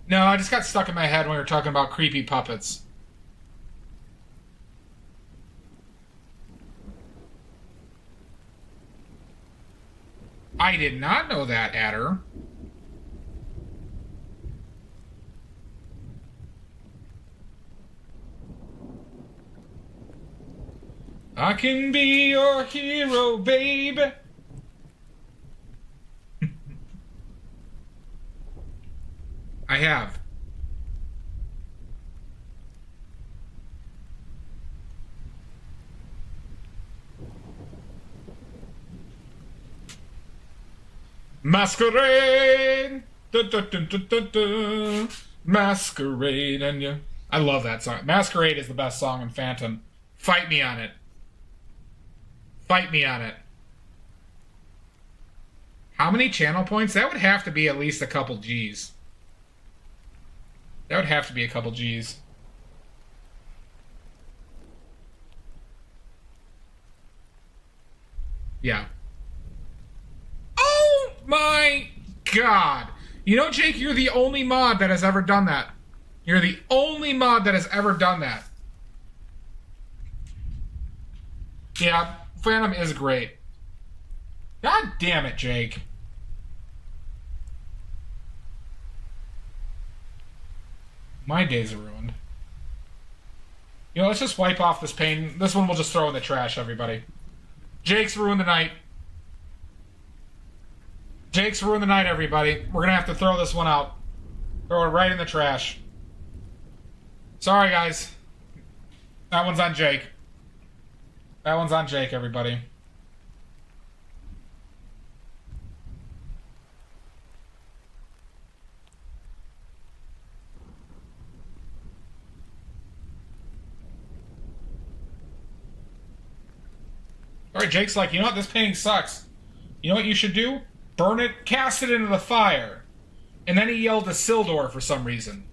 No, I just got stuck in my head when we were talking about creepy puppets. I did not know that, Adder. I can be your hero, baby. I have. Masquerade! Dun, dun, dun, dun, dun, dun. Masquerade, and you. I love that song. Masquerade is the best song in Phantom. Fight me on it. Fight me on it. How many channel points? That would have to be at least a couple G's. That would have to be a couple G's. Yeah. Oh my God. You know, Jake, you're the only mod that has ever done that. You're the only mod that has ever done that. Yeah, Phantom is great. God damn it, Jake. My days are ruined. You know, let's just wipe off this pain. This one we'll just throw in the trash, everybody. Jake's ruined the night. Jake's ruined the night, everybody. We're gonna have to throw this one out. Throw it right in the trash. Sorry, guys. That one's on Jake. That one's on Jake, everybody. Alright, Jake's like, you know what? This painting sucks. You know what you should do? Burn it, cast it into the fire. And then he yelled to Sildor for some reason.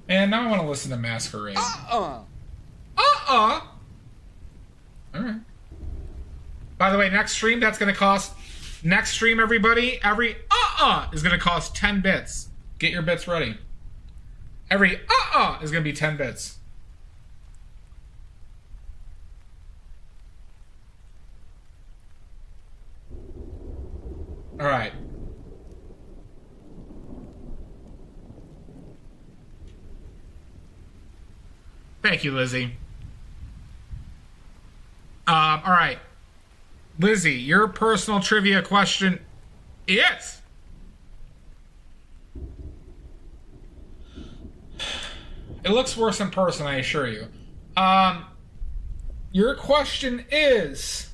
And now I want to listen to Masquerade. Alright. By the way, next stream, that's going to cost... Next stream, everybody, every is going to cost 10 bits. Get your bits ready. Every is going to be 10 bits. Alright. Thank you, Lizzie. All right. Lizzie, your personal trivia question is... It looks worse in person, I assure you. Your question is...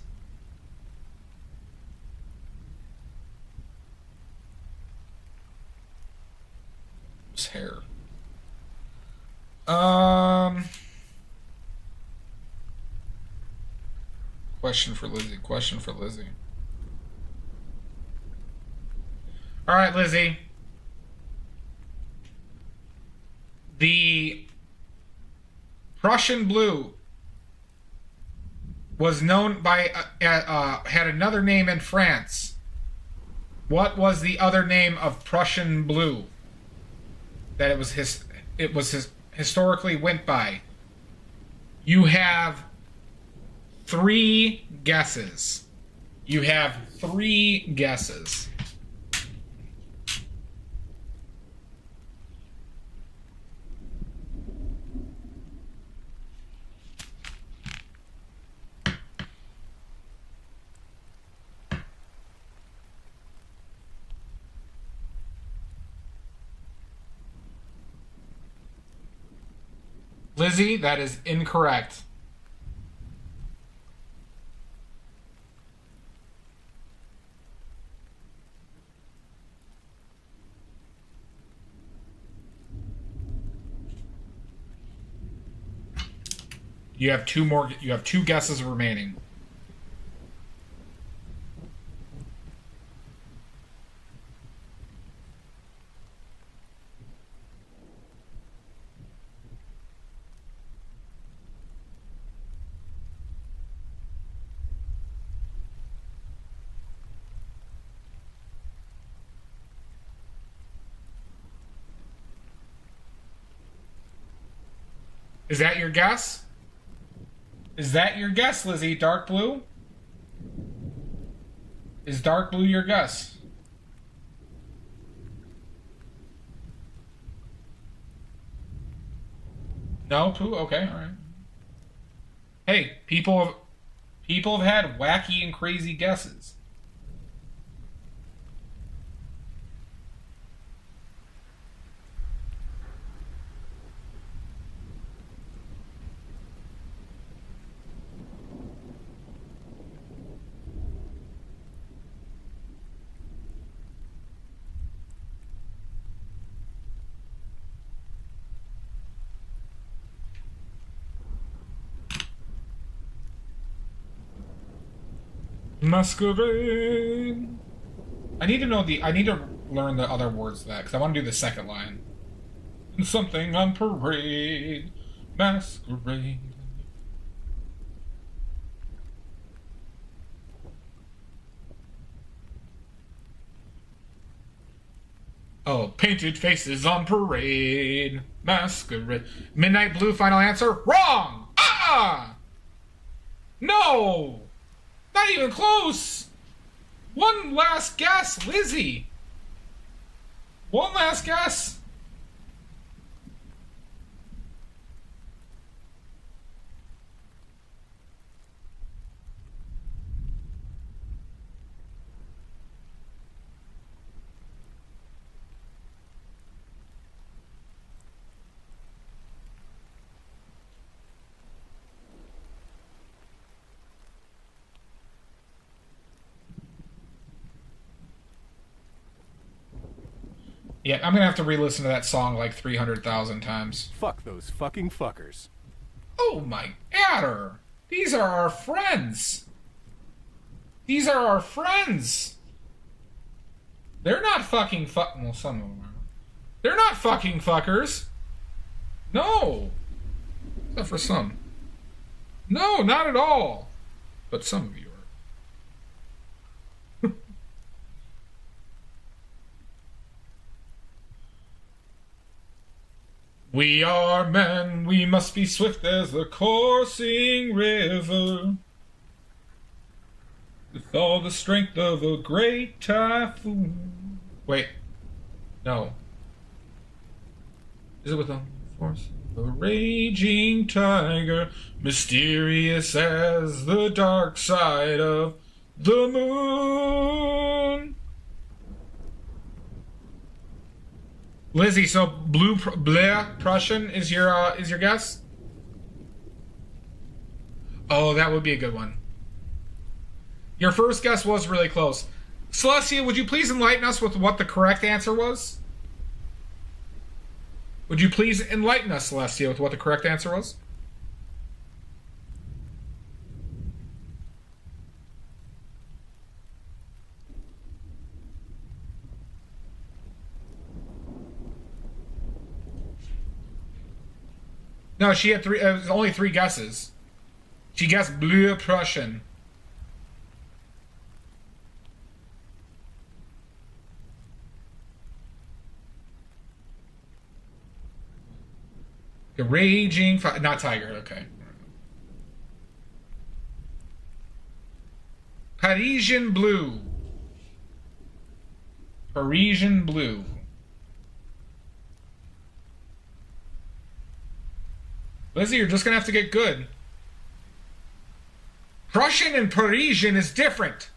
His hair. Question for Lizzie. Question for Lizzie. All right, Lizzie. The Prussian blue was known by had another name in France. What was the other name of Prussian blue that it was historically went by? You have 3 guesses. You have 3 guesses. Lizzie, that is incorrect. You have 2 more. You have 2 guesses remaining. Is that your guess? Is that your guess, Lizzie? Dark blue? Is dark blue your guess? No, Pooh? Okay, alright. Hey, people have had wacky and crazy guesses. Masquerade. I need to learn the other words to that because I want to do the second line. Something on parade, masquerade. Oh, painted faces on parade, masquerade. Midnight blue, final answer? Wrong! No! Not even close! One last guess, Lizzie! One last guess! Yeah, I'm gonna have to re-listen to that song like 300,000 times. Fuck those fucking fuckers. Oh my adder! These are our friends! These are our friends! They're not fucking well, some of them are. They're not fucking fuckers! No! Except for some. No, not at all! But some of you are. We are men, we must be swift as the coursing river, with all the strength of a great typhoon. Wait. No. Is it with the force? A raging tiger, mysterious as the dark side of the moon. Lizzie, so bleh Prussian is your guess? Oh, that would be a good one. Your first guess was really close. Celestia, would you please enlighten us with what the correct answer was? Would you please enlighten us, Celestia, with what the correct answer was? No, she had three. It was only three guesses. She guessed Blue Prussian. The raging not tiger. Okay. Parisian blue. Parisian blue. Lizzie, you're just gonna have to get good. Prussian and Parisian is different.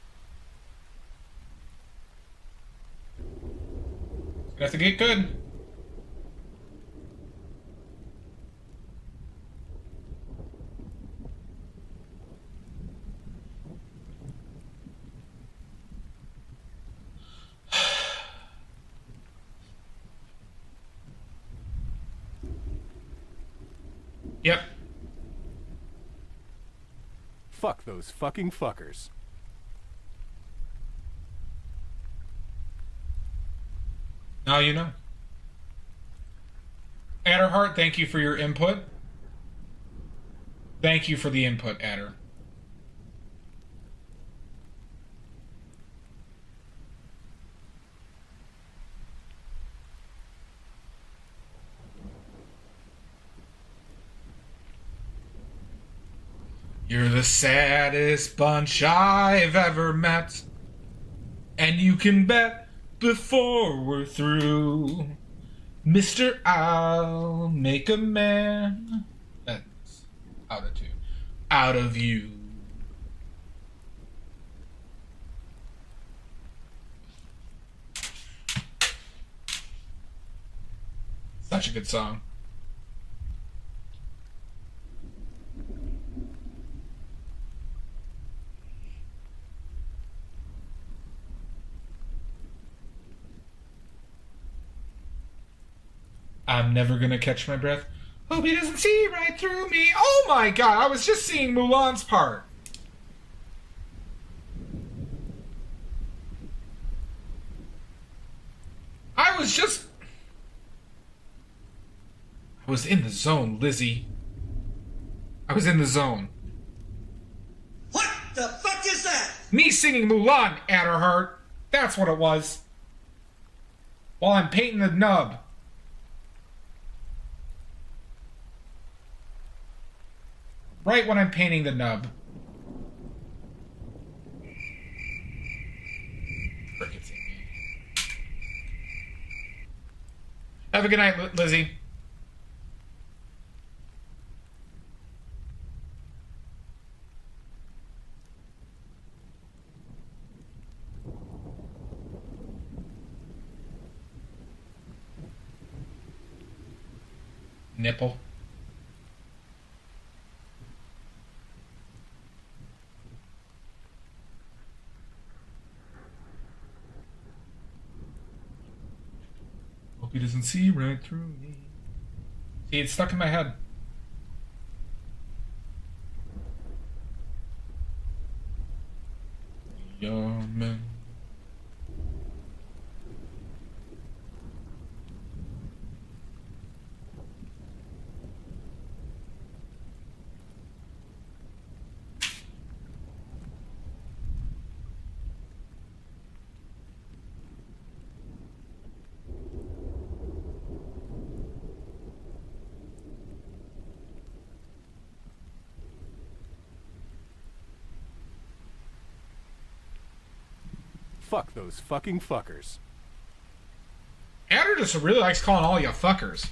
You have to get good. Yep. Fuck those fucking fuckers. Now you know. Adderheart, thank you for your input. Thank you for the input, Adder. You're the saddest bunch I've ever met. And you can bet before we're through, Mr. I'll make a man. That's out of two. Out of you. Such a good song. I'm never gonna catch my breath. Hope he doesn't see right through me. Oh my god, I was just seeing Mulan's part. I was in the zone, Lizzie. I was in the zone. What the fuck is that? Me singing Mulan, Adderheart. That's what it was. While I'm painting the nub. Right when I'm painting the nub. Crickets in me. Have a good night, Lizzie. Nipple. He doesn't see right through me. See, it's stuck in my head. Young men. Fuck those fucking fuckers. Adder just really likes calling all you fuckers.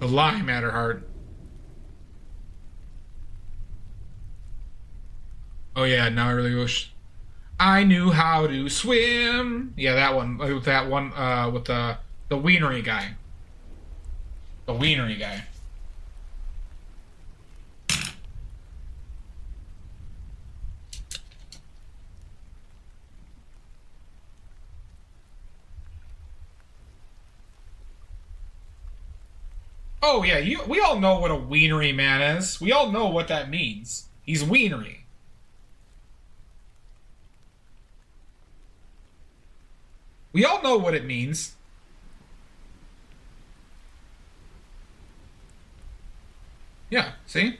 The lie, Matterhart. Oh yeah, now I really wish I knew how to swim. Yeah, that one. With that one, with the wienery guy. The wienery guy. Oh yeah, we all know what a wienery man is. We all know what that means. He's wienery. We all know what it means. Yeah, see?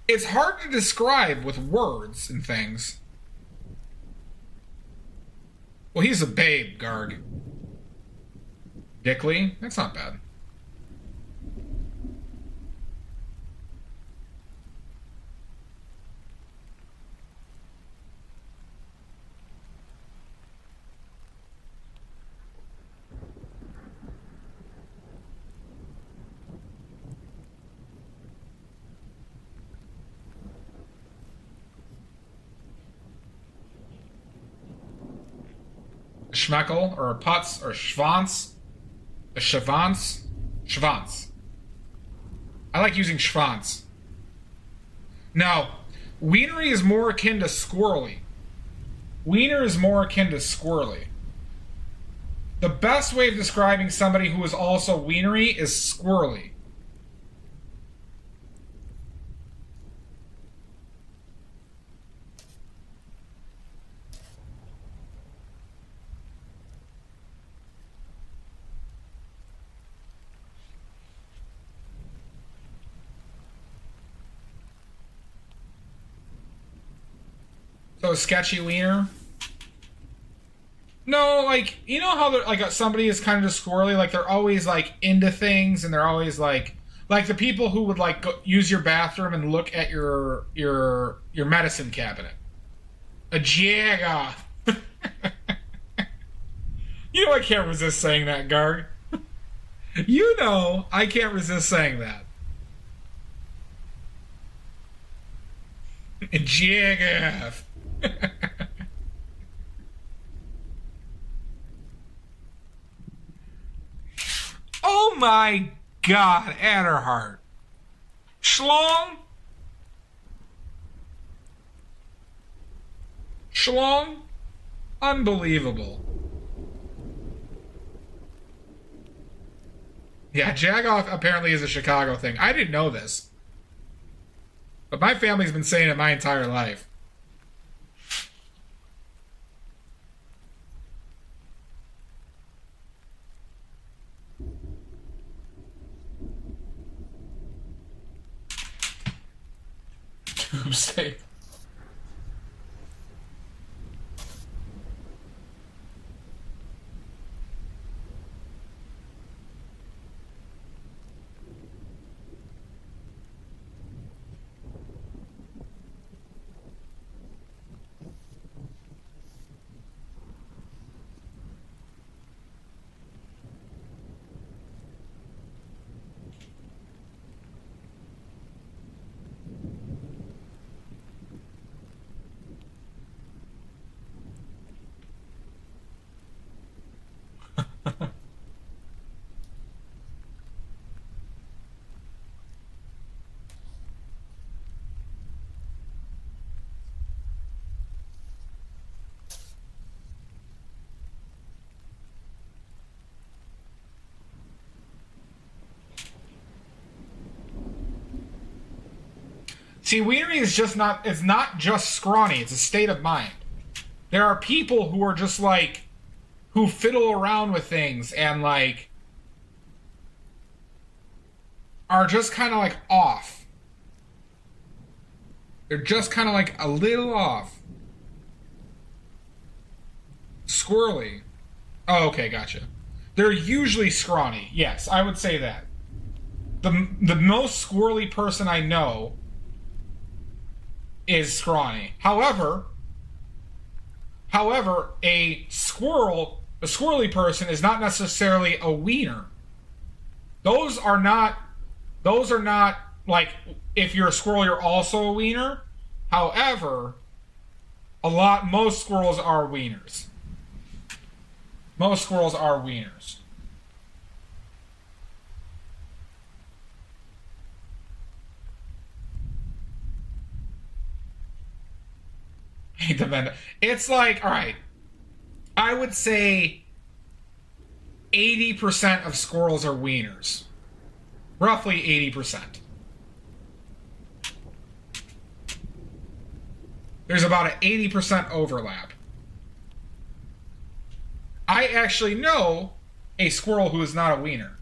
It's hard to describe with words and things. Well, he's a babe, Garg. Dickley? That's not bad. Schmeckel, or a Putz, or Schwanz. A Schwanz? Schwanz. I like using Schwanz. Now, wienery is more akin to squirrely. Wiener is more akin to squirrely. The best way of describing somebody who is also wienery is squirrely. So sketchy wiener? No, like, you know how like somebody is kind of just squirrely, like they're always like into things, and they're always like the people who would like go, use your bathroom and look at your medicine cabinet. A Jagger. You know I can't resist saying that, Garg. You know I can't resist saying that. A Jagger. Oh my God, Adderhart. Schlong? Schlong? Unbelievable. Yeah, Jagoff apparently is a Chicago thing. I didn't know this. But my family's been saying it my entire life. Tuesday. See, wienery is just not, it's not just scrawny, it's a state of mind. There are people who are just like, who fiddle around with things and like, are just kind of like off. They're just kind of like a little off. Squirrely. Oh, okay, gotcha. They're usually scrawny. Yes, I would say that. The most squirrely person I know is scrawny. However, a squirrely person is not necessarily a wiener. Those are not like, if you're a squirrel, you're also a wiener. However, most squirrels are wieners. Most squirrels are wieners. It's like, all right, I would say 80% of squirrels are wieners. Roughly 80%. There's about an 80% overlap. I actually know a squirrel who is not a wiener.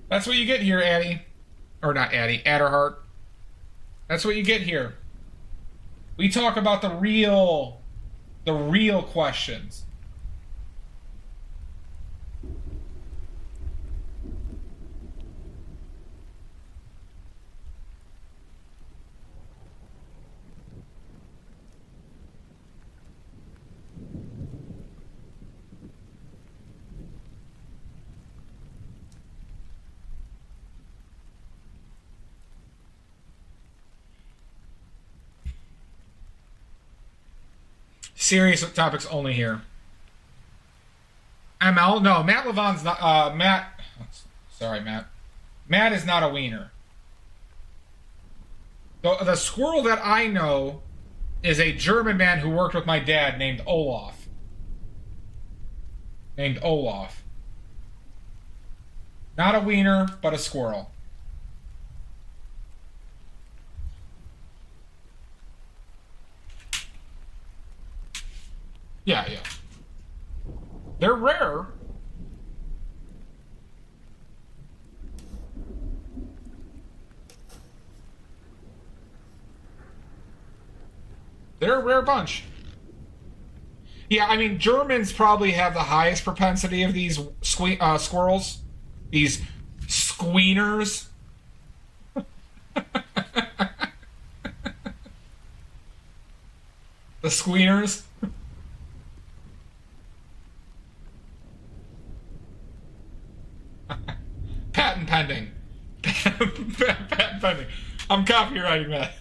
That's what you get here, Addie. Or not Addie, Adderhart. That's what you get here. We talk about the real questions. Serious topics only here. ML? No, Matt Levon's not. Matt. Sorry, Matt. Matt is not a wiener. The squirrel that I know is a German man who worked with my dad named Olaf. Not a wiener, but a squirrel. Yeah. They're rare. They're a rare bunch. Yeah, I mean, Germans probably have the highest propensity of these squirrels. These squeeners. The squeeners. Patent pending. Patent pending. I'm copywriting that.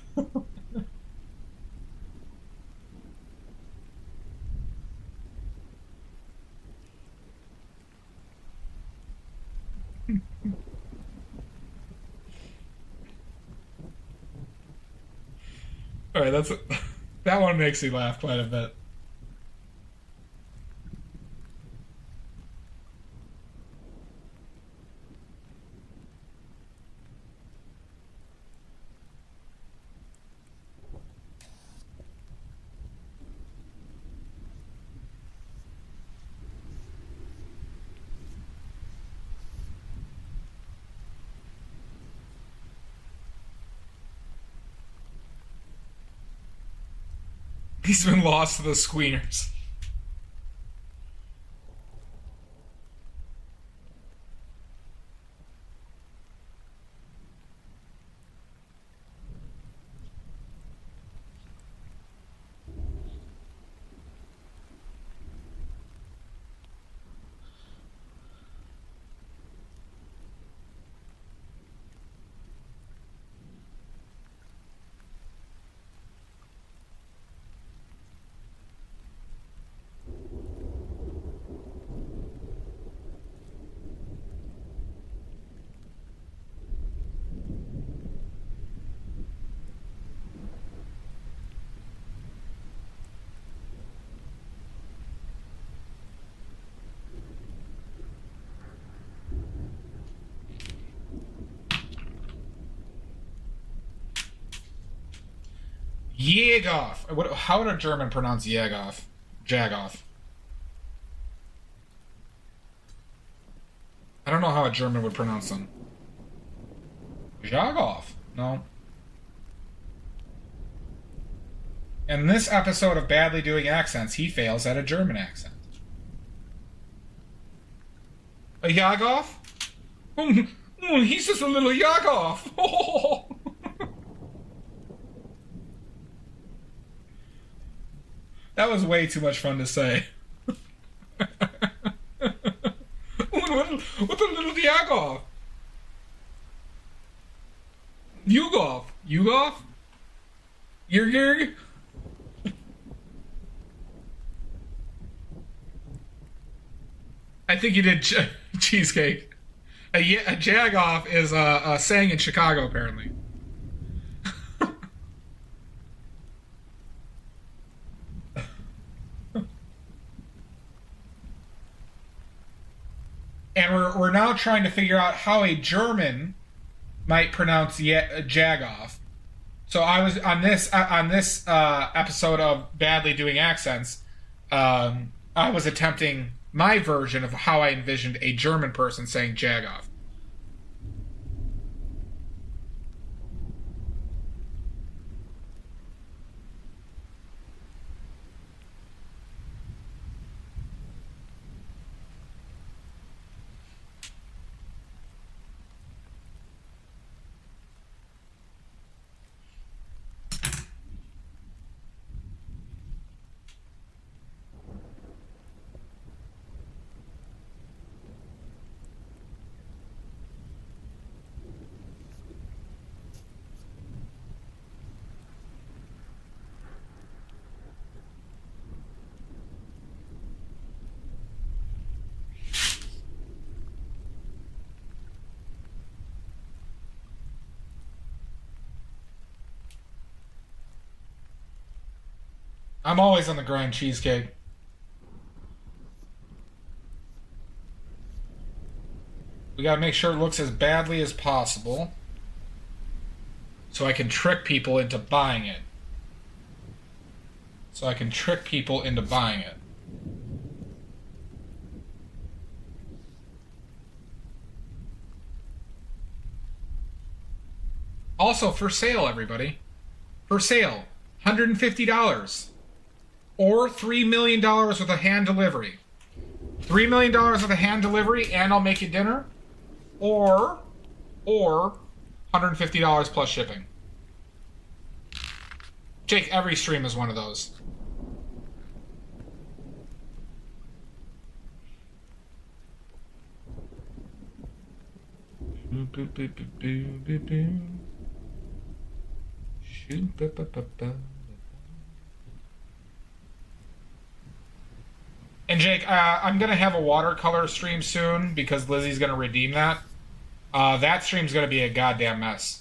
All right, that one makes me laugh quite a bit. He's been lost to the squeeners. Jägoff. How would a German pronounce Jägoff? Jagoff. I don't know how a German would pronounce them. Jagoff. No. In this episode of Badly Doing Accents, he fails at a German accent. A Jagoff? He's just a little Jagoff. That was way too much fun to say. What a little Jagoff? Yugoff? Yugoff? Yerg? I think you did cheesecake. A Jagoff is a saying in Chicago, apparently. And we're now trying to figure out how a German might pronounce Jagoff. So I was on this episode of Badly Doing Accents. I was attempting my version of how I envisioned a German person saying Jagoff. I'm always on the grind, cheesecake. We gotta make sure it looks as badly as possible so I can trick people into buying it. Also, for sale, everybody. For sale. $150. Or $3 million with a hand delivery. $3 million with a hand delivery and I'll make you dinner. Or $150 plus shipping. Jake, every stream is one of those. And Jake, I'm going to have a watercolor stream soon because Lizzie's going to redeem that. That stream's going to be a goddamn mess.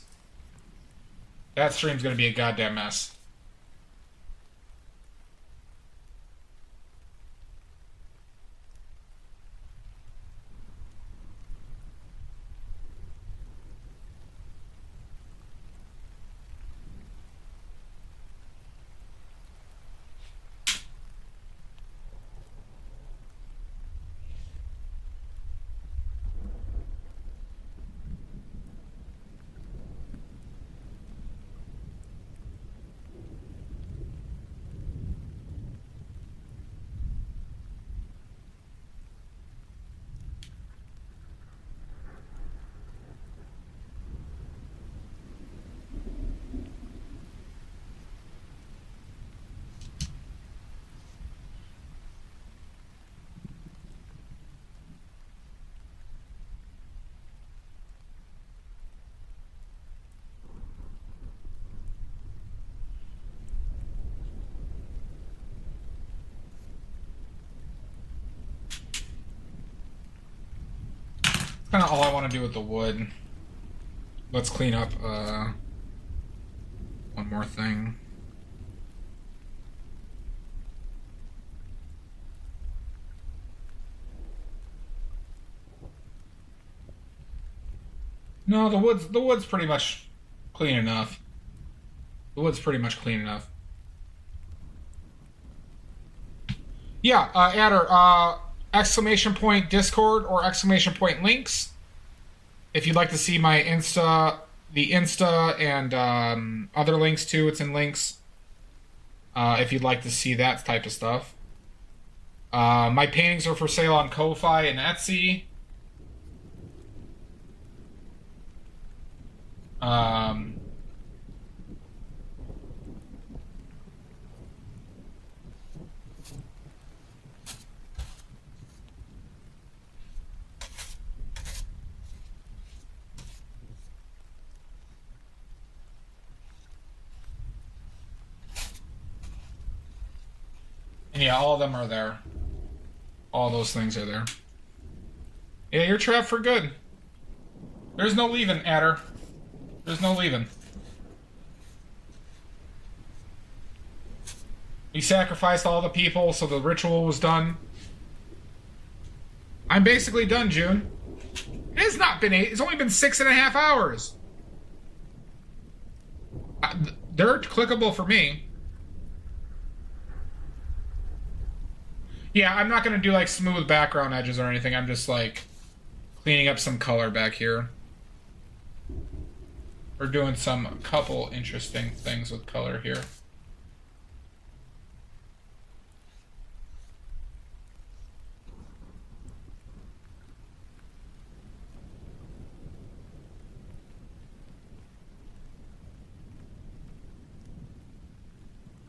Kind of all I want to do with the wood. Let's clean up one more thing. No, the wood's pretty much clean enough. Yeah, Adder, exclamation point Discord or exclamation point links. If you'd like to see my Insta, the Insta and other links too, it's in links. If you'd like to see that type of stuff. My paintings are for sale on Ko-Fi and Etsy. And yeah, all of them are there. All those things are there. Yeah, you're trapped for good. There's no leaving, Adder. There's no leaving. We sacrificed all the people, so the ritual was done. I'm basically done, June. It's not been 8. It's only been 6.5 hours. They're clickable for me. Yeah, I'm not going to do like smooth background edges or anything. I'm just like cleaning up some color back here. We're doing a couple interesting things with color here.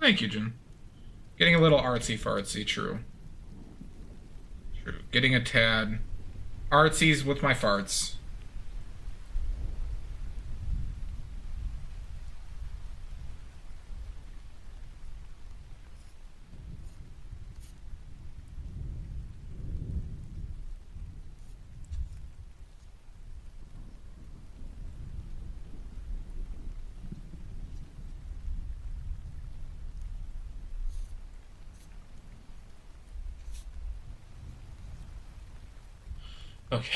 Thank you, Jim. Getting a little artsy-fartsy, true. True. Getting a tad artsies with my farts. Okay.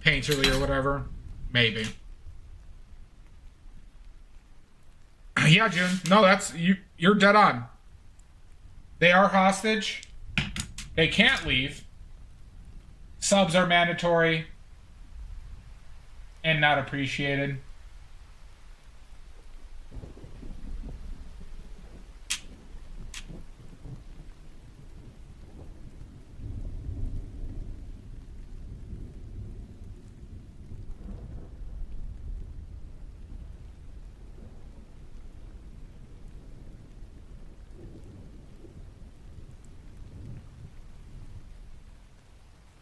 Painterly or whatever. Maybe. Yeah, June. No, that's you're dead on. They are hostage. They can't leave. Subs are mandatory and not appreciated.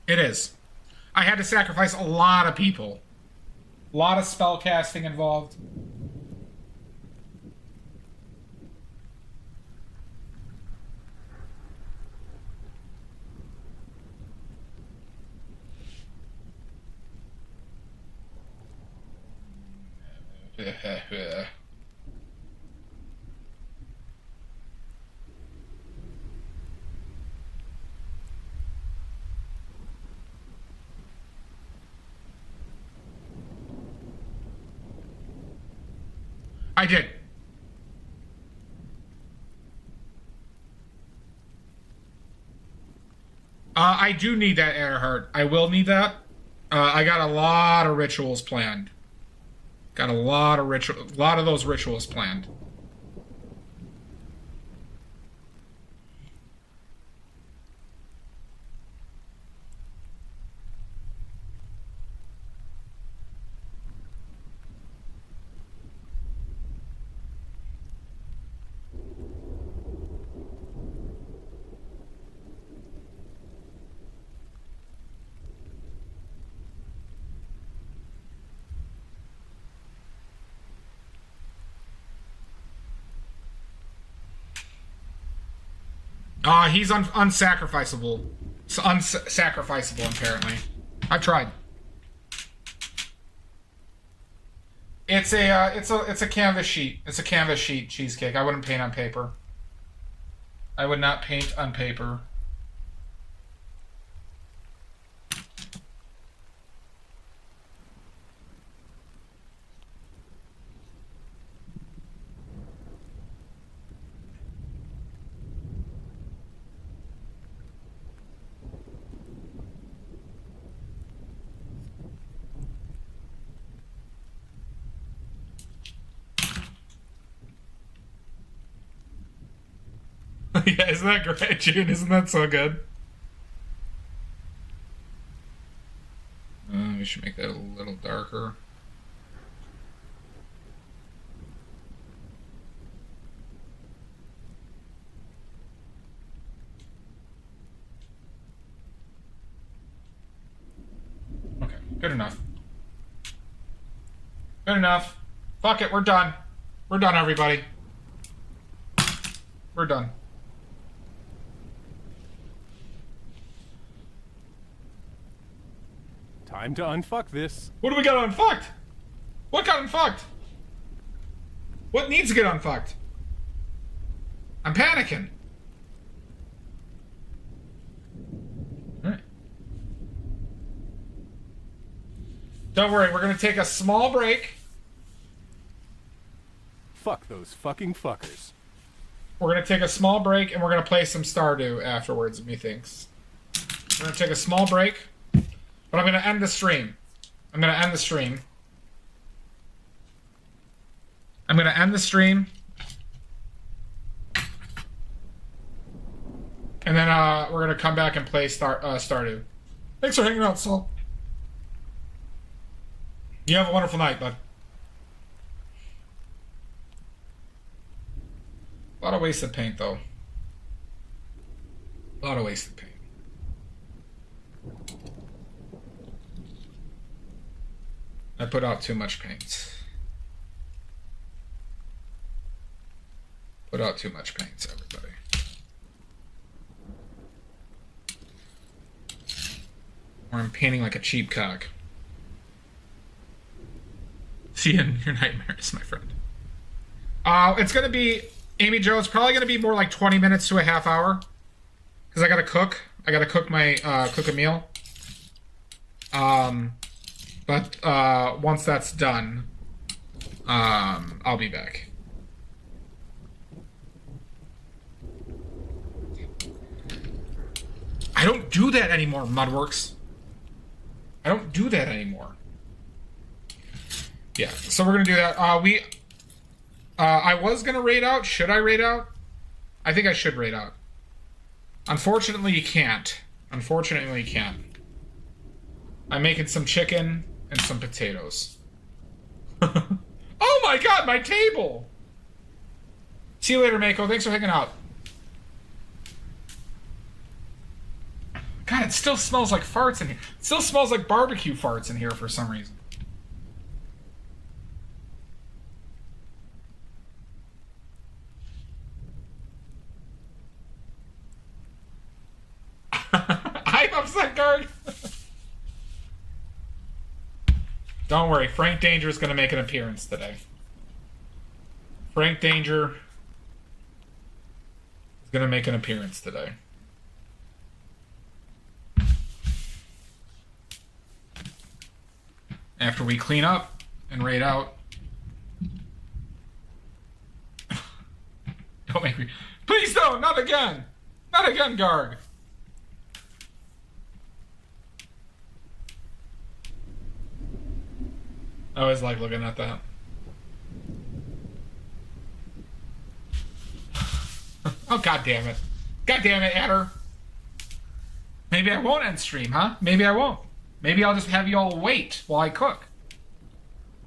It is. I had to sacrifice a lot of people. A lot of spell casting involved. I did. I do need that Earhart. I will need that. I got a lot of rituals planned. Got a lot of those rituals planned. He's unsacrificable. Unsacrificable, apparently. I've tried. It's a canvas sheet. It's a canvas sheet cheesecake. I wouldn't paint on paper. I would not paint on paper. Yeah, isn't that great, June? Isn't that so good? We should make that a little darker. Okay, good enough. Good enough. Fuck it, we're done. We're done, everybody. We're done. Time to unfuck this. What do we got unfucked? What got unfucked? What needs to get unfucked? I'm panicking. Alright. Don't worry, we're gonna take a small break. Fuck those fucking fuckers. We're gonna take a small break and we're gonna play some Stardew afterwards, methinks. We're gonna take a small break, but I'm gonna end the stream. I'm gonna end the stream. I'm gonna end the stream. And then we're gonna come back and play Stardew. Thanks for hanging out, Saul. You have a wonderful night, bud. A lot of wasted paint, though. A lot of wasted paint. I put out too much paint. Put out too much paint, everybody. Or I'm painting like a cheap cock. See you in your nightmares, my friend. It's gonna be... Amy Jo, it's probably going to be more like 20 minutes to a half hour. Because I got to cook. I got to cook my, cook a meal. But once that's done, I'll be back. I don't do that anymore, Mudworks. I don't do that anymore. Yeah, so we're going to do that. I was going to raid out. Should I raid out? I think I should raid out. Unfortunately, you can't. Unfortunately, you can't. I'm making some chicken and some potatoes. Oh my god, my table! See you later, Mako. Thanks for hanging out. God, it still smells like farts in here. It still smells like barbecue farts in here for some reason. I'm upset, Garg. Don't worry, Frank Danger is going to make an appearance today. Frank Danger is going to make an appearance today. After we clean up and raid out. Don't make me... Please don't! Not again! Not again, Garg! I always like looking at that. Oh, god damn it. God damn it, Adder. Maybe I won't end stream, huh? Maybe I won't. Maybe I'll just have you all wait while I cook.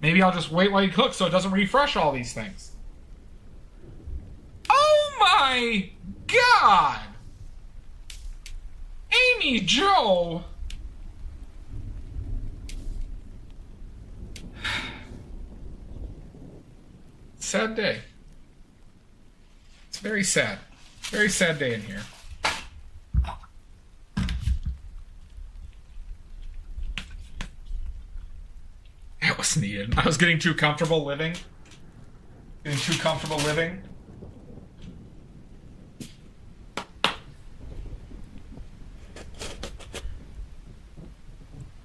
Maybe I'll just wait while you cook so it doesn't refresh all these things. Oh my god! Amy Jo! Sad day. It's very sad. Very sad day in here. That was needed. I was getting too comfortable living. Getting too comfortable living.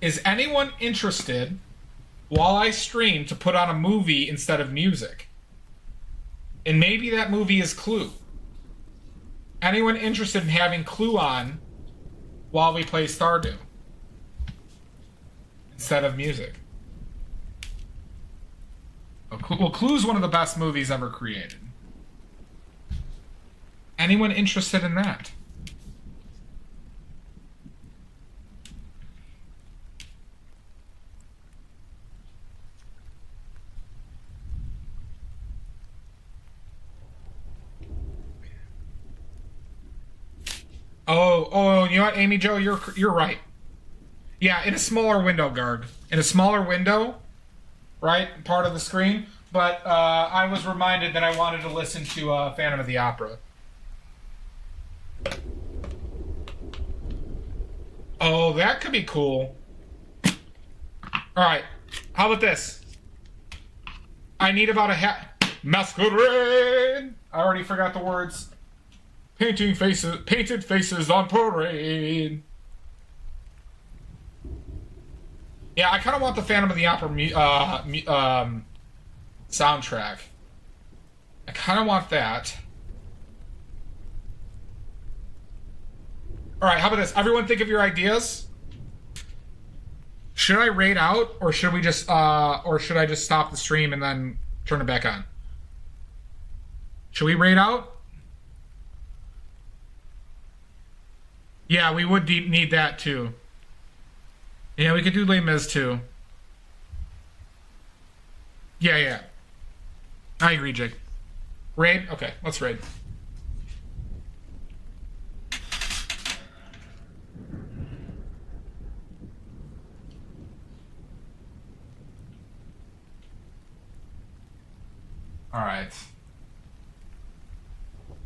Is anyone interested, while I stream, to put on a movie instead of music? And maybe that movie is Clue. Anyone interested in having Clue on while we play Stardew? Instead of music. Well, Clue's one of the best movies ever created. Anyone interested in that? Oh, you know what, Amy Jo, you're right. Yeah, in a smaller window, Garg. In a smaller window, right, part of the screen. But I was reminded that I wanted to listen to Phantom of the Opera. Oh, that could be cool. All right, how about this? I need about a masquerade. I already forgot the words. Painted faces on parade. Yeah, I kind of want the Phantom of the Opera soundtrack. I kind of want that. All right, how about this? Everyone, think of your ideas. Should I raid out, or should we just, or should I just stop the stream and then turn it back on? Should we raid out? Yeah, we would need that too. Yeah, we could do Les Mis too. Yeah. I agree, Jake. Raid? Okay, let's raid. Alright.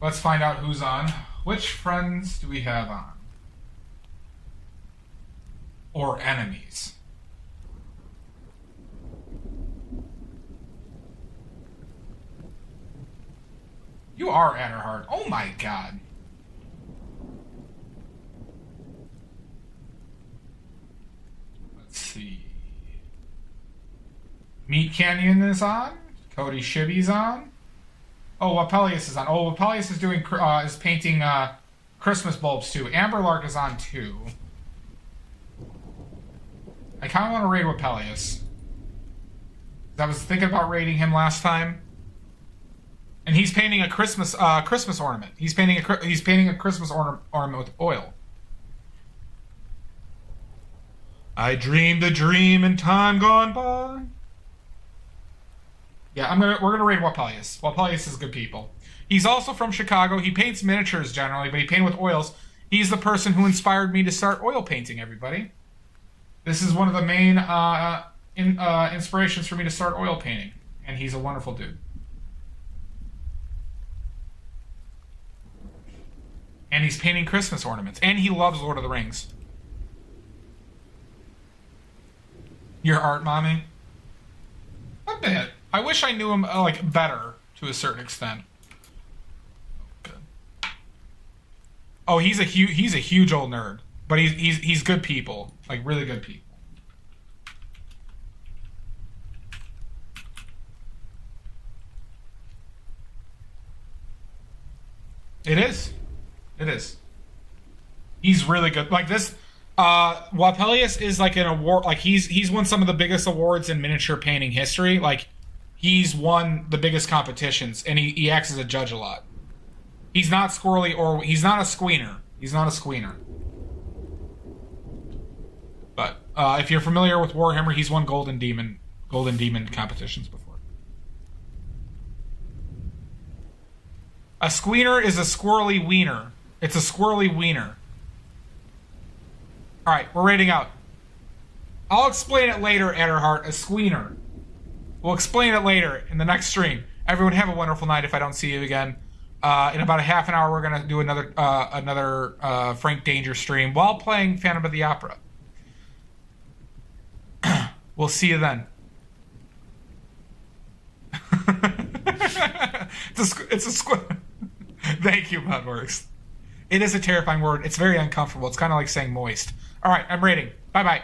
Let's find out who's on. Which friends do we have on? Or enemies? You are Adderhard. Oh my god. Let's see. Meat Canyon is on. Cody Shibby's on. Oh, Wapelius is on. Oh, Wapelius is doing is painting Christmas bulbs too. Amberlark is on too. I kind of want to raid Wapelius. I was thinking about raiding him last time. And he's painting a Christmas ornament. He's painting a Christmas ornament with oil. I dreamed a dream in time gone by. Yeah, we're gonna raid Wapelius. Wapelius is good people. He's also from Chicago. He paints miniatures generally, but he painted with oils. He's the person who inspired me to start oil painting, everybody. This is one of the main inspirations for me to start oil painting. And he's a wonderful dude. And he's painting Christmas ornaments. And he loves Lord of the Rings. Your art, mommy? A bit. I wish I knew him better to a certain extent. Good. Oh, he's a huge old nerd, but he's good people, like really good people. It is. He's really good. Like this, Wapelius is like an award. Like he's won some of the biggest awards in miniature painting history. Like he's won the biggest competitions, and he acts as a judge a lot. He's not squirrely, or he's not a squeener. But if you're familiar with Warhammer, he's won Golden Demon competitions before. A squeener is a squirrely wiener. It's a squirrely wiener. Alright, we're raiding out. I'll explain it later, Adderhart. A squeener. We'll explain it later in the next stream. Everyone have a wonderful night if I don't see you again. In about a half an hour, we're going to do another Frank Danger stream while playing Phantom of the Opera. We'll see you then. It's a squid. Thank you, Budworks. It is a terrifying word. It's very uncomfortable. It's kind of like saying moist. All right, I'm raiding. Bye-bye.